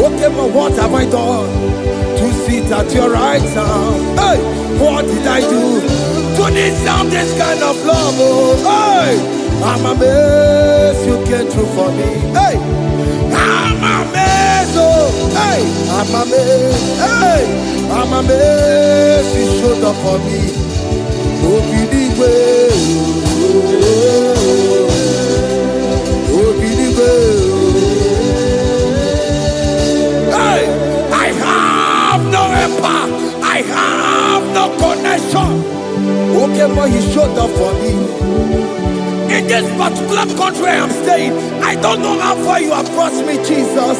S3: Okay, but what have I done to sit at your right hand? Hey, what did I do to deserve this kind of love? Hey, I'm amazed you came through for me. Hey, I'm amazed. Oh, hey, I'm amazed. Hey, I'm amazed you showed up for me. Hey, I have no empire. I have no connection. Okay, but you showed up for me. In this particular country I am staying, I don't know how far you have brought me, Jesus.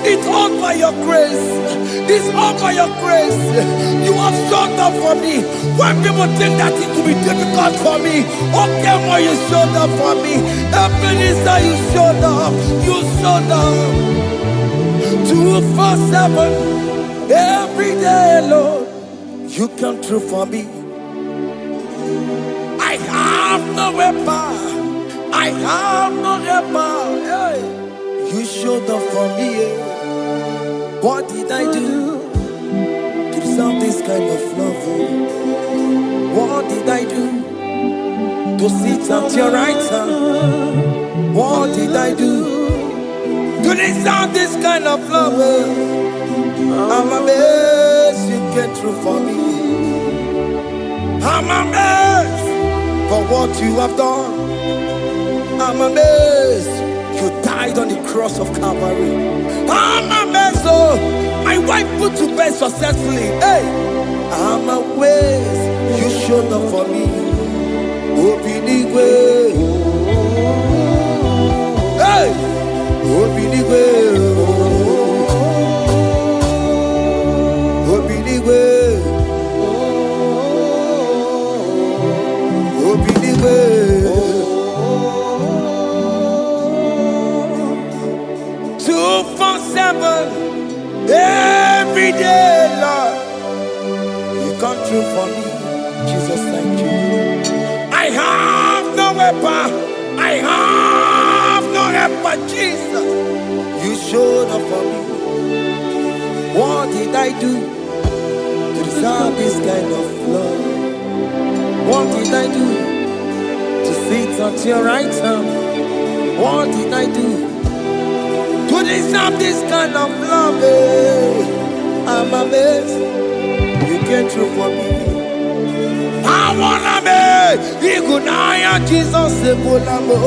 S3: It's all by your grace. It's all by your grace. You have showed up for me. When people think that it will be difficult for me, okay, well, you showed up for me. Ebenezer, you showed up. You showed up. 247 every day, Lord. You come through for me. I have no weapon. I have no weapon. Hey. You showed up for me. What did I do to deserve this kind of love? What did I do to sit at your right hand? What did I do to deserve this kind of love? I'm amazed you came through for me. I'm amazed for what you have done. I'm amazed you died on the cross of Calvary. I'm amazed, oh, my wife put to bed successfully. Hey, I'm amazed you showed up for me. Obinigwe, hey, Obinigwe, Obinigwe, Obinigwe. 247 every day, Lord. You come through for me, Jesus. Thank you. I have no weapon. I have no weapon, Jesus. You showed up for me. What did I do to deserve this kind of love? What did I do to sit at your right hand? What did I do to deserve this kind of love? I'm amazed you came through for me. I wanna be Igunaya Jesus Sebulamo.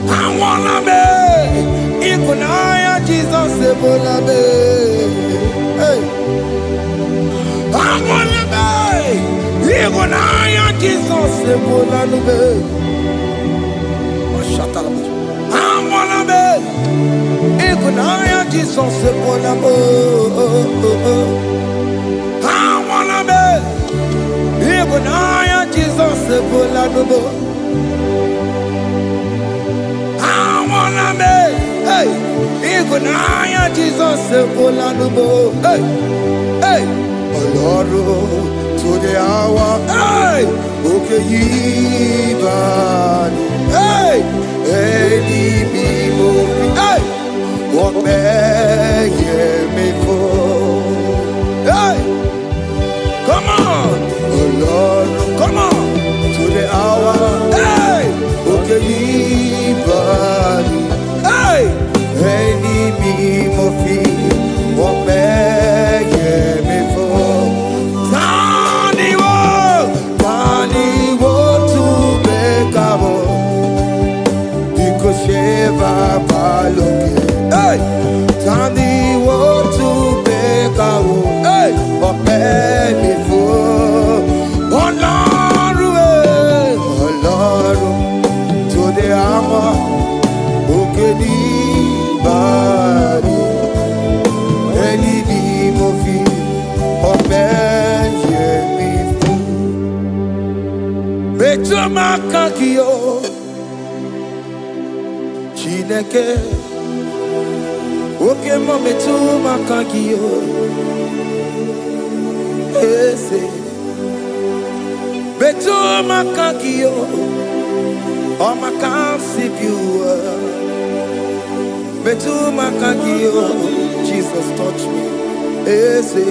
S3: I wanna be Igunaya Jesus Sebulamo. Hey, I wanna be Igunaya Jesus Sebulamo. I wanna be Igunaya Jesus Sebulamo. I wanna be Igunaya nubo. I wanna make, hey, even I Jesus sekola nubo. Hey, hey, Oloro to the hour. Hey, okay, yibani. Hey, hey, me move. Hey, what may me for? Hey, come on, Oloro, come on to the hour. Hey, okay, yibani. Hey, hey, me move. What may me for? Tani wo to make up. Sheva baloke, hey, Tandi wo to beka wo, hey, ope mi fo, Olaru, to the ama, okedi bari, eni di mofi, ope ye mi fo, beto makakio. Chineke, oke mo metu makagio, ese metu makagio, o makansi biwa, metu makagio. Jesus touch me, ese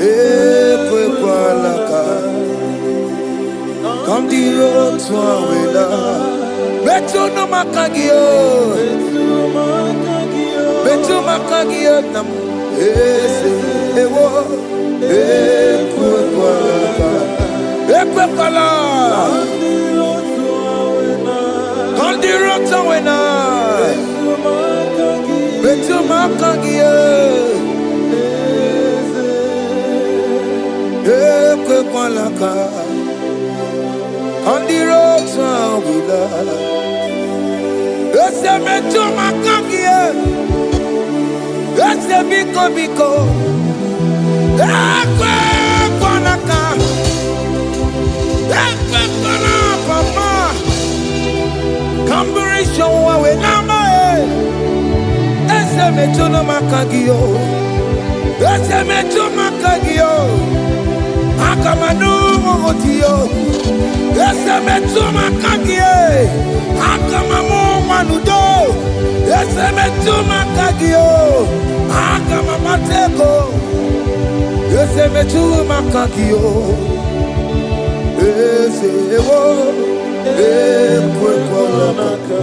S3: ekwe kwalaka, come the road to awela. Betu no makagio, betu makagio nam ese ewo ekwe kwala, kandiro tawena, betu makagio, ekwe kwala ka. On the road to Willa, it's a meto makagie, it's a biko, ekwe kwanaka, ekwe kwana papa, kamburisho wawe namae, it's a meto no makagio, it's a meto makagio. Akamanu otio, ese metu makagie. Akamamu manudo, ese metu makagio. Akamamateko, ese metu makagio. Ese ewo, ekwe kwalaka.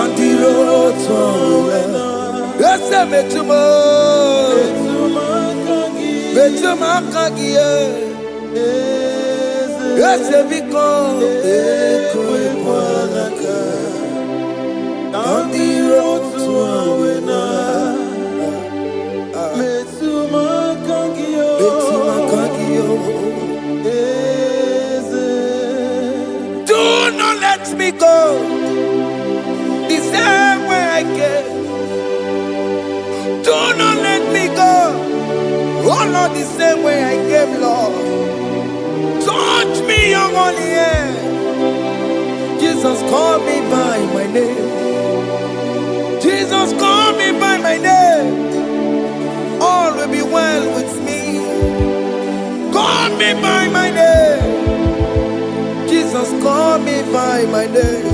S3: Antiro towe, ese metu mo. Betu makagie, ese biko, ekwe kwalaka, andiro tuawena. Betu makagio, do not let me go the same way I came. Do not let me go. Oh Lord, the same way I came, Lord. Touch me, your holy hand. Jesus, call me by my name. Jesus, call me by my name. All will be well with me. Call me by my name. Jesus, call me by my name.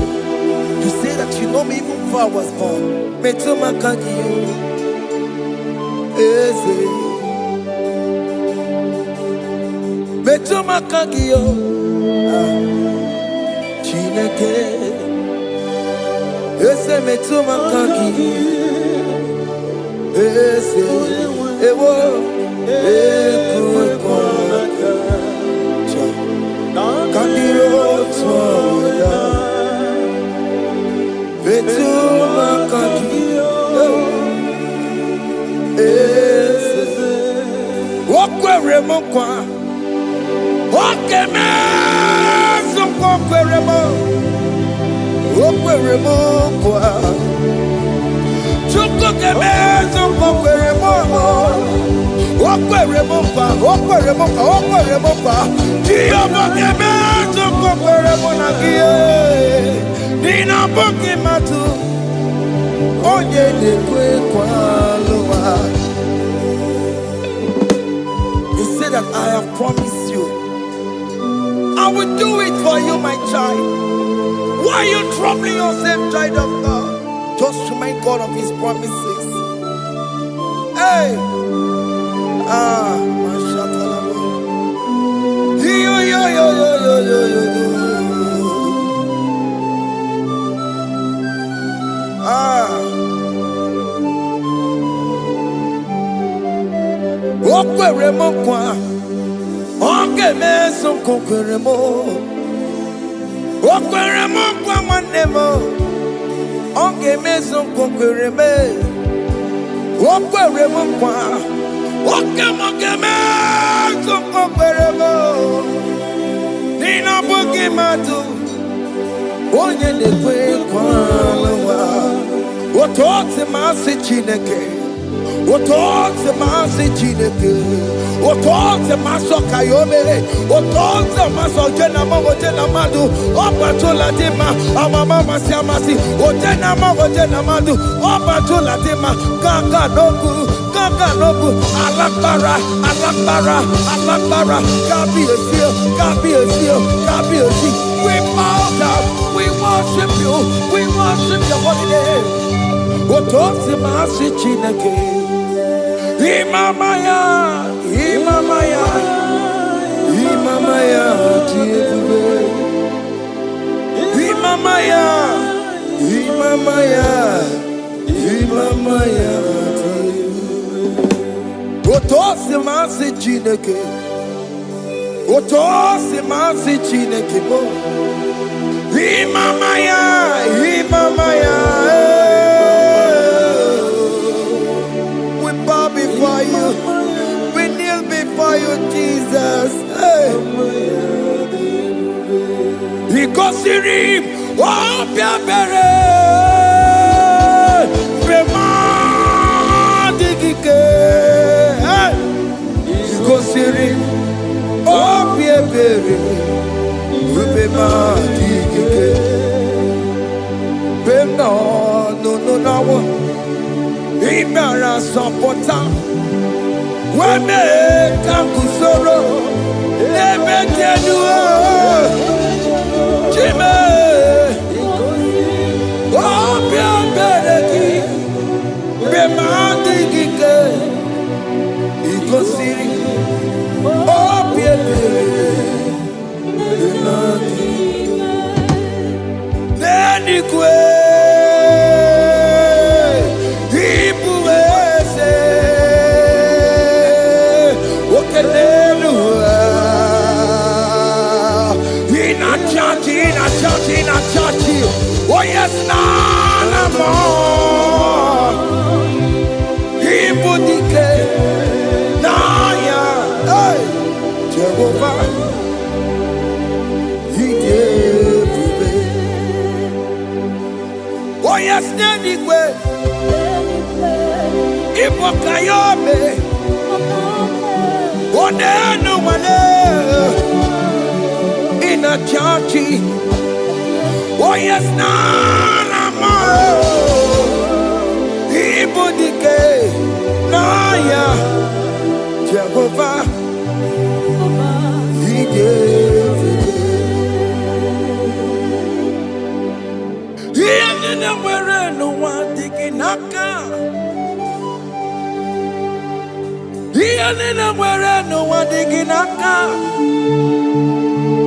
S3: You say that you know me even before I was born. Metumakagio. Eze. Betu makagio, Chineke, ese betu makagio, ese ewo ekwe kwalaka, kandiro toda, betu makagio, ese wakwe remokwa. Okay, man, so okweremo kwa. Chuko keme so okweremo kwa. Okweremo kwa. kwa Dio boke meto kokore monagie Nina boke matu Onye nekwe kwa loa. He said that I have promised you I will do it for you, my child. Why are you troubling yourself, child of God? Just remind God of His promises. Hey! Mashatalaba. Yo, yo, yo, yo, yo, yo, yo, yo. Okwere mo kwa. Oke meso kokwere mo. Okwere mo kwa mwane mo. Oke meso kokwere me. Okwere mo kwa. Oke mo ke meso kokwere mo. Nina boki matu. Onye nekwe kwa lawa. Otote masi chineke. Otote masi chineke. Otote maso kayome. Otote maso jena madu. Opatola dima. Amama siamasi. Ojena madu. Opatola dima. Gaga nobu. Alakbara. Gabi a seal. We bow down. We worship you. We worship your holy name. Otote masi chineke. Imamaya, tiebe. Imamaya, tiebe. Otosi masi chineke. Bo. Imamaya. Before you, we kneel before you, Jesus. Hey. Ikosirim, opiabere, bemadikike. Ikosirim, opiabere, bemadikike. Beno, no. Imara sopota Wame kakusoro Ebe tenua Chime Obia bereki Bemandi gike Ikosiri Obia bereki Neni kwe in a church. Oh yes, none more. Ibudike, Naya, hey, Jehovah, He gave me. Oh yes, anyway, Ibokayome, oh no one in a church. Oh yes, nana mo. Ibudike, Naya, Jehovah, He gave it. He didn't wear no one digging naka. He didn't wear no one digging naka.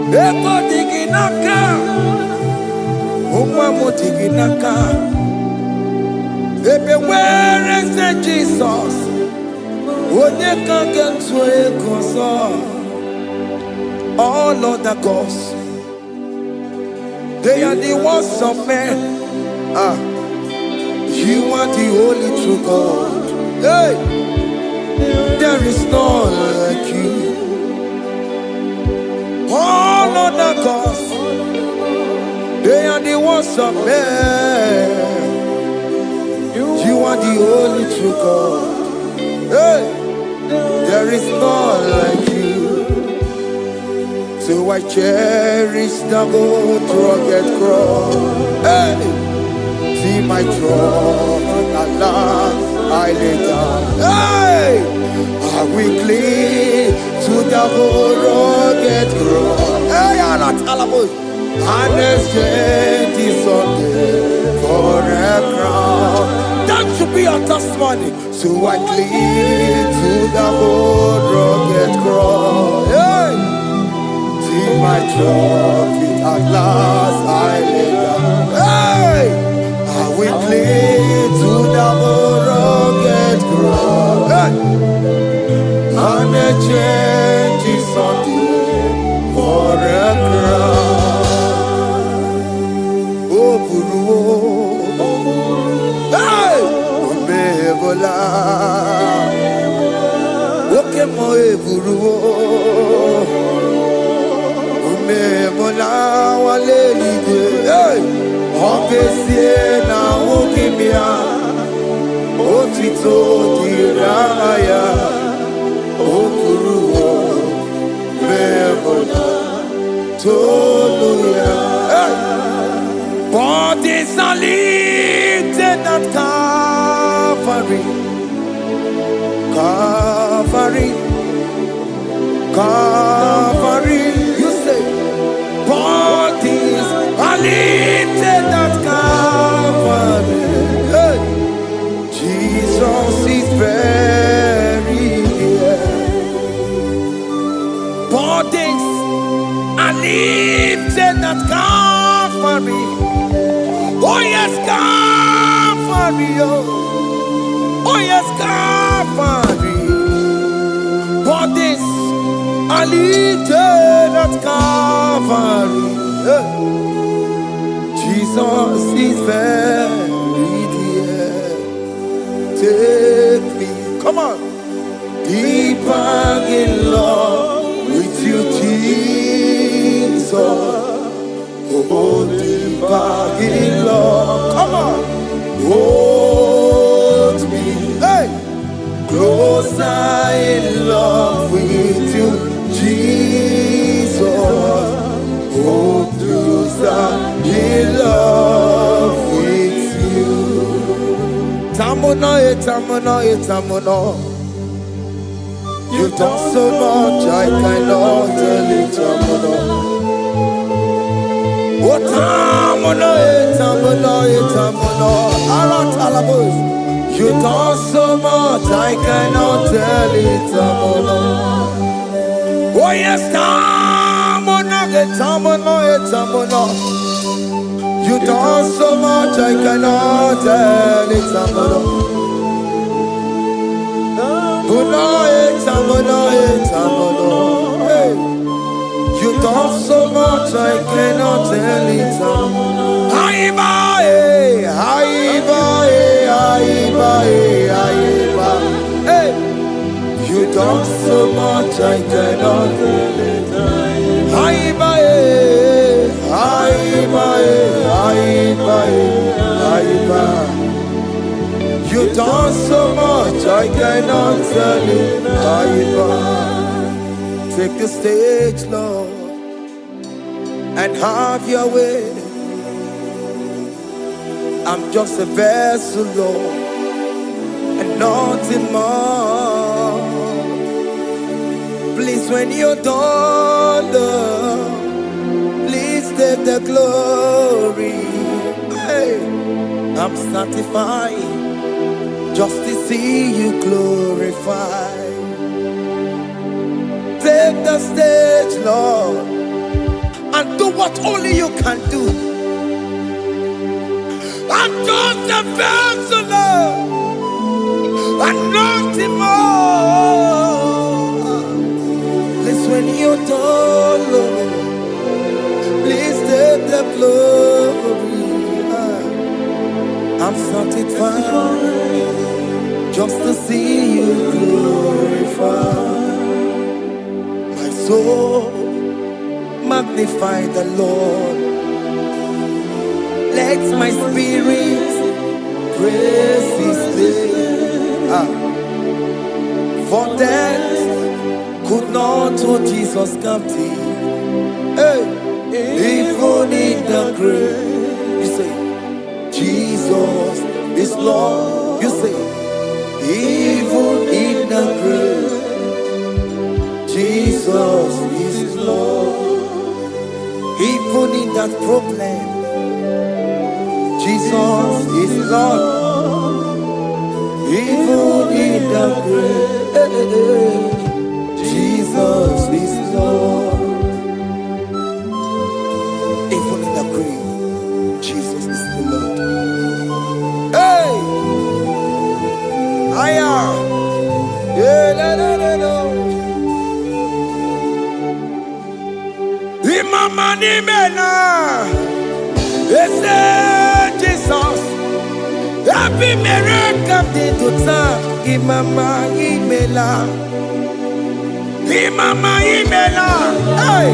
S3: Ebo digging naka. Tiginaka. Where is the Jesus? When you can get to all other gods, they are the works of men. You are the only true God. Hey, there is none like you. All other gods, they are the works of men. You are the only true God. Hey, there is none like you.
S2: So I cherish the good rugged cross. Hey, see my trophy, Allah, I lay down. Hey, I will cling to the good rugged cross. Hey, Allah, Talabos, and exchange this Sunday for a crown. That should be your testimony. So I cling to the good rugged cross. Hey, see my trophy, at last I lay down. Hey, I will cling to the rugged cross. Hey, and a change is on the for a crown. Oh, Buru, hey, Omebola, okay, my Buru. Mola wale libe, hey, obesie na ukimia, otito diraya, okuruo, memola, toluya, hey, bodies are lifted at Calvary, Calvary, Calvary. Bodies are lifted at Calvary. Hey. Jesus is buried here. Bodies are lifted at Calvary. Oh yes, Calvary. Oh yes, Calvary. Bodies are lifted at Calvary. Jesus is buried here. Take me, come on, deeper in love with you, Jesus. Oh, deeper in love, come on, hold me, hey, closer in love with you, Jesus. Oh, closer in love with you. Tamono, tamono, tamono. You've done so much, I cannot tell it, tamono. Oh, tamono, tamono, tamono. Arat alabos. You've done so much, I cannot tell it, tamono. Oh, yes, tamono, tamono, tamono. You done so much, I cannot tell it, tamono. Hey, you done so much, I cannot tell it. Hey, you done so much, I cannot tell it. You done so much, I cannot tell it. Take the stage, Lord, and have your way. I'm just a vessel, Lord, and nothing more. Please, when you're done, Lord, please take the glory. Hey, I'm satisfied just to see you glorified. Take the stage, Lord, and do what only you can do. I'm just a vessel, Lord, and nothing more. Please, when you're done, Lord, please take the glory. I'm satisfied just to see you glorified. My soul magnify the Lord. Let my spirit praise His name. For death could not hold His
S3: Jesus captive. Hey, even in the grave, you say, Jesus is Lord. You say, even in the grave, Jesus is Lord. Even in that problem, Jesus is Lord. Even in the grave, Jesus is Lord. Even in the grave, Jesus is the Lord. Hey! I am. Yeah, no. Imama ni mena. Jesus. Happy miracle to time. Imama imela. Imama imela. Hey.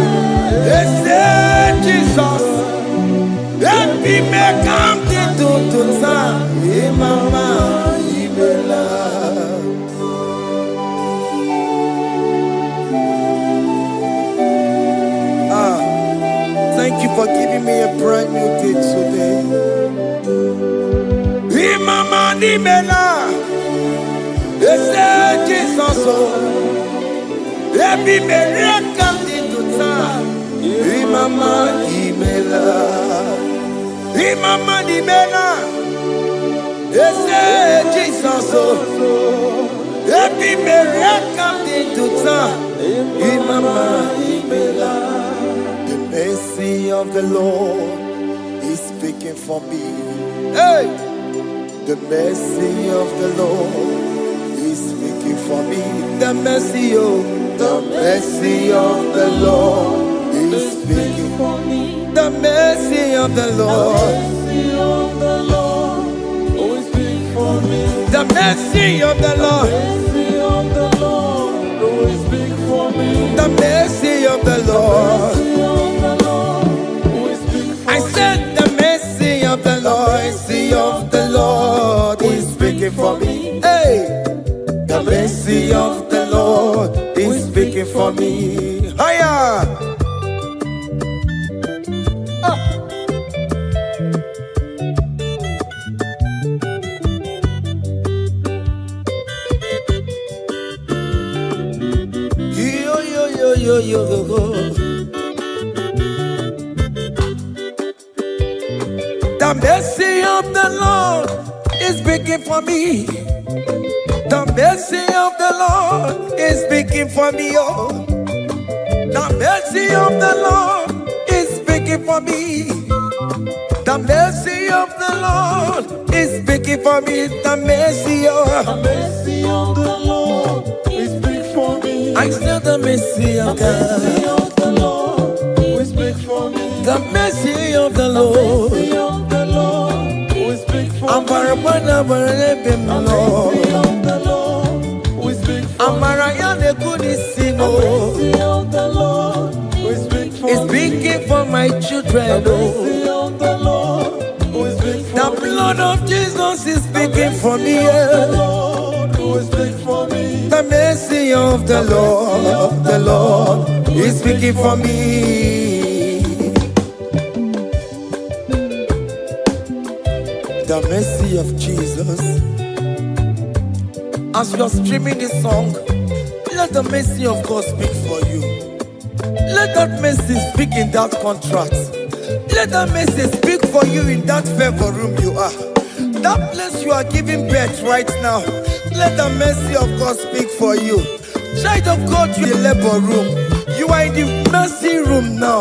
S3: Jesus. Happy miracle to time. Imama imela. Thank you for giving me a brand new day today. Imama nimela, Jesus, every miracle into time. Imama nimela, Jesus, every miracle into time. Imama nimela. The mercy of the Lord is speaking for me. Hey! The mercy of the Lord is speaking for me. The mercy of the Lord is speaking for me. The mercy of the Lord. The mercy of the Lord. The mercy of the Lord. I said the mercy of the Lord is speaking for me. Hey, the mercy of the Lord is speaking for me. Higher. Yo. The mercy of the Lord is speaking for me. The mercy of the Lord is speaking for me. Oh, the mercy of the Lord is speaking for me. The mercy of the Lord is speaking for me. The mercy of
S7: the Lord is speaking for me.
S3: I still the mercy of God.
S7: The mercy of the Lord will speak for me.
S3: The mercy of the Lord.
S7: The mercy of the Lord will speak for me.
S3: I'm
S7: The mercy of the Lord will speak for me. The mercy of the Lord will speak for me.
S3: It's speaking for my children.
S7: The mercy of the Lord will speak for me.
S3: The blood of Jesus is speaking for me.
S7: The Lord will speak for me.
S3: The mercy of the Lord is speaking for me. The mercy of Jesus. As you're streaming this song, let the mercy of God speak for you. Let that mercy speak in that contract. Let that mercy speak for you in that favor room you are. That place you are giving birth right now. Let the mercy of God speak for you. Child of God, you in the labor room. You are in the mercy room now.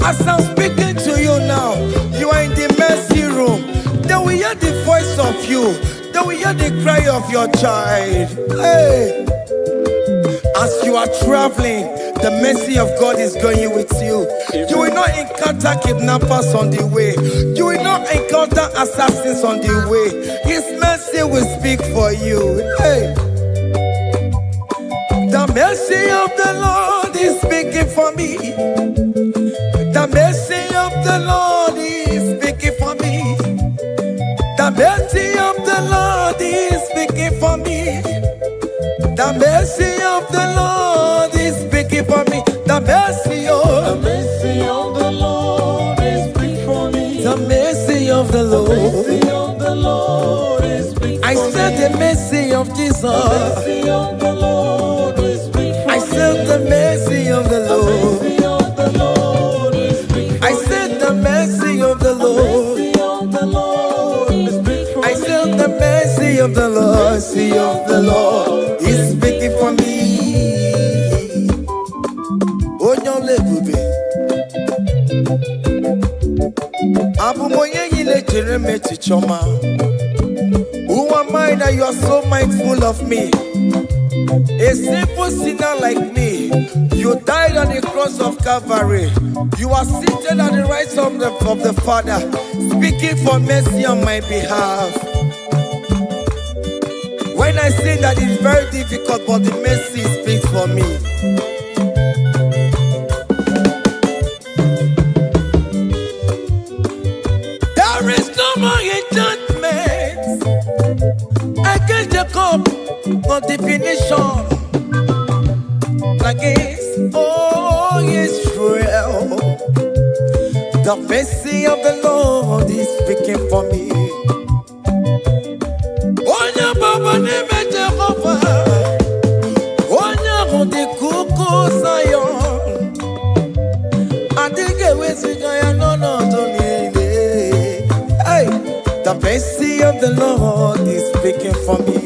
S3: As I'm speaking to you now, you are in the mercy room. They will hear the voice of you. They will hear the cry of your child. Hey! As you are traveling, the mercy of God is going with you. You will not encounter kidnappers on the way. You will not encounter assassins on the way. His mercy will speak for you. Hey! The mercy of the Lord is speaking for me. The mercy of the Lord is speaking for me. The mercy of the Lord is speaking for me. The mercy of the Lord is speaking for me. The I said the mercy of Jesus.
S7: Mercy of the Lord will speak for
S3: I said the mercy of the Lord.
S7: Mercy of the Lord will speak for
S3: I said the mercy of the Lord.
S7: Mercy of the Lord will speak for
S3: I said the mercy of the Lord. Mercy of the Lord is speaking for me. Onyole bube. Abu moye yile jereme chichoma. Who am I that you are so mindful of me? A simple sinner like me. You died on the cross of Calvary. You are seated at the right hand of the Father, speaking for mercy on my behalf. When I say that it's very difficult, but the mercy speaks for me. There is no more enchantment against Jacob, no definition against all Israel. The mercy of the Lord is speaking for me. Onya baba neme Jehovah, onya hodi kuku Zion. Adige wesigaya no donine. Hey, the mercy of the Lord is speaking for me.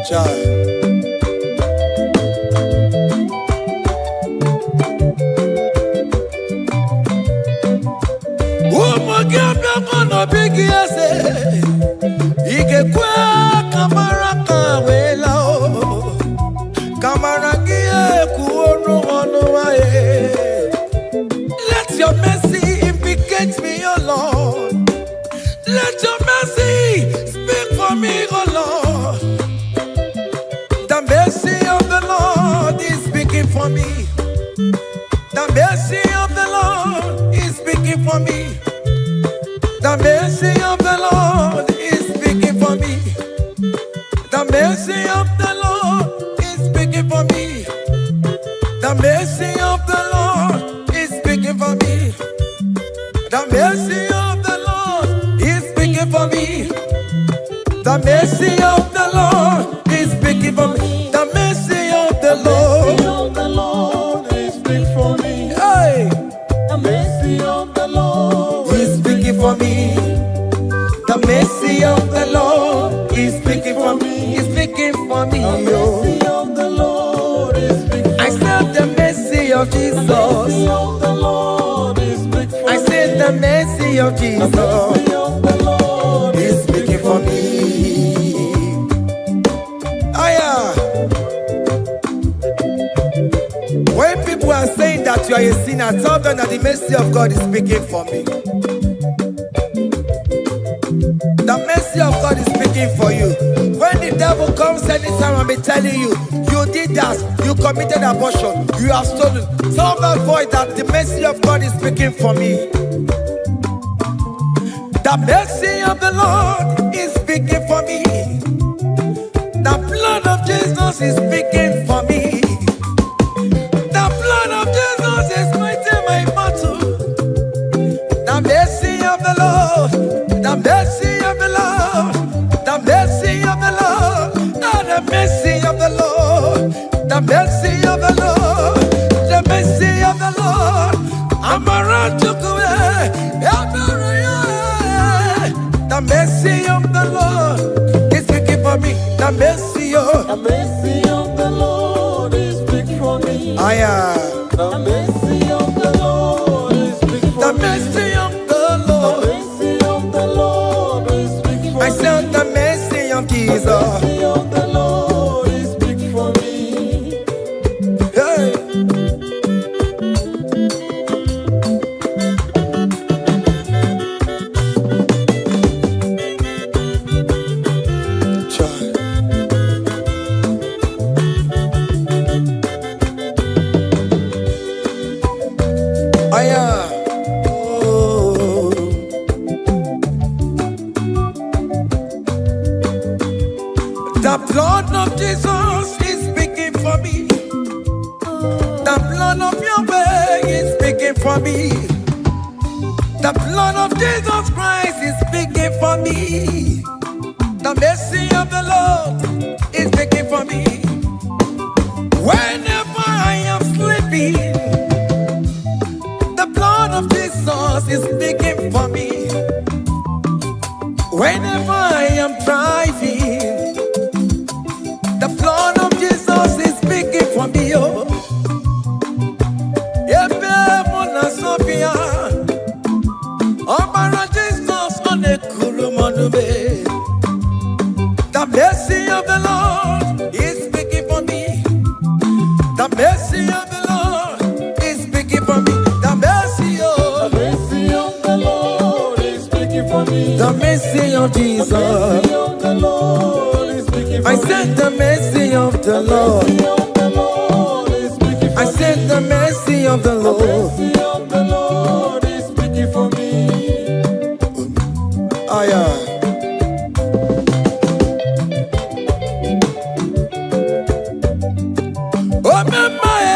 S3: Child. Big yes, Igekwe kamara kawela o kamara gie kuonu onuwae. Let your mercy implicate me, O Lord. Let your mercy speak for me, O Lord. The mercy of the Lord is speaking for me. The mercy of the Lord is speaking for me. The mercy of the Lord is speaking for me. The mercy of the Lord is speaking for me. The mercy of the Lord is speaking for me. The mercy of the Lord is speaking for me. The mercy of the Lord is speaking for me. The mercy of the Lord
S7: is speaking for me.
S3: Hey,
S7: The mercy of the Lord
S3: is speaking for me. The mercy of the Lord is speaking for me. Is speaking for me.
S7: The mercy of the Lord is speaking
S3: I said the mercy of Jesus.
S7: of the Lord is speaking for
S3: I said the mercy of
S7: The
S3: Jesus
S7: mercy of the Lord
S3: is speaking for me. Aya. When people are saying that you are a sinner, tell them that the mercy of God is speaking for me. The mercy of God is speaking for you. When the devil comes anytime and be telling you, you did that, you committed abortion, you have stolen, tell that voice that the mercy of God is speaking for me. The mercy of the Lord is speaking for me. The blood of Jesus is speaking for me. The blood of Jesus is fighting my battle. The mercy of the Lord, the mercy of the Lord, the mercy of the Lord, the mercy of the Lord, the mercy of the Lord, the mercy of the Lord. I'm around to go. The mercy of the Lord is speaking for me. The mercy of
S7: The mercy of the Lord is speaking for me.
S3: I am.
S7: The mercy of the Lord is speaking for
S3: The
S7: me.
S3: mercy of the
S7: The
S3: Lord.
S7: mercy of the Lord is speaking for
S3: I
S7: me.
S3: said the mercy of
S7: The
S3: Jesus.
S7: mercy of the Lord is speaking for me.
S3: Hey. Child. I am. Oh. The blood of Jesus is speaking for me. The blood of Yahweh is speaking for me. The blood of Jesus Christ is speaking for me. The mercy of the Lord is speaking for me. Whenever I am sleeping, the blood of Jesus is speaking for me. Whenever I am driving, the blood of Jesus is speaking for me. Oh, the mercy of the Lord is speaking for me. The mercy of the Lord is speaking for me. The mercy of
S7: the Lord is speaking for me.
S3: the mercy of Jesus.
S7: The mercy of the Lord is speaking for
S3: I
S7: me.
S3: said the mercy of the Lord.
S7: The mercy of the Lord is speaking for
S3: I
S7: me.
S3: said the mercy of the
S7: The
S3: Lord.
S7: mercy of the Lord is speaking for me.
S3: Aya. Oh me my,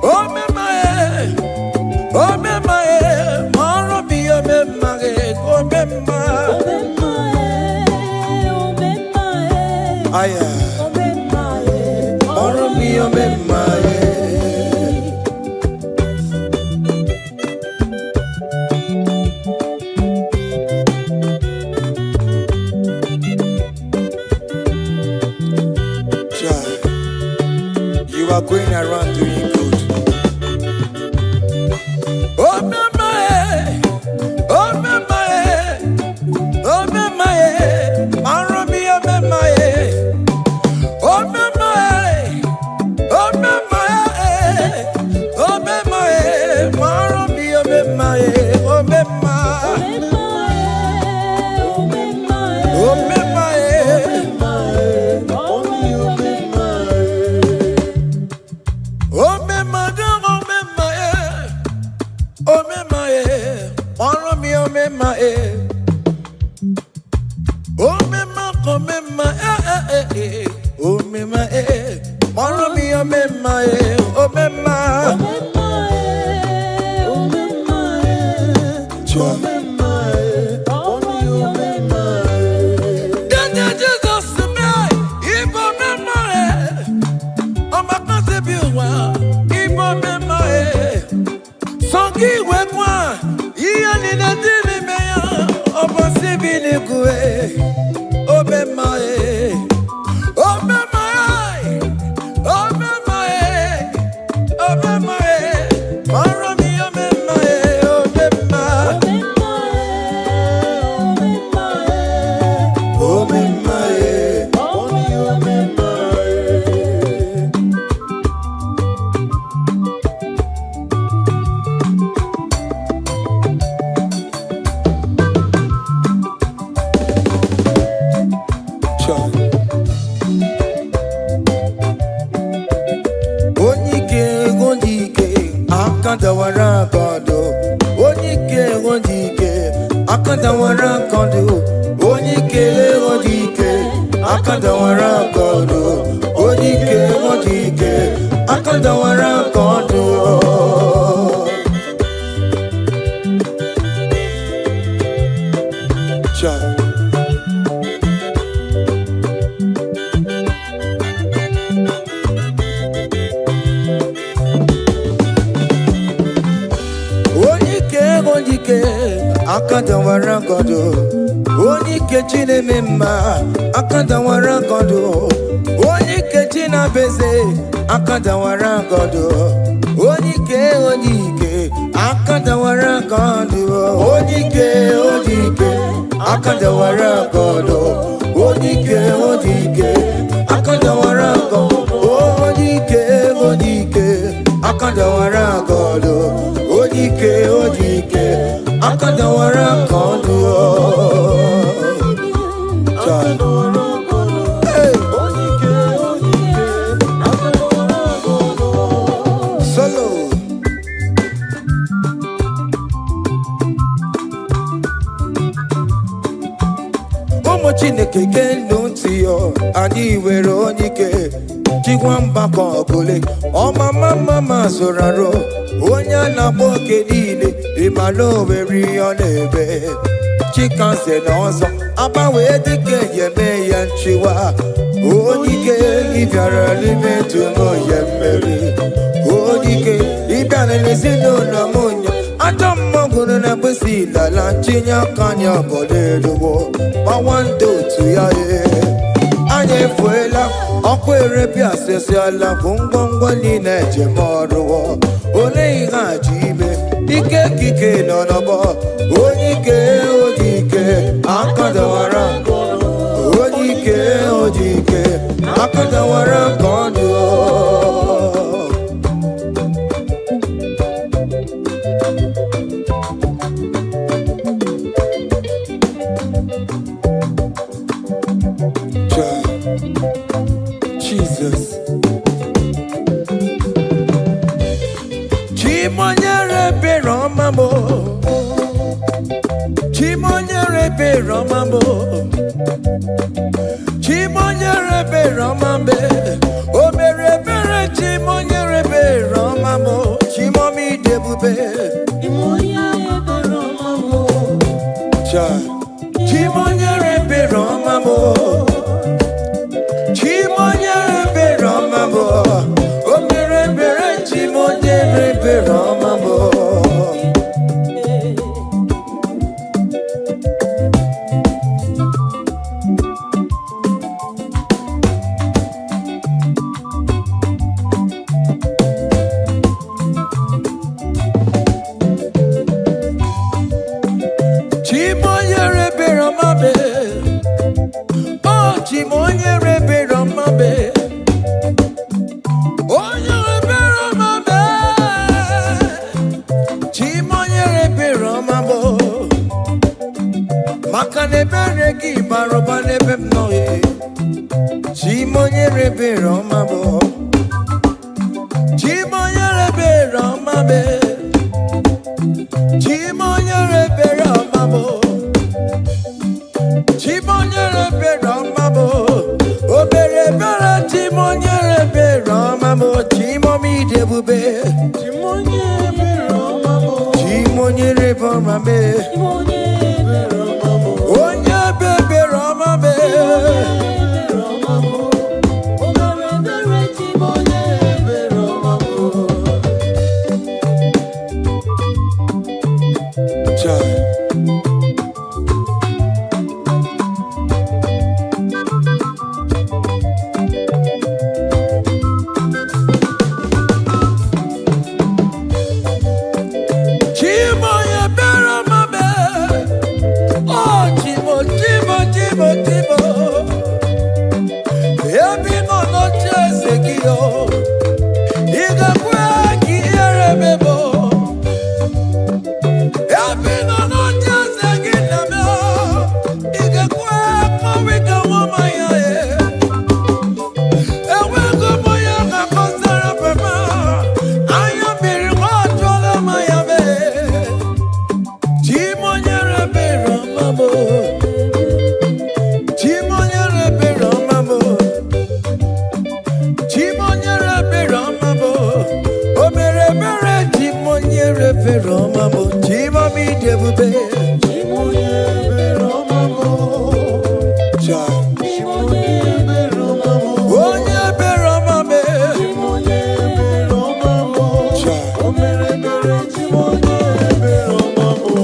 S3: oh me my, oh me my, maro bi oh me my, oh me my. Aya. Maro bi oh me my. You are going around doing good. Oh my, oh my, oh my, Maromi, oh my, oh my, oh my, oh my, Maromi, oh my, oh my, oh my. Oh me madam, oh me my, oh me my, oh me, oh me my, oh me ma, oh me ma, oh me ma, oh me, oh me ma, oh me ma, oh me Akandawara kondo, onike ondike. Akandawara kondo, onike ondike. Akandawara kondo, onike ondike. Akandawara kondo. Cha. Akandawara kondo, onike chine mema. Akandawara kondo, onike china beze. Akandawara kondo, onike onike. Akandawara kondo, onike onike. Akandawara kondo, onike onike. Akandawara kondo, onike onike. Akandawara kondo, onike onike. Akandawara kondo. Hey. Solo. Omo Chineke kendo ntị yo, anyị were onike. Chikwa mbakọ ọgụle, ọma mama zụrụ arụ. Onye na-agba oke niile
S2: Imano very on a bed. Chicken said also, about where the cake ye may and chiwa. Oh, you can if you're a limit to know ye merry. Oh, you can if you're a listen no moon. I don't know never see la lanchinya kanya body the war. But one do to ya. Anye fuela, okwere pia sesiala kungongwa ni neje moro. Ole iga jibe, ike kike nonobo. Ojike, akadawara. Ojike, akadawara kondo. Jesus. Chimonyere be romambo. Chimonyere be romambo. Chimonyere be romambe. O mere bere chimonyere be romambo. Chimomi debube.
S4: Chimonyere be romambo.
S2: Chimonyere be romambo. Chimonyere be romambo. O mere bere chimonyere be romambo. Chimonyere be romambe. Oh, chimonyere be romambe. Oh, nyere be romambe. Chimonyere be romambo. Makane bere ki baroba nebe mnoye. Chimonyere be romambo. Chimonyere be romambe. Chimonyere be romambo. Chimonyere be romambo. O bere bere chimonyere be romambo. Chimomi debube.
S4: Chimonyere be romambo.
S2: Chimonyere be romambe.
S4: Chimonyere be romambo.
S2: Onye bebe romambe.
S4: Romambo. O mere bere chimonyere be romambo.
S2: Child. Chimoye be romambe. Oh, Chimo. Ebi no no chese kiyo. Iga kwe ki erebebo. Ebi no no chese kinamo. Iga kwe kawika wama ya e. Ewe gomo ya kakosara pema. Aya biri watola maya be. Chimonyere be romambo. Chimonyere be romambo. Chimonyere be romambo. O mere bere chimonyere be romambo. Chimomi debube.
S4: Chimonyere be romambo.
S2: Child.
S4: Chimonyere be romambo.
S2: Onye be romambe.
S4: Chimonyere be romambo.
S2: Child.
S4: O mere bere chimonyere be romambo.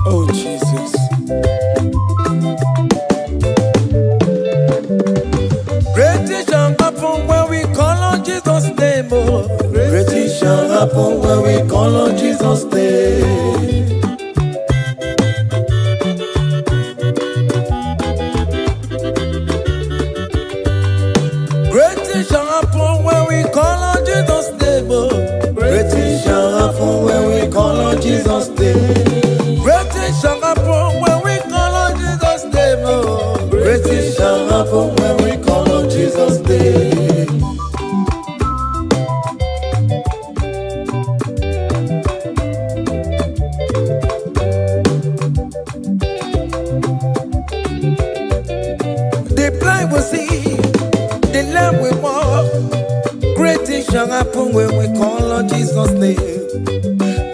S2: Oh, Jesus. Great things shall happen when we call on Jesus' name. Oh, great things shall happen when we call on Jesus' name. Great things shall happen when we call on Jesus' name. Oh, great things shall happen when we call on Jesus' name. Great things shall happen when we call on Jesus' name. Oh, great things shall happen when we call on Jesus' name.
S3: shall happen when we call on Jesus' name.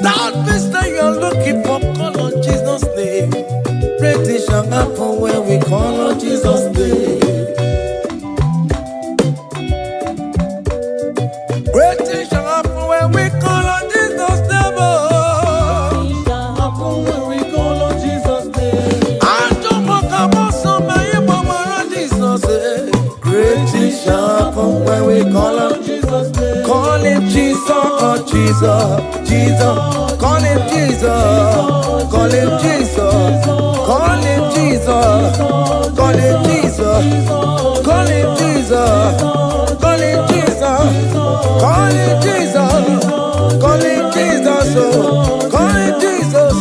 S3: That means that you're looking for, call on Jesus' name. Great things shall happen when we call on Jesus' name. Great things shall happen when we call on Jesus' name.
S7: Happen when we call on Jesus' name.
S3: And don't walk about some Jesus. Great things shall happen when we call on
S7: Jesus' name.
S3: Call him Jesus, oh Jesus, Jesus. Call him Jesus, call him Jesus, call him Jesus, call him Jesus, call him Jesus, call him Jesus, call him Jesus, call him Jesus, call him Jesus,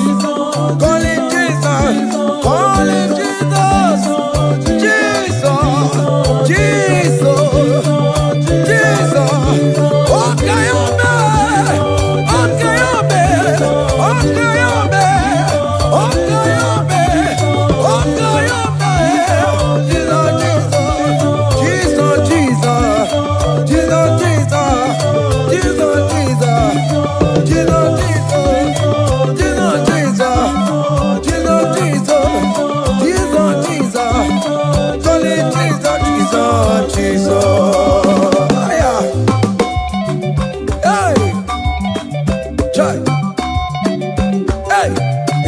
S3: call him Jesus, call him Jesus, Jesus, Jesus, okay,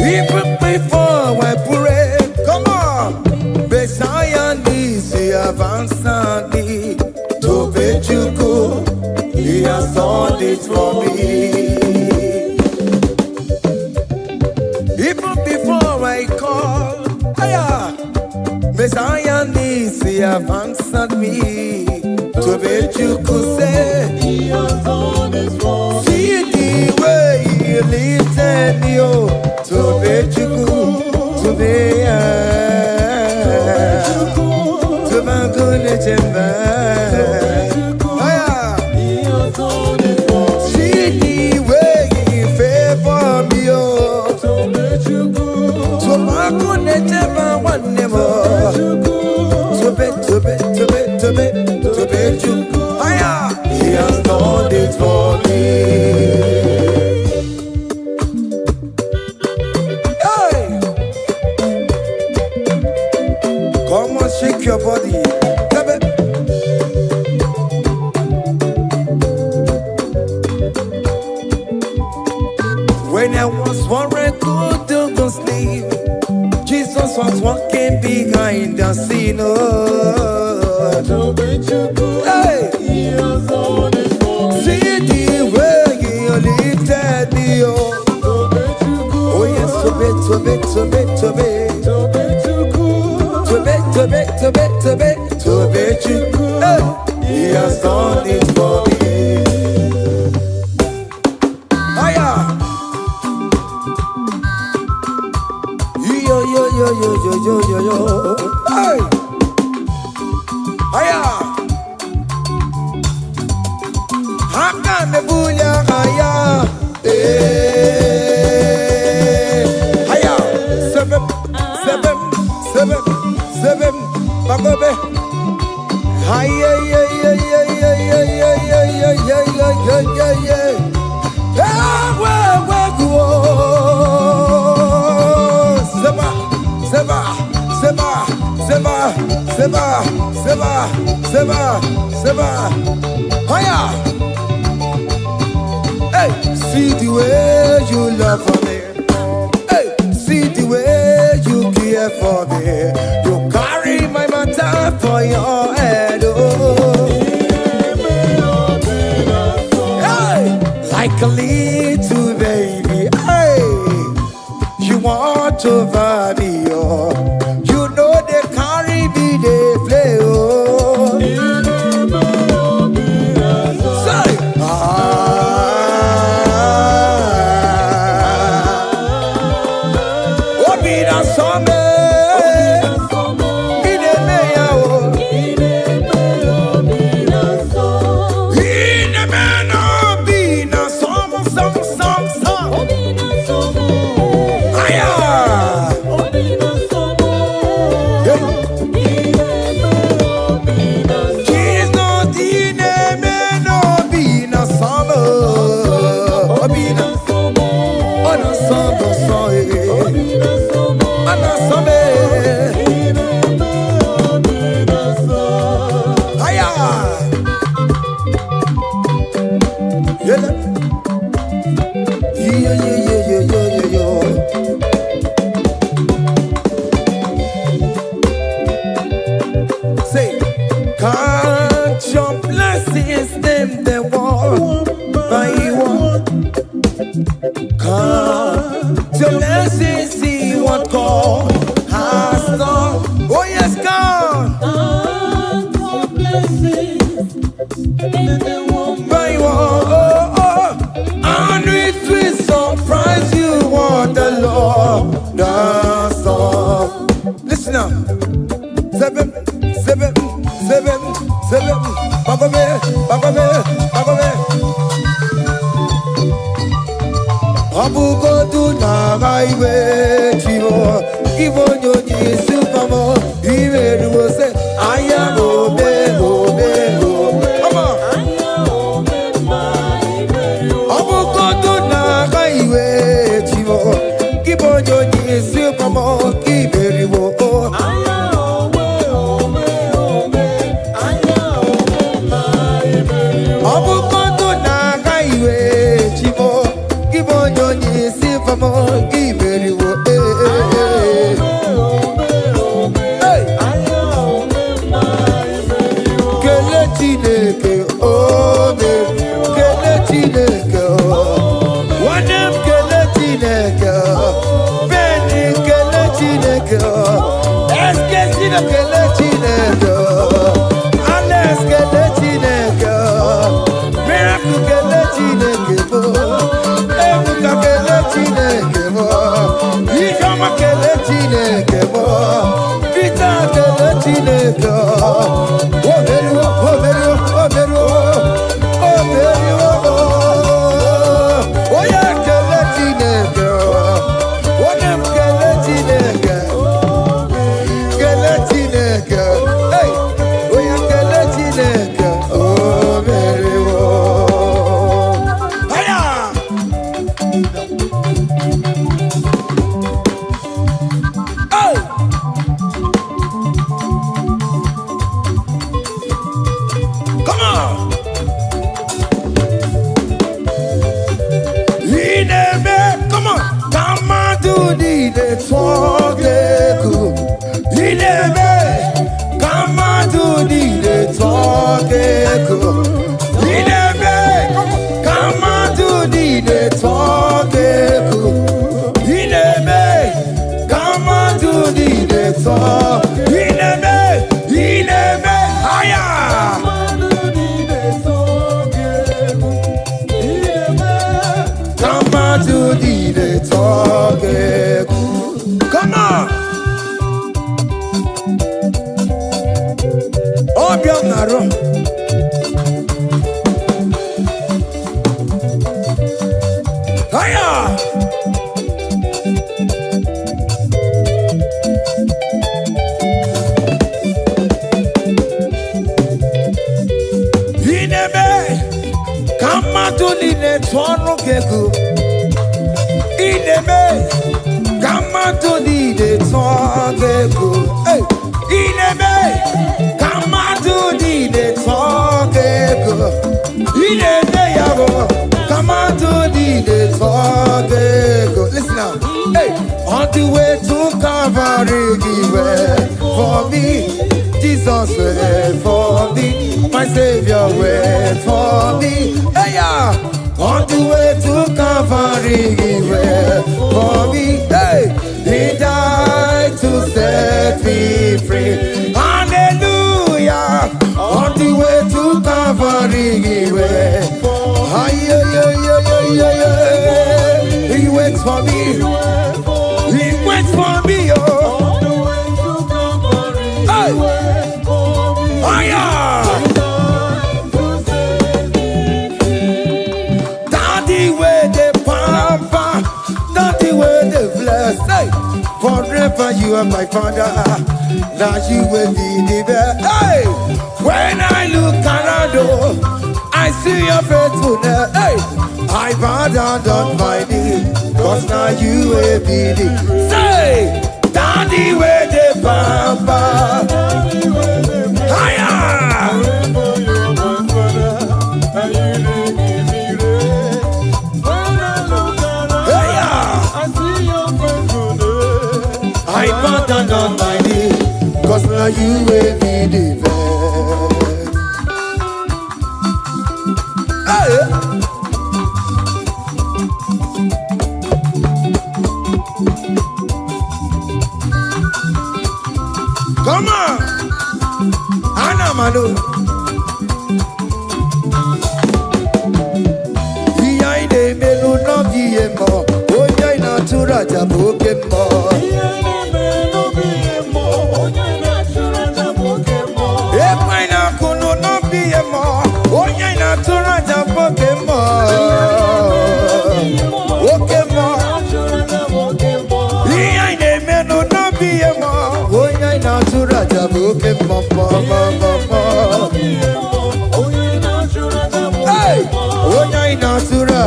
S3: even before I pray, come on. Messiah needs the advance to bet you go. He has done it for me. Even before I call, Messiah needs the advance me to bet you could say
S7: He has done it for me.
S3: see the way he lifted you to bet you to be to my goodness and
S7: He has done it for me.
S3: see the way he favor me
S7: To make you good.
S3: to my goodness and one never to bet you he has done it for me. Hey, come on, shake your body. When I was worried, good to go sleep, Jesus was walking behind the scene. Oh.
S7: To make you good.
S3: Hey,
S7: He has done it for me.
S3: see the way you lifted me. Oh,
S7: To make you good.
S3: oh yes, to be.
S7: To make you good.
S3: To bet you good. Hey, he has done it for me. Hiya. Yo. Hey. Hiya. Haka me bunya hiya. Hiya. Seven. Bagobe. Hiya. Seba. Hiya. Hey, see the way you love for me. Hey, see the way you care for me. You carry my matter for your head. Oh. Hey, like a little baby. Hey, you want over me. Oh, you know they carry me, they play. Oh. Say, Say, count your blessings, them the one by one. Count your blessings, see what God has done. Oh yes, God.
S4: Count your blessings, and they won't
S3: By one, and it will surprise you what the Lord does. Listen up. Seven. Bagome. Abugo do na gaiwe chivo. Ibo nyoni supamo. Iwe ruo se aya obe. Come on. Abugo do na gaiwe chivo. Ibo nyoni supamo. Iwe ruo. Abukoto na gaiwe chivo. Ibo nyoni supamo. Iwe ruo. Kele Chineke ome, kele Chineke wanem kele Chineke beni kele Chineke eske sino kele Chineke ales kele Chineke miracle kele Chineke ebuka kele Chineke ishoma kele Chineke vita kele Chineke. Come on. Obianaro. Hiya. Inebe kamatu nine tonu keku. Inebe kamatu nine tonu keku. Hey, inebe kamatu nine tonu keku. Inebe yabo kamatu nine tonu keku. Listen now. Hey, on the way to Calvary, give way for me. Jesus wait for me, my Savior wait for me. Hey, yeah. On the way to Calvary, he wait for me. Hey, he died to set me free. Hallelujah. On the way to Calvary, he wait. He waits for me. He waits for me, oh. Hey. Daddy where the pampa, daddy where the bless. Hey, forever you are my father. Now you will be the best. Hey, when I look around, I see your faithfulness. Hey, I bow down on my knees, 'cause now you will be the. Say, daddy where the pampa. down on my knees, cause now you will be the best. Hey. Come on, Anna Manu. Behind the melu no be mo, oya na tura jabo ke mo. E paina kuno no be mo, oya na tura jabo ke mo. Oke mo. Behind the melu no be mo, oya na tura jabo ke mo. Hey, oya na tura,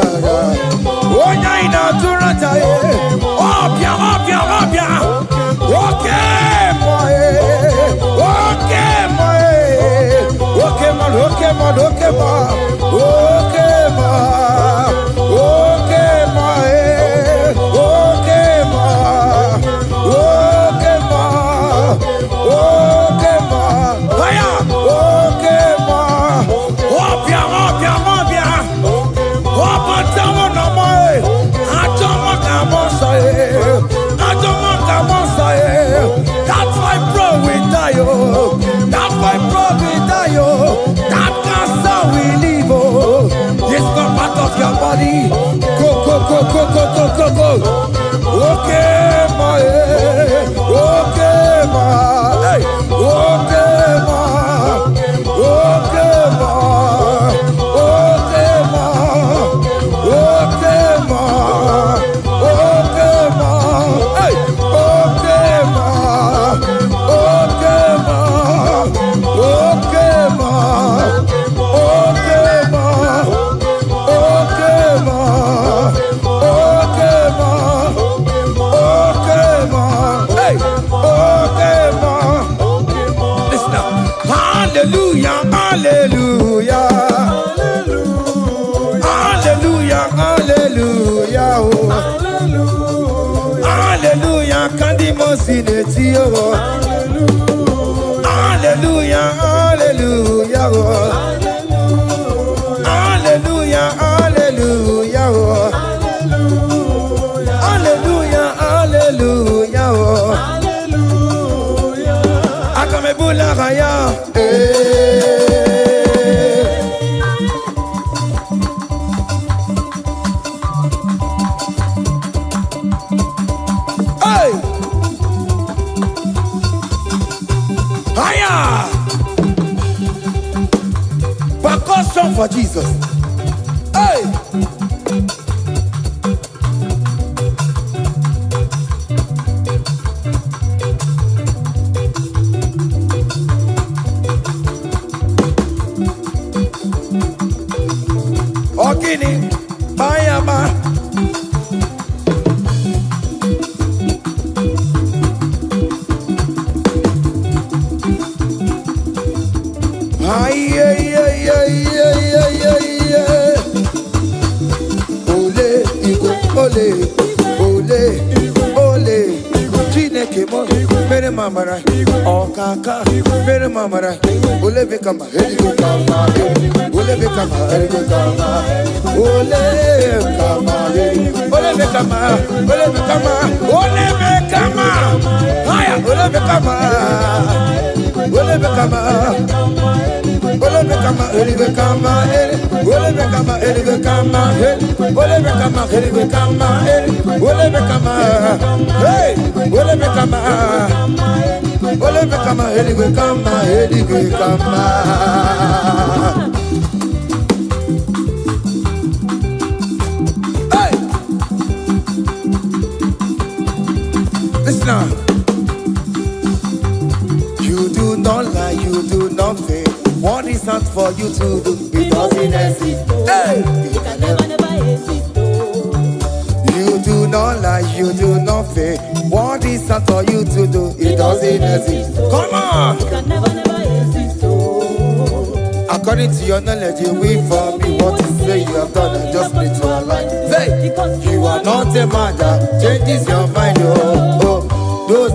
S3: oya na tura jaye. Opia, opia, opia. Okay, boy. Okay, boy. Okay, man. Okay, man. Okay, man. Okay, man. Okay, man. Okay, man. Okay, man. Okay, man. Aya. Okay, man. Opia, opia, opia. Opa, tamo na mai. Atomo kamo sae. Atomo kamo sae. That's why bro we die oh. That's why bro we die oh. That cancer we live oh. It's not part of your body. Go go go go go go go go. Okay ma okay ma hey okay ma okay ma okay ma okay ma okay ma hey okay ma okay ma okay ma okay ma okay ma okay ma okay ma hey okay ma. Listen up. Hallelujah, hallelujah, hallelujah, hallelujah, oh. Hallelujah, kandi mosineti oh. Hallelujah, hallelujah, oh. Hallelujah, hallelujah, oh. Hallelujah, hallelujah, oh. Akamebula raya, hey, higher, percussion for Jesus, hey. Ogini, Bayama. Ay, ay, ay, ay, ay, ay, ay, ay. Ole, Igbo, ole, ole, ole. Chineke mo, mere mamara, okaka, mere mamara. Ole bekama, heligo kama, ole bekama, heligo kama, ole kama, ole bekama, ole bekama, ole bekama. Haya, ole bekama, ole bekama. Ole bekama, ele bekama, ele. Ole bekama, ele bekama, ele. Ole bekama, ele bekama, ele. Ole bekama, hey. Ole bekama, ole bekama, ele bekama, ele bekama. Hey. Listen now. You do not lie, you do not fail. What is not for you to do? It doesn't exist. Hey!
S4: It can never exist.
S3: You do not lie, you do not fail. What is not for you to do? It doesn't exist. Come on!
S4: It can never exist.
S3: According to your knowledge, you will for me. What you say you have done, I just need to align. Say, you are not a man that changes your mind. Oh, oh. Those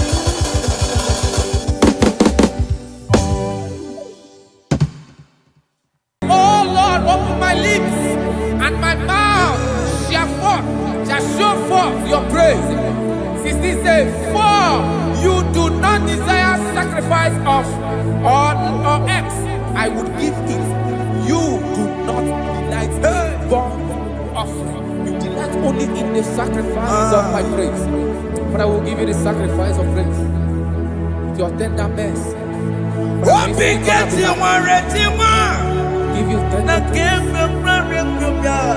S1: open my lips, and my mouth shall show forth your praise. 16 says, for you do not desire sacrifice of or X, I would give it. You do not delight in burnt offering. You delight only in the sacrifice of my praise. But I will give you the sacrifice of praise with your tender mercy. Give you tender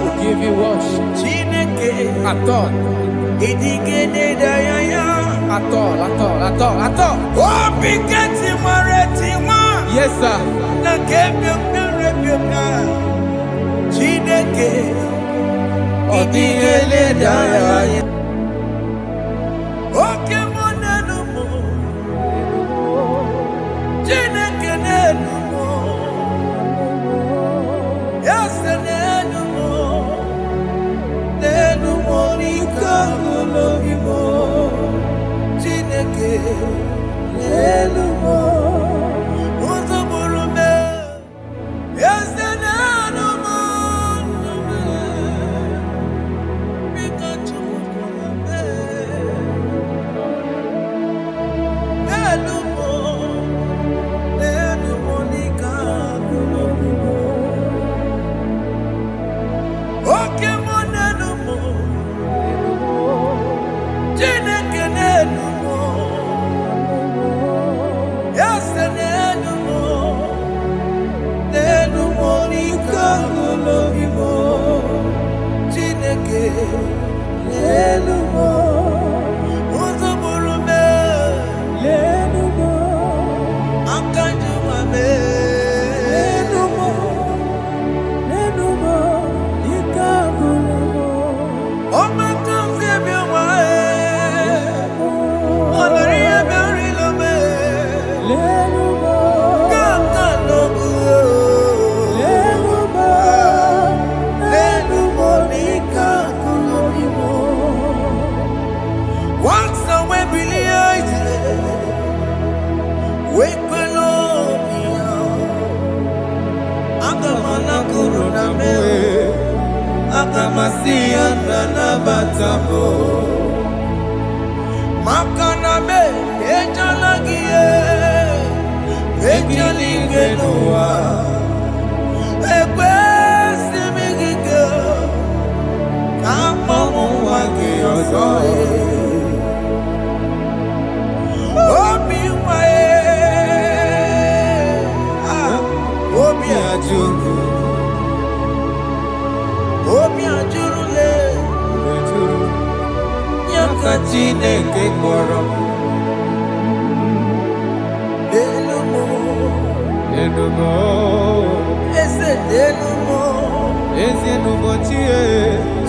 S1: will give you worship. At all. Yes, sir.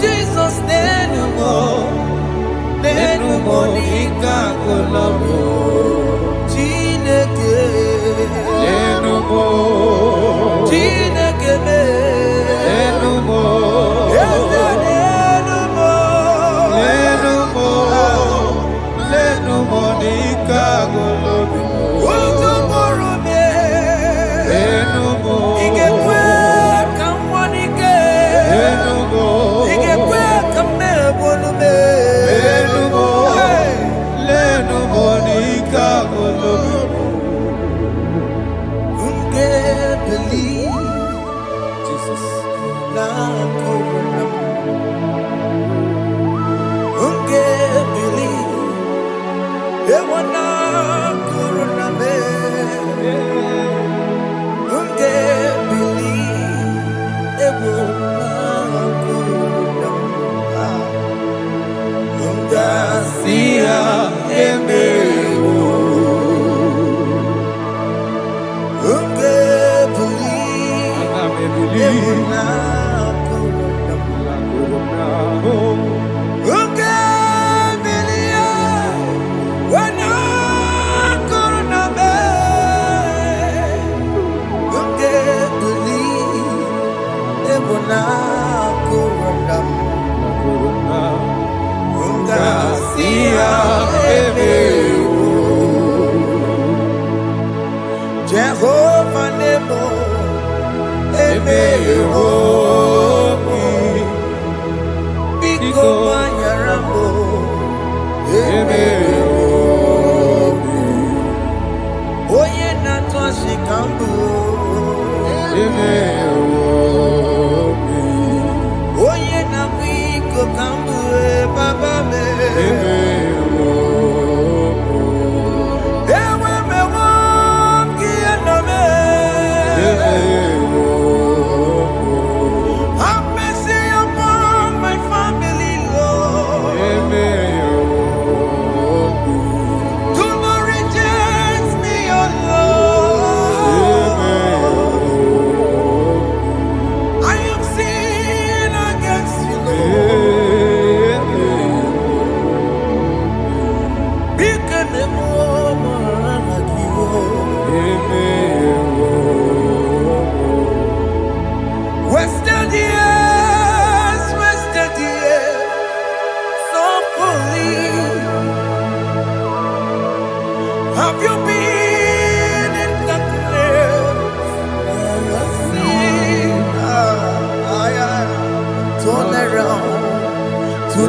S3: Jesus,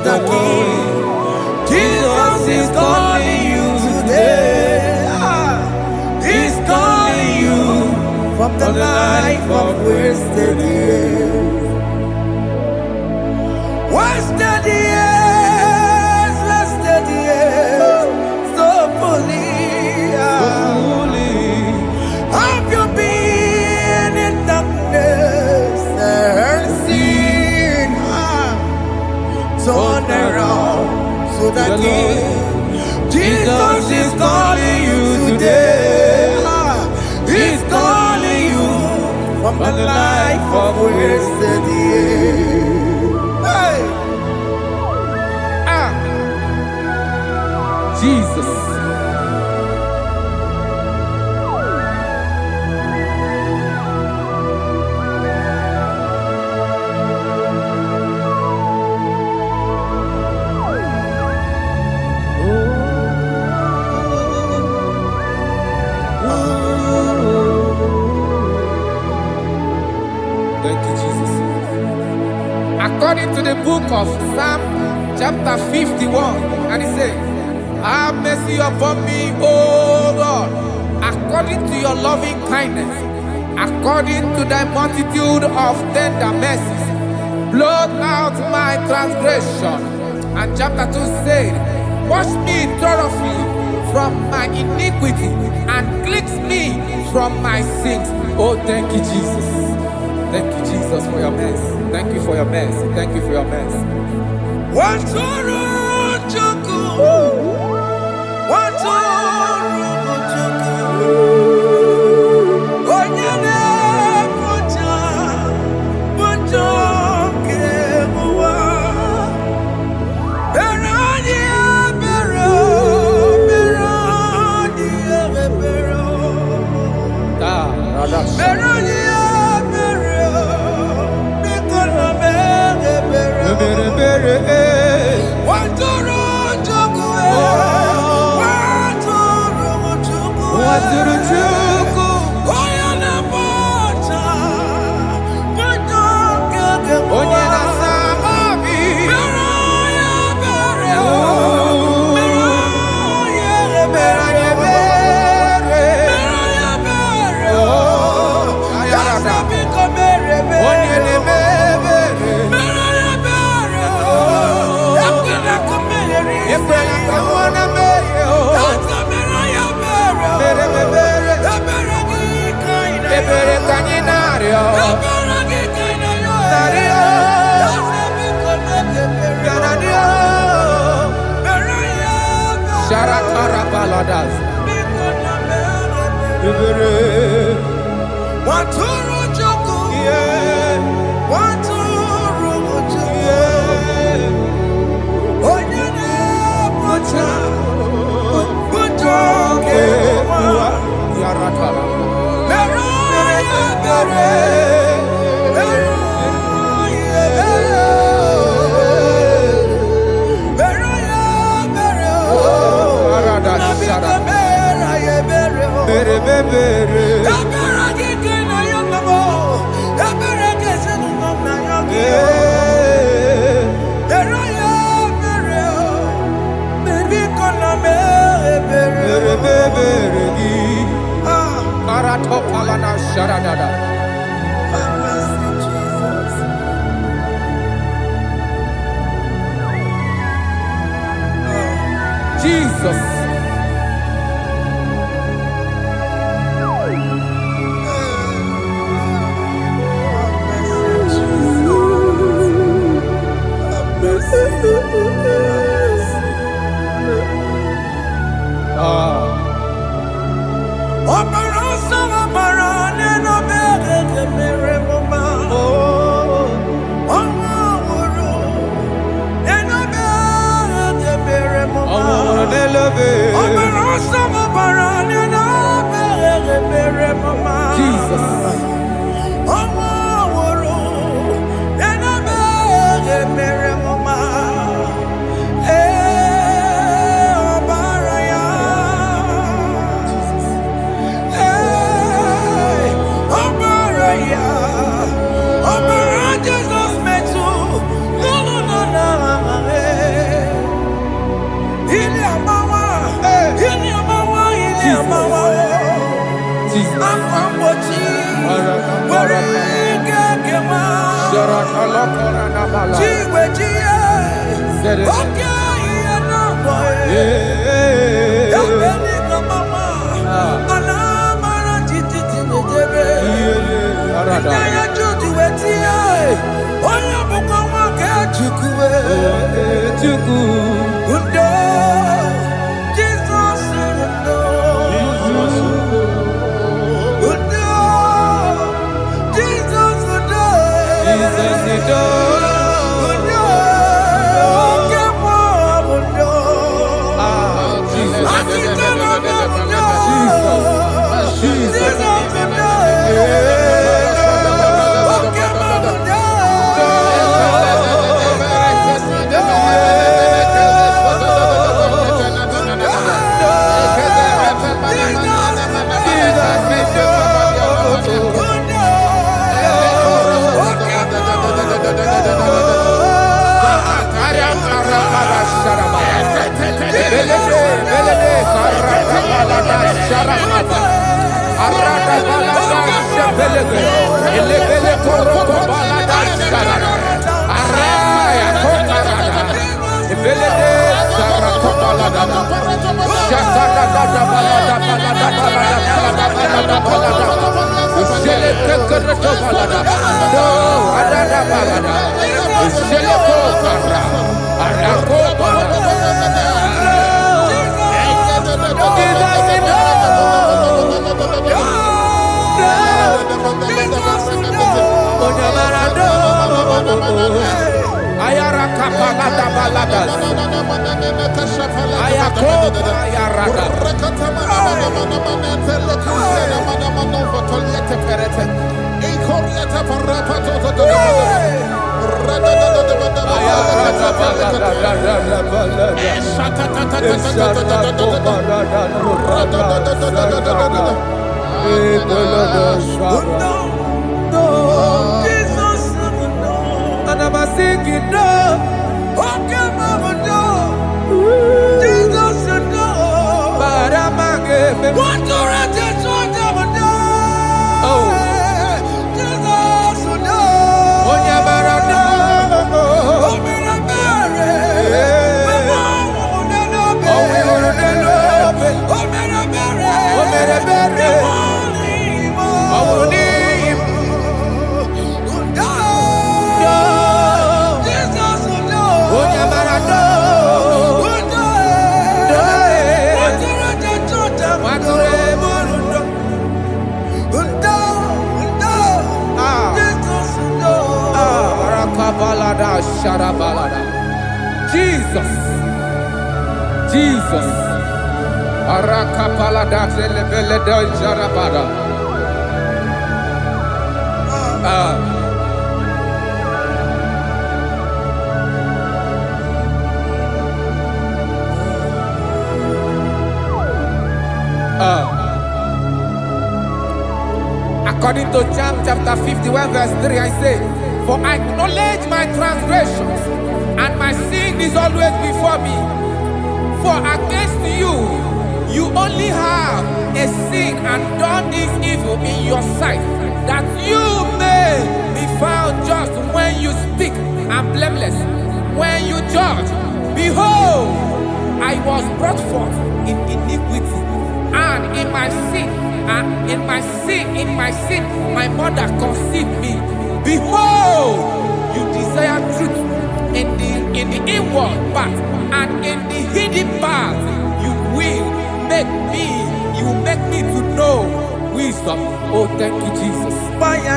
S2: the King. Jesus is calling you today. He's calling you from the life of wasted years. Wasted years, wasted years, so fully. Have you been in darkness and seen? Turn around to the King. Jesus is calling you today. He's calling you from the life of wasted years. Hey.
S1: Jesus. Thank you, Jesus. According to the book of Psalm, chapter 51, and it says, have mercy upon me, O Lord, according to your loving kindness, according to thy multitude of tender mercies, blot out my transgression. And chapter 2 said, wash me thoroughly from my iniquity and cleanse me from my sins. Oh, thank you, Jesus. Thank you, Jesus, for your mercy. Thank you for your mercy. Thank you for your mercy. Jesus. According to John chapter 51 verse 3, I say, for I acknowledge my transgressions, and my sin is always before me. For against you, you only have a sin and done this evil in your sight, that you may be found just when you speak, and blameless when you judge. Behold, I was brought forth in iniquity, and in my sin, my mother conceived me. Behold, you desire truth in the inward part, and in the hidden part you will make me to know wisdom. Oh, thank you, Jesus. Thank you,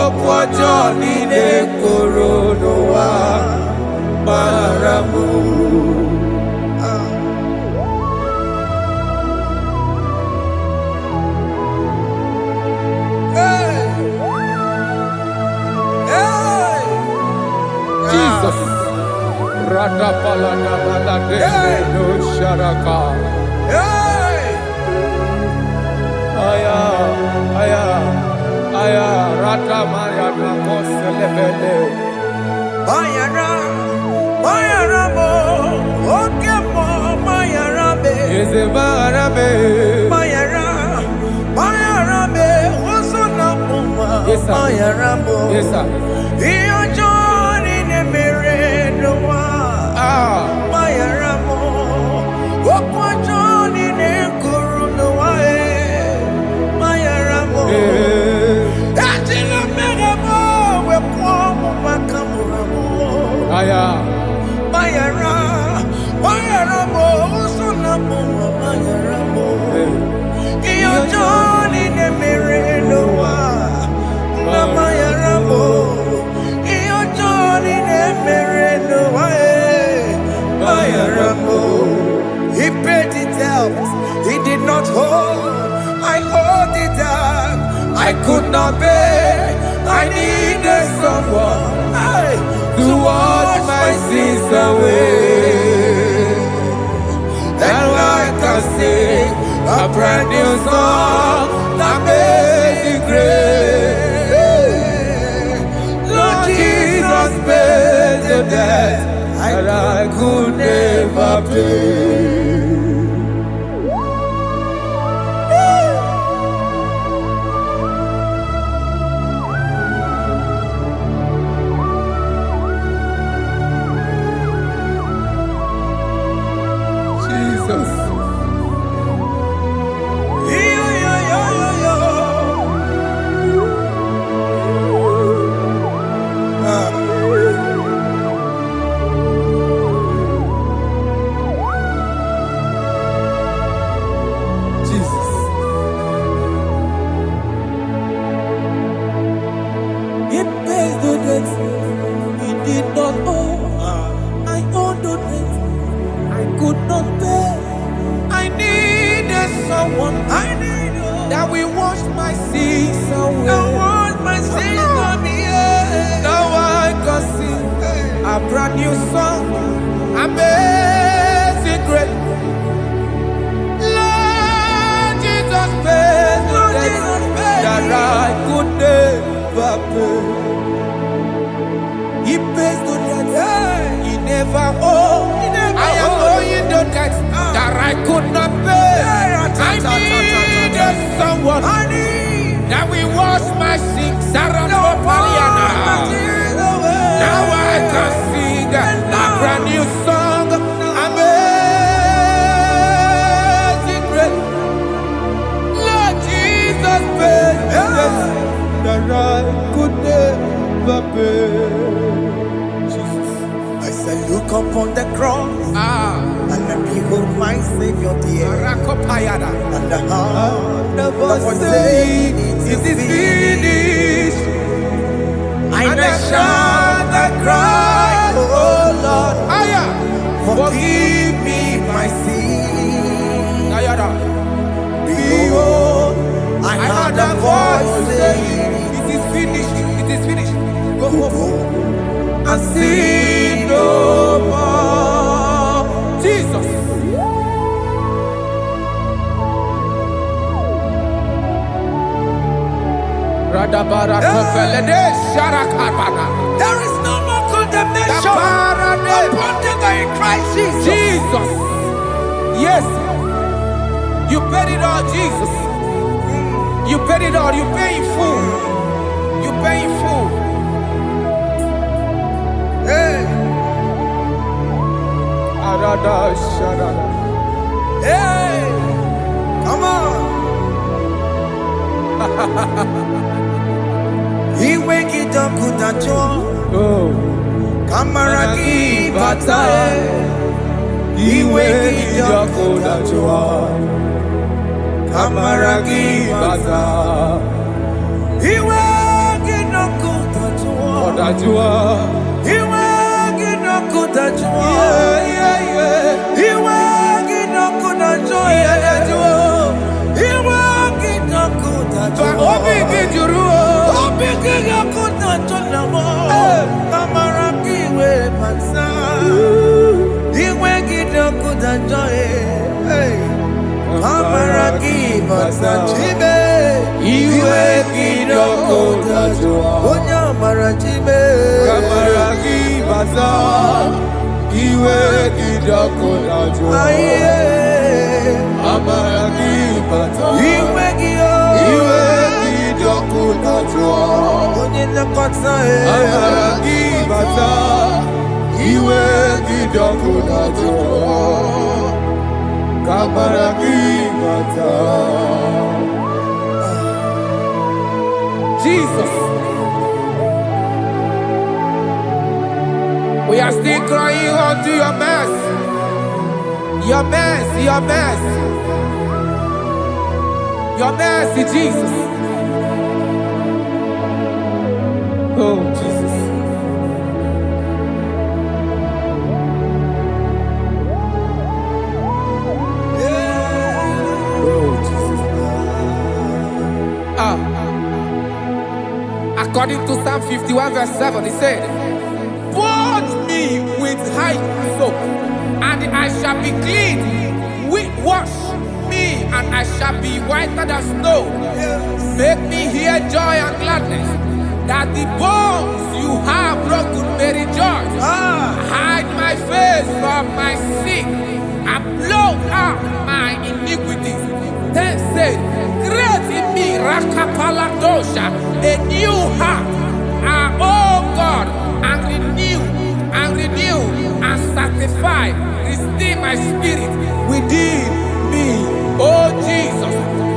S1: ọjọ́ nílé kòròdò wa báramu. Jesus. Radapaladabalade no sharaka. Aya, aya, aya, ratamaya na koselebele.
S2: Bayara, bayara mo, oke mo, bayara be.
S1: Eze barabe.
S2: Bayara, bayara be, osona puma.
S1: Yes, sir.
S2: Bayara mo.
S1: Yes, sir.
S2: Iyo joni ne mere no wa. Bayara mo, okwa joni ne kuru no wa. Bayara mo. Atila mere mo, we kwa mo makamura mo.
S1: Aya.
S2: Bayara, bayara mo, osona puma. Bayara mo. Iyo joni ne mere no wa. Bayara mo. Iyo joni ne mere no wa. Bayara mo. He paid it out. He did not hold. I owed it out.
S1: I could not bear. I needed someone to wash my sins away. And I can sing a brand new song that made me great. Lord Jesus paid the debt that I could never pay. Jesus. Jesus. He pays the debt he did not owe. I owed the debt I could not pay. I needed someone that will wash my sins away. Now I can sing a brand new song, amazing grace. Lord Jesus paid the debt that I could never pay. He pays the debt he never owed. I am owing the debt that I could not pay. I needed someone that will wash my sins. Now I can sing a brand new song, amazing grace. Lord Jesus paid the debt that I could never pay. Jesus.
S2: I said, look upon the cross and behold my Savior dear. And the heart that was saying, it is finished. And I shout and cry, oh Lord, forgive me my sin. Behold, I heard a voice saying,
S1: it is finished, it is finished.
S2: go
S1: And sin no more. Jesus.
S2: There is no more condemnation upon them that in Christ Jesus.
S1: Jesus. Yes. You paid it all, Jesus. You paid it all. You pay in full. You pay in full.
S2: Hey, hey, come on. He wake it up with a joy.
S1: Oh.
S2: Kamaraki batae. He wake it up with a joy. Kamaraki batae. He wake it up
S1: Ajua.
S3: Iwe gino kutajua. Iwe gino kutajua. Iwe gino kutajua.
S1: Obi gijuru.
S3: Obi gino kutajua. Kamara kiwe pansa. Iwe gino kutajua. Kamara kiwe pansa. Chibe.
S1: Iwe gino kutajua.
S3: Onya mara chibe.
S1: Kamara kibaza. Iwe gino kutajua.
S3: Aye.
S1: Amara kibaza.
S3: Iwe gio.
S1: Iwe gino kutajua.
S3: Onye nakota
S1: Amara kibaza. Iwe gino kutajua. Kamara kibaza. Jesus. We are still crying unto your mercy. Your mercy, your mercy. Your mercy, Jesus. Oh, Jesus. Oh, Jesus. According to Psalm 51 verse 7, he said, "Purge me with hyssop, and I shall be clean. Wash me, and I shall be whiter than snow. Make me hear joy and gladness, that the bones you have broken may rejoice. Hide my face from my sin, and blot out my iniquities." Then said, "Create in me Rakapaladosha, a new heart, oh God, and renew, and sanctify, restore my spirit within me." Oh Jesus,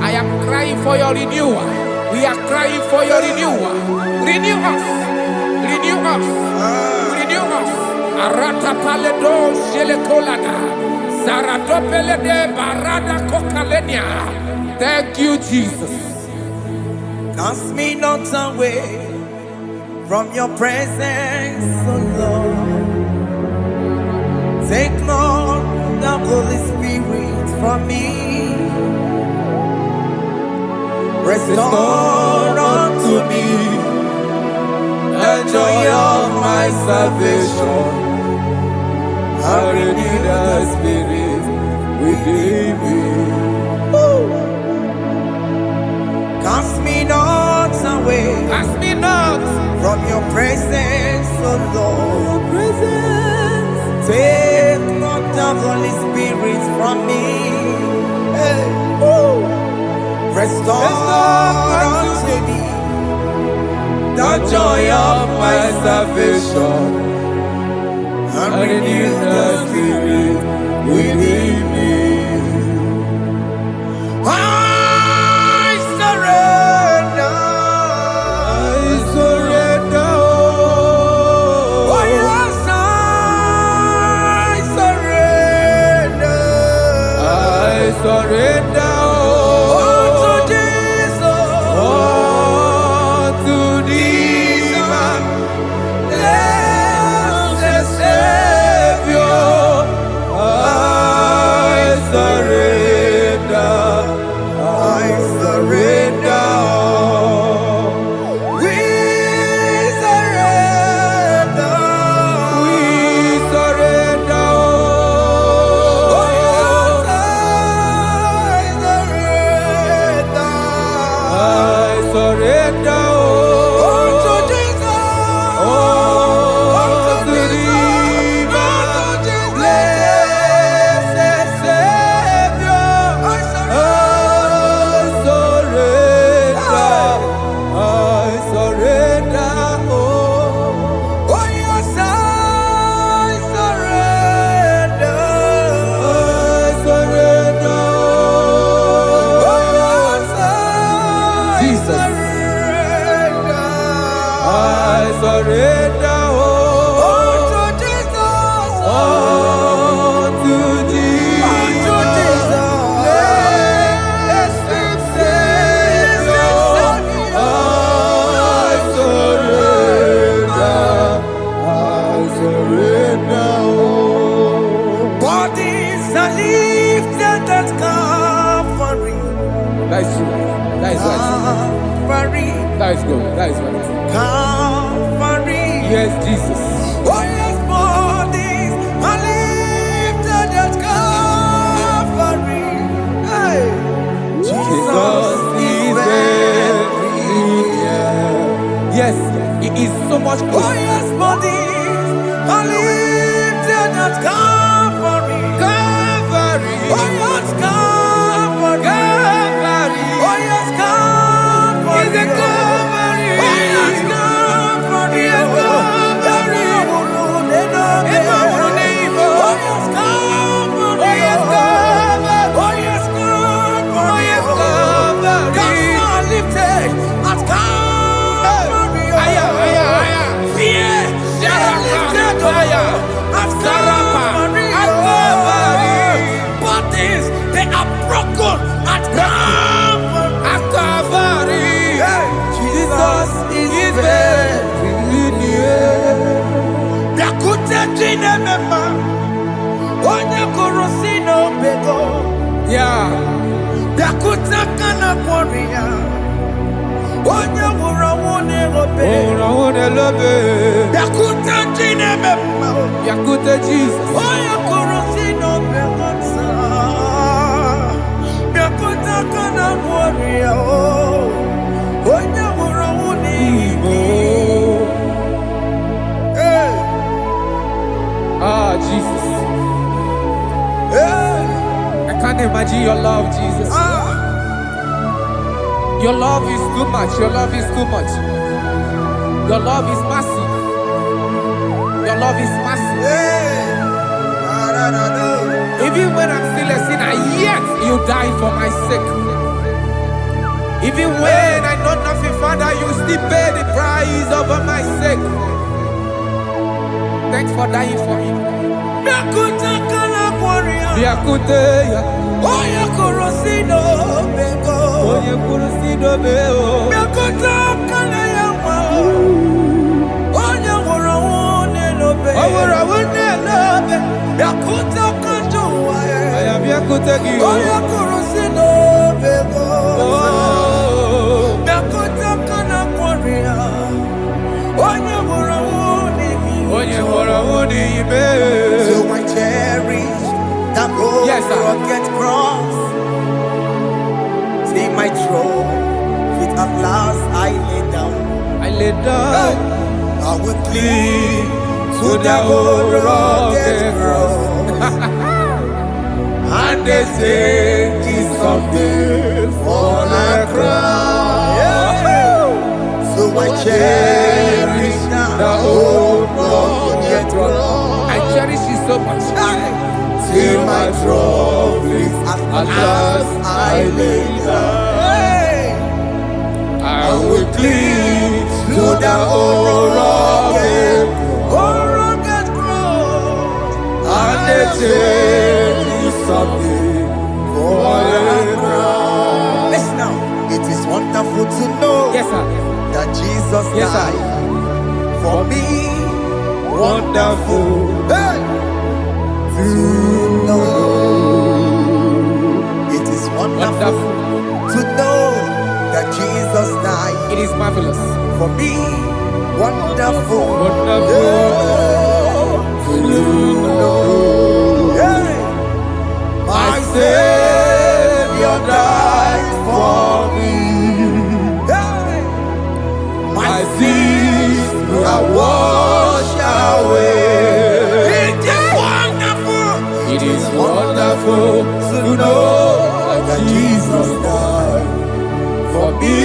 S1: I am crying for your renewal. We are crying for your renewal. Renew us, renew us, renew us. Arata paledo shelekolada, zaratopele de barada kokalenia. Thank you, Jesus.
S3: Cast me not away from your presence, O Lord. Take not the Holy Spirit from me. Restore unto me the joy of my salvation.
S1: I renew the spirit within me.
S3: Cast me not away
S1: Ask me not.
S3: from your presence, O Lord. Take not the Holy Spirit from me. Hey. Restore unto me the joy of my salvation, and renew the spirit within me. I surrender.
S1: I surrender.
S3: Oh yes, I surrender.
S1: I surrender.
S3: To Jesus.
S1: To thee, my
S3: Blessed
S1: Savior. I surrender.
S3: I surrender. We surrender.
S1: We surrender.
S3: Oh yes, I surrender.
S1: I surrender.
S3: To Jesus.
S1: To thee, my blessed Savior. I surrender.
S3: Oh yes, I surrender.
S1: I surrender.
S3: Oh yes, I
S1: Jesus.
S3: surrender.
S1: I surrender.
S3: To Jesus.
S1: To thee,
S3: To Jesus.
S1: blessed Savior. I surrender. That is good. That is right.
S2: Calvary.
S1: Yes, Jesus.
S2: Oh yes, bodies are lifted at Calvary. Hey. Jesus is very near.
S1: Yes, He is so much
S2: Oh
S1: closer.
S2: yes, bodies are lifted at Calvary.
S1: Calvary.
S2: Oh yes, Calvary.
S1: Calvary.
S2: Oh yes, Calvary.
S1: Is a Calvary.
S2: Oh yes, Calvary.
S1: Yes, Calvary.
S2: Oh yes, Calvary.
S1: Oh yes, Calvary.
S2: Oh yes, Calvary.
S1: Oh yes, Calvary.
S2: Gods are lifted at Calvary.
S1: Aya, aya, aya.
S2: Fear is lifted
S1: Aya.
S2: at
S1: Sarapa.
S2: Calvary.
S1: At Calvary.
S2: Bodies, they are broken at Calvary.
S1: At Calvary.
S2: Jesus is very near. Yakute chinemema, onye kurusi no bego.
S1: Yeah.
S2: Yakuta kana kworiya, onye wurawune obe.
S1: Ora love.
S2: Yakuta chinemema,
S1: Yakute Jesus.
S2: onye kurusi no bego sa. Yakuta kana kworiya, onye wurawune
S1: Igbo.
S2: Hey,
S1: Ah, Jesus.
S2: hey,
S1: I can't imagine your love, Jesus. Your love is too much. Your love is too much. Your love is massive. Your love is massive.
S2: hey.
S1: Even when I'm still a sinner, yet you died for my sake. Even when I know nothing, Father, you still pay the price over my sake. Thanks for dying for me.
S2: Yakuta kana kworiya,
S1: Biakute,
S2: onye kurusi no bego.
S1: onye kurusido beo.
S2: Yakuta kana yawa, onye wurawune no be.
S1: Owura wune love.
S2: Yakuta kanjuwa,
S1: I am Biakute
S2: onye
S1: Giyo.
S2: kurusi no bego.
S1: Oh,
S2: Yakuta kana kworiya, onye wurawune
S1: onye hora wune ibe.
S2: So I cherish that old
S1: Yes, sir.
S2: rugged cross. See my throne, feet at last I lay down.
S1: I lay down
S2: I will cling
S1: to
S2: to
S1: the
S2: that old
S1: old
S2: rugged
S1: rugged
S2: cross.
S1: and they say this someday for a crown.
S2: So I cherish
S1: The
S2: that
S1: old
S2: old rugged cross.
S1: I cherish it so much.
S2: Till my trophies at last I lay down.
S1: I will cling
S2: To the old rugged cross,
S1: and they say this someday for a crown.
S2: Listen now, it is wonderful to know
S1: Yes, sir.
S2: that Jesus
S1: Yes, sir.
S2: died for me.
S1: Wonderful.
S2: Hey! To know it is wonderful
S1: Wonderful.
S2: to know that Jesus died
S1: It is marvelous.
S2: for me. Wonderful,
S1: Wonderful.
S2: to know. Hey!
S1: My Savior died for me.
S2: Hey!
S1: My sins are washed away.
S2: It is wonderful
S1: It is wonderful to know that Jesus died for me.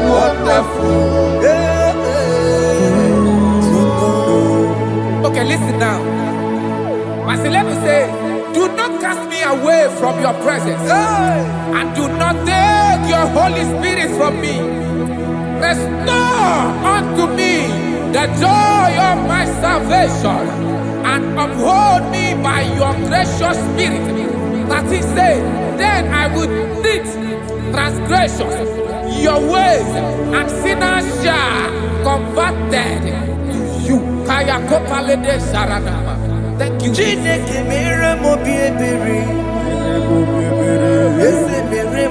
S1: Wonderful.
S2: to know.
S1: Okay, listen now. Pastor Level say, do not cast me away from your presence, and do not take your Holy Spirit from me. Restore unto me the joy of my salvation, and uphold me by your gracious spirit. That is said, then I will teach transgressions your ways, and sinners shall converted to you. Kaya kopalede sharanama. Thank you.
S2: Chineke mere mo bi ebere, eze mere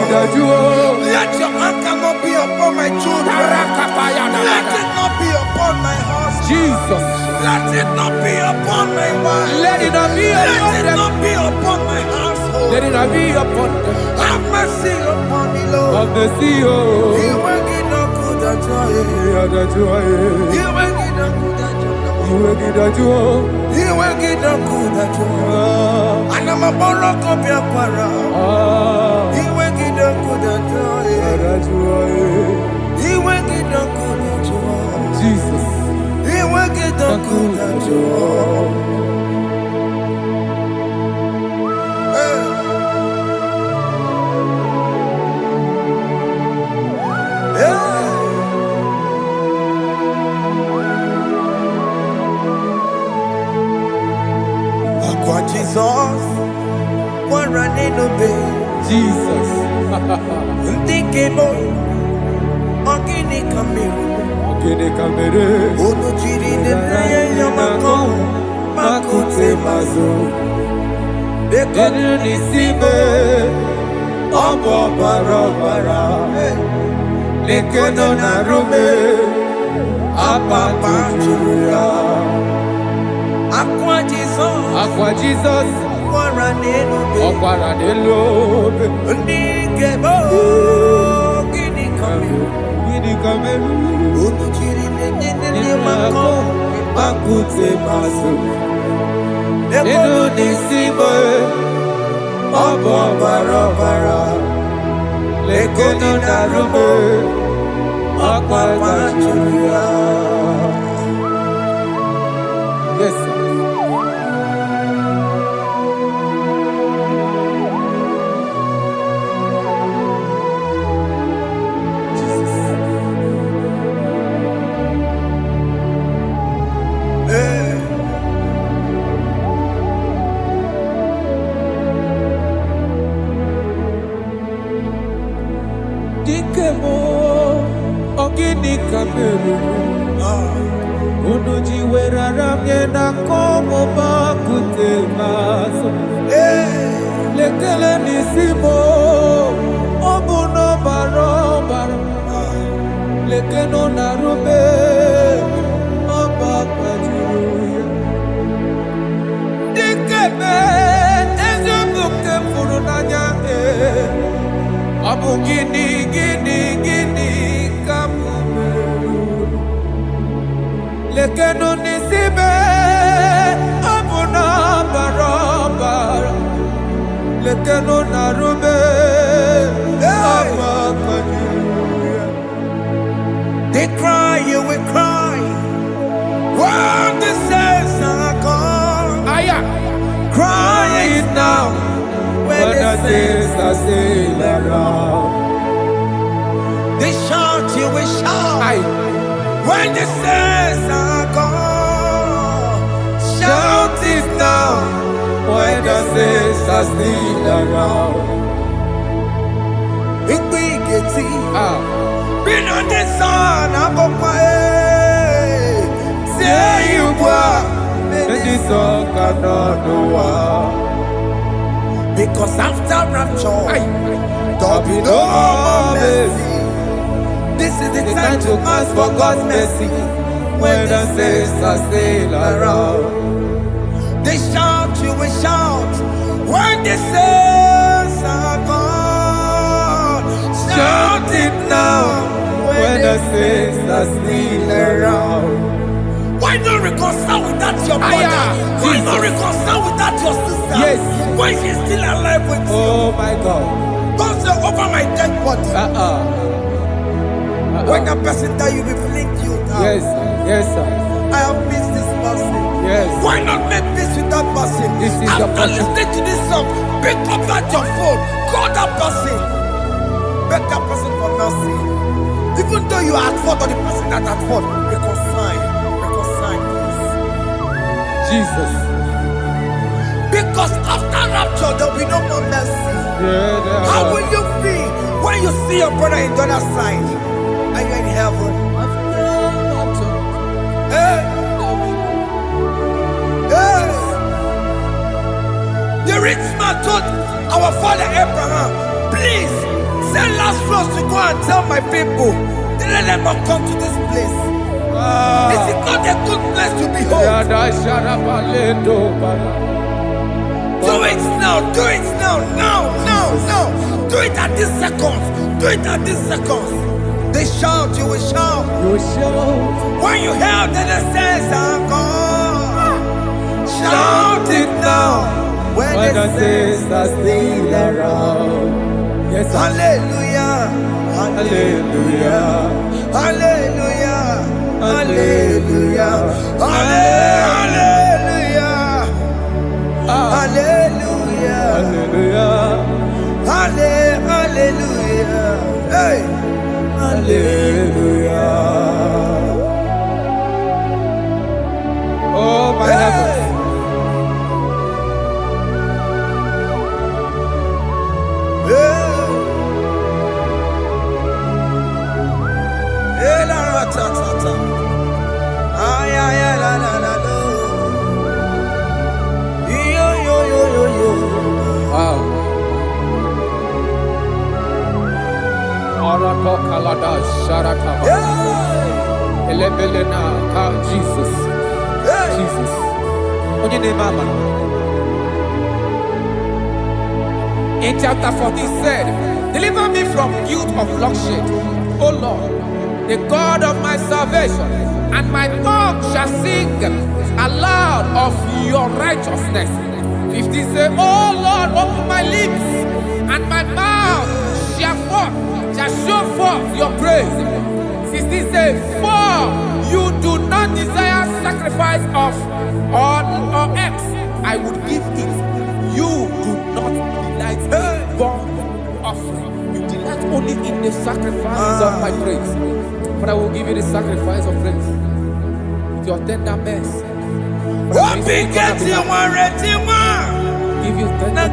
S3: Let your anger not be upon my children. Let it not be upon my husband.
S1: Jesus.
S3: Let it not be upon my wife.
S1: Let it not be upon
S3: Let it
S1: them.
S3: not be upon my household.
S1: Let it not be upon them.
S3: Have mercy upon me, Lord.
S1: Of the sea, oh.
S3: You will get no good at joy. You will get no good at joy. You will get no good at joy. And I'm a borrow of your para. You will get no good at joy. You will get no good at joy.
S1: Jesus.
S3: You will get no good at joy. Jesus, we're running away.
S1: Jesus.
S3: Thinking more. Ogini kamere. Ono chiri nene yamako. Makute mazo.
S1: Denu nisime. Obo barabara. Lekono narume. Apa juya.
S3: Aqua Jesus.
S1: Aqua Jesus. Okwara nelobe.
S3: Ndikebo.
S1: Gini kamelu.
S3: Ono chiri nene yamako.
S1: Makute mazo.
S3: Ego n'isibo ọbụ ọbara ọbara legodo na rumo ọkwa gbajuru ya.
S1: Yes, sir.
S3: Dikemo ogini kameru unu jiwerara mye na komo bakute maso lekele nisimo obuno barobara lekeno narube obakwajiruya dikeme ezobuke furunanya Abu gini kamumeru lekeno nisibe abu na barabara lekeno narube abakwajiruya.
S2: They cry, you will cry. When the saints are gone, cry it now.
S3: When the saints are still around,
S2: they shout, you will shout. When the saints are gone, shout it now.
S3: when the saints are still around.
S2: Been on the sun, I'm up say you were.
S3: And this song cannot go on.
S2: Because after rapture,
S3: There'll be no more mercy.
S2: this is the
S3: It's
S2: time to ask for God's mercy.
S3: when the saints are still around.
S2: They shout, you will shout. When the saints are gone, shout it now.
S3: When the saints are still around.
S2: Why not reconcile with that your brother? Why not reconcile with that your sister?
S3: Yes.
S2: Why she's still alive with you?
S3: Oh my God.
S2: Don't say over my dead body. When the person die, you will fling you down.
S3: Yes, sir. Yes, sir.
S2: I have missed this person.
S3: Yes.
S2: Why not make peace with that person?
S3: This is
S2: After
S3: your person.
S2: listening to this song, pick up that your phone, call that person, beg that person for mercy. Even though you are at fault or the person that at fault, reconcile, please.
S3: Jesus.
S2: Because after rapture, there will be no more mercy.
S3: Yeah,
S2: How will you feel when you see your brother in the other side? Are you in heaven? Hey. Hey. The rich man told our father Abraham, please send Lazarus to go and tell my people, let them not come to this place. This is not a good place to behold. Do it now, do it now, now. Do it at this second. Do it at this second. They shout, you will shout.
S3: You shout.
S2: When you hear that the saints are gone, shout it now.
S3: When the saints are still around. Yes, sir.
S2: Hallelujah.
S3: Hallelujah.
S2: Hallelujah. Hallelujah. Hallelujah. Hallelujah.
S3: Hallelujah.
S2: Hallelujah. Hey.
S3: Hallelujah. Oh, my heavens. Wow. Arato kalada sharataba. Elebelena ka Jesus. Jesus. Onye name ama.
S1: In chapter 14 said, deliver me from guilt of bloodshed, O Lord, the God of my salvation, and my tongue shall sing aloud of your righteousness. 15 say, oh Lord, open my lips, and my mouth shall show forth your praise. 16 say, for you do not desire sacrifice of or eggs, I would give it. You do not delight in burnt offering. You delight only in the sacrifice of my praise. But I will give you the sacrifice of praise with your tender mercy. Give you tender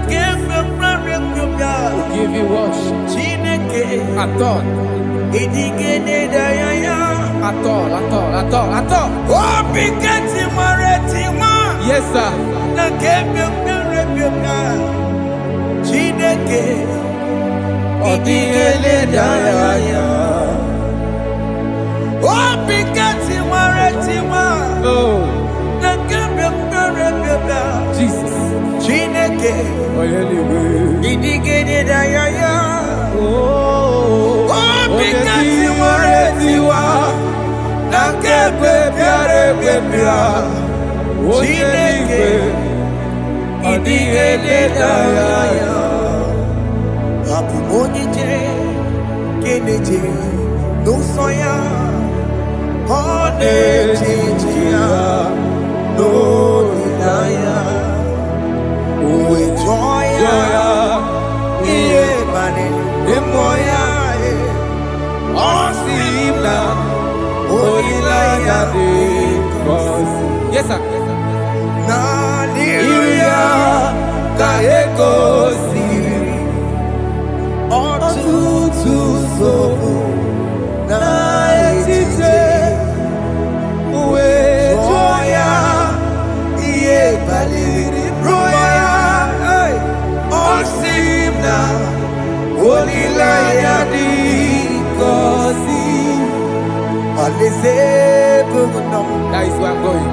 S1: will give you worship. At all. Yes, sir. Jesus. Yes, sir. That is where I'm going.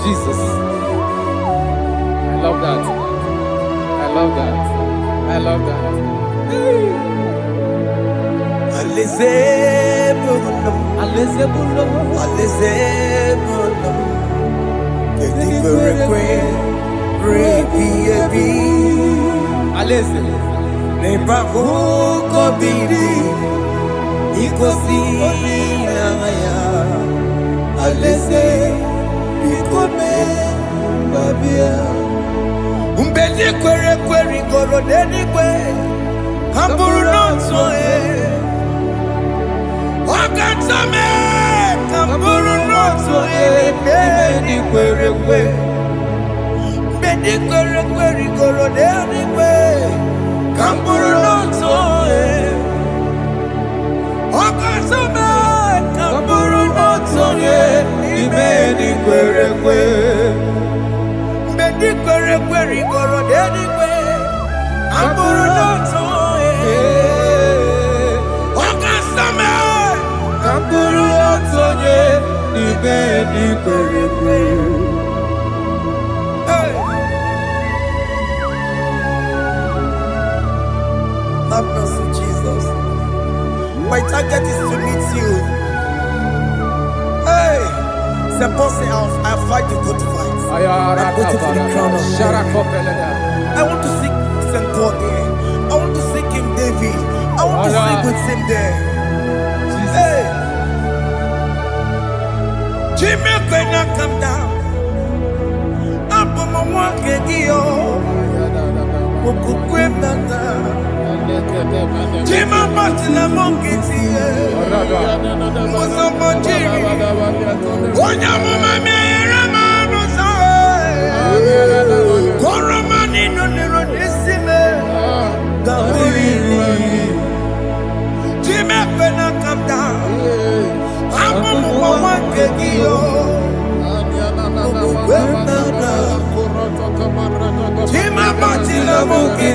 S1: Jesus. I love that. I love that. I love that.
S2: Have mercy, Jesus. My target is to meet you. Hey, suppose I fight the good fight. I put it to the crown of heaven. I want to seek St. God there. I want to seek King David. I want to sing with him there. Hey, Jimmy cannot come down. Up on my one kegio. Jima Martina Monkey, was a Monjiri. Onya Mama Ramano, Coromani, no Nerodissime, Jimmy cannot come down. I'm a one kegio. Jima Martina Monkey.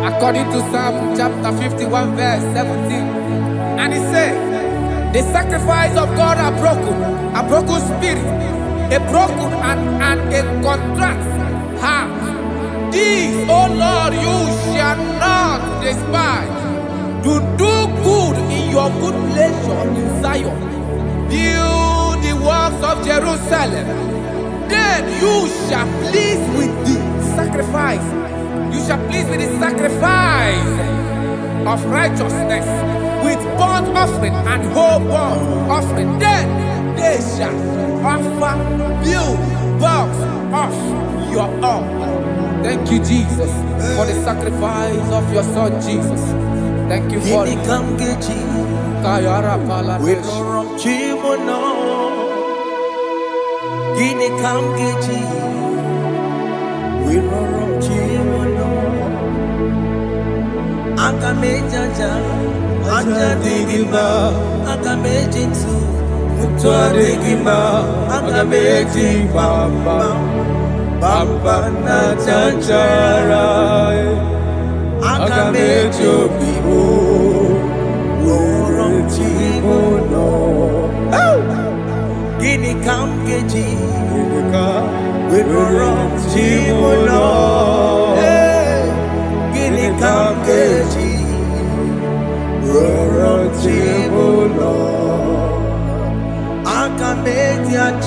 S1: According to Psalm chapter 51 verse 17. And he said, the sacrifice of God are broken spirit, a broken and a contrite heart. These, O Lord, you shall not despise. To do good in your good pleasure in Zion. Build the works of Jerusalem. Then you shall please with the sacrifice. You shall please with the sacrifice of righteousness, with burnt offering and whole burnt offering. Then they shall offer you bulks of your own. Thank you, Jesus, for the sacrifice of your Son, Jesus. Thank you for it. Kayara Pala.
S3: We don't Chimono. Guinea Kamgeji. We don't Chimono. Akamejaja. Aja Digima. Akamejitu. Mutua Digima. Akameji Bamba. Bamba na Chanchara. Agamejo bibo, Lorong Chimono. Gini kamgeji, we Lorong Chimono. Gini kamgeji, Lorong Chimono.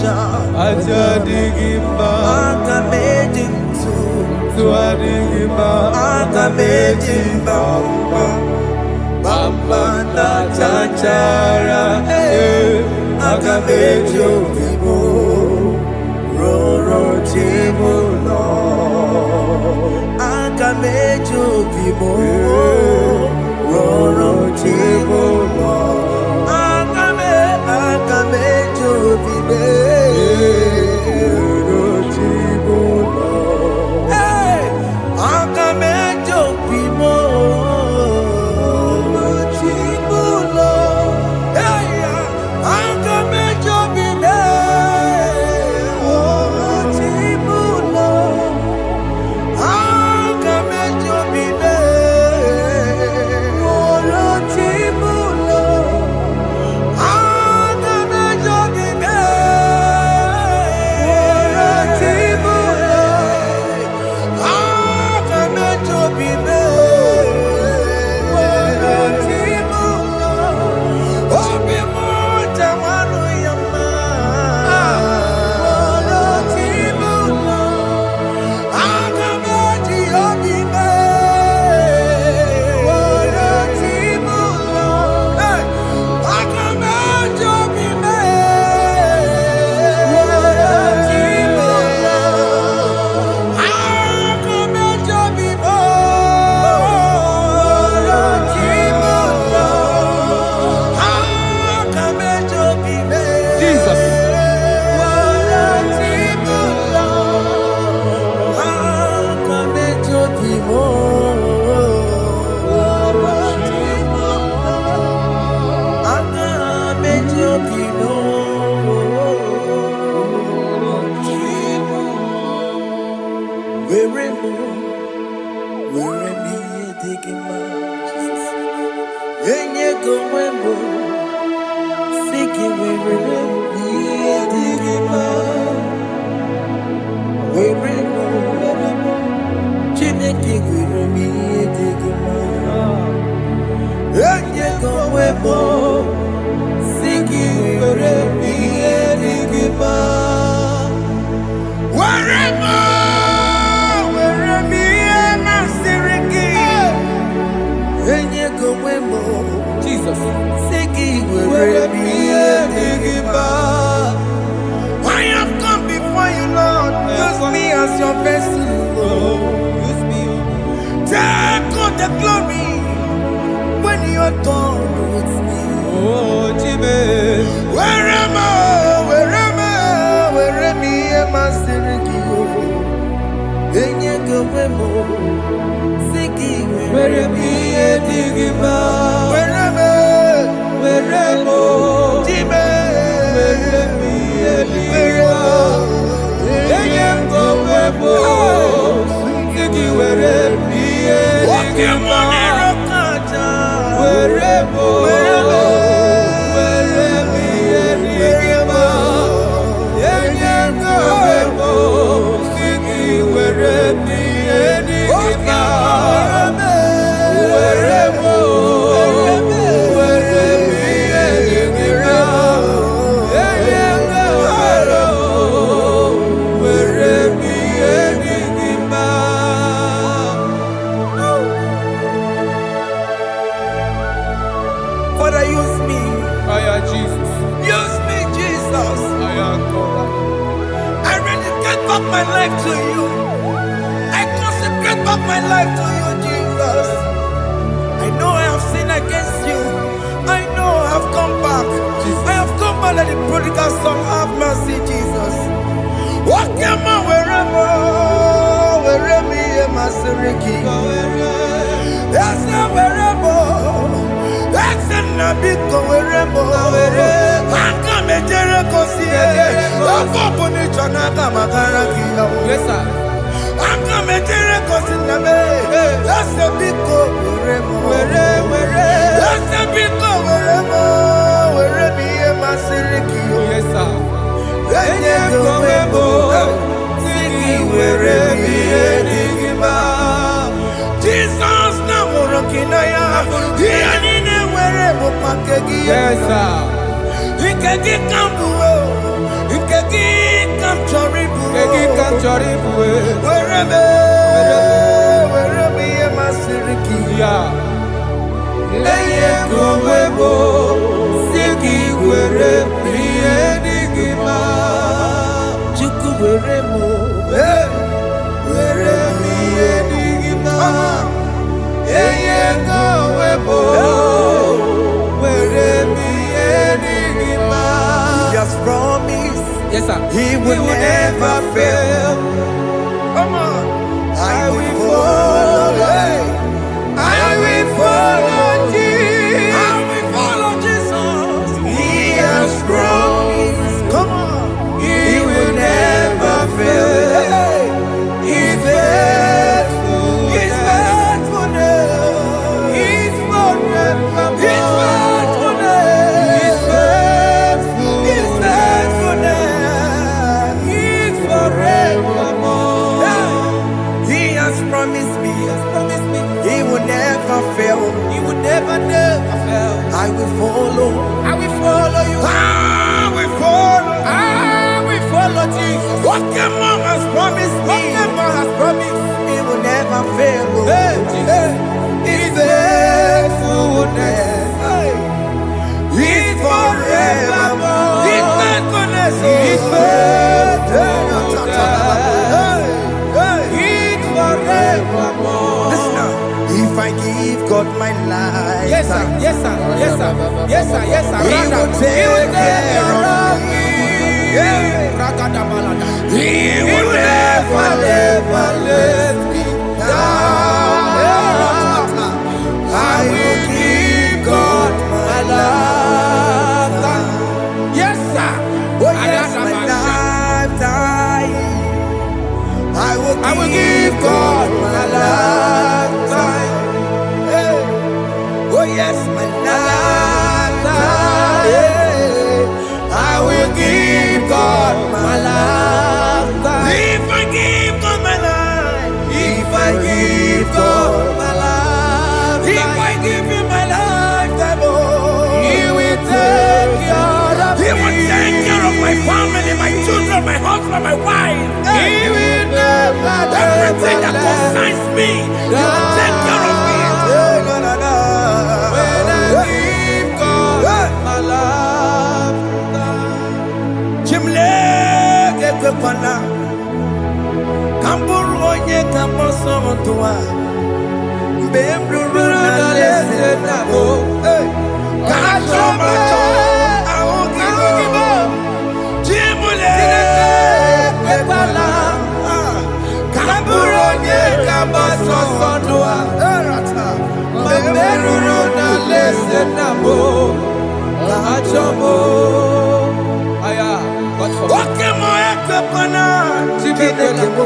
S3: aja digimba
S2: Akamejintu
S3: tuadigimba
S2: Akamejimba
S3: bamba na chachara
S2: Akamejo vivo Roro chimuno Akamejo vivo Roro chimuno Akamejo vivo Roro chimuno Akamejo vivo Roro chimuno Akamejo vivo Roro chimuno Akamejo vivo Roro chimuno Akamejo vivo Roro chimuno Akamejo vivo Roro chimuno Obi moja wanu yama Roro chimuno Akameji obi me Roro chimuno Akameji obi me Roro chimuno Akameji obi me Roro chimuno Akameji obi me
S1: Jesus.
S2: Roro chimuno Akameji obi me Roro chimuno Akameji obi me Where me digging my Yenye go wembo Siki where me digging my Where Chineke where me digging my Yenye go wembo Siki where me digging my Where me na siriki Yenye go wembo
S1: Jesus.
S2: Siki where me digging my I have come before you, Lord. Use me as your vessel, Lord.
S1: Use me.
S2: Take all the glory when you're done with me.
S1: Oh, Jimmy.
S2: Where am I? Where am I? Masterikio. Enye gowemo. Siki
S1: Where me digima.
S2: Where am I?
S1: Where mo.
S2: Jime.
S1: Where me digima. Eye go webo. Siki where me digima. Where mo. Where me digima. Eye go webo. Siki where me digima. Where mo.
S2: Father, use me.
S1: Jesus.
S2: Use me, Jesus.
S1: I am God.
S2: I rededicate back my life to you. I consecrate back my life to you, Jesus. I know I have sinned against you. I know I have come back. I have come back like the prodigal son. Have mercy, Jesus. Walk your man wherever me and my Siriki. That's not wherever. That's not big wherever. I come and Jericho see it. I'm going to Chanaka Makaraki.
S1: Yes, sir.
S2: I'm coming to record in the way. That's a big go wherever. That's a big go wherever me and my Siriki.
S1: Yes, sir.
S2: Enye go webo. Siki wherever me and Digima. Jesus na morokinaya. Yanine wherever pakegi.
S1: Yes, sir.
S2: Ikegi kambuo. Ikegi Yes, sir. He will never fail. Come on. I will follow. I will follow Jesus. I will follow Jesus. He has promised. Come on. He will never fail. He's faithful. He's faithfulness. He's forever. He's faithfulness. He's faithful. He's faithfulness. He's forevermore. He has promised me. He has promised me. He will never fail. He will never fail. I will follow. I will follow you. I will follow. I will follow Jesus. What the mom has promised me. What the mom has promised. He will never fail. Hey, Jesus. His faithfulness. He's forevermore. His faithfulness. His faithfulness. He's forevermore. Listen now. If I give God my life, yes sir, yes sir, yes sir, yes sir, yes sir, He will take care of me. He will never let me down. I will give God my life. Yes sir. Oh yes, my lifetime. I will give God my lifetime. Hey. Oh yes, my lifetime. I will give God my lifetime. If I give God my life, if I give God my life, if I give Him my lifetime, oh, He will take care of me. He will take care of my family, my children, my husband, my wife. He will never everything that concerns me. He will take care of me. When I give God my lifetime. Chimle gekepana kamburu onye kamboso mtua mbemruru na lese nabo kacho macho aogibo chimule gekepana kamburu onye kamboso mtua mbemruru na lese nabo kacho mo aya. Okay, my ekepana, tibekebo,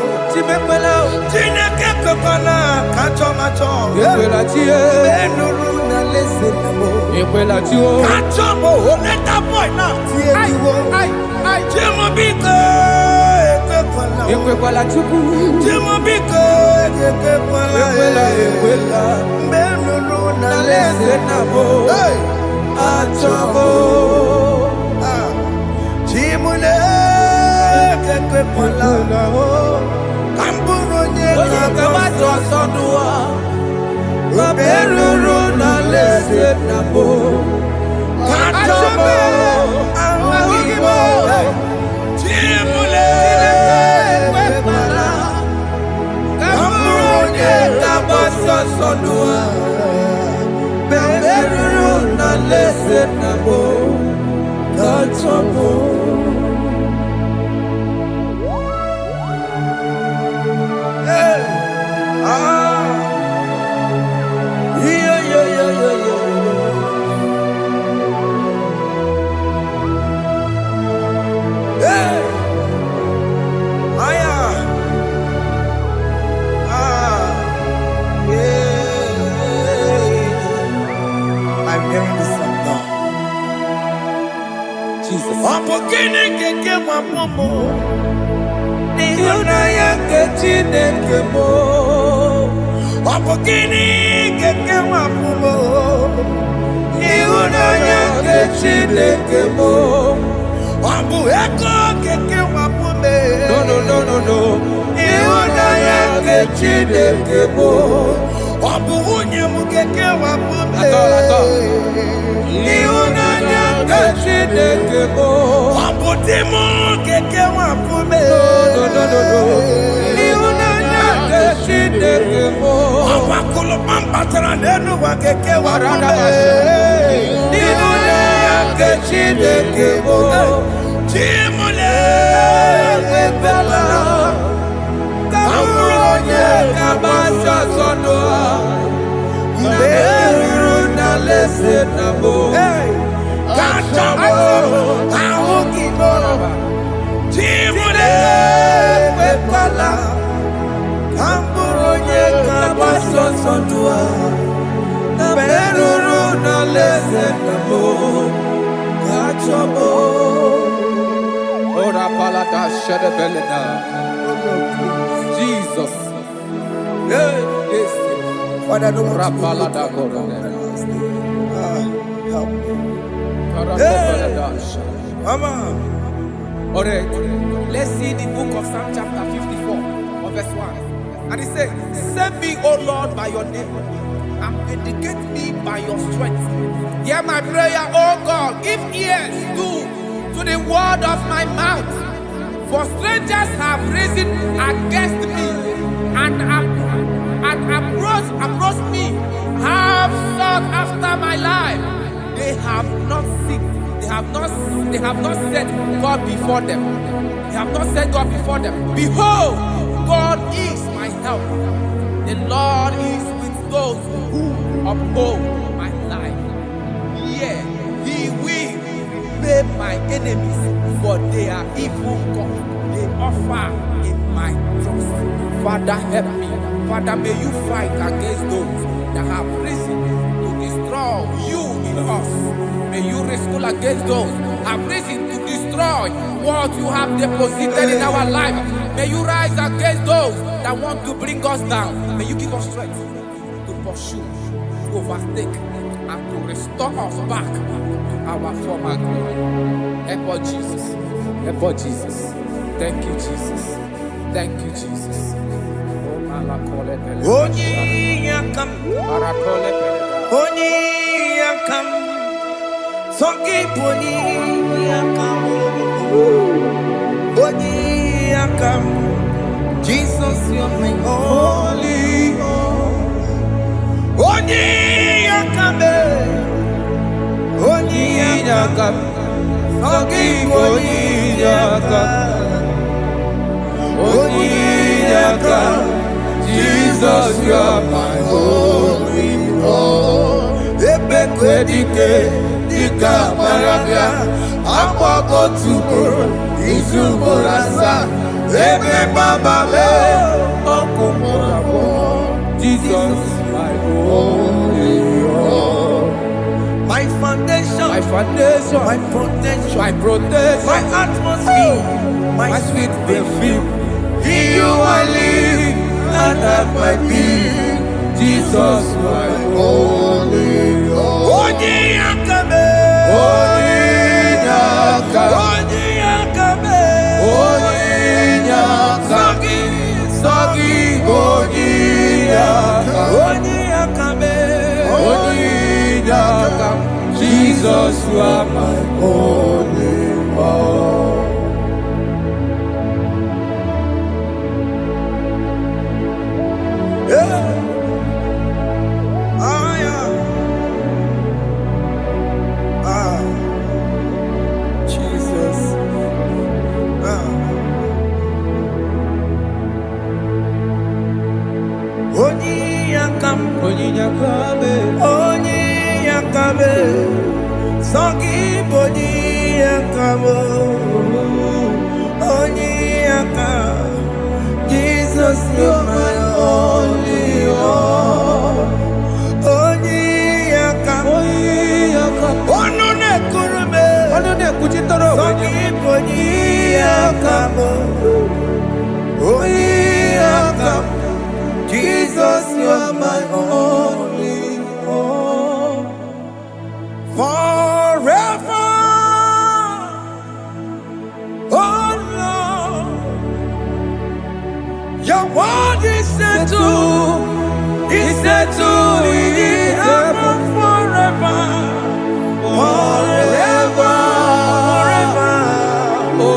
S2: tinekepana, kacho macho, benuru na lese nabo, kacho mo, let that boy now, Jimo biko, ekepana, Jimo biko, ekepana, benuru na lese nabo, kacho mo. Chimule kekepala kamburonye kabato sonua beruru na lese nabo katomo awagibo chimule kekepala kamburonye kabato sonua beruru na lese nabo katomo. Opokini keke mapomo ni una yake chineke mo. Opokini keke mapomo ni una yake chineke mo. Ambu eko keke mapume
S3: Ihunanya nke Chineke bụ ọ bụ nwunye m keke wapụme. Ihunanya nke Chineke bụ ọ bụ di m keke wapụme. Ihunanya nke Chineke bụ ọkwa akụlụkpa mbatara n'elu ụwa keke wapụme. Ihunanya nke Chineke bụ Chimule ekwela ka bụrụ onye ga-agbasa ọsọ n'ụwa mgbe eruru n'alaeze na mbụ ka chọrọ ahụ gị n'ụwa. Chimule ekwela ka bụrụ onye ga-agbasa ọsọ n'ụwa mgbe eruru n'alaeze na mbụ ka chọrọ.
S1: Ora palada shedebelena. Jesus. Hey, yes.
S3: Father, don't want to
S1: Rapalada
S3: go
S1: help me.
S3: Mama.
S1: Alright. Let's see the book of Psalm chapter 54 of verse 1. And it says, save me, O Lord, by your name, and vindicate me by your strength. Hear my prayer, O God. Give ears to the word of my mouth. For strangers have risen against me and approached me, have sought after my life. They have not seen, they have not set God before them. They have not set God before them. Behold, God is my help. The Lord is with those who uphold my life. Yeah, He will repay my enemies, for they are evil gods. They offer in my trust. Father, help me. Father, may you fight against those that have risen to destroy you in us. May you wrestle against those that have risen to destroy what you have deposited in our life. May you rise against those that want to bring us down. May you give us strength to pursue, to overtake, and to restore us back to our former glory. Help us, Jesus. Help us, Jesus. Thank you, Jesus. Thank you, Jesus.
S3: Onyiyakam, Onyiyakam, Soki Onyiyakam, Onyiyakam, Jesus, you're my holy. Onyiyakam, Onyiyakam, Soki Onyiyakam, Onyiyakam, Jesus, you are my holy Lord. Ebekwedike, dika marabia, akwako tuboro, izuborasa, ebe bababe, okumorabo. Jesus, my holy Lord. My foundation, my protection, my atmosphere, my sweet perfume. In you I live and have my being. Jesus, my holy Lord. Onyiyakame, Onyiyakame, Onyiyakame, Sogi, Onyiyakame, Onyiyakame. Jesus, you are my holy Lord. Jesus. Onyiyakame, Sogi Onyiyakame, Onyiyakame. Jesus, you're my only Lord. Onyiyakame, Onune kurume, Sogi Onyiyakame, Onyiyakame. Jesus, you're my only Lord. Forever, oh Lord, settled in heaven forever. Forever. Oh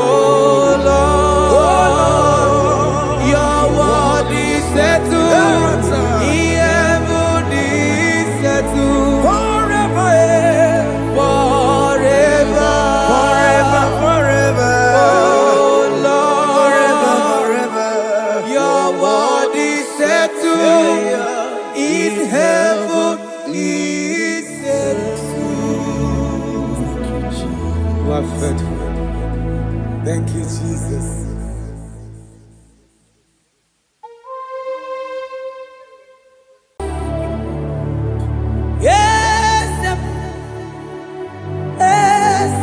S3: Lord, your word is settled in heaven is settled forever. Forever. Forever. Forever. Oh Lord, forever. Your word is settled in heaven is settled. You are faithful. Thank you, Jesus. Yes, yes,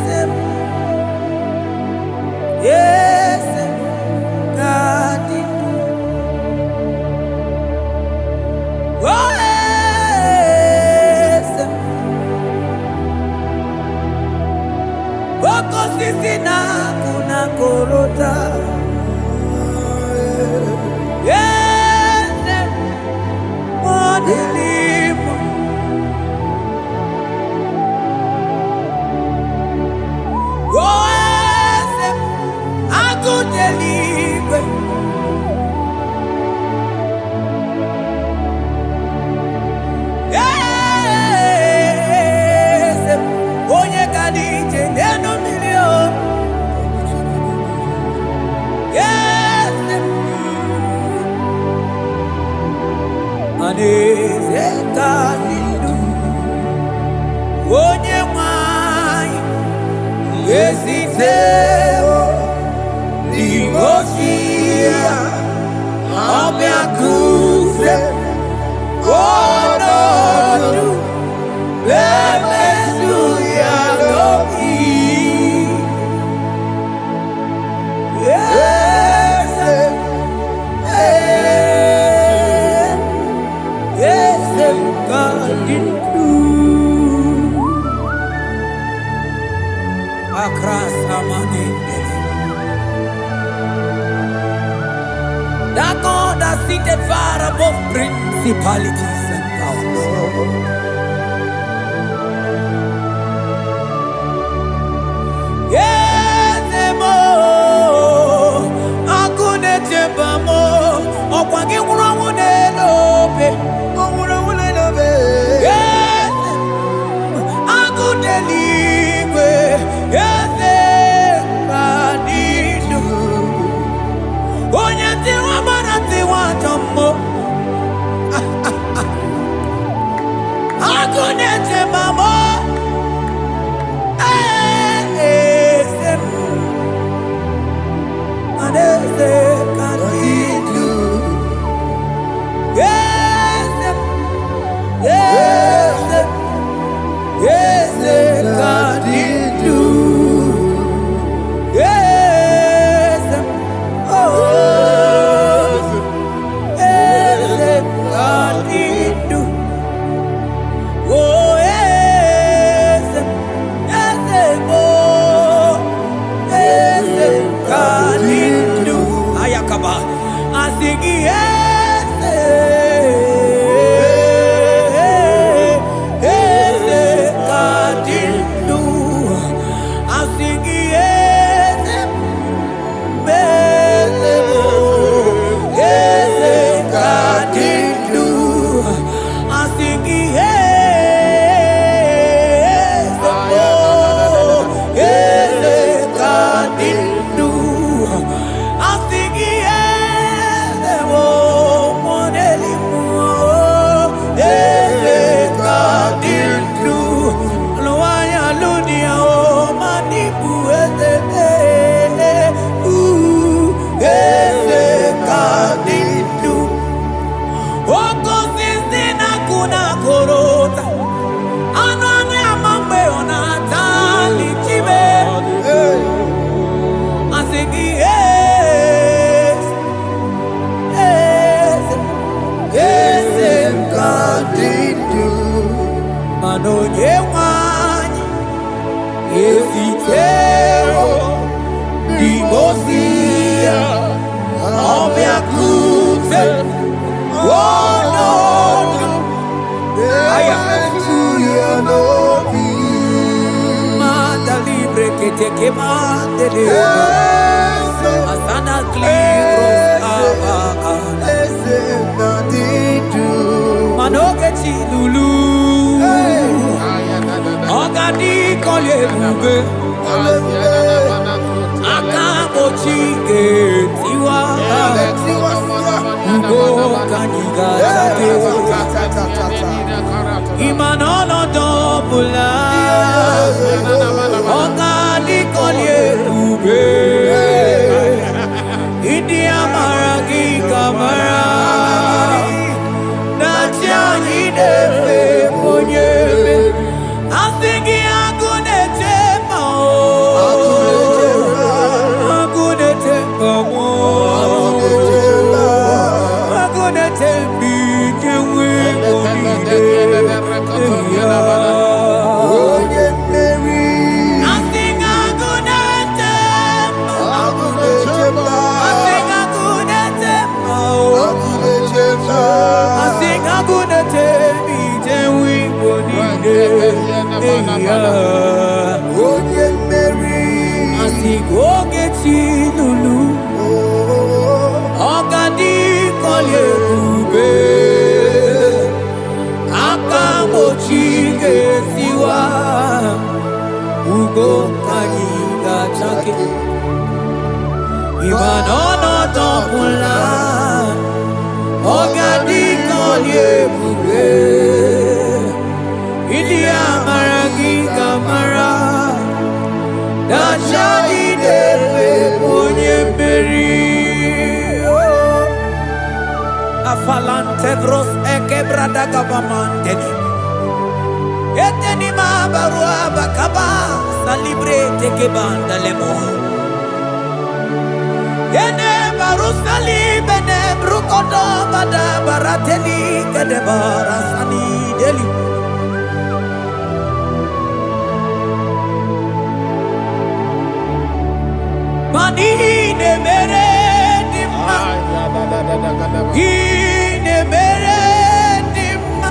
S3: yes, God did do. Oh, yes. Boko sisi na kuna korota. Yes, modelimo. Oh, yes, akudelime. Yes, onye kadije neno million. Yes, aneze kalidu. Onye mwai esiteo limosia ameakuse onodu lemesuya loki. Yes, yes, God did do. Across Amani, that God that seated far above principalities and powers. Yes, mo, akune chebamo, okwangi urawune lobe, urawune lobe. Yes, akune ligwe, yes, kadidu. Onye tiwa marati watomo, akune chebamo. Oh no, I am
S2: to your lobby.
S3: Manda libre que te quemande de Asana cliros abaca. Manoge chilulu. Ogadi kolye bube. Akabo chike tiwa. Ugo kaniga chate. Imanono dobula. Ogadi kolye bube. India maragi kamara. Nachani defe ponye. Asingi agunete mao. Agunete mao. Agunete bijewe bonide. Asing agunete mao. Asing agunete mao. Asing agunete bijewe bonide. Asigoge chilulu. Ogadi kolye bube. Akamochige tiwa. Ugo kaniga chake. Ibanono topula. Ogadi kolye bube. India maragi kamara. Dachani defe ponye beri. Afalante bros ekebrada gabamante. Eteni ma barua bakaba. Salibre teke banda lemo. Yene baru salibe ne brukodo bada barateli kede barasani deli. Mani ne mere dimma. Ine mere dimma.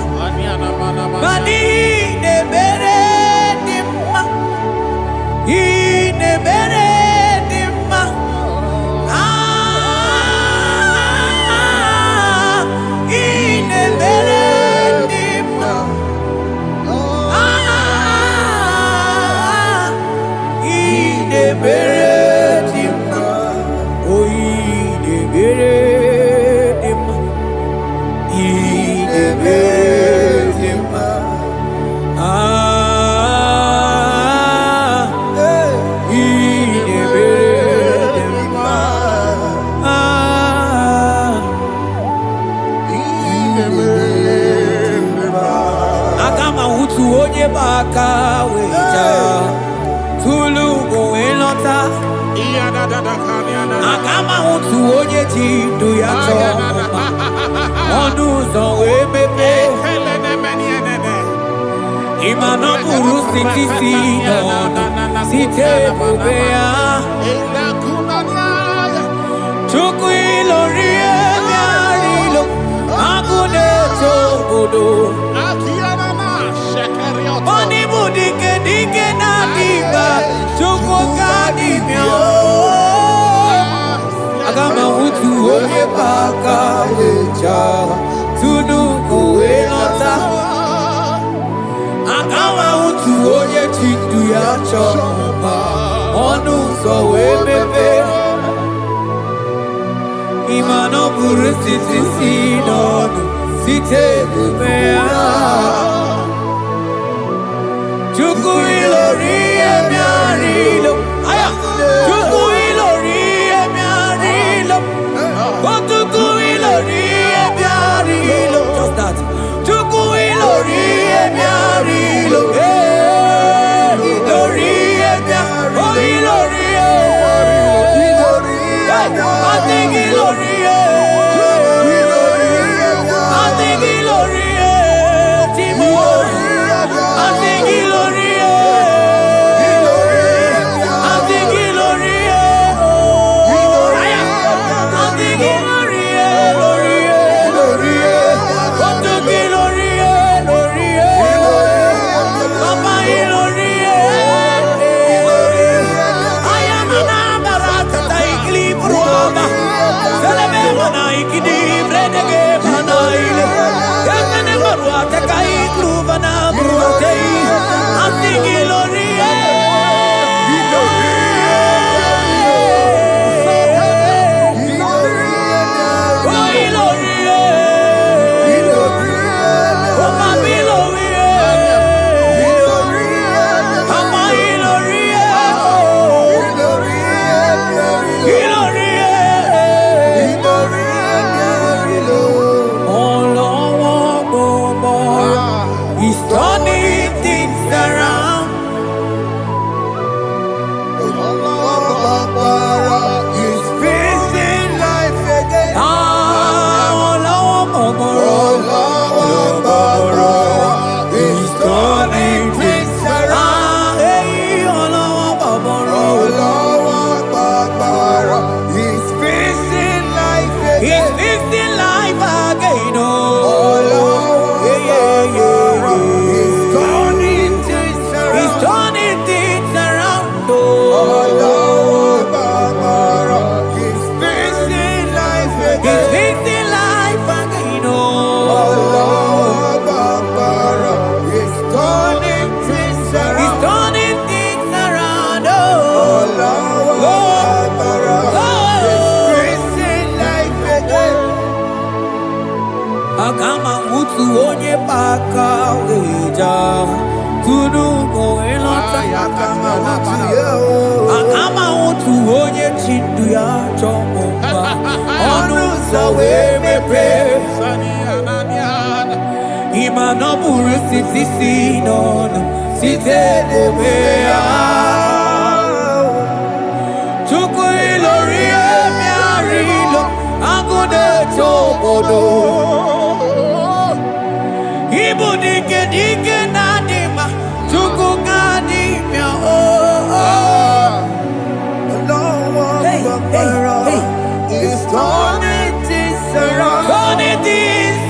S3: Mani ne mere dimma. Ine mere dimma. Ah, ine mere dimma. Ah, ine mere dimma. Oh, ine mere dimma. Ine mere dimma. Ah, ine mere dimma. Ah, agama hutu onye baka weja. Tulu go elota. Agama hutu onye jindu ya choma. Onu zo emepe. Imano buru sitisi nono. Site bubea. Chuku ilori ebiarilo. Agune chogodo. Oni budike dike na diba. Chuku kadimyo. Agama hutu onye baka weja. Tunu kuelota. Agama hutu onye chindu ya choma. Onu so emepe. Imano buru sitisi nono. Site bubea. Chuku ilori emiarilo. Aya. Chuku ilori emiarilo. Chuku ilori emiarilo. Just that. Chuku ilori emiarilo. Ilori emiarilo. Oh, ilori. I think ilori. I think ilori. Agama mutu onye baka weja Kudu go elota Agama mutu onye chindu ya chomba Onu sawe mepe Ima no buru siti sinon Site debea Chuku ilori emiarilo Agude chobodo Ibu dike dike nadima Chuku kadimia
S2: Hey, it's turning things around.
S3: Turning things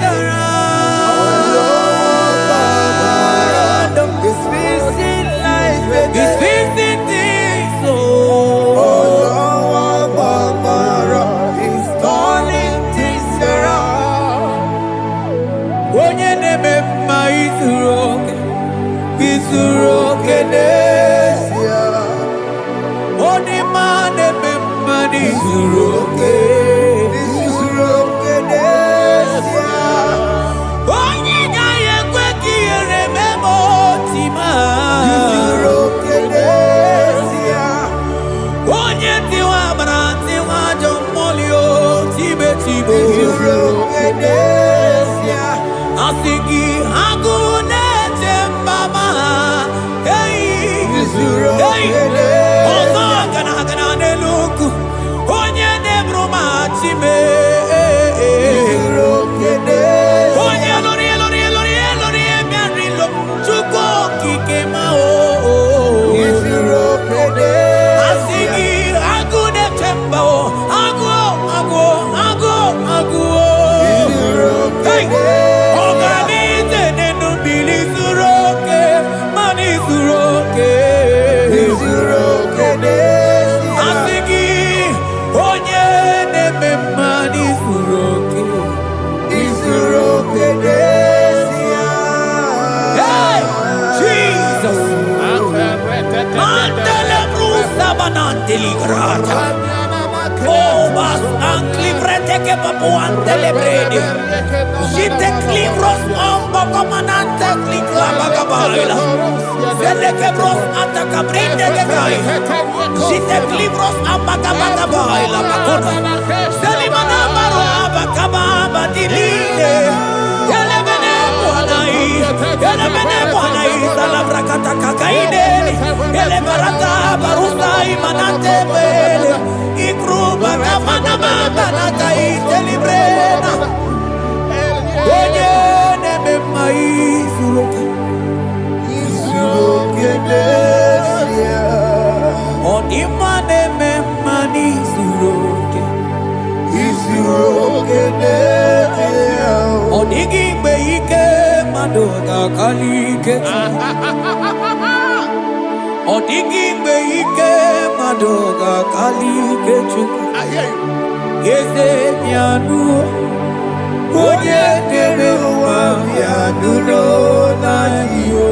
S3: around
S2: It's fixing life again.
S3: It's fixing things
S2: It's turning things around.
S3: Onye neme mma izuru oke n'ezie Onye ma neme mma izuru oke
S2: n'ezie
S3: Onye gaghị ekwe ka ihere mee ma oti ma
S2: izuru oke n'ezie
S3: Onye tiwa gbara tiwa ajọ mmụọli o tibe tibe
S2: izuru oke n'ezie
S3: Asị gị agụụ na-eche mba ma ha
S2: izuru oke n'ezie
S3: ọzọ gana n'elu ugwu onye na-eburu ma chime
S2: izuru oke n'ezie
S3: onye lụrụ ebiarilo Chukwu okike ma
S2: izuru oke n'ezie
S3: asị gị agụụ na-eche mba agụụ
S2: izuru oke n'ezie
S3: ọganize n'enu mmiri zuru oke mana izuru oke
S2: izuru oke n'ezie
S3: asị gị onye na-eme mma n'izuru oke
S2: izuru oke n'ezie
S3: Hey, Jesus Mandele brusa bananteli grata Oh, bas anclivrete che papuante le brede Jite clivros ombo comanante clicla bagabaila Vele che bros attacca brinde che gai Jite clivros ambagabagabaila Bakuna Selimana baro abagababa diline Yele bene buanai Salabrakata kakaideni Yele barata barusa imanante bele Ikruba kamana mama na kaite librena Onye neme maizuru
S2: izuru oke n'ezie
S3: Onima neme mani zuroke
S2: izuru oke n'ezie
S3: Onigi mgbe ike mmadụ ga-akali ike Ọ dịghị mgbe ike mmadụ ga-akali ike Chukwu Eze bịanụ onye dere ụwa bịanụ n'anyị o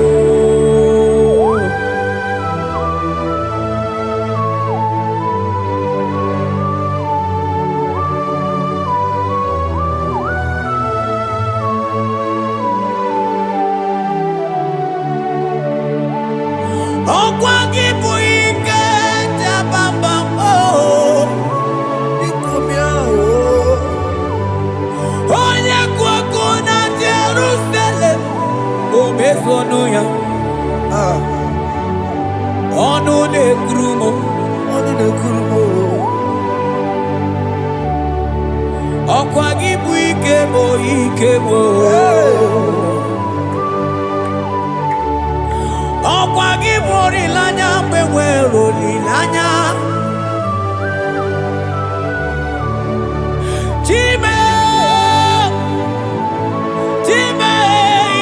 S3: Ọkwa gị bụ ike jabambam
S2: ikomia
S3: onye kụ ọkụ na Jerusalem o mezonu ya ọnụ na-ekuru m
S2: ọnụ na-ekuru
S3: ọkwa gị bụ ike bụ ọkwa gị bụ olileanya mgbe nwere olileanya Chime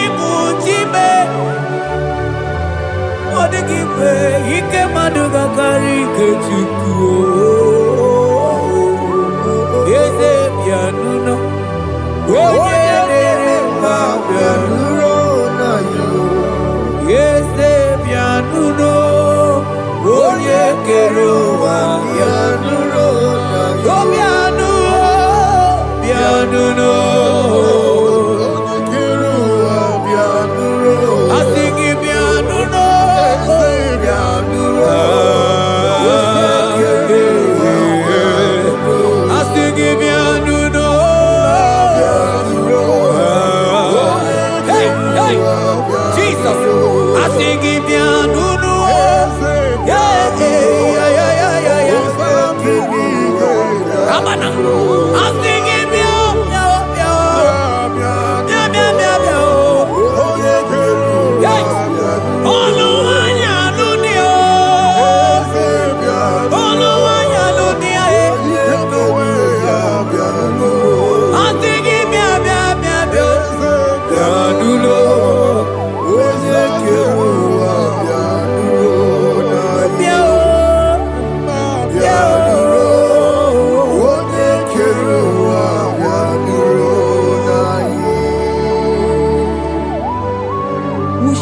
S3: ibu Chime ọ dịghị mgbe ike mmadụ ga-akarị ike Chukwu Eze bịanụ onye na-ere mba bịanụ Eze bịanụ onye kere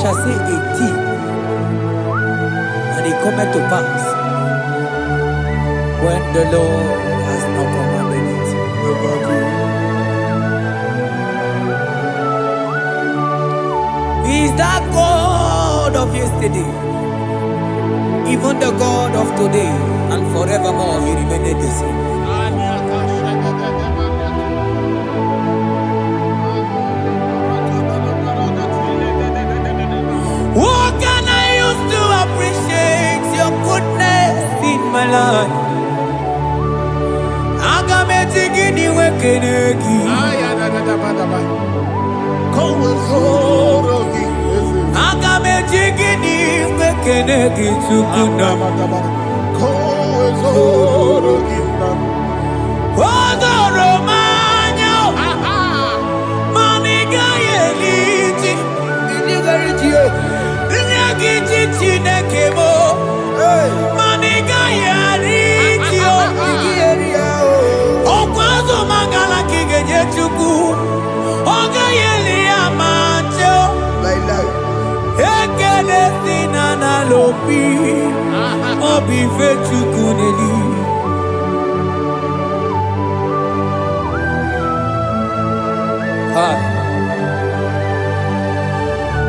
S2: shall say a thing, and it cometh to pass when the Lord has not commanded it. He is that God of yesterday, even the God of today, and forevermore He remained the same. What can I use to appreciate your goodness in my life? Agametigini wekenegi. Agametigini wekenegi tukuna. Odoro manyo. Maniga yeliti. Nyagiti chinekemo. Maniga yariti. Okwazo magala kigenye chuku. Oga yeli amacho. Ekele sinana lopi. Obi fe chuku neli.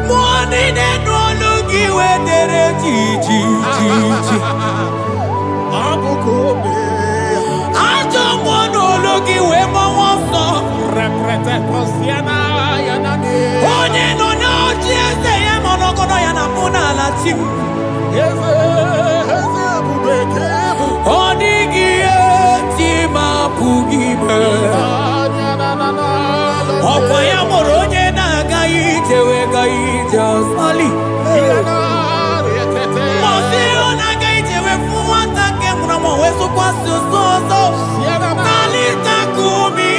S2: Money they no look you where they ji. I don't want to look you where my one saw. Represent Posiana Yanade. Onye no no just say I'm on Ogono Yanamuna Latim. Onigie Tima Pugibe. Okwaya Moronye na gaite we gaite Osmali. Mose ona gaite we fuwata ke muna weso kwa soso. Kalita kumi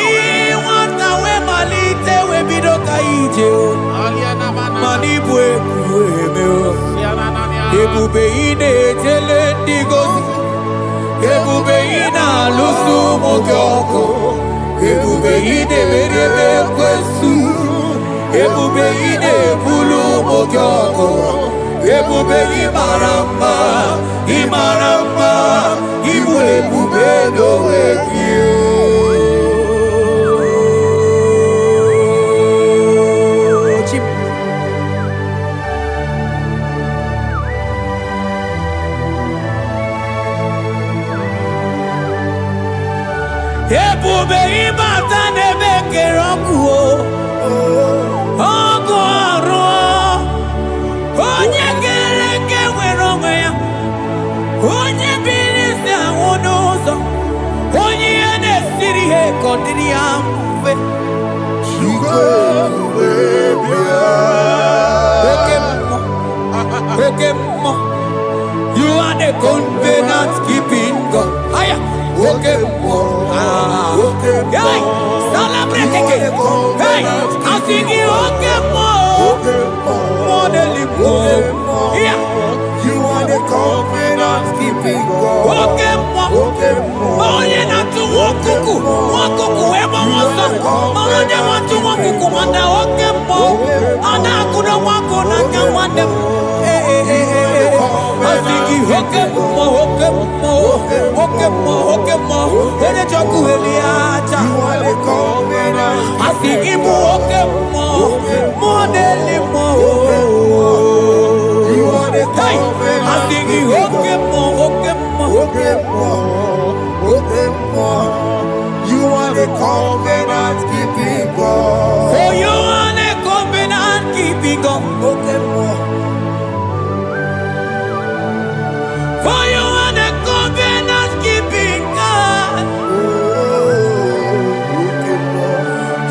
S2: wata we malite we bido gaite. Manibwe kuwebe. Ebube ine tele ndigozi. Ebube ina lusu mogyoko. Ebube ine merebe kwesu. Ebube ine bulu mogyoko. Ebube imarama. Ibu ebube dowe kiyo. Ebube ibata nebe keroku ogo aro onye kereke nwere onwe ya onye biri si anwụ n'ụzọ onye ihe na-esiri ha kọdịrị ya mfe oke mmụọ you are the covenant keeping God. Aya oke mmụọ hey, celebrate again. Hey, I sing you okay more than yeah.
S3: You are the covenant keeping God.
S2: Okay more. Oh, you not to walk ever was on. Oh, you want to walk on the okay more. And I couldn't walk on them. Hey. I sing you okay more. When you talk to Eliata,
S3: You are the covenant.
S2: I think him okay more than more.
S3: You are the
S2: Hey,
S3: covenant.
S2: I think he okay more.
S3: You are the covenant keeping God.
S2: For you are the covenant keeping God. For you are the covenant keeping God.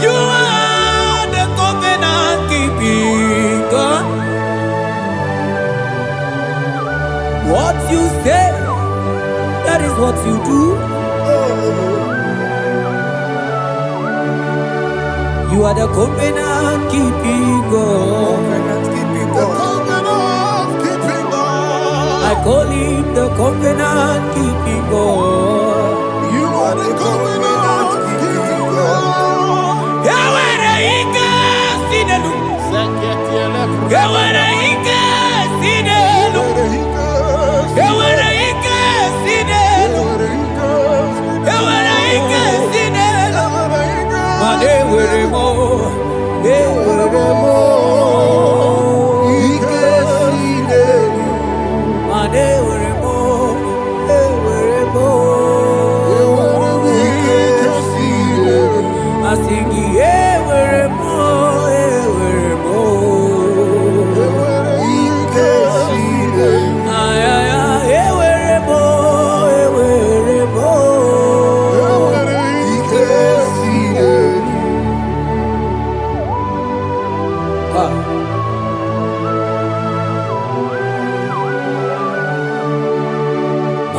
S2: You are the covenant keeping God. What you say, that is what you do. You are the covenant keeping God. I call him the covenant keeping God.
S3: You are the covenant keeping God.
S2: Yahweh, the Ika, Sinelu. Yahweh, the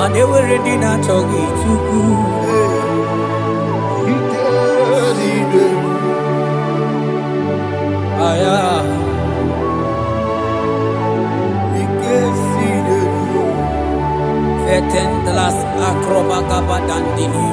S3: And they were ready not to get too good. Vetendlas acrobagabadandini.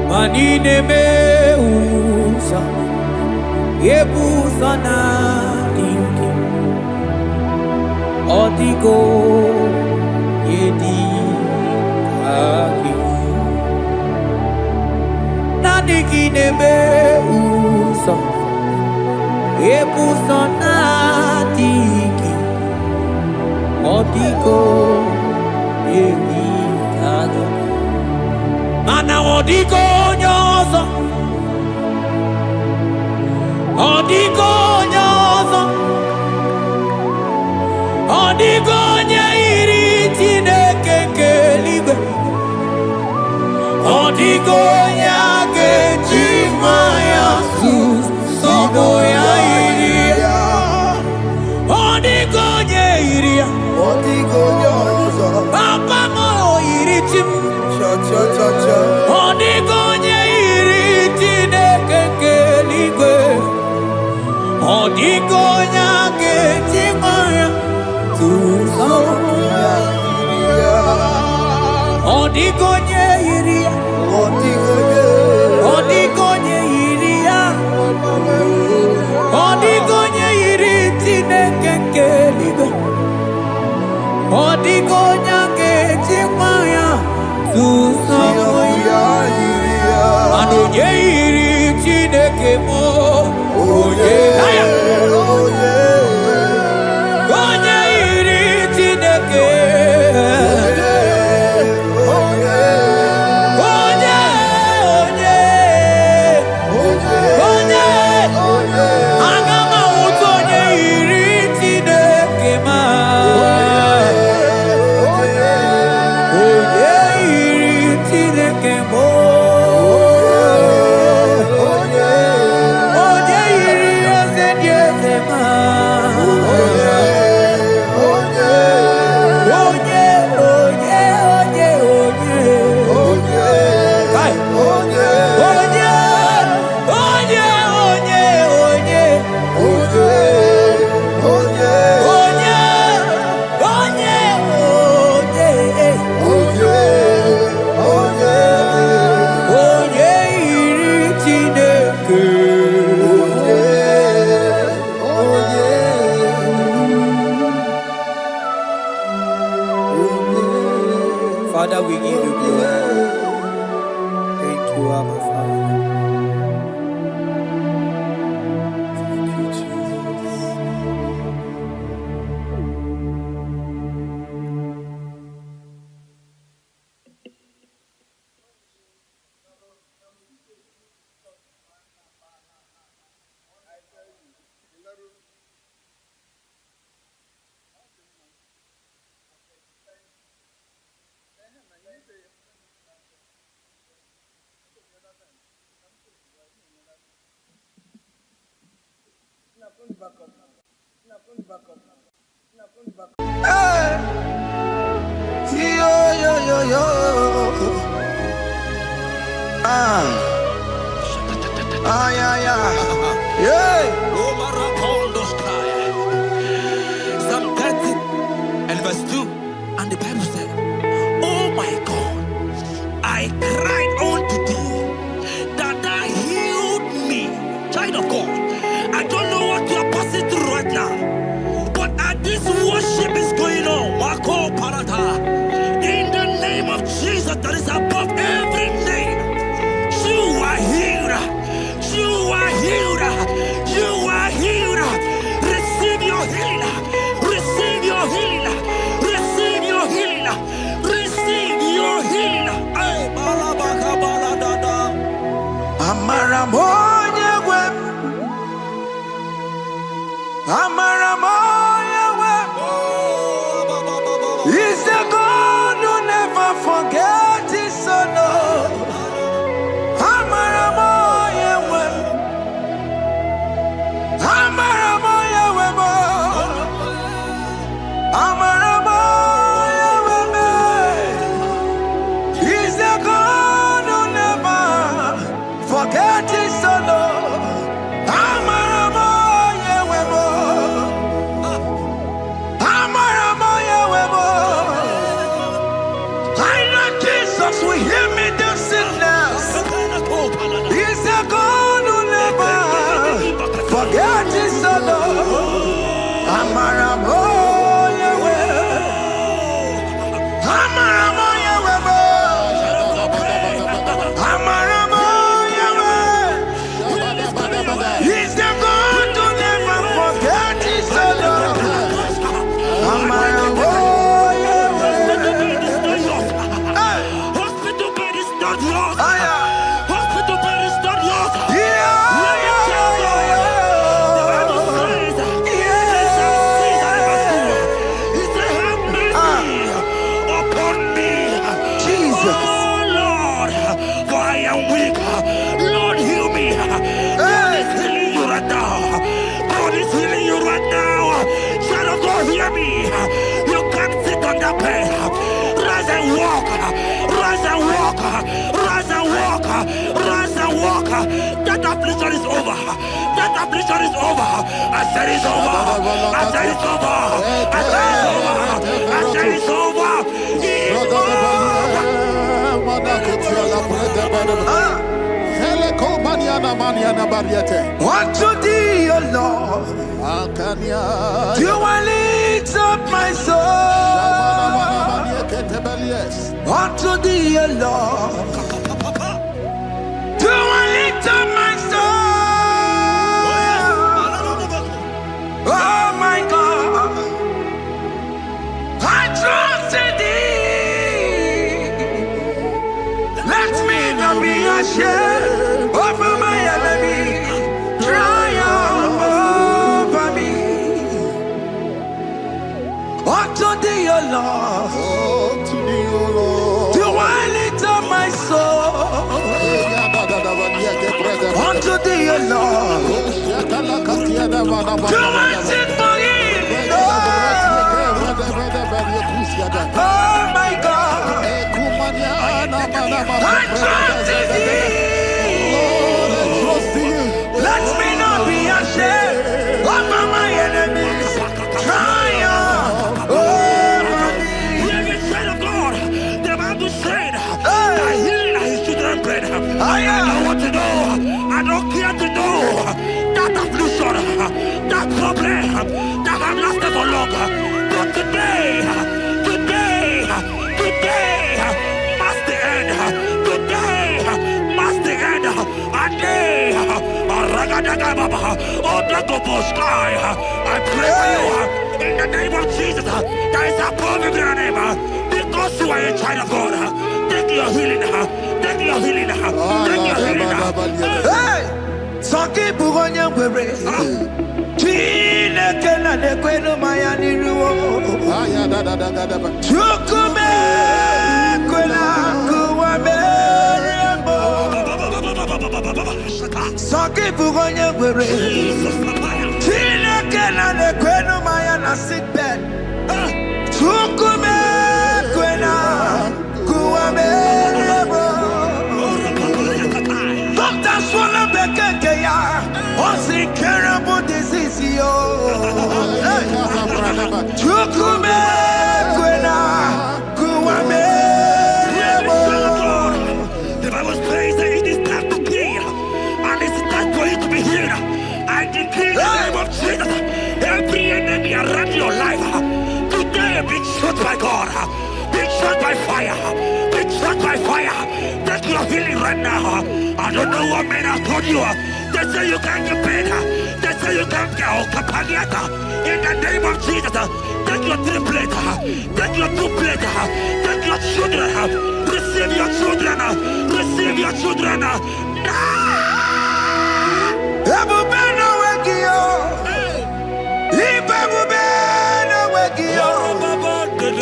S3: Manine me usa, yebusa na inki, odigo yedi aki. Nadiki ne me usa, yebusa na inki, odigo yedi aki. Mana odigo nyozo, odigo nyozo, odigo nyairi Chineke keligwe, odigo nyage chimaya sus sobo ya iria, odigo nyairi, odigo nyozo, papa mo iri chim. Odigonye iri Chineke keligwe, odigonya kechimaya tusoya iria, odigonye iria, odigonye iria, odigonye iri Chineke keligwe, odigonya kechimaya tusoya iria, anoye iri Chineke mo, oye, oye, onye iri Chineke, oye, onye, onye, onye, aga m ahụta onye iri Chineke ma, onye iri Chineke mo, onye iri eze dị eze ma, onye, onye, onye, Kai. Onye, onye, onye, onye iri Chineke. Father, we give you glory. Thank you, Abba Father. Thank you, Jesus.
S5: Psalm 30 and verse 2. And the Bible said, oh my God, I cried unto thee, that thou healed me. Child child of God, I don't know what you are passing through right now, but as this worship is going on, Wako Parata, in the name of Jesus that is above every name, you are healed. You are healed. You are healed. Receive your healing. Receive your healing. Receive your healing. Receive your healing. Ay, balabaka baladada.
S3: Amaramoya web. Amaramoya web. He's the God who never forgets his son. Amaramoya web. Amaramoya web. Amaramoya web. He's the God who never forgets his son. Amaramoya web. Amaramoya web. I know Jesus will hear me this sickness. He's the God who never forget his son. Amaramoya web. Amaramoya web. Amaramoya web. He's the God who never forget his son. Amaramoya
S5: Hospital bed is not yours.
S3: web.
S5: Hospital bed is not yours.
S3: Yeah.
S5: That affliction is over. That affliction is over. I said it's over. I said it's over. I said it's over. I said it's over.
S3: Unto thee, O Lord, do I lift up my soul. Unto thee, O Lord, do I lift up my soul. Oh my God, I trust in thee. Let me not be ashamed over my enemy. Triumph over me. Unto thee, O Lord, do I lift up my soul. Unto thee, O Lord, do I sing for him. Oh my God, I trust in thee. Let me not be ashamed over my enemies. Triumph over me.
S5: Hear the child of God. The Bible said, "I heal his children bread." I don't want to know. I don't care to know that affliction, that problem that have lasted for long. But today must the end. Today must the end. And I pray for you in the name of Jesus. That is above every name. Because you are a child of God. Take your healing. Take your healing. Take your healing.
S3: Hey, Saki Bugonya Were. Tina Kena de Queno Mayani Ruo. Chukume Quena Kuame. Saki Bugonya Were. Tina Kena de Queno Mayana sick bed. Chukume Quena Kuame. Doctors wanna be Kenya. What's the terrible disease? Chukume Kwena Kuame.
S5: The Bible says that it is time to be, and it is time for you to be healed.
S6: I decree in the name of Jesus, every enemy around your life, today be shot by God, be shot by fire, be shot by fire. Take your healing right now. I don't know what men have told you. They say you can't get paid. They say you can't get Okapagiata. In the name of Jesus, take your triplet, take your two-plate, take your children, receive your children, receive your children.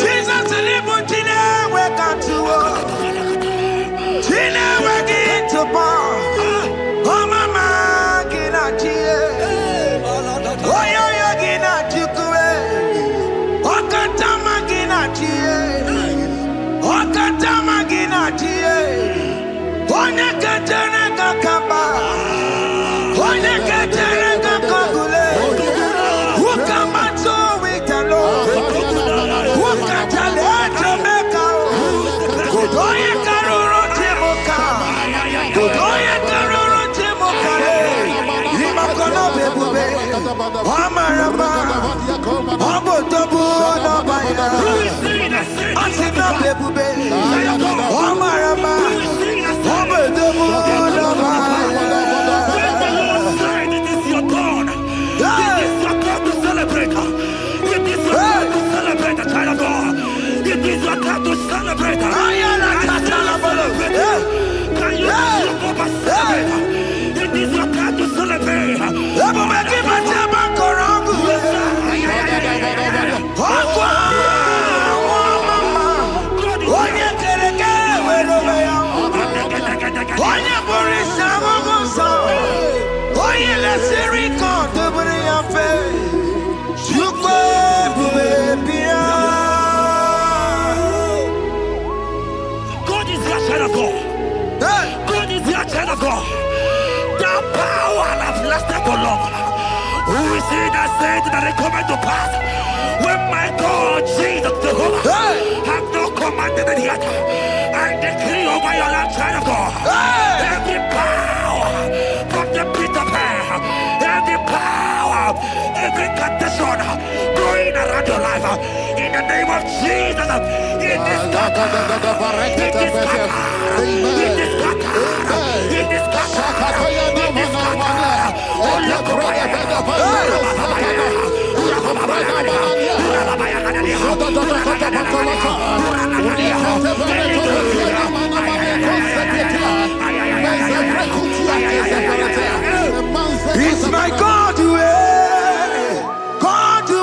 S3: Jesus
S6: Who is he that said that it coming to pass? When my God, Jesus Jehovah, have not commanded it yet, I decree over your life, child of God, every power from the pit of hell, every power, every condition going around your life, in the name of Jesus, it is scattered, it is scattered, it is scattered, it is scattered, it is scattered.
S3: It's my God to God to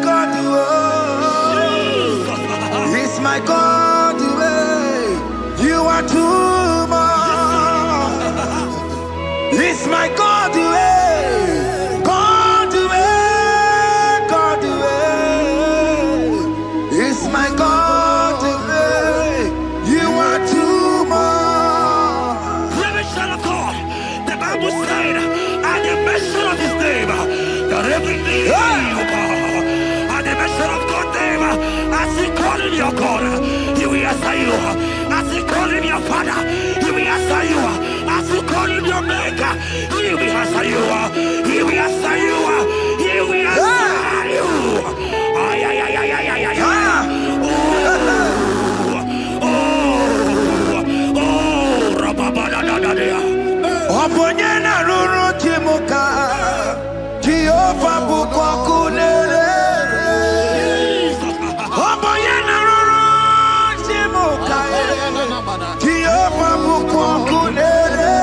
S3: God to it's my God to you are too much. It's my God to God to God to it's my God to you are too much.
S6: Revelation of God, the Bible said, at the mention of his name, that every knee will bow. At the mention of God's name, as he call him your God, he will answer you. As he call him your Father, he will answer you. As you call him your maker, he will answer you. He will answer you. He will answer you. Ay, ay, ay, ay, ay, ay, ay, ay. Oh, rababadadadadea.
S3: Oponyena ruru timuka, Jehovah bukwakunere. Oponyena ruru timuka, Jehovah bukwakunere.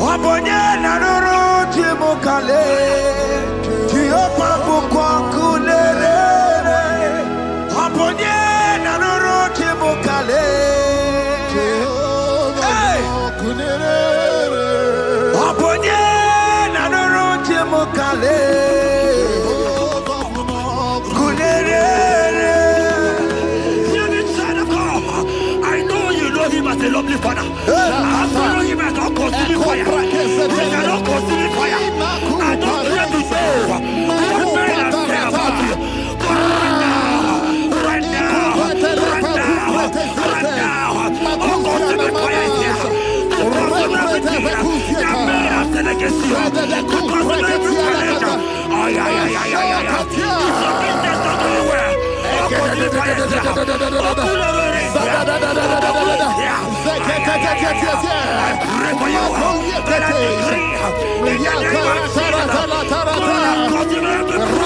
S3: Oponyena ruru timuka le, Jehovah bukwakunere. Oponyena ruru timuka le.
S6: I know you know him as a lovely father. I follow him as a consuming fire. He cannot consume fire. I don't care to know what men have said about you. But right now, oh, consuming fire is here. To consume everything that men have said against you. To continue every challenge. If your business not doing well, continue I pray for you. That I decree in the name of Jesus.